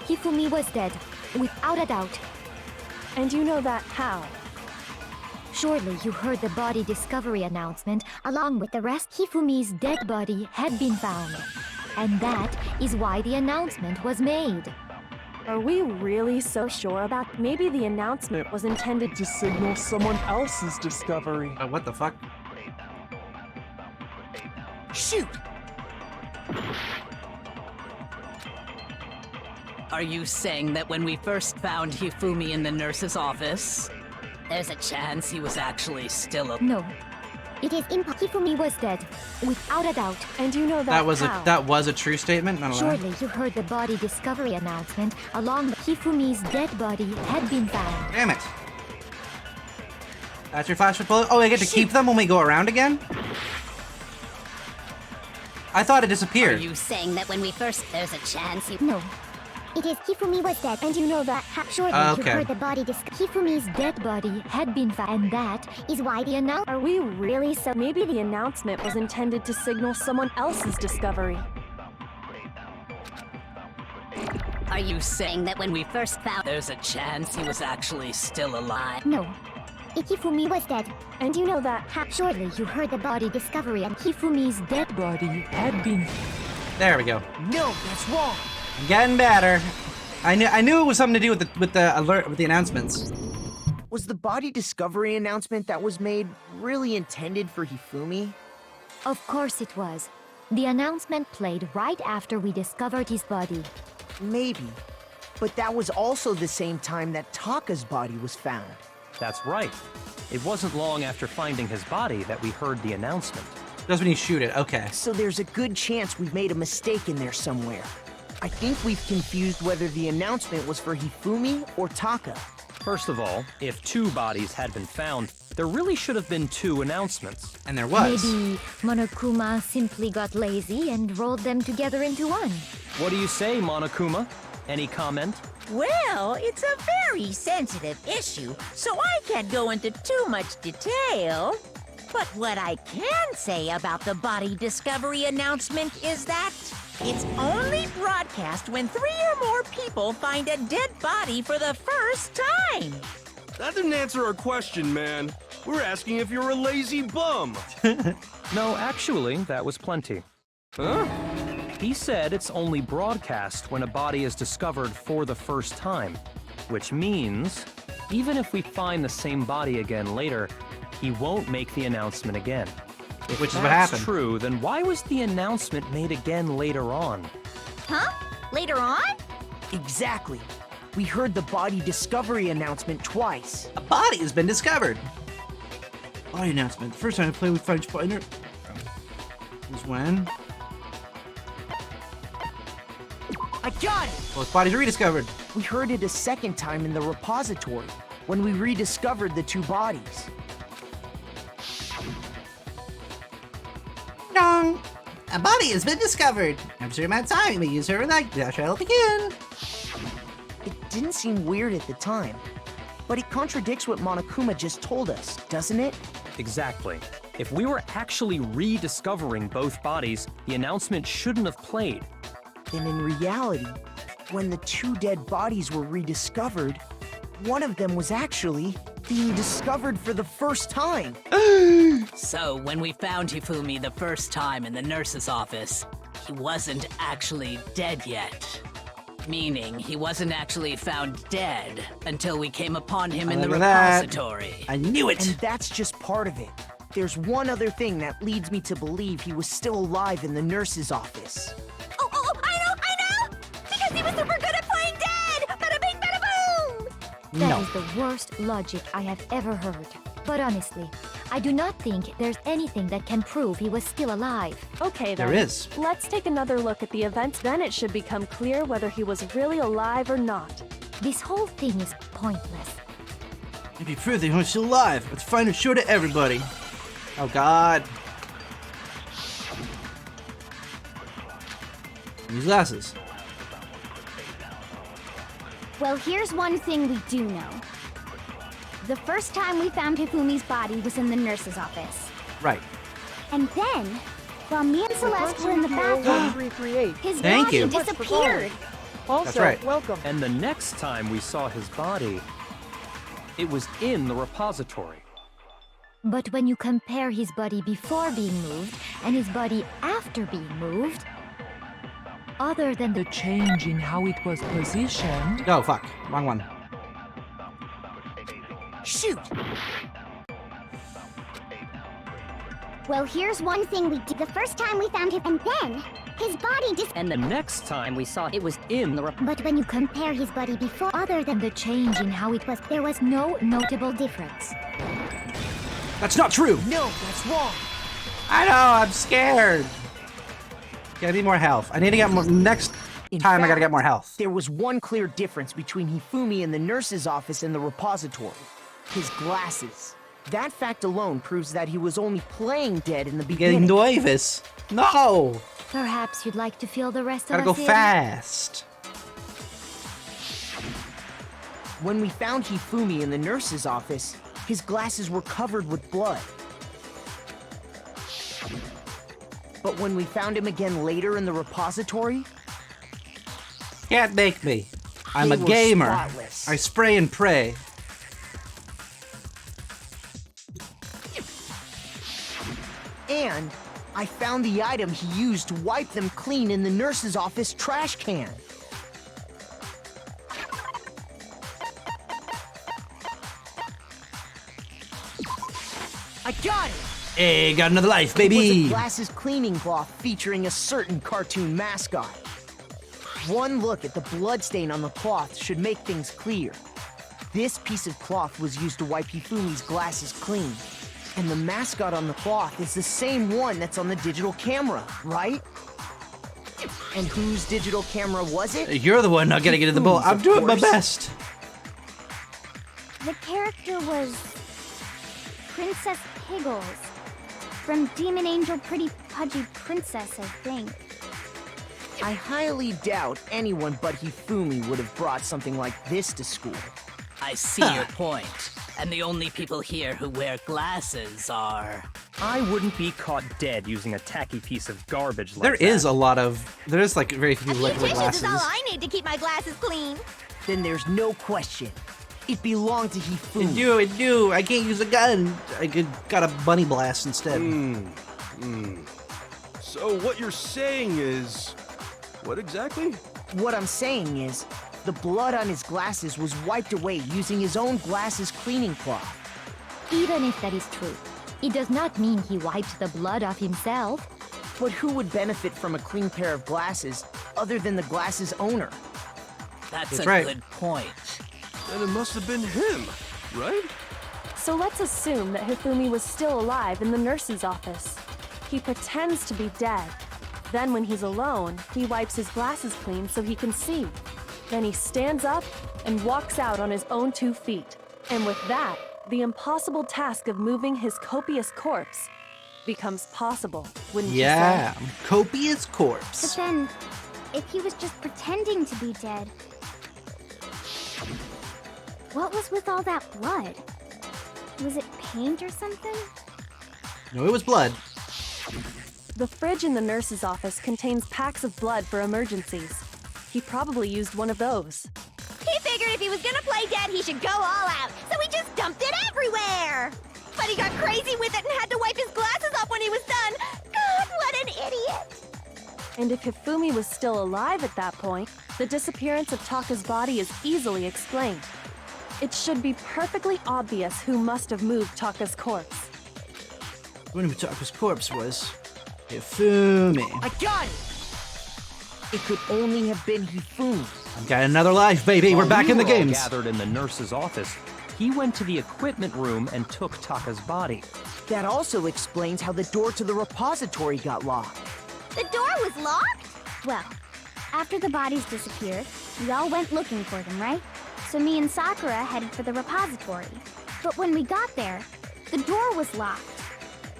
Hifumi was dead, without a doubt. And you know that how? Surely you heard the body discovery announcement. Along with the rest, Hifumi's dead body had been found. And that is why the announcement was made. Are we really so sure about? Maybe the announcement was intended to signal someone else's discovery. What the fuck? Shoot! Are you saying that when we first found Hifumi in the nurse's office, there's a chance he was actually still alive? No. It is impossible. Hifumi was dead, without a doubt. And you know That was a true statement, not a lie. Surely you heard the body discovery announcement along with Hifumi's dead body had been found. Damn it. That's your flashlight bullet? Oh, I get to keep them when we go around again? I thought it disappeared. Are you saying that when we first... There's a chance he... No. It is Hifumi was dead, and you know that. Surely you heard the body Hifumi's dead body had been found, and that is why the announcement. Are we really so? Maybe the announcement was intended to signal someone else's discovery. Are you saying that when we first found... There's a chance he was actually still alive? No. Hifumi was dead, and you know that. Surely you heard the body discovery, and Hifumi's dead body had been... There we go. No, that's wrong. Getting better. I knew it was something to do with the alert, with the announcements. Was the body discovery announcement that was made really intended for Hifumi? Of course it was. The announcement played right after we discovered his body. Maybe. But that was also the same time that Taka's body was found. That's right. It wasn't long after finding his body that we heard the announcement. That's when you shoot it, okay. So there's a good chance we've made a mistake in there somewhere. I think we've confused whether the announcement was for Hifumi or Taka. First of all, if 2 bodies had been found, there really should have been 2 announcements. And there was. Maybe Monokuma simply got lazy and rolled them together into one. What do you say, Monokuma? Any comment? Well, it's a very sensitive issue, so I can't go into too much detail. But what I can say about the body discovery announcement is that it's only broadcast when 3 or more people find a dead body for the first time. That didn't answer our question, man. We're asking if you're a lazy bum. No, actually, that was plenty. Huh? He said it's only broadcast when a body is discovered for the first time, which means even if we find the same body again later, he won't make the announcement again. If which is that's what happened. True, then why was the announcement made again later on? Huh? Later on? Exactly. We heard the body discovery announcement twice. A body has been discovered. Body announcement. The first time I played with French Finder was when? I got it! Both bodies rediscovered. We heard it a second time in the repository, when we rediscovered the 2 bodies. Dong! A body has been discovered. After a amount of time, you may use her like the trial begin. It didn't seem weird at the time, but it contradicts what Monokuma just told us, doesn't it? Exactly. If we were actually rediscovering both bodies, the announcement shouldn't have played. Then in reality, when the 2 dead bodies were rediscovered, one of them was actually being discovered for the first time. So, when we found Hifumi the first time in the nurse's office, he wasn't actually dead yet. Meaning, he wasn't actually found dead until we came upon him in the repository. I knew it! And that's just part of it. There's one other thing that leads me to believe he was still alive in the nurse's office. Oh, I know! Because he was super good at playing dead! Bada bing, bada boom! That is the worst logic I have ever heard. But honestly, I do not think there's anything that can prove he was still alive. Okay then. There is. Let's take another look at the event, then it should become clear whether he was really alive or not. This whole thing is pointless. If you prove that he was still alive, let's find and show to everybody. Oh god. Use glasses. Well, here's one thing we do know. The first time we found Hifumi's body was in the nurse's office. Right. And then, while me and Celeste were in the bathroom, his body disappeared. Also, That's right. welcome. And the next time we saw his body, it was in the repository. But when you compare his body before being moved and his body after being moved, other than the change in how it was positioned... Oh, fuck. Wrong one. Shoot! Well, here's one thing we did the first time we found him, and then his body And the next time we saw it was in the But when you compare his body before, Other than the change in how it was, there was no notable difference. That's not true! No, that's wrong. I know, I'm scared! I need more health. I need to get more. Next time, I gotta get more health. There was one clear difference between Hifumi in the nurse's office and the repository. His glasses. That fact alone proves that he was only playing dead in the beginning. Getting nervous. No! Perhaps you'd like to fill the rest Gotta of go us in? fast. When we found Hifumi in the nurse's office, his glasses were covered with blood. But when we found him again later in the repository... Can't make me. I'm They a were gamer. spotless. I spray and pray. And I found the item he used to wipe them clean in the nurse's office trash can. I got it! Hey, got another life, It was baby! a glasses cleaning cloth featuring a certain cartoon mascot. One look at the bloodstain on the cloth should make things clear. This piece of cloth was used to wipe Hifumi's glasses clean. And the mascot on the cloth is the same one that's on the digital camera, right? And whose digital camera was it? You're the one not getting into the bowl. I'm of doing my course. best. the character was Princess Piggles from Demon Angel Pretty Pudgy Princess, I think. I highly doubt anyone but Hifumi would have brought something like this to school. I see your point. And the only people here who wear glasses are... I wouldn't be caught dead using a tacky piece of garbage like There that. is a lot of. There's like very few people with Tissues is all glasses. I need to keep my glasses clean. Then there's no question. It belonged to Hifumi. It do. I can't use a gun. Got a bunny blast instead. So what you're saying is... What exactly? What I'm saying is, the blood on his glasses was wiped away using his own glasses cleaning cloth. Even if that is true, it does not mean he wiped the blood off himself. But who would benefit from a clean pair of glasses other than the glasses owner? That's a right. good point. Then it must have been him, right? So let's assume that Hifumi was still alive in the nurse's office. He pretends to be dead. Then when he's alone, he wipes his glasses clean so he can see. Then he stands up and walks out on his own 2 feet. And with that, the impossible task of moving his copious corpse becomes possible, wouldn't you say? Yeah, copious But corpse. then, if he was just pretending to be dead, what was with all that blood? Was it paint or something? No, it was blood. The fridge in the nurse's office contains packs of blood for emergencies. He probably used one of those. He figured if he was gonna play dead, he should go all out, so he just dumped it everywhere. But he got crazy with it and had to wipe his glasses off when he was done. God, what an idiot! And if Hifumi was still alive at that point, the disappearance of Taka's body is easily explained. It should be perfectly obvious who must have moved Taka's corpse. Wonder who Taka's corpse was. Hifumi. I got it! It could only have been Hifumi. I've got another life, baby. We're While back we in the were all games. gathered in the nurse's office, he went to the equipment room and took Taka's body. That also explains how the door to the repository got locked. The door was locked? Well, after the bodies disappeared, we all went looking for them, right? So me and Sakura headed for the repository. But when we got there, the door was locked.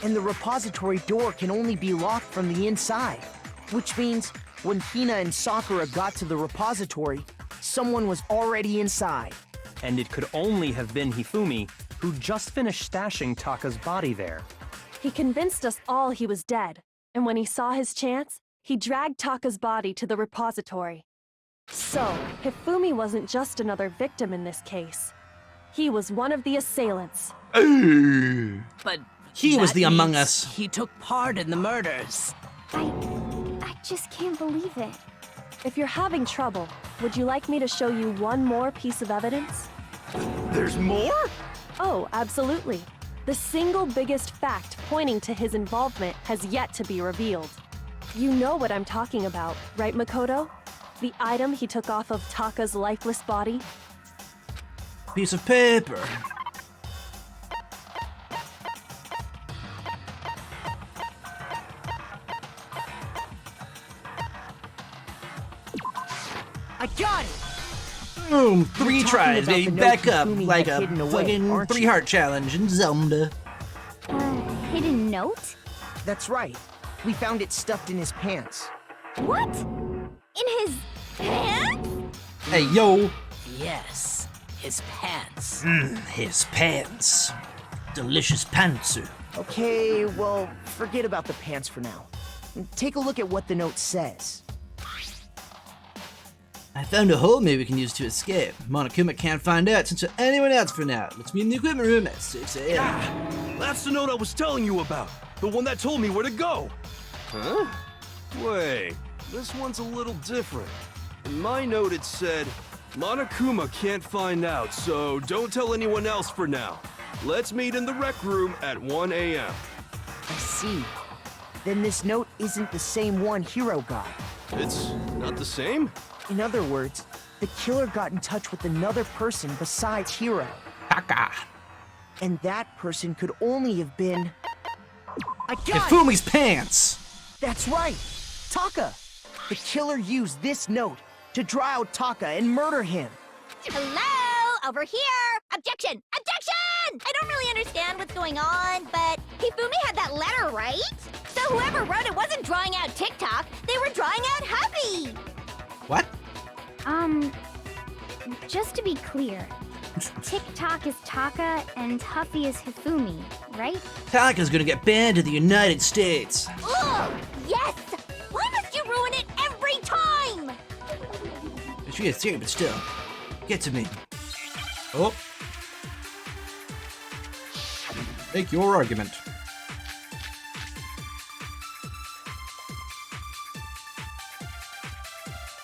And the repository door can only be locked from the inside. Which means, when Hina and Sakura got to the repository, someone was already inside. And it could only have been Hifumi, who just finished stashing Taka's body there. He convinced us all he was dead, and when he saw his chance, he dragged Taka's body to the repository. So, Hifumi wasn't just another victim in this case. He was one of the assailants. But He was that the Among means Us. He took part in the murders. I just can't believe it. If you're having trouble, would you like me to show you one more piece of evidence? There's more? Oh, absolutely. The single biggest fact pointing to his involvement has yet to be revealed. You know what I'm talking about, right, Makoto? The item he took off of Taka's lifeless body? Piece of paper. I got it! Boom! 3 You're talking tries, about baby. the note Back up Hifumi like had a hidden away, fucking aren't 3 you? heart challenge in Zelda. Hidden note? That's right. We found it stuffed in his pants. What? In his pants? Hey, yo! Yes, his pants. His pants. Delicious pantsu. Okay, well, forget about the pants for now. Take a look at what the note says. I found a hole maybe we can use to escape. Monokuma can't find out since anyone else for now. Let's meet in the equipment room at 6 a.m. That's the note I was telling you about. The one that told me where to go. Huh? Wait, this one's a little different. In my note it said, Monokuma can't find out, so don't tell anyone else for now. Let's meet in the rec room at 1 a.m. I see. Then this note isn't the same one Hiro got. It's not the same? In other words, the killer got in touch with another person besides Hiro. Taka. And that person could only have been... I got it! Hifumi's pants! That's right! Taka! The killer used this note to draw out Taka and murder him. Hello? Over here! Objection! Objection! I don't really understand what's going on, but Hifumi had that letter, right? So whoever wrote it wasn't drawing out TikTok, they were drawing out Happy! What? Just to be clear, TikTok is Taka and Huffy is Hifumi, right? Taka's gonna get banned in the United States. Ugh! Yes! Why must you ruin it every time? She is serious, but still. Get to me. Oh. Make your argument.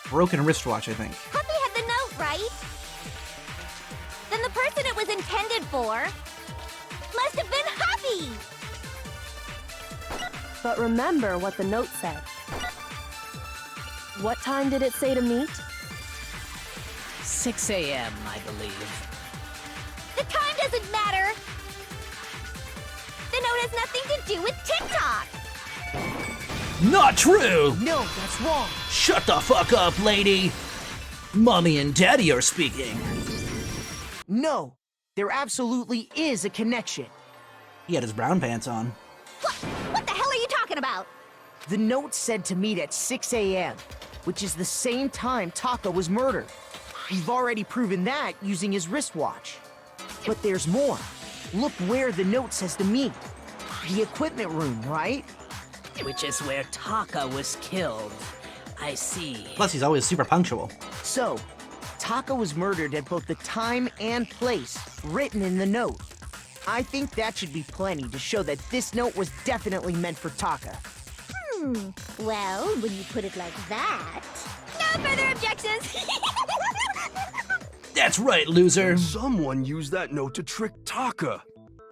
Broken wristwatch, I think. Huffy had the note, right? Then the person it was intended for must have been Huffy! But remember what the note said. What time did it say to meet? 6 a.m., I believe. The time doesn't matter! The note has nothing to do with TikTok! Not true! No, that's wrong! Shut the fuck up, lady! Mommy and Daddy are speaking. No, there absolutely is a connection. He had his brown pants on. What the hell are you talking about? The note said to meet at 6 a.m., which is the same time Taka was murdered. We've already proven that using his wristwatch. But there's more. Look where the note says to meet. The equipment room, right? Which is where Taka was killed. I see. Plus, he's always super punctual. So, Taka was murdered at both the time and place written in the note. I think that should be plenty to show that this note was definitely meant for Taka. Well, when you put it like that... No further objections! That's right, loser. Someone used that note to trick Taka.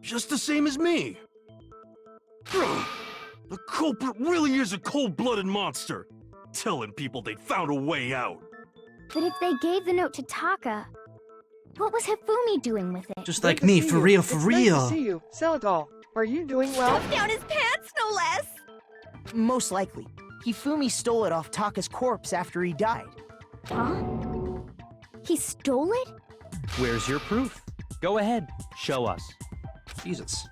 Just the same as me. The culprit really is a cold-blooded monster. Telling people they'd found a way out. But if they gave the note to Taka, what was Hifumi doing with it? Just like me, for real, for It's real. Nice to see you, Celadol. Are you doing well? Stuffed down his pants, no less! Most likely. Hifumi stole it off Taka's corpse after he died. Huh? He stole it? Where's your proof? Go ahead, show us. Jesus.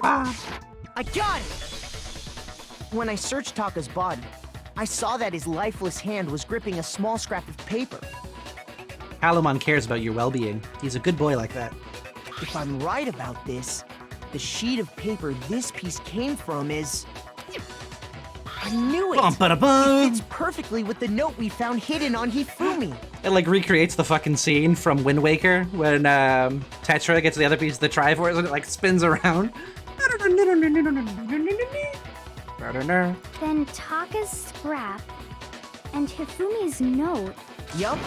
I got it! When I searched Taka's body, I saw that his lifeless hand was gripping a small scrap of paper. Palomon cares about your well-being. He's a good boy like that. If I'm right about this, the sheet of paper this piece came from is... I knew it! Bum-ba-da-bum. It fits perfectly with the note we found hidden on Hifumi. It like recreates the fucking scene from Wind Waker when Tetra gets the other piece of the Triforce and it like spins around. Then Taka's scrap And Hifumi's note. Yup,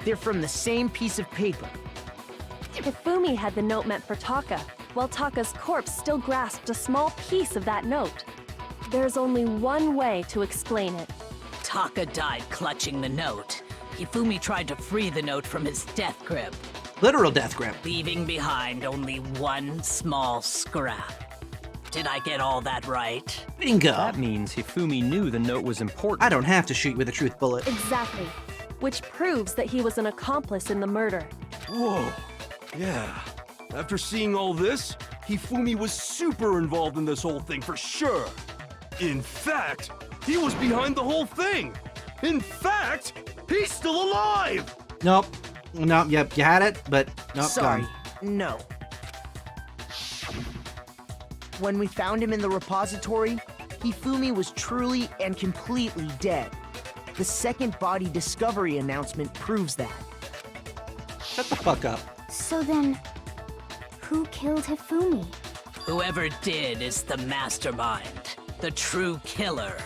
they're from the same piece of paper. Hifumi had the note meant for Taka, while Taka's corpse still grasped a small piece of that note. There's only one way to explain it. Taka died clutching the note. Hifumi tried to free the note from his death grip, Literal death grip. leaving behind only one small scrap. Did I get all that right? Bingo. That means Hifumi knew the note was important. I don't have to shoot you with a truth bullet. Exactly. Which proves that he was an accomplice in the murder. Whoa. Yeah. After seeing all this, Hifumi was super involved in this whole thing for sure. In fact, he was behind the whole thing. In fact, he's still alive. Nope. Nope. Yep. You had it, but nope. Sorry, Gone. no. When we found him in the repository, Hifumi was truly and completely dead. The second body discovery announcement proves that. Shut the fuck up. So then, who killed Hifumi? Whoever did is the mastermind, the true killer.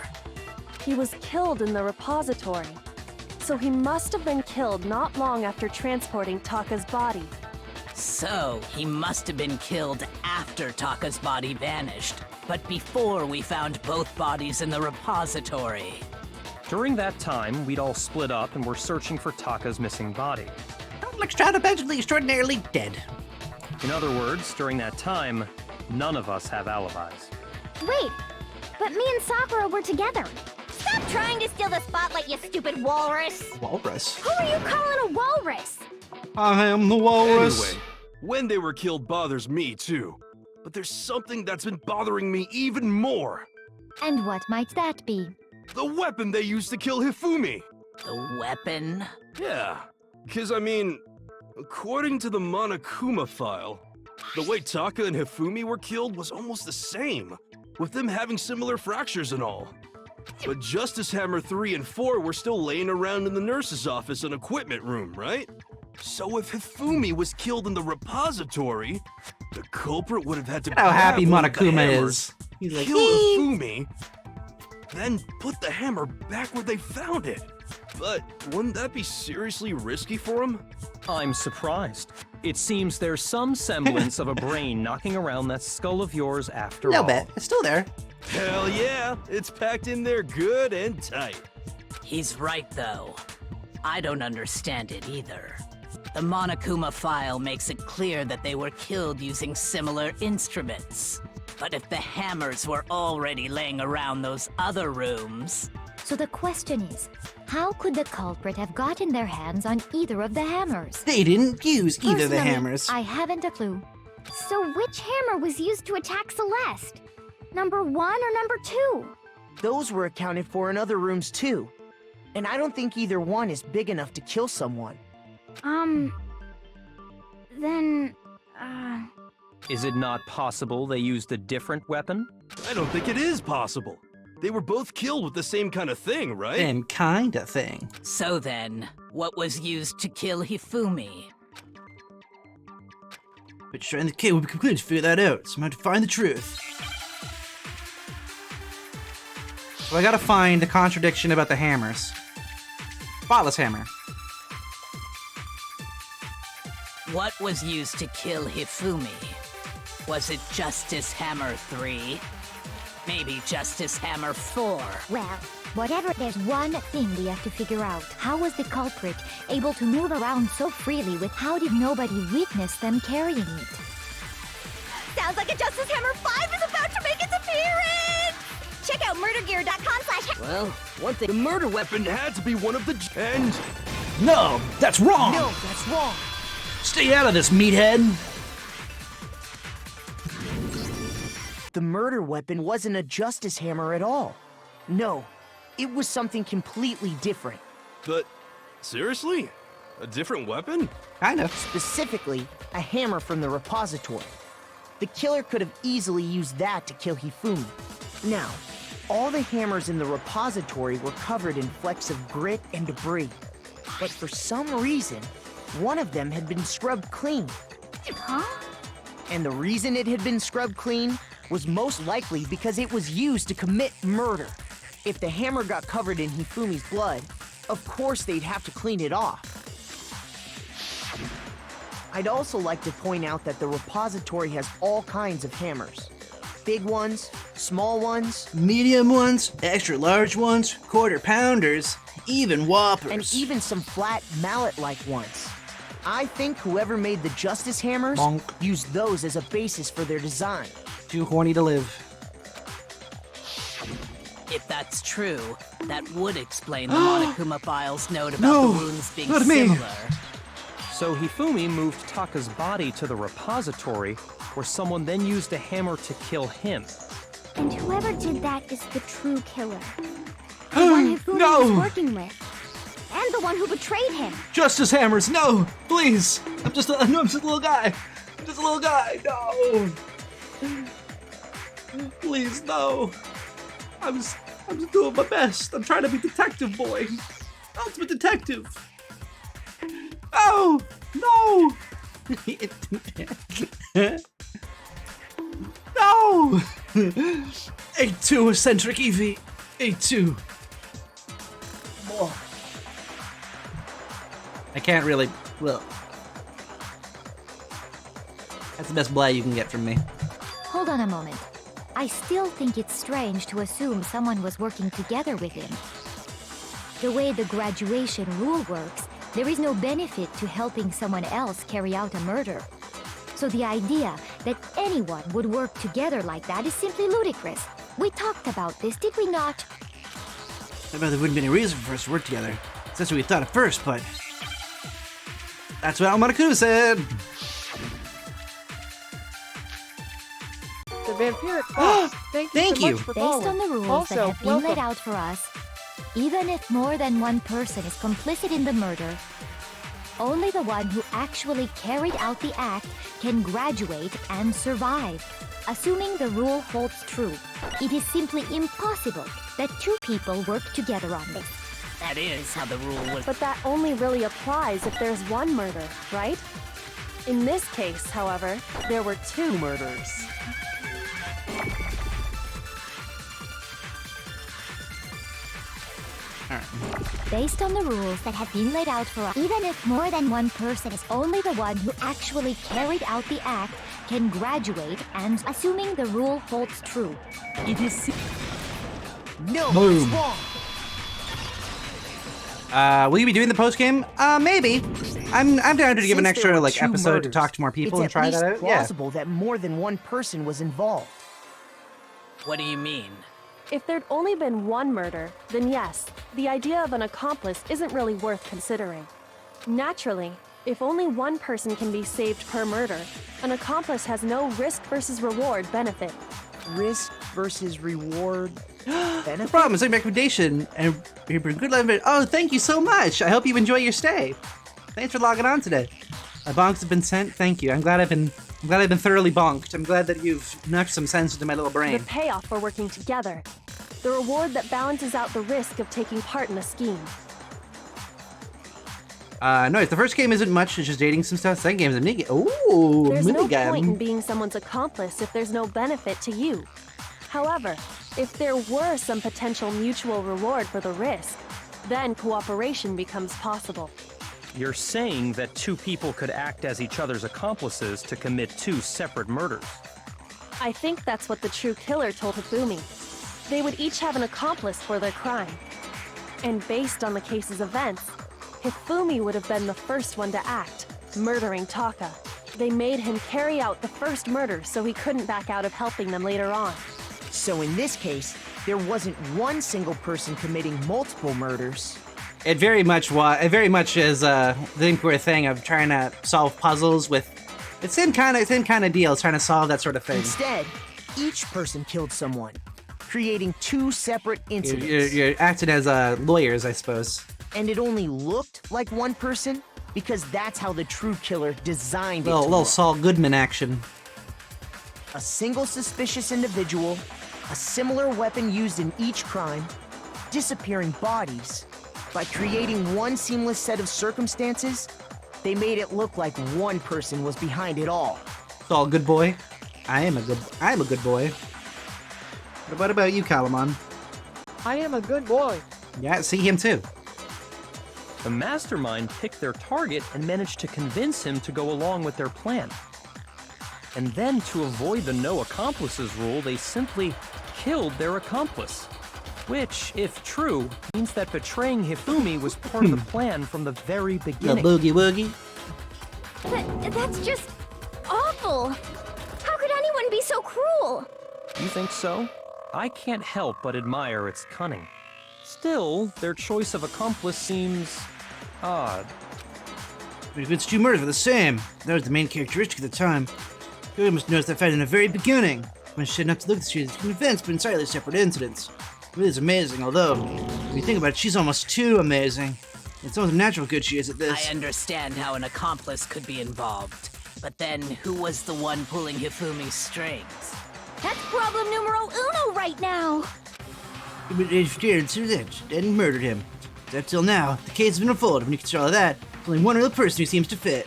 He was killed in the repository. So he must have been killed not long after transporting Taka's body. So, he must have been killed after Taka's body vanished, but before we found both bodies in the repository. During that time, we'd all split up and were searching for Taka's missing body. Extravagantly, extraordinarily dead. In other words, during that time, none of us have alibis. Wait, but me and Sakura were together. Stop trying to steal the spotlight, you stupid walrus! Walrus. Who are you calling a walrus? I am the walrus. Anyway, when they were killed bothers me too. But there's something that's been bothering me even more. And what might that be? The weapon they used to kill Hifumi. The weapon? Yeah, because I mean, according to the Monokuma file, the way Taka and Hifumi were killed was almost the same, with them having similar fractures and all. But Justice Hammer 3 and 4 were still laying around in the nurse's office and equipment room, right? So if Hifumi was killed in the repository, the culprit would have had to Look at how happy grab one of the Monokuma hammers, is. He's like, kill Hifumi, then put the hammer back where they found it. But wouldn't that be seriously risky for him? I'm surprised. It seems there's some semblance of a brain knocking around that skull of yours after all. No bet. It's still there. Hell yeah, it's packed in there good and tight. He's right, though. I don't understand it either. The Monokuma file makes it clear that they were killed using similar instruments. But if the hammers were already laying around those other rooms... So the question is, how could the culprit have gotten their hands on either of the hammers? They didn't use either of the Personally, hammers. I haven't a clue. So which hammer was used to attack Celeste? Number 1 or number 2? Those were accounted for in other rooms too. And I don't think either one is big enough to kill someone. Then, Is it not possible they used a different weapon? I don't think it is possible. They were both killed with the same kind of thing, right? Same kind of thing. So then, what was used to kill Hifumi? But trying the kid will be concluded to figure that out, so I'm going to find the truth. So I gotta find the contradiction about the hammers. Spotless hammer. What was used to kill Hifumi? Was it Justice Hammer 3? Maybe Justice Hammer 4? Well, whatever, there's one thing we have to figure out. How was the culprit able to move around so freely with how did nobody witness them carrying it? Sounds like a Justice Hammer 5 is about to make its appearance! Check out murdergear.com/. Well, one thing, the murder weapon had to be one of the... And... No, that's wrong! No, that's wrong! Stay out of this, meathead! The murder weapon wasn't a justice hammer at all. No, it was something completely different. But, seriously? A different weapon? Kind of. Specifically, a hammer from the repository. The killer could have easily used that to kill Hifumi. Now, all the hammers in the repository were covered in flecks of grit and debris. But for some reason, one of them had been scrubbed clean. Huh? And the reason it had been scrubbed clean was most likely because it was used to commit murder. If the hammer got covered in Hifumi's blood, of course they'd have to clean it off. I'd also like to point out that the repository has all kinds of hammers. Big ones, small ones, medium ones, extra large ones, quarter pounders, even whoppers. And even some flat mallet-like ones. I think whoever made the Justice Hammers used those as a basis for their design. Too horny to live. If that's true, that would explain the Monokuma file's note about the wounds being similar. So Hifumi moved Taka's body to the repository, where someone then used a hammer to kill him. And whoever did that is the true killer. The one Hifumi was working with. And the one who betrayed him. Justice Hammers, no! Please! I'm just a little guy! I'm just a little guy! No! Please, no! I'm just doing my best. I'm trying to be detective boy. Ultimate detective. Oh! No! No! 8-2 eccentric Eevee. 8-2. I can't really. Well, that's the best blah you can get from me. Hold on a moment. I still think it's strange to assume someone was working together with him. The way the graduation rule works, there is no benefit to helping someone else carry out a murder. So the idea that anyone would work together like that is simply ludicrous. We talked about this, did we not? I bet there wouldn't be any reason for us to work together. That's what we thought at first, but... That's what Monokuma said! The vampiric fox. Thank you so much for Based following. on the rules Also, that have been welcome. laid out for us, even if more than one person is complicit in the murder, only the one who actually carried out the act can graduate and survive. Assuming the rule holds true, it is simply impossible that two people work together on this. That is how the rule would... But that only really applies if there's one murder, right? In this case, however, there were two murders. Based on the rules that have been laid out for us, even if more than one person is only the one who actually carried out the act can graduate, and assuming the rule holds true, it is... No, Boom. it's wrong. Will you be doing the post game? Maybe. I'm down to give an Since there extra were like two episode murders, to talk to more people and it's try at least that out. Yeah. plausible that more than one person was involved. What do you mean? If there'd only been one murder, then yes, the idea of an accomplice isn't really worth considering. Naturally, if only one person can be saved per murder, an accomplice has no risk versus reward benefit. Risk versus reward benefit? No problem. It's a recommendation, and you bring good life. Oh, thank you so much. I hope you enjoy your stay. Thanks for logging on today. My bonks have been sent. Thank you. I'm glad I've been thoroughly bonked. I'm glad that you've knocked some sense into my little brain. The payoff for working together. The reward that balances out the risk of taking part in a scheme. No, the first game isn't much. It's just dating some stuff. Second game is a mini game. Ooh, There's no minigame. point in being someone's accomplice if there's no benefit to you. However, if there were some potential mutual reward for the risk, then cooperation becomes possible. You're saying that two people could act as each other's accomplices to commit two separate murders. I think that's what the true killer told Hifumi. They would each have an accomplice for their crime. And based on the case's events, Hifumi would have been the first one to act, murdering Taka. They made him carry out the first murder so he couldn't back out of helping them later on. So in this case, there wasn't one single person committing multiple murders. It very much is the Inquiry thing of trying to solve puzzles with the same kind of deal. It's trying to solve that sort of thing. Instead, each person killed someone, creating two separate incidents. You're acting as lawyers, I suppose. And it only looked like one person because that's how the true killer designed it to Little look. Saul Goodman action. A single suspicious individual, a similar weapon used in each crime, disappearing bodies. By creating one seamless set of circumstances, they made it look like one person was behind it all. Saul, good boy. I am a good boy. What about you, Calamon? I am a good boy. Yeah, see him too. The mastermind picked their target and managed to convince him to go along with their plan. And then, to avoid the no accomplices rule, they simply killed their accomplice. Which, if true, means that betraying Hifumi was part of the plan from the very The beginning. boogie woogie. That's just awful. How could anyone be so cruel? You think so? I can't help but admire its cunning. Still, their choice of accomplice seems odd. But if it's two murders were the same, that was the main characteristic at the time. You must notice that fact in the very beginning, when she had not to look at the street as events but entirely separate incidents. It really is amazing, although, when you think about it, she's almost too amazing. It's almost natural how good she is at this. I understand how an accomplice could be involved. But then, who was the one pulling Hifumi's strings? That's problem numero uno right now. But if dared to that, and murdered him. Up till now, the case has been unfolded. When you consider all that, there's only one real person who seems to fit.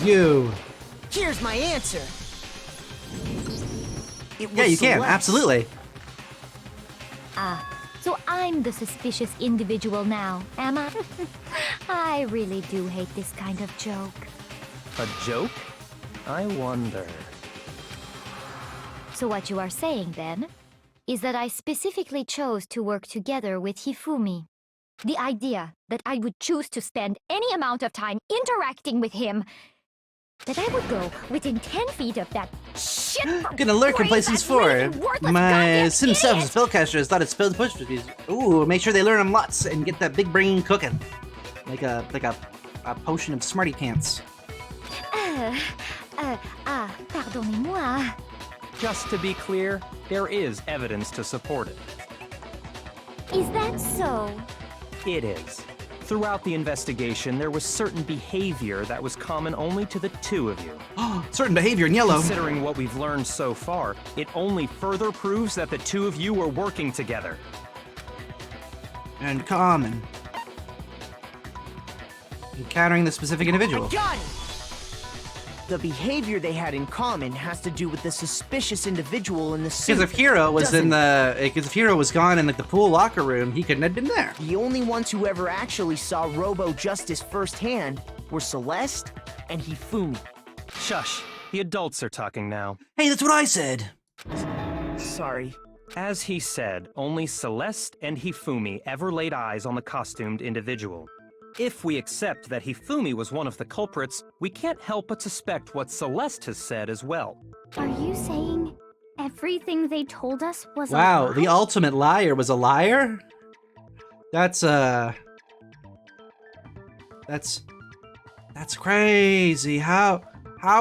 You. Here's my answer. It was Yeah, you can. Celeste. Absolutely. So I'm the suspicious individual now, am I? I really do hate this kind of joke. A joke? I wonder. So what you are saying, then, is that I specifically chose to work together with Hifumi. The idea that I would choose to spend any amount of time interacting with him, that I would go within 10 feet of that shit. Gonna lurk in places for my sim self spellcaster has thought it spelled push reviews. Ooh, make sure they learn them lots and get that big brain cooking, like a potion of smarty pants. Pardonnez-moi. Just to be clear, there is evidence to support it. Is that so? It is. Throughout the investigation, there was certain behavior that was common only to the two of you. Certain behavior in yellow. Considering what we've learned so far, it only further proves that the two of you were working together. And common. Encountering the specific individual. I got it! The behavior they had in common has to do with the suspicious individual in the suit. Because if Hero was because if Hero was gone in like the pool locker room, he couldn't have been there. The only ones who ever actually saw Robo Justice firsthand were Celeste and Hifumi. Shush. The adults are talking now. Hey, that's what I said! Sorry. As he said, only Celeste and Hifumi ever laid eyes on the costumed individual. If we accept that Hifumi was one of the culprits, we can't help but suspect what Celeste has said as well. Are you saying everything they told us was Wow, a lie? the ultimate liar was a liar? That's crazy. How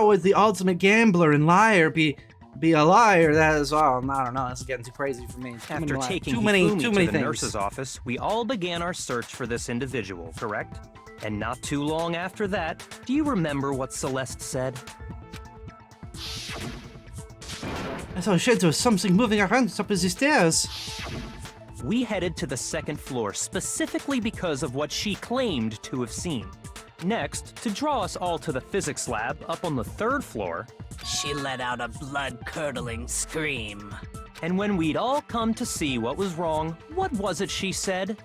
would the ultimate gambler and liar be a liar? That is all. I don't know. That's getting too crazy for me. After taking too Hifumi many to the things. nurse's office, we all began our search for this individual, correct? And not too long after that, do you remember what Celeste said? I saw a shadow of something moving around top of the stairs. We headed to the second floor specifically because of what she claimed to have seen. Next, to draw us all to the physics lab up on the third floor, She let out a blood-curdling scream. and when we'd all come to see what was wrong, what was it she said?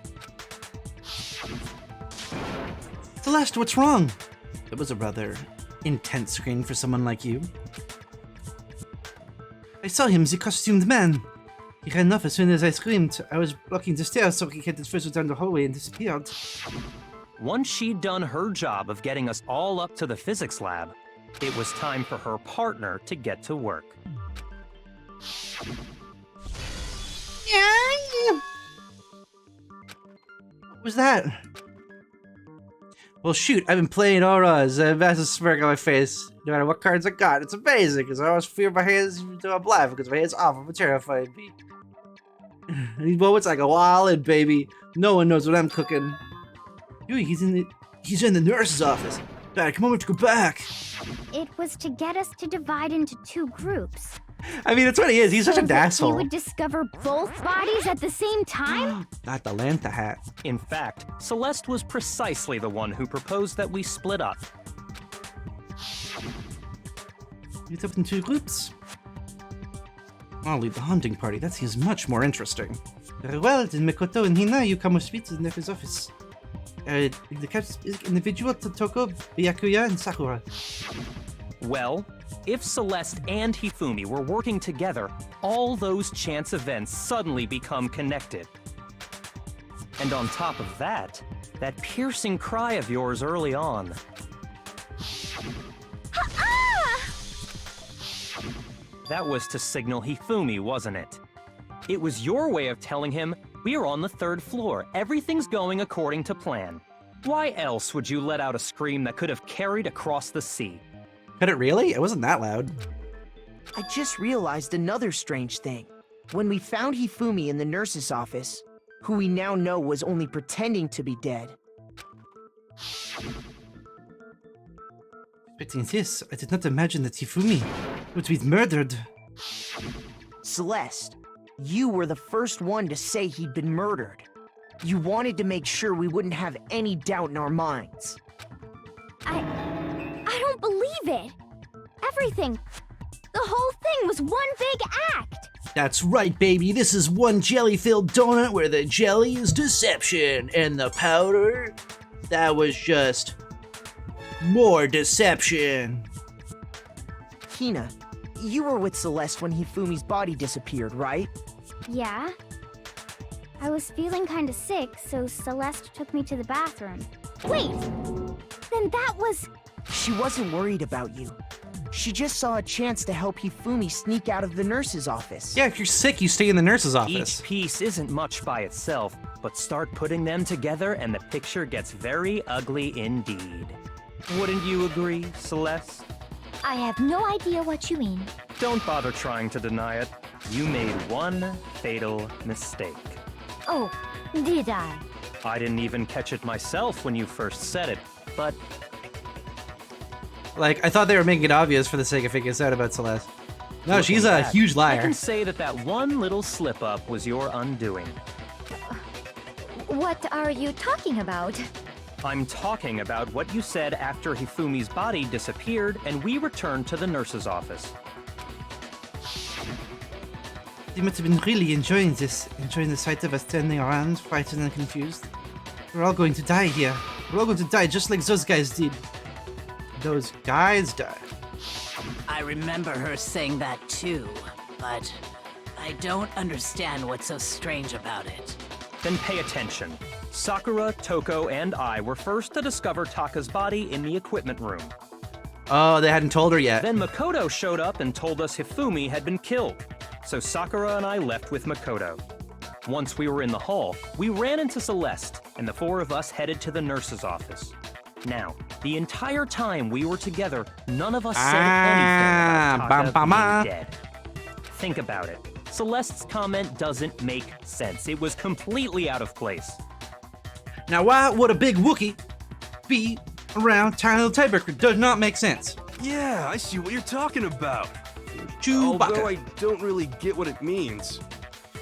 Celeste, what's wrong? It was a rather intense screen for someone like you. I saw him, the costumed man. He ran off as soon as I screamed. I was blocking the stairs so he headed further down the hallway and disappeared. Once she'd done her job of getting us all up to the physics lab, it was time for her partner to get to work. What was that? Well, shoot, I've been playing Auras. That's a smirk on my face. No matter what cards I got, it's amazing, because I always fear my hands until I'm live, because my hands awful but terrifying me. These moments I go all in, baby. No one knows what I'm cooking. Dude, he's in the nurse's office. Dad, come over to go back. It was to get us to divide into two groups. I mean, that's what he is. He's such So an that he asshole. would discover both bodies at the same time? Not the Lanta hat. In fact, Celeste was precisely the one who proposed that we split up. It's up in two groups. I'll lead the hunting party. That seems much more interesting. Very well, then Mikoto and Hina, you come with me to the Nothin's office. The individual to Toko, Byakuya, and Sakura. Well, if Celeste and Hifumi were working together, all those chance events suddenly become connected. And on top of that, that piercing cry of yours early on. That was to signal Hifumi, wasn't it? It was your way of telling him, we're on the 3rd floor, everything's going according to plan. Why else would you let out a scream that could have carried across the sea? Could it really? It wasn't that loud. I just realized another strange thing. When we found Hifumi in the nurse's office, who we now know was only pretending to be dead. Expecting this, I did not imagine that Hifumi would be murdered. Celeste, you were the first one to say he'd been murdered. You wanted to make sure we wouldn't have any doubt in our minds. I don't believe it. Everything, the whole thing was one big act. That's right, baby. This is one jelly-filled donut where the jelly is deception, and the powder, that was just more deception. Hina, you were with Celeste when Hifumi's body disappeared, right? Yeah. I was feeling kinda sick, so Celeste took me to the bathroom. Wait! Then that was... She wasn't worried about you. She just saw a chance to help Hifumi sneak out of the nurse's office. Yeah, if you're sick, you stay in the nurse's office. Each piece isn't much by itself, but start putting them together and the picture gets very ugly indeed. Wouldn't you agree, Celeste? I have no idea what you mean. Don't bother trying to deny it. You made one fatal mistake. Oh, did I? I didn't even catch it myself when you first said it, but... Like, I thought they were making it obvious for the sake of figuring this out about Celeste. No, Looking she's a back, huge liar. I can say that one little slip-up was your undoing. What are you talking about? I'm talking about what you said after Hifumi's body disappeared and we returned to the nurse's office. They must have been really enjoying this, enjoying the sight of us standing around, frightened and confused. We're all going to die here. We're all going to die just like those guys did. Those guys died. I remember her saying that too, but I don't understand what's so strange about it. Then pay attention. Sakura, Toko, and I were first to discover Taka's body in the equipment room. Oh, they hadn't told her yet. Then Makoto showed up and told us Hifumi had been killed. So Sakura and I left with Makoto. Once we were in the hall, we ran into Celeste, and the 4 of us headed to the nurse's office. Now, the entire time we were together, none of us said anything about Taka being dead. Think about it. Celeste's comment doesn't make sense. It was completely out of place. Now, why would a big Wookiee be around tiny little tiebreaker? Does not make sense. Yeah, I see what you're talking about. Chewbacca. Although I don't really get what it means.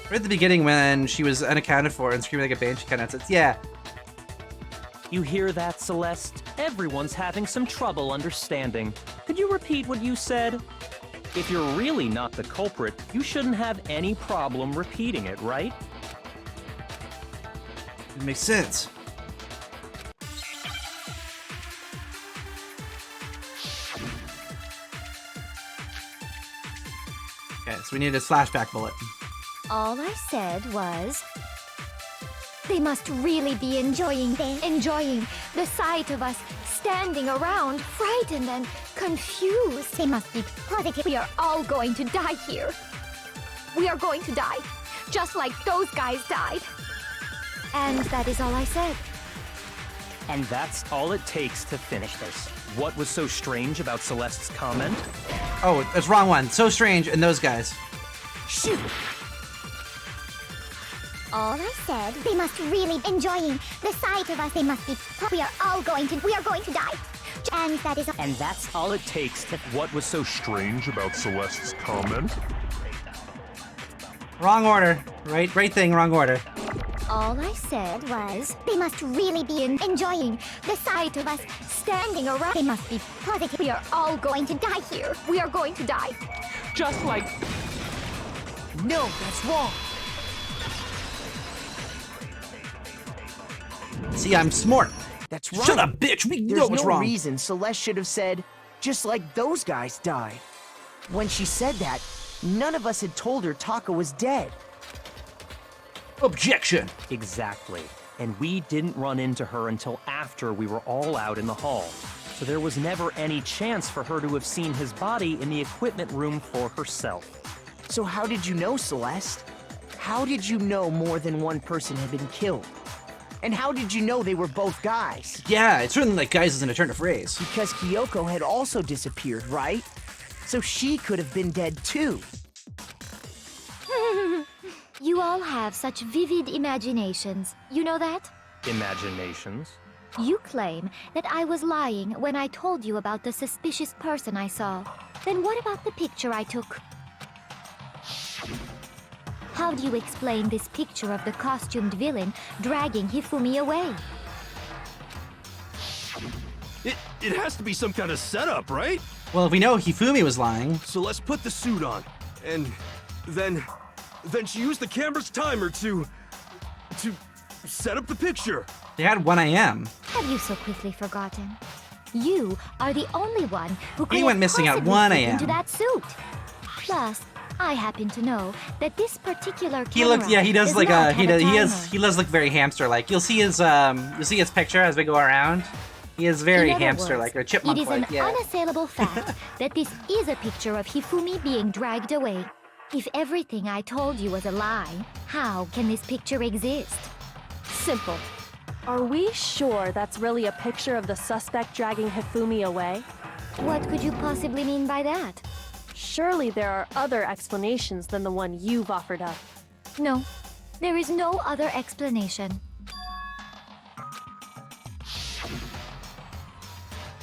Right at the beginning when she was unaccounted for and screaming like a banshee kind of says, yeah. You hear that, Celeste? Everyone's having some trouble understanding. Could you repeat what you said? If you're really not the culprit, you shouldn't have any problem repeating it, right? It makes sense. Okay, so we need a flashback bullet. All I said was... They must really be enjoying the sight of us standing around, frightened and confused. They must be positive. We are all going to die here. We are going to die, just like those guys died. And that is all I said. And that's all it takes to finish this. What was so strange about Celeste's comment? Oh, that's wrong one. So strange, and those guys. Shoot! All I said, they must really enjoying the sight of us. They must be. We are going to die. And that is. And that's all it takes to. What was so strange about Celeste's comment? Wrong order. Right thing, wrong order. All I said was, they must really be enjoying the sight of us standing around. They must be positive. We are all going to die here. We are going to die. Just like No, that's wrong. See, I'm smart. That's right. Shut up, bitch. We know There's what's no wrong. reason Celeste should have said, just like those guys died. When she said that, none of us had told her Taka was dead. Objection. Exactly. And we didn't run into her until after we were all out in the hall. So there was never any chance for her to have seen his body in the equipment room for herself. So how did you know, Celeste? How did you know more than one person had been killed? And how did you know they were both guys? Yeah, it's certainly like guys isn't a turn of phrase. Because Kyoko had also disappeared, right? So she could have been dead too. You all have such vivid imaginations. You know that? Imaginations? You claim that I was lying when I told you about the suspicious person I saw. Then what about the picture I took? How do you explain this picture of the costumed villain dragging Hifumi away? It has to be some kind of setup, right? Well, if we know Hifumi was lying. So let's put the suit on. And then she used the camera's timer to set up the picture. They had 1 a.m. Have you so quickly forgotten? You are the only one who could He have went missing at possibly 1 fit a.m. into that suit. Plus, I happen to know that this particular camera He looks, yeah, he does does like not a, he have does, timer. he does look very hamster-like. You'll see his picture as we go around. He is very In other hamster-like, or words, chipmunk-like, It is an yeah. unassailable fact that this is a picture of Hifumi being dragged away. If everything I told you was a lie, how can this picture exist? Simple. Are we sure that's really a picture of the suspect dragging Hifumi away? What could you possibly mean by that? Surely there are other explanations than the one you've offered up. No, there is no other explanation.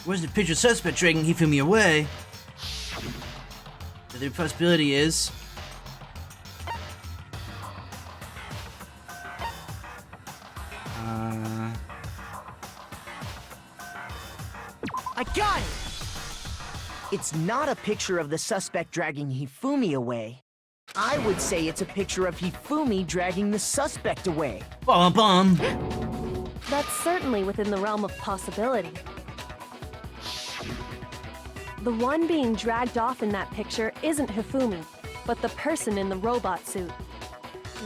Where's the picture suspect dragging Hifumi away? The other possibility is... I got it! It's not a picture of the suspect dragging Hifumi away. I would say it's a picture of Hifumi dragging the suspect away. Bum bum! That's certainly within the realm of possibility. The one being dragged off in that picture isn't Hifumi, but the person in the robot suit.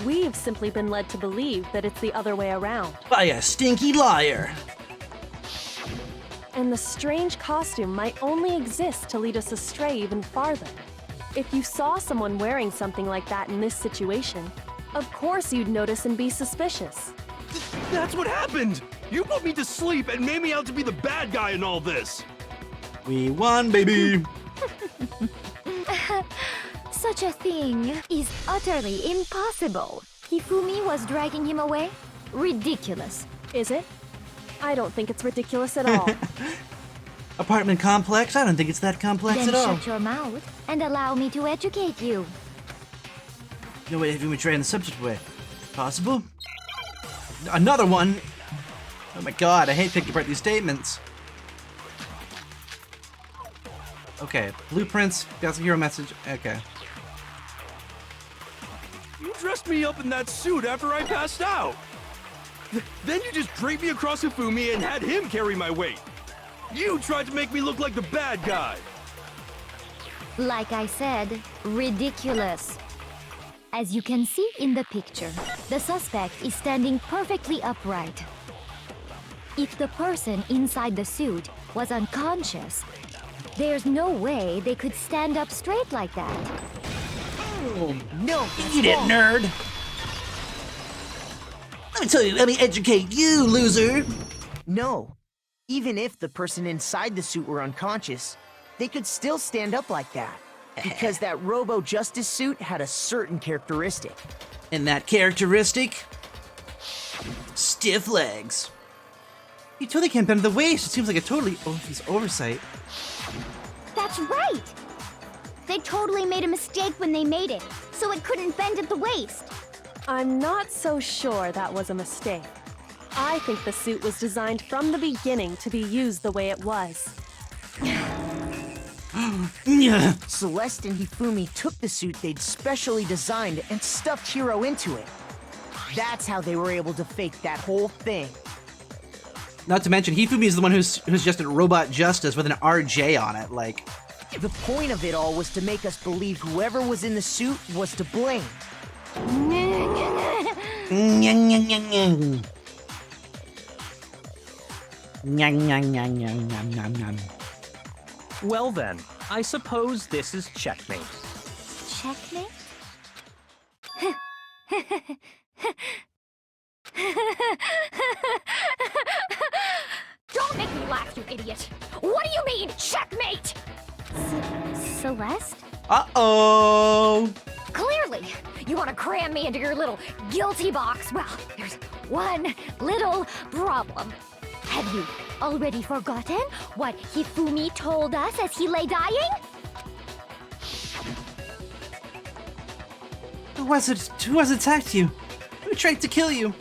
We've simply been led to believe that it's the other way around. By a stinky liar! And the strange costume might only exist to lead us astray even farther. If you saw someone wearing something like that in this situation, of course you'd notice and be suspicious. That's what happened! You put me to sleep and made me out to be the bad guy in all this! We won, baby! Such a thing is utterly impossible. Hifumi was dragging him away? Ridiculous. Is it? I don't think it's ridiculous at all. Apartment complex? I don't think it's that complex Then at all. shut your mouth and allow me to educate you. No way Hifumi dragging the subject away. Possible? Another one! Oh my god, I hate picking apart these statements. Okay, blueprints, got some hero message. Okay. You dressed me up in that suit after I passed out! Then you just draped me across Hifumi and had him carry my weight! You tried to make me look like the bad guy! Like I said, ridiculous. As you can see in the picture, the suspect is standing perfectly upright. If the person inside the suit was unconscious, there's no way they could stand up straight like that. Oh, no! Eat it, nerd! Let me tell you, let me educate you, loser! No. Even if the person inside the suit were unconscious, they could still stand up like that. Because that Robo-Justice suit had a certain characteristic. And that characteristic? Stiff legs. You totally can't bend the waist. It seems like a totally obvious oversight. That's right! They totally made a mistake when they made it, so it couldn't bend at the waist. I'm not so sure that was a mistake. I think the suit was designed from the beginning to be used the way it was. Celeste and Hifumi took the suit they'd specially designed and stuffed Hiro into it. That's how they were able to fake that whole thing. Not to mention, Hifumi is the one who's just a robot justice with an RJ on it. Like, the point of it all was to make us believe whoever was in the suit was to blame. Well then, I suppose this is checkmate. Checkmate? Don't make me laugh, you idiot! What do you mean, checkmate? Celeste? uh-oh. Clearly, you want to cram me into your little guilty box. Well, there's one little problem. Have you already forgotten what Hifumi told us as he lay dying? Who was it? Who has attacked you? Who tried to kill you?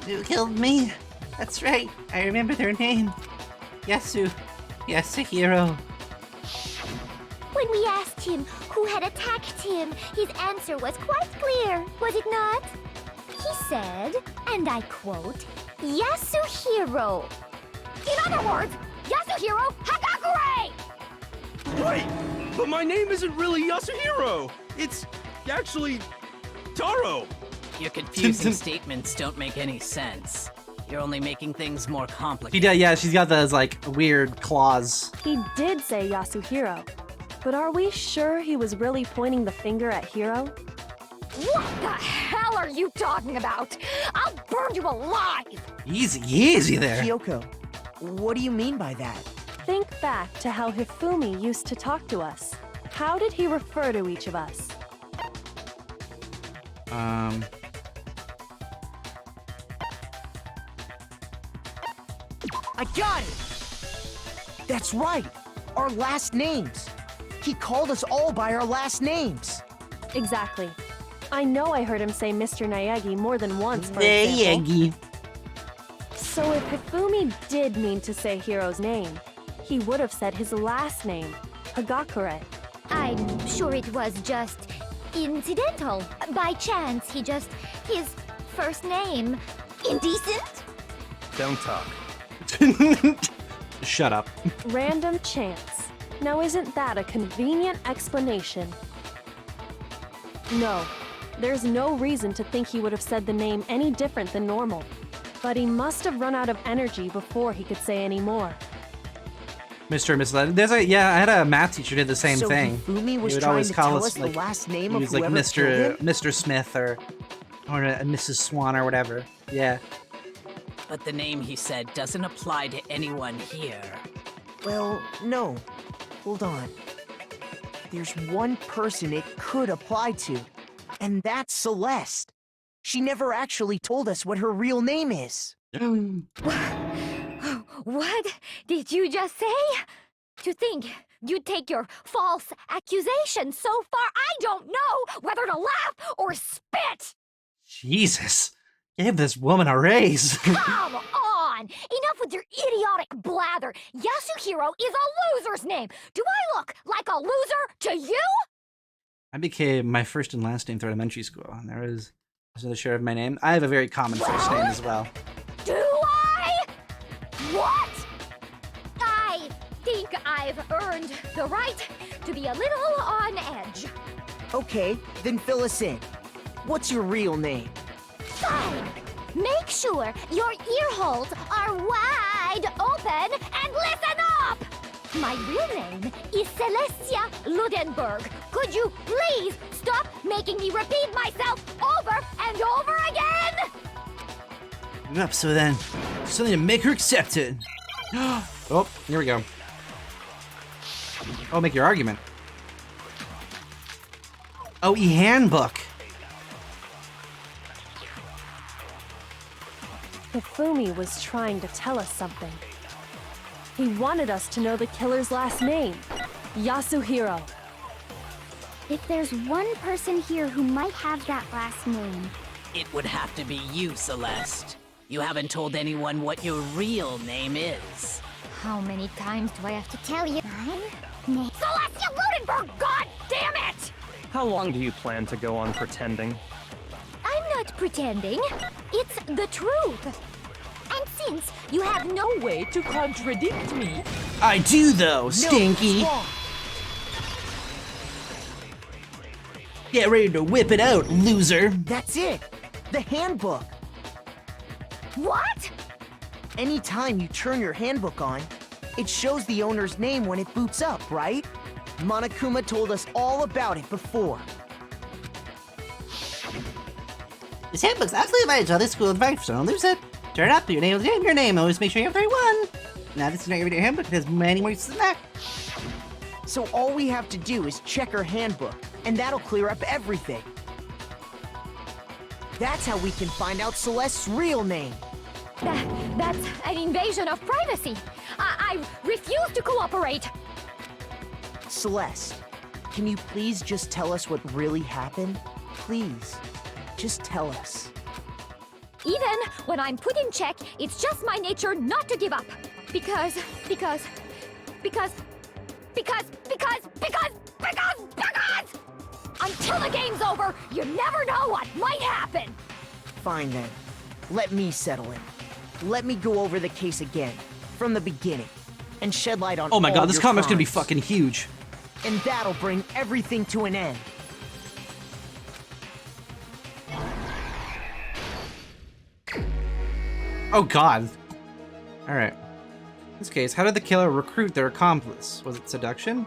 Who killed me? That's right. I remember their name. Yasuhiro. When we asked him who had attacked him, his answer was quite clear, was it not? He said, and I quote, Yasuhiro. In other words, Yasuhiro Hagakure! Wait, but my name isn't really Yasuhiro. It's actually Taro. Your confusing statements don't make any sense. You're only making things more complicated. Yeah, she's got those, like, weird claws. He did say Yasuhiro, but are we sure he was really pointing the finger at Hiro? What the hell are you talking about? I'll burn you alive! Easy there. Kyoko, what do you mean by that? Think back to how Hifumi used to talk to us. How did he refer to each of us? I got it! That's right! Our last names! He called us all by our last names! Exactly. I know I heard him say Mr. Naegi more than once, for example. Naegi. So if Hifumi did mean to say Hiro's name, he would have said his last name, Hagakure. I'm sure it was just incidental. By chance, his first name. Indecent? Don't talk. Shut up. Random chance. Now isn't that a convenient explanation? No, there's no reason to think he would have said the name any different than normal. But he must have run out of energy before he could say any more. Mr. and Mrs. I had a math teacher who did the same thing. Hifumi was He would trying always to call tell us, us like, the last name he of was like whoever killed him? Mr. Smith or Mrs. Swan or whatever. Yeah. But the name he said doesn't apply to anyone here. Well, no. Hold on. There's one person it could apply to, and that's Celeste. She never actually told us what her real name is. What did you just say? To think you'd take your false accusation so far, I don't know whether to laugh or spit! Jesus. Give this woman a raise. Come on! Enough with your idiotic blather! Yasuhiro is a loser's name! Do I look like a loser to you? I became my first and last name through elementary school, and there was another share of my name. I have a very common first name as well. Do I? What? I think I've earned the right to be a little on edge. Okay, then fill us in. What's your real name? Fine. Make sure your ear holes are wide open and listen up! My real name is Celestia Ludenberg. Could you please stop making me repeat myself over and over again? Up, so then, something to make her accept it. Oh, here we go. Oh, make your argument. Oh, e-handbook. Hifumi was trying to tell us something. He wanted us to know the killer's last name, Yasuhiro. If there's one person here who might have that last name, It would have to be you, Celeste. You haven't told anyone what your real name is. How many times do I have to tell you? Celestia For God damn it! How long do you plan to go on pretending? I'm not pretending. It's the truth. And since you have no way to contradict me, I do though, Stinky. Get ready to whip it out, loser. That's it! The handbook! What? Anytime you turn your handbook on, it shows the owner's name when it boots up, right? Monokuma told us all about it before. This handbook's absolutely vital to how this school advice, so don't lose it. Turn up, your name. Always make sure you have 31. Now this is not your video handbook, it has many more uses than that. So all we have to do is check our handbook, and that'll clear up everything. That's how we can find out Celeste's real name. That's an invasion of privacy. I refuse to cooperate. Celeste, can you please just tell us what really happened? Please, just tell us. Even when I'm put in check, it's just my nature not to give up. Because until the game's over, you never know what might happen. Fine then. Let me settle it. Let me go over the case again, from the beginning, and shed light on Oh my all god, this your comic's gonna be crimes. fucking huge. And that'll bring everything to an end. Oh god. Alright. In this case, how did the killer recruit their accomplice? Was it seduction?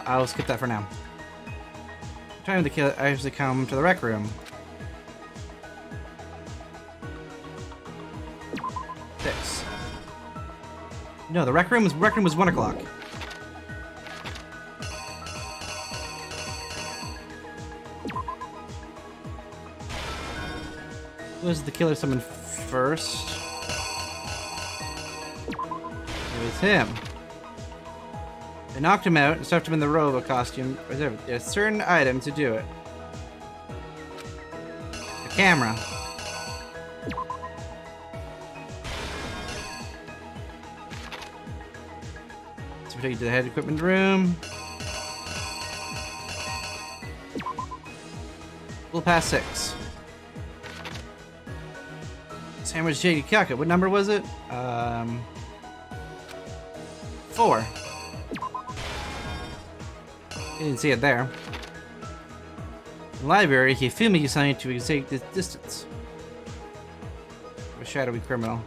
I'll skip that for now. Time the killer actually come to the rec room. 6. No, the rec room was 1 o'clock. Was the killer summoned first? It was him. They knocked him out and stuffed him in the robo costume. Reserved a certain item to do it. A camera. So we take you to the head equipment room. Little past 6. Sandwich J. Kaka. What number was it? 4. You didn't see it there. In the library, Hifumi assigned to exact this distance. A shadowy criminal.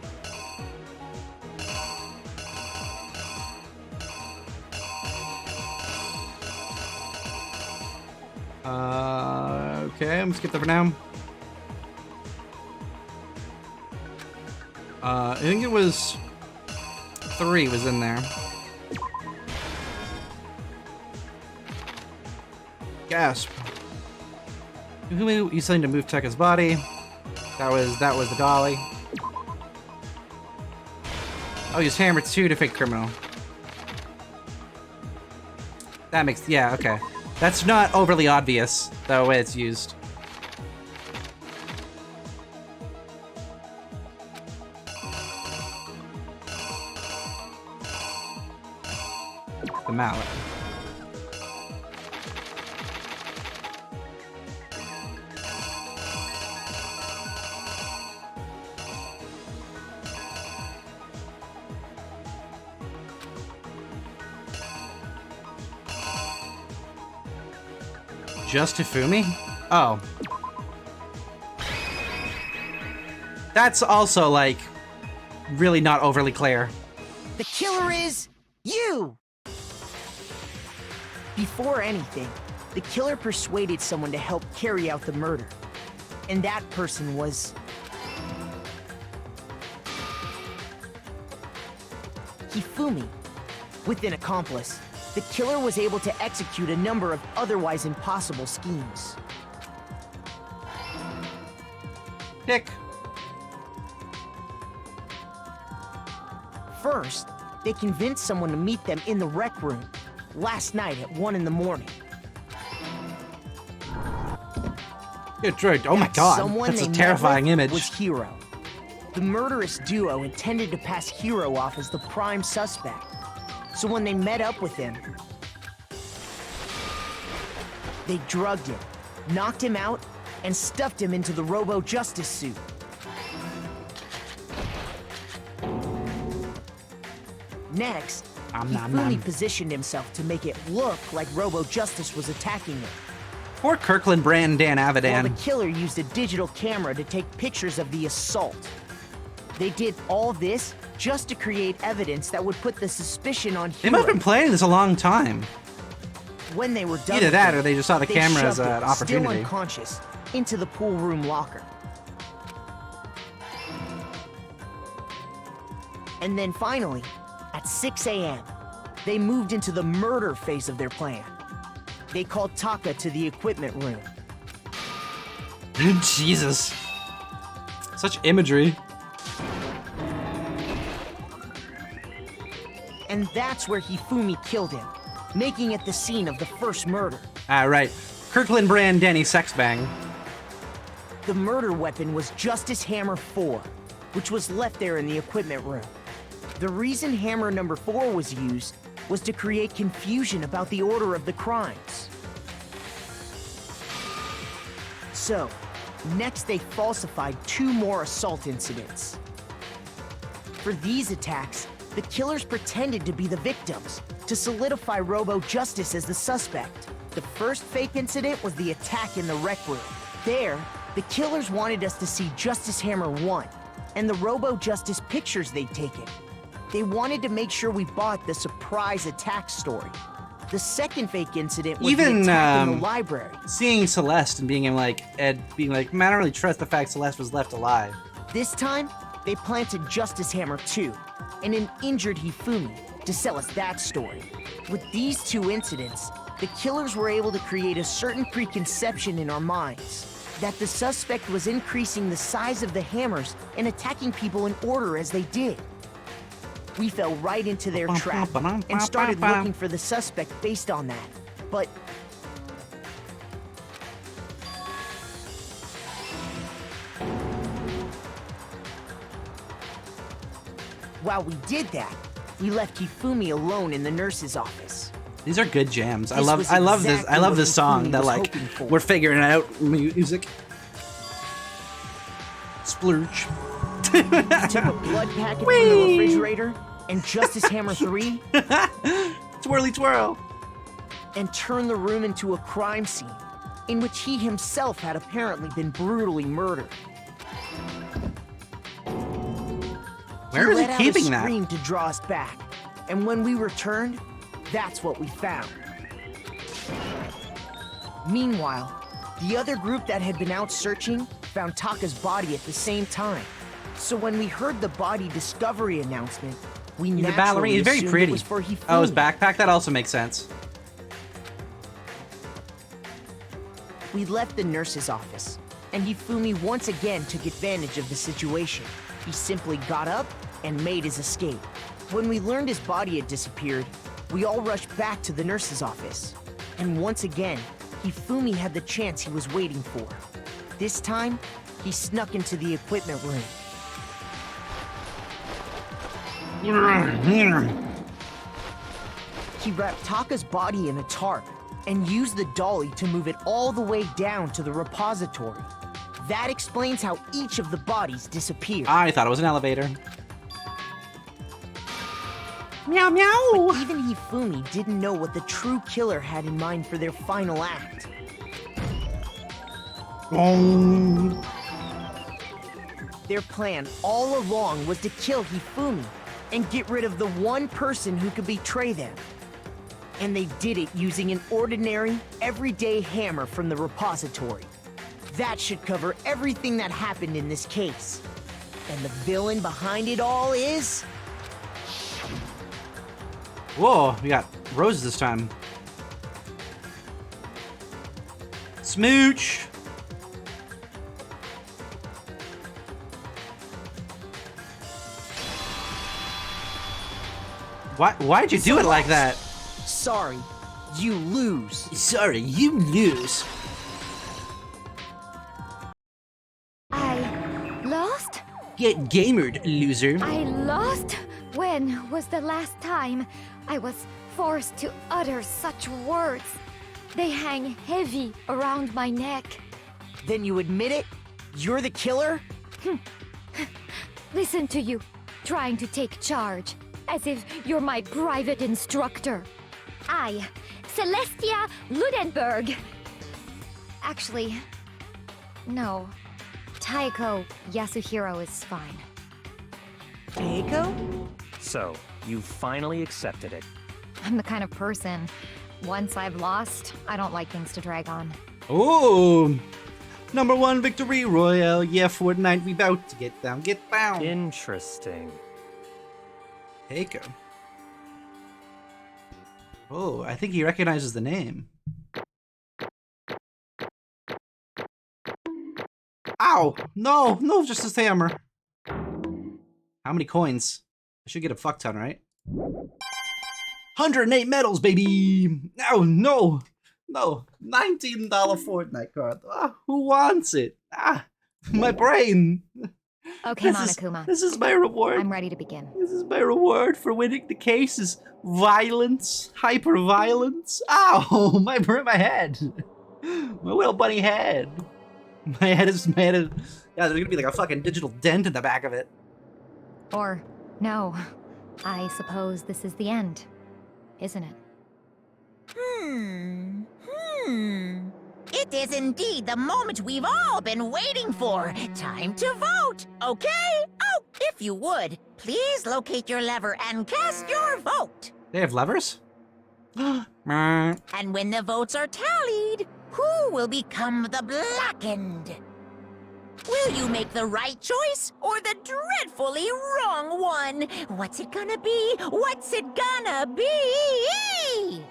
Okay, I'm gonna skip that for now. I think it was 3 was in there. Gasp. You signed to move Tekka's body. That was the dolly. Oh, use hammer 2 to fake criminal. That makes, yeah, okay. That's not overly obvious, the way it's used. The mallet. Just Hifumi? Oh. That's also, like, really not overly clear. The killer is you! Before anything, the killer persuaded someone to help carry out the murder. And that person was... Hifumi. With an accomplice, the killer was able to execute a number of otherwise impossible schemes. tactic. First, they convinced someone to meet them in the rec room last night at 1 in the morning. Good right. Oh my god, Someone that's a they terrifying met with image. was Hero. The murderous duo intended to pass Hero off as the prime suspect. So when they met up with him, they drugged him, knocked him out, and stuffed him into the Robo-Justice suit. Next, Hifumi positioned himself to make it look like Robo-Justice was attacking him. Poor Kirkland Brand Dan While Avidan. the killer used a digital camera to take pictures of the assault. They did all this just to create evidence that would put the suspicion on They Hero. must have been playing this a long time. When they were done Either with that him, or they just saw the they camera as shoved an him, opportunity. Still unconscious, into the pool room locker. And then finally, at 6 a.m., they moved into the murder phase of their plan. They called Taka to the equipment room. Jesus. Such imagery. And that's where Hifumi killed him, making it the scene of the first murder. Ah, right. Kirkland Brand Danny Sexbang. The murder weapon was Justice Hammer 4, which was left there in the equipment room. The reason Hammer number 4 was used was to create confusion about the order of the crimes. So, next they falsified 2 more assault incidents. For these attacks, the killers pretended to be the victims to solidify Robo-Justice as the suspect. The first fake incident was the attack in the rec room. There, the killers wanted us to see Justice Hammer 1 and the Robo-Justice pictures they'd taken. They wanted to make sure we bought the surprise attack story. The second fake incident was the attack in the library. Seeing Celeste and being like, Ed being like, man, I don't really trust the fact Celeste was left alive. This time, they planted Justice Hammer 2 and an injured Hifumi to sell us that story. With these 2 incidents, the killers were able to create a certain preconception in our minds that the suspect was increasing the size of the hammers and attacking people in order as they did. We fell right into their trap and started looking for the suspect based on that. But while we did that, we left Hifumi alone in the nurse's office. These are good jams. I This love was this. exactly I love what this song Hifumi that was like hoping for. we're figuring out music. Splurge. He took a blood packet from the refrigerator and Justice Hammer 3 Twirly twirl. and turned the room into a crime scene in which he himself had apparently been brutally murdered. Where is he let out keeping a that? scream to draw us back, and when we returned, that's what we found. Meanwhile, the other group that had been out searching found Taka's body at the same time. So when we heard the body discovery announcement, we He's a naturally ballerina. He's very assumed pretty. it was for Hifumi. Oh, his backpack. That also makes sense. We left the nurse's office, and Hifumi once again took advantage of the situation. He simply got up and made his escape. When we learned his body had disappeared, we all rushed back to the nurse's office. And once again, Hifumi had the chance he was waiting for. This time, he snuck into the equipment room. He wrapped Taka's body in a tarp and used the dolly to move it all the way down to the repository. That explains how each of the bodies disappeared. I thought it was an elevator. Meow meow. But even Hifumi didn't know what the true killer had in mind for their final act. Their plan all along was to kill Hifumi and get rid of the one person who could betray them. And they did it using an ordinary, everyday hammer from the repository. That should cover everything that happened in this case. And the villain behind it all is... Whoa, we got roses this time. Smooch. Why'd you do it like that? Sorry, you lose. Sorry, you lose. I lost? Get gamered, loser. I lost? When was the last time I was forced to utter such words? They hang heavy around my neck. Then you admit it? You're the killer? Listen to you, trying to take charge, as if you're my private instructor. I, Celestia Ludenberg. Actually, no. Taiko Yasuhiro is fine. Taiko? So, you finally accepted it. I'm the kind of person, once I've lost, I don't like things to drag on. Oh, #1 victory royale. Yeah, Fortnite, we bout to get down. Get down. Interesting. Taiko. Oh, I think he recognizes the name. Ow! No, just his hammer. How many coins? I should get a fuck ton, right? 108 medals, baby! No! $19 Fortnite card. Who wants it? My brain! Okay, Monokuma. This is my reward. I'm ready to begin. This is my reward for winning the case is violence, hyper-violence. Ow! My head! My little bunny head. My head is... Yeah, there's gonna be like a fucking digital dent in the back of it. Or, no. I suppose this is the end, isn't it? It is indeed the moment we've all been waiting for. Time to vote, okay? Oh, if you would, please locate your lever and cast your vote. They have levers? And when the votes are tallied, who will become the blackened? Will you make the right choice or the dreadfully wrong one? What's it gonna be? What's it gonna be?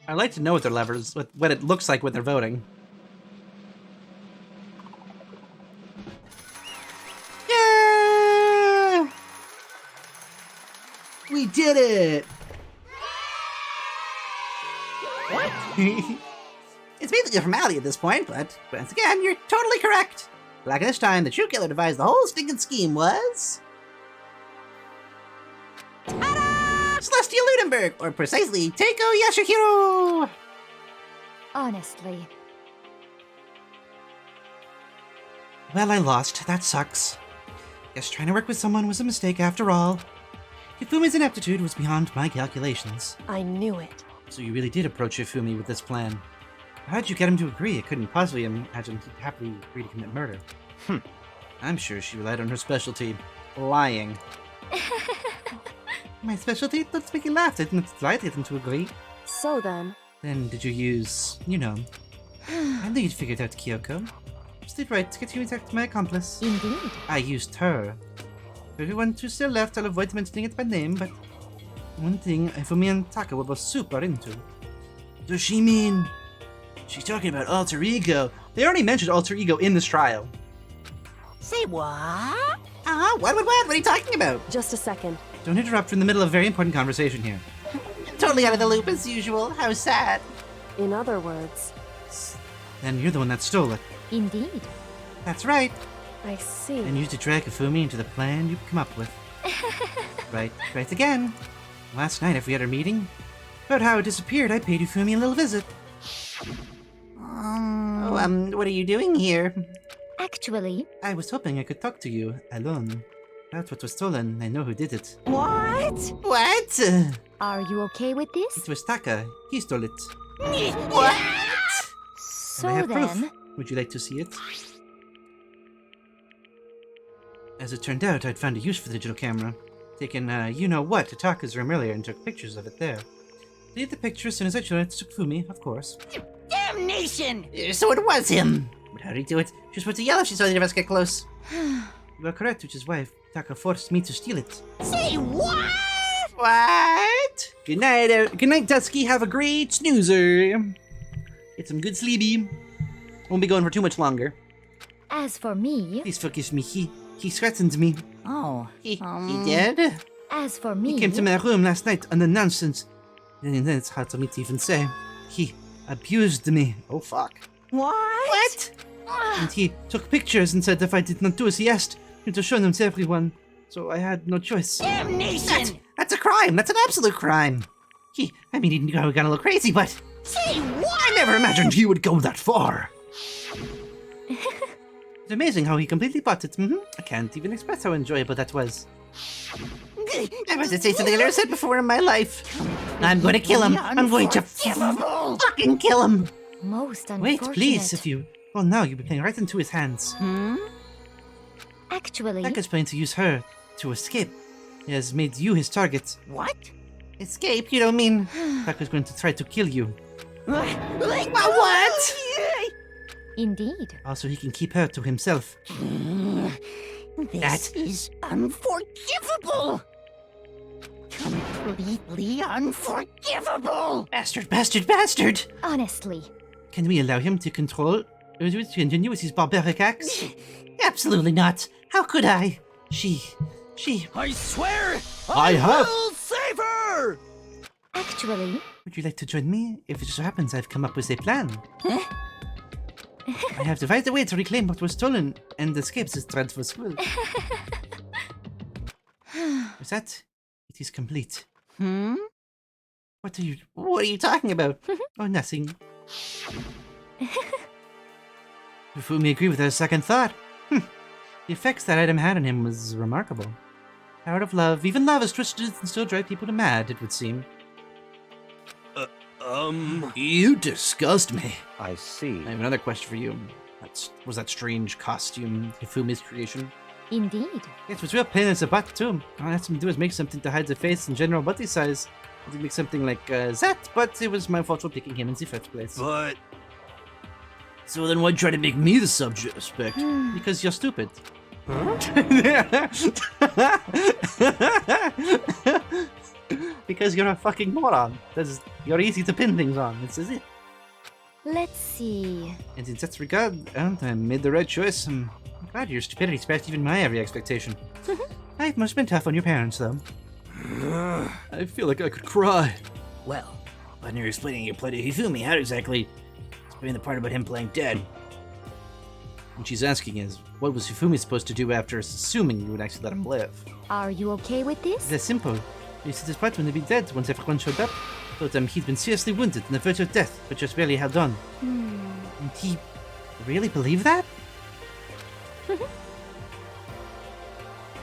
I'd like to know what their levers, what it looks like when they're voting. Yeah! We did it! What? It's basically a formality at this point, but once again, you're totally correct. Like this time, the true killer devised the whole stinking scheme was... Celestia Ludenberg, or precisely, Taiko Yasuhiro! Honestly. Well, I lost. That sucks. Guess trying to work with someone was a mistake after all. Hifumi's ineptitude was beyond my calculations. I knew it. So you really did approach Hifumi with this plan. How did you get him to agree? I couldn't possibly imagine he'd happily agree to commit murder. I'm sure she relied on her specialty, lying. My specialty? Let's make you laugh. I didn't try to get him to agree. So then... Then did you use, you know... I knew you'd figured out Kyoko. Just did right to get you to my accomplice. Indeed. I used her. For everyone who's still left, I'll avoid mentioning it by name, but... one thing Hifumi and Taka were both super into. Does she mean... She's talking about alter ego. They already mentioned alter ego in this trial. Say what? What? What are you talking about? Just a second. Don't interrupt. We're in the middle of a very important conversation here. Totally out of the loop as usual. How sad. In other words... Then you're the one that stole it. Indeed. That's right. I see. And used to drag Hifumi into the plan you've come up with. Right again. Last night, after we had our meeting, about how it disappeared, I paid Hifumi a little visit. What are you doing here? Actually... I was hoping I could talk to you, alone. About what was stolen. I know who did it. What? What? Are you okay with this? It was Taka. He stole it. What? So I have then... proof. Would you like to see it? As it turned out, I'd found a use for the digital camera. Taken, you-know-what to Taka's room earlier and took pictures of it there. Deleted the picture as soon as I showed it to Fumi, of course. Damnation! So it was him. But how did he do it? She was supposed to yell if she saw any of us get close. You are correct, which is why Taka forced me to steal it. Say what? What? Good night, Dusky. Have a great snoozer. Get some good sleepy. Won't be going for too much longer. As for me... Please forgive me. He threatened me. Oh, He did? As for me... He came to my room last night unannounced and it's hard for me to even say. He abused me. Oh, fuck. what? And he took pictures and said if I did not do as he asked, him to show them to everyone. So I had no choice. Damnation! That's a crime. That's an absolute crime. He got a little crazy, but Say what? I never imagined he would go that far. It's amazing how he completely bought it. I can't even express how enjoyable that was. I must say something I never said before in my life. I'm going to kill him. I'm going to fucking kill him. Most Wait, unfortunate. please, if you... Oh, now you'll be playing right into his hands. Actually... Becca's planning to use her to escape. He has made you his target. What? Escape? You don't mean... Becca's going to try to kill you. What? Indeed. Also, he can keep her to himself. This is unforgivable! Completely unforgivable! Bastard! Honestly. Can we allow him to control... to continue with his barbaric acts? Absolutely not. How could I? She... I swear, I have. will save her! Actually... Would you like to join me? If it so happens, I've come up with a plan. I have devised a way to reclaim what was stolen and escape this dreadful school. Is that? It is complete. What are you talking about? Oh, nothing. Fumi agree with her second thought. The effects that item had on him was remarkable. Power of love. Even love is twisted and still drive people to mad, it would seem. You disgust me. I see. I have another question for you. Was that strange costume Hifumi's creation? Indeed. It was real pain in the butt, too. All I had to do was make something to hide the face and general body size. I did make something like that, but it was my fault for picking him in the first place. But... So then why'd you try to make me the suspect? Because you're stupid. Because you're a fucking moron. You're easy to pin things on. This is it. Let's see... And in that regard, I made the right choice. I'm glad your stupidity surpassed even my every expectation. It must have been tough on your parents, though. I feel like I could cry. Well, when you're explaining your play to Hifumi, how exactly explain the part about him playing dead? What she's asking is, what was Hifumi supposed to do after assuming you would actually let him live? Are you okay with this? That's simple. You see this part when he'd be dead once everyone showed up. But he'd been seriously wounded on the verge of death, but just barely held on. And he really believed that?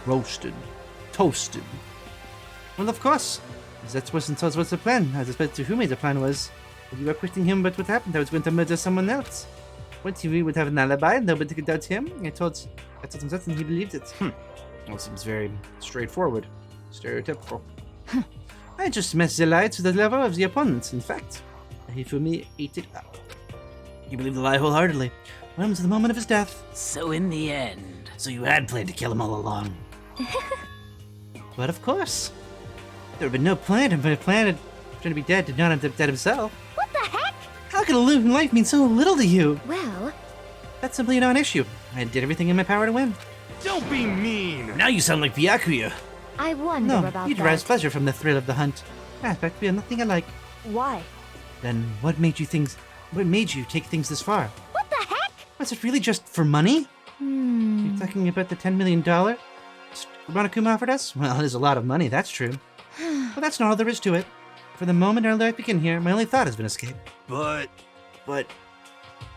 Roasted. Toasted. Well, of course. That wasn't the plan. As I to who made the plan was. You were quitting him, but what happened? I was going to murder someone else. Once he would have an alibi, nobody could doubt him. I told him that and he believed it. Well, seems very straightforward. Stereotypical. I just messed the lie to the level of the opponents. In fact, Hifumi ate it up. He believed the lie wholeheartedly. Well, to the moment of his death. So in the end... So you had planned to kill him all along. But of course. There had been no plan, and if a plan had trying to be dead did not end up dead himself. What the heck? How could a living life mean so little to you? Well... That's simply a non-issue. I did everything in my power to win. Don't be mean! Now you sound like Byakuya. I wonder No, about you that. derive pleasure from the thrill of the hunt. Aspect we are nothing alike. Why? Then what made you take things this far? What the heck? Was it really just for money? You're talking about the $10 million Monokuma offered us? Well, it is a lot of money, that's true. But that's not all there is to it. For the moment our life began here, my only thought has been escape. But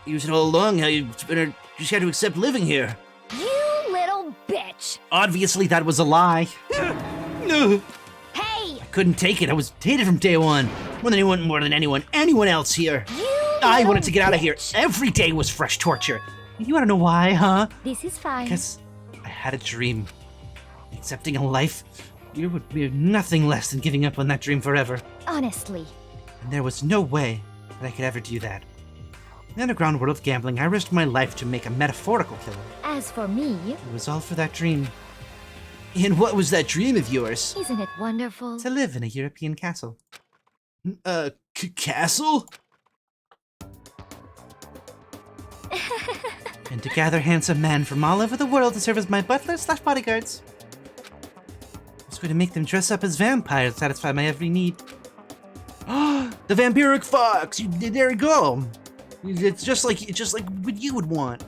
you said all along how you just had to accept living here. You little bitch! Obviously that was a lie. No. Hey! I couldn't take it. I was hated from day one. More than anyone else here. I wanted to get out of here. Every day was fresh torture. You wanna know why, huh? This is fine. Because I had a dream. Accepting a life, you would be nothing less than giving up on that dream forever. Honestly. And there was no way that I could ever do that. In the underground world of gambling, I risked my life to make a metaphorical killing. As for me... It was all for that dream. And what was that dream of yours? Isn't it wonderful? To live in a European castle. Castle? And to gather handsome men from all over the world to serve as my butlers/bodyguards. going to make them dress up as vampires to satisfy my every need. The vampiric fox! There you go! It's just like what you would want.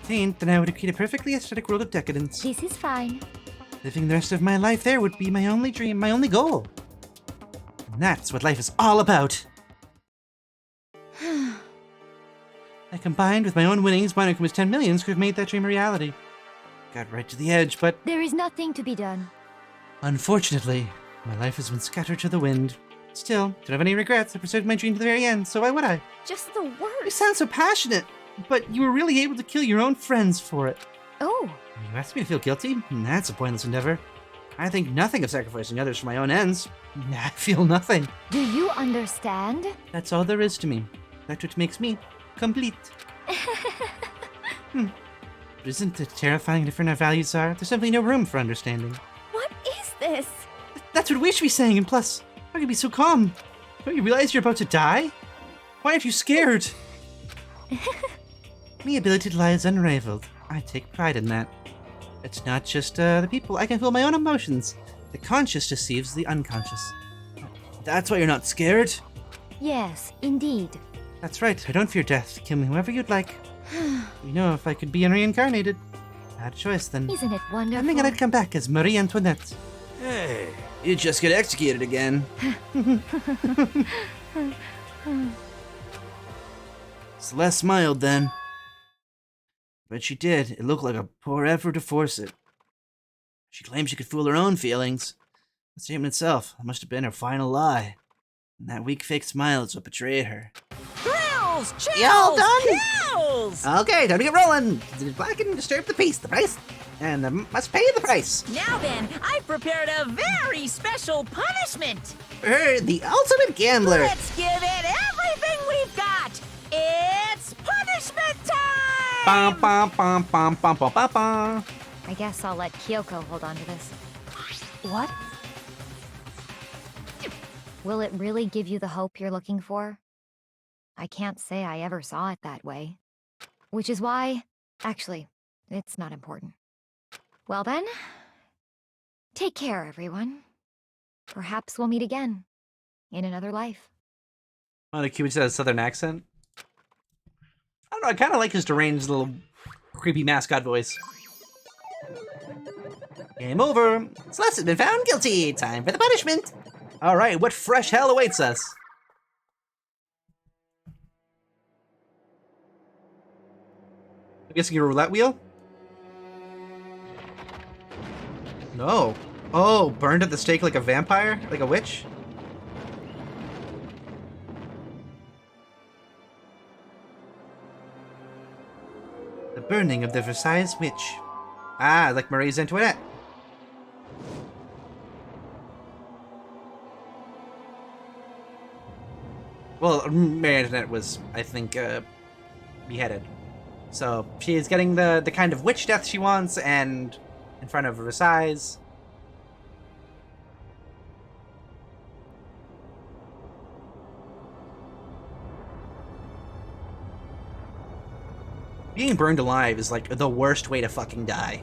Then I would create a perfectly aesthetic world of decadence. This is fine. Living the rest of my life there would be my only dream, my only goal. And that's what life is all about. I combined with my own winnings, Monokuma's 10 millions could have made that dream a reality. Got right to the edge, but There is nothing to be done. unfortunately, my life has been scattered to the wind. Still, don't have any regrets. I pursued my dream to the very end, so why would I? Just the worst. You sound so passionate, but you were really able to kill your own friends for it. Oh. You asked me to feel guilty? That's a pointless endeavor. I think nothing of sacrificing others for my own ends. I feel nothing. Do you understand? That's all there is to me. That's what makes me complete. But isn't it terrifying different our values are? There's simply no room for understanding. What is this? That's what we should be saying, and plus, how can you be so calm? Don't you realize you're about to die? Why aren't you scared? My ability to lie is unrivaled. I take pride in that. It's not just the people. I can feel my own emotions. The conscious deceives the unconscious. That's why you're not scared? Yes, indeed. That's right. I don't fear death. Kill me whoever you'd like. You know, if I could be reincarnated, I had a choice then. Isn't it wonderful? I think I'd come back as Marie Antoinette. Hey, you just get executed again. Celeste smiled then. But she did. It looked like a poor effort to force it. She claimed she could fool her own feelings. The statement itself must have been her final lie. And that weak fake smile is what betrayed her. Thrills! Chills! Y'all done? Kills! Okay, time to get rolling. The black can disturb the peace, the price, and must pay the price. Now then, I've prepared a very special punishment. For her, the ultimate gambler. Let's give it everything we've got. It's punishment time! Bum, bum, bum, bum, bum, bum, bum, bum. I guess I'll let Kyoko hold on to this. What? Will it really give you the hope you're looking for? I can't say I ever saw it that way. Which is why... Actually, it's not important. Well then... Take care, everyone. Perhaps we'll meet again. In another life. Monokuma just has a southern accent. I don't know, I kind of like his deranged little creepy mascot voice. Game over. Celeste has been found guilty. Time for the punishment. All right, what fresh hell awaits us? I'm guessing a roulette wheel? No. Oh, burned at the stake like a vampire? Like a witch? The burning of the Versailles witch. Ah, like Marie Antoinette. Well, Marie Antoinette was, I think, beheaded. So she's getting the kind of witch death she wants, and in front of Versailles. Being burned alive is like the worst way to fucking die.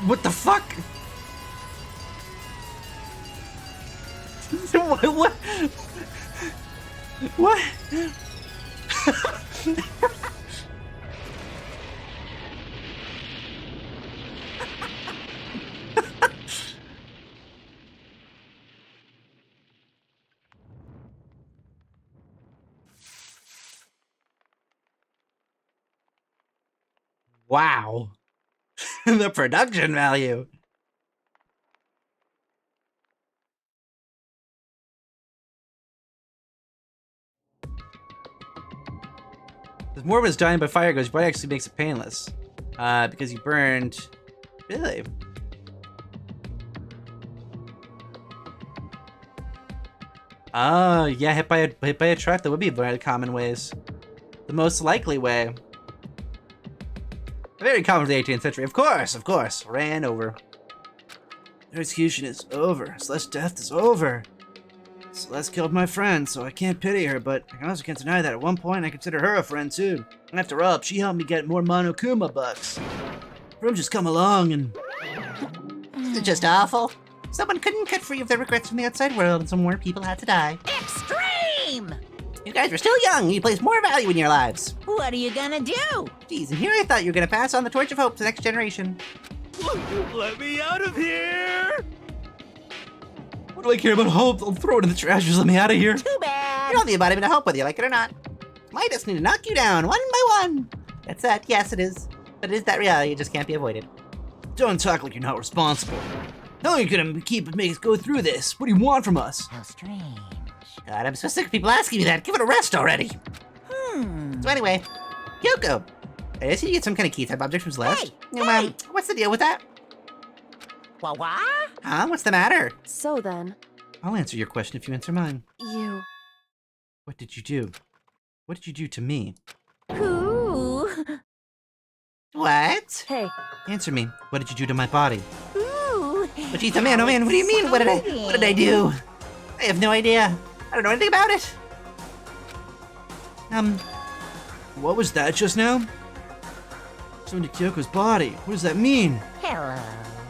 What the fuck? what? What? Wow. The production value. As Morb is dying by fire goes, your body actually makes it painless. Because you burned... Really? Oh, yeah, hit by a truck, that would be one of the common ways. The most likely way. Very common for the 18th century. Of course. Ran over. Their execution is over. Celeste's death is over. Celeste killed my friend, so I can't pity her, but I also can't deny that at one point I consider her a friend too. And after all, she helped me get more Monokuma bucks. From just come along and... It's just awful. Someone couldn't cut free of their regrets from the outside world, and some more people had to die. Extreme! You guys were still young. You placed more value in your lives. What are you gonna do? Geez, and here I thought you were gonna pass on the torch of hope to the next generation. Let me out of here! What do I care about hope? I'll throw it in the trash. Just let me out of here. Too bad. You're on the embodiment of hope, whether you like it or not. My destiny to knock you down one by one. That's that. Yes, it is. But it is that reality. It just can't be avoided. Don't talk like you're not responsible. How long are you gonna make us go through this? What do you want from us? How strange. God, I'm so sick of people asking me that. Give it a rest already. So anyway, Kyoko. I see you get some kind of key-type object from Celeste. Hey! What's the deal with that? What? Huh? What's the matter? So then, I'll answer your question if you answer mine. you... What did you do? What did you do to me? Ooh. What? Hey. Answer me. What did you do to my body? Ooh. But geez, oh man, what do you mean? What did I do? I have no idea. I don't know anything about it. What was that just now? Something to Kyoko's body. What does that mean? Hello.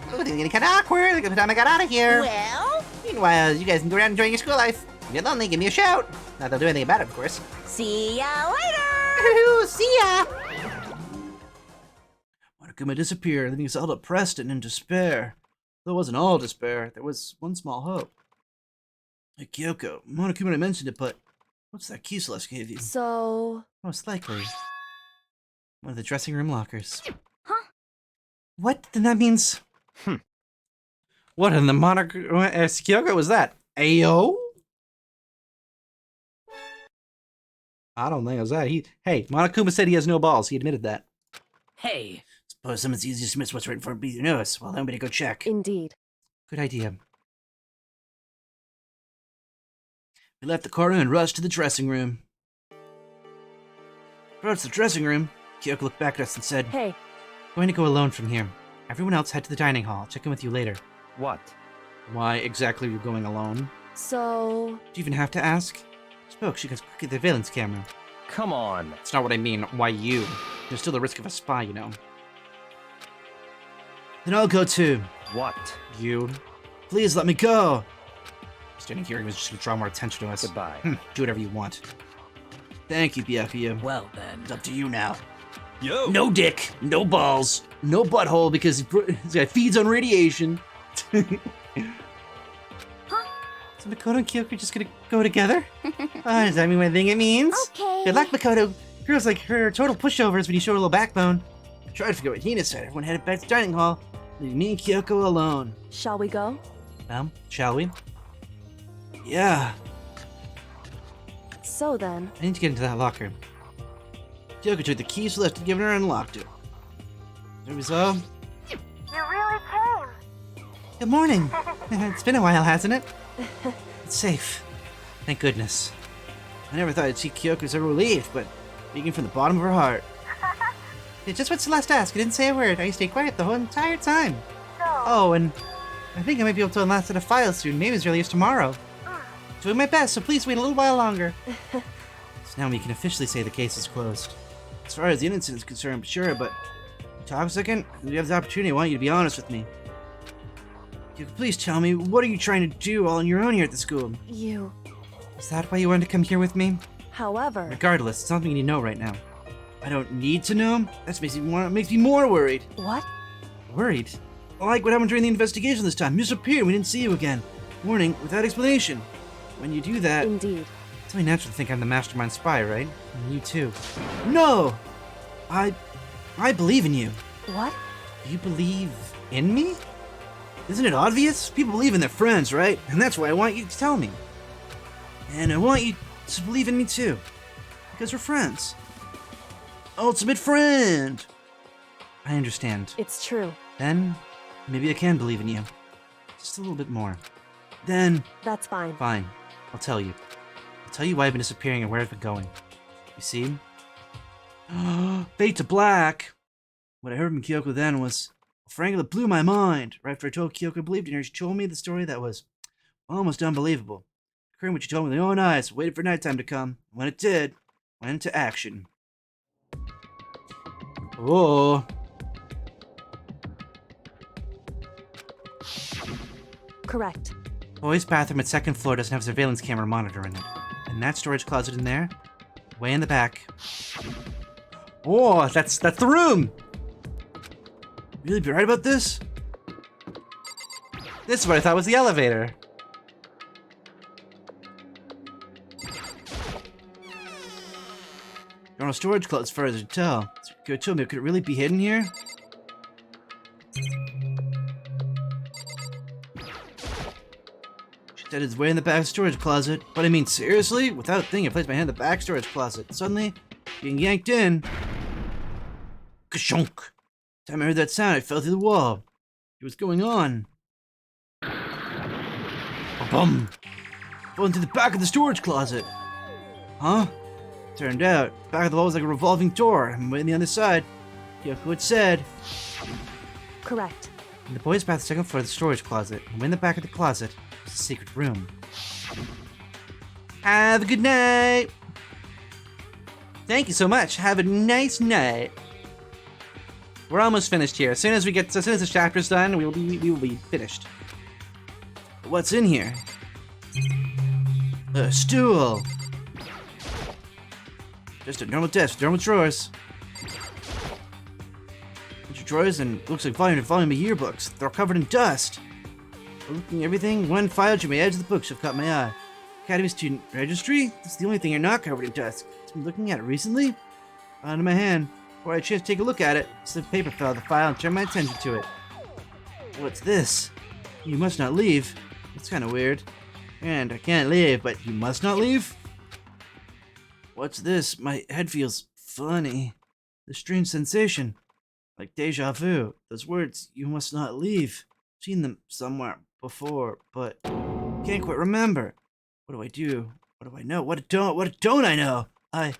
Oh, things are getting kind of awkward. Look at the time I got out of here. Well? Meanwhile, you guys can go around enjoying your school life. If you're lonely, give me a shout. Not that I'll do anything about it, of course. See ya later! See ya! Monokuma disappeared, leaving us all depressed and in despair. Though it wasn't all despair, there was one small hope. Hey, Kyoko, Monokuma mentioned it, but what's that key Celeste gave you? So... Most likely. One of the dressing room lockers. Huh? What? Then that means... What in the Kyoko was that? Ayo? I don't think it was that. Hey, Monokuma said he has no balls. He admitted that. Hey. Suppose someone's easy to dismiss what's right in front of your nose. Well, then we better go check. Indeed. Good idea. We left the courtroom and rushed to the dressing room. Approached the dressing room. Kyoko looked back at us and said, Hey. Going to go alone from here. Everyone else head to the dining hall. Check in with you later. What? Why exactly are you going alone? So... Do you even have to ask? Spoke, she goes quick at the surveillance camera. Come on. That's not what I mean. Why you? There's still the risk of a spy, you know. Then I'll go too. What? You? Please let me go. Standing here, he was just gonna draw more attention to us. Goodbye. Do whatever you want. Thank you, Byakuya. Well then. It's up to you now. Yo! No dick, no balls, no butthole because this guy feeds on radiation. So Makoto and Kyoko are just gonna go together? Does that mean what I think it means? Okay. Good luck, Makoto. Girls like her are total pushovers when you show her a little backbone. I tried to figure out what Hina said. Everyone headed back to the dining hall, leaving me and Kyoko alone. Shall we go? Shall we? Yeah. So then... I need to get into that locker. Kyoko took the keys she left and given her and unlocked it. There we go. You really came. Good morning. It's been a while, hasn't it? It's safe. Thank goodness. I never thought I'd see Kyoko's ever relieved, but speaking from the bottom of her heart. It's just what Celeste asked. I didn't say a word. I stayed quiet the whole entire time. Oh, and I think I might be able to unlock set of files soon. Maybe as early as tomorrow. Doing my best, so please wait a little while longer. So now we can officially say the case is closed. As far as the incident is concerned, sure, but talk a second. If you have the opportunity, I want you to be honest with me. Kyoko, please tell me, what are you trying to do all on your own here at the school? You... Is that why you wanted to come here with me? However... Regardless, it's something you need to know right now. I don't need to know? That makes me more worried. What? Worried? Like what happened during the investigation this time. You disappeared, we didn't see you again. Warning, without explanation. When you do that... Indeed. It's only natural to think I'm the mastermind spy, right? And you too. No! I believe in you. What? You believe in me? Isn't it obvious? People believe in their friends, right? And that's why I want you to tell me. And I want you to believe in me too. Because we're friends. Ultimate friend! I understand. It's true. Then, maybe I can believe in you. Just a little bit more. Then... That's fine. Fine. I'll tell you. I'll tell you why I've been disappearing and where I've been going. You see? Fade to black. What I heard from Kyoko then was, frankly, it blew my mind. Right after I told Kyoko I believed in her, she told me the story that was almost unbelievable. Hearing what she told me with my own eyes, waited for nighttime to come. When it did, went into action. Oh. Correct. Boys' bathroom at second floor doesn't have a surveillance camera monitor in it. And that storage closet in there, way in the back. Oh, that's the room! You really be right about this? This is what I thought was the elevator. There are no storage closet as far as I can tell. Could tell me, could it really be hidden here? She said it's way in the back storage closet. But I mean, seriously? Without thinking, I placed my hand in the back storage closet. Suddenly, getting yanked in. Kashunk! Time I heard that sound, I fell through the wall. What's going on? Bum! Fell into the back of the storage closet. Huh? Turned out, back of the wall was like a revolving door. I'm waiting on the other side. Kyoko had said. Correct. In the boys' bath, second floor of the storage closet, and in the back of the closet was a secret room. Have a good night! Thank you so much. Have a nice night. We're almost finished here. As soon as this chapter's done, we will be finished. What's in here? A stool. Just a normal desk, normal drawers. Bunch of drawers and looks like volume of yearbooks. They're covered in dust. Looking at everything, one file to my edge of the bookshelf caught my eye. Academy Student Registry? That's the only thing you're not covered in dust. I've been looking at it recently. Onto my hand. Before I had a chance to take a look at it, slipped paper fell out of the file and turned my attention to it. What's this? You must not leave. It's kind of weird. And I can't leave, but you must not leave? What's this? My head feels funny. The strange sensation. Like deja vu. Those words, you must not leave. I've seen them somewhere before, but can't quite remember. What do I do? What do I know? What don't I know? I...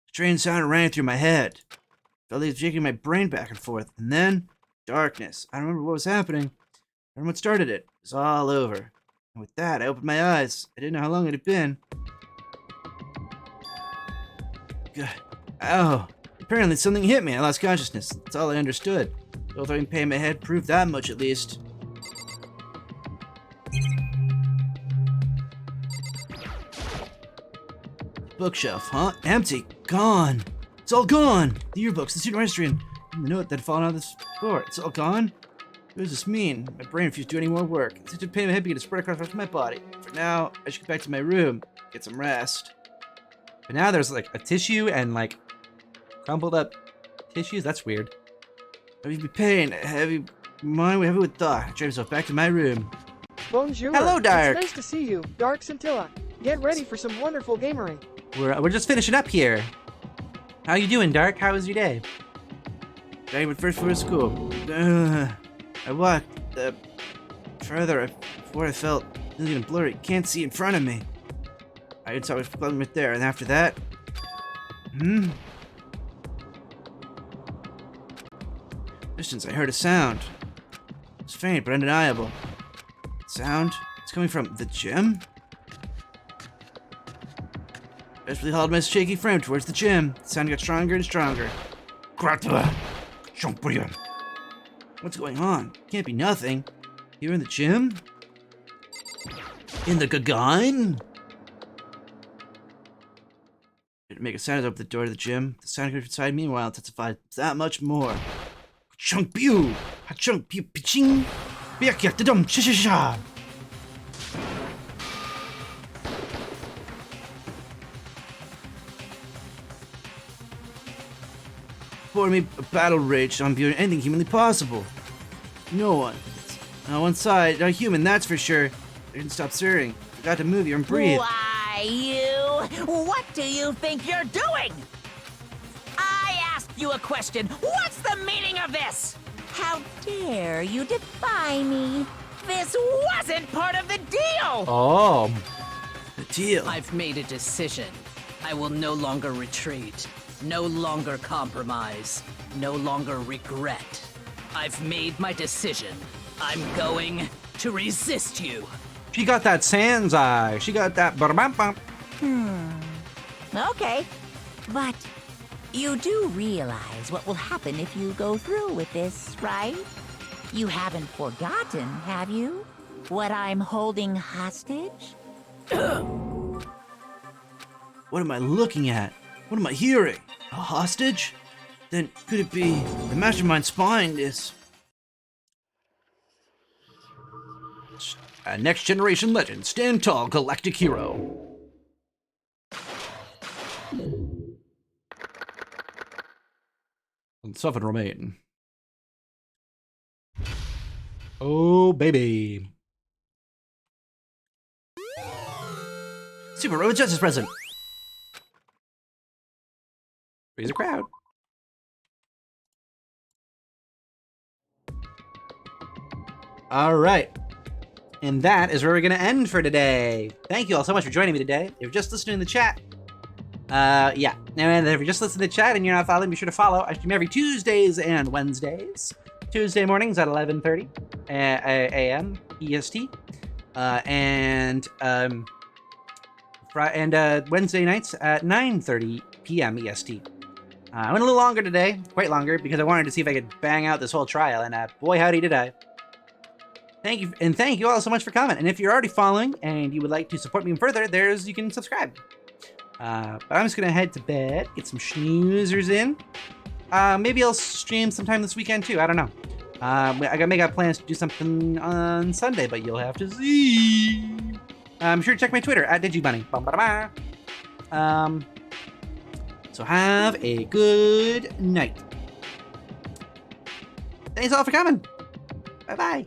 Strange sound rang through my head. Felt like it was shaking my brain back and forth. And then, darkness. I don't remember what was happening. I remember what started it. It was all over. And with that, I opened my eyes. I didn't know how long it had been. God. Ow. Apparently something hit me. I lost consciousness. That's all I understood. The throwing pain in my head proved that much at least. Bookshelf, huh? Empty. Gone. It's all gone. The yearbooks, the student registry, and the note that had fallen out of the floor. It's all gone? What does this mean? My brain refused to do any more work. Such a pain in my head began to spread across the rest of my body. For now, I should get back to my room, get some rest. But now there's like a tissue and like crumpled up tissues. That's weird. Heavy with pain, heavy mind, heavy with thought. I drove myself back to my room. Bonjour. Hello, Dark. It's nice to see you, Dark Scintilla. Get ready for some wonderful gamery. We're just finishing up here. How you doing, Dark? How was your day? I went first floor of school. I walked further before I felt really blurry. Can't see in front of me. I saw it right there, and after that, distance, I heard a sound. It was faint but undeniable. Sound? It's coming from the gym? I desperately hauled my shaky frame towards the gym. The sound got stronger and stronger. What's going on? Can't be nothing. Here in the gym? In the Gagain? Didn't make a sound as I opened the door to the gym. The sound inside meanwhile testified that much more. Chunk pew! Ha chunk pew piching! Biak dum sha. Before me, a battle raged on beyond anything humanly possible. No one. On one side, not human, that's for sure. They didn't stop stirring. Forgot to move here and breathe. Why, you? What do you think you're doing? I asked you a question. What's the meaning of this? How dare you defy me? This wasn't part of the deal! Oh. A deal. I've made a decision. I will no longer retreat, no longer compromise, no longer regret. I've made my decision. I'm going to resist you. She got that Sans eye. She got that bump. Okay. But you do realize what will happen if you go through with this, right? You haven't forgotten, have you? What I'm holding hostage? What am I looking at? What am I hearing? A hostage? Then could it be the mastermind spying this? A next generation legend, stand tall, galactic hero. And suffer remain. Oh, baby. Super Robot Justice present. Raise a crowd. All right. And that is where we're going to end for today. Thank you all so much for joining me today. If you're just listening in the chat, yeah. And if you're just listening to the chat and you're not following, be sure to follow. I stream every Tuesdays and Wednesdays. Tuesday mornings at 11:30 a.m. EST. And Wednesday nights at 9:30 p.m. EST. I went a little longer today, quite longer, because I wanted to see if I could bang out this whole trial, and boy howdy did I. Thank you, and thank you all so much for coming. And if you're already following and you would like to support me further, you can subscribe. But I'm just gonna head to bed, get some schnoozers in. Maybe I'll stream sometime this weekend too. I don't know. I gotta make out plans to do something on Sunday, but you'll have to see. I'm sure to check my Twitter at DigiBunny. So have a good night. Thanks all for coming. Bye bye.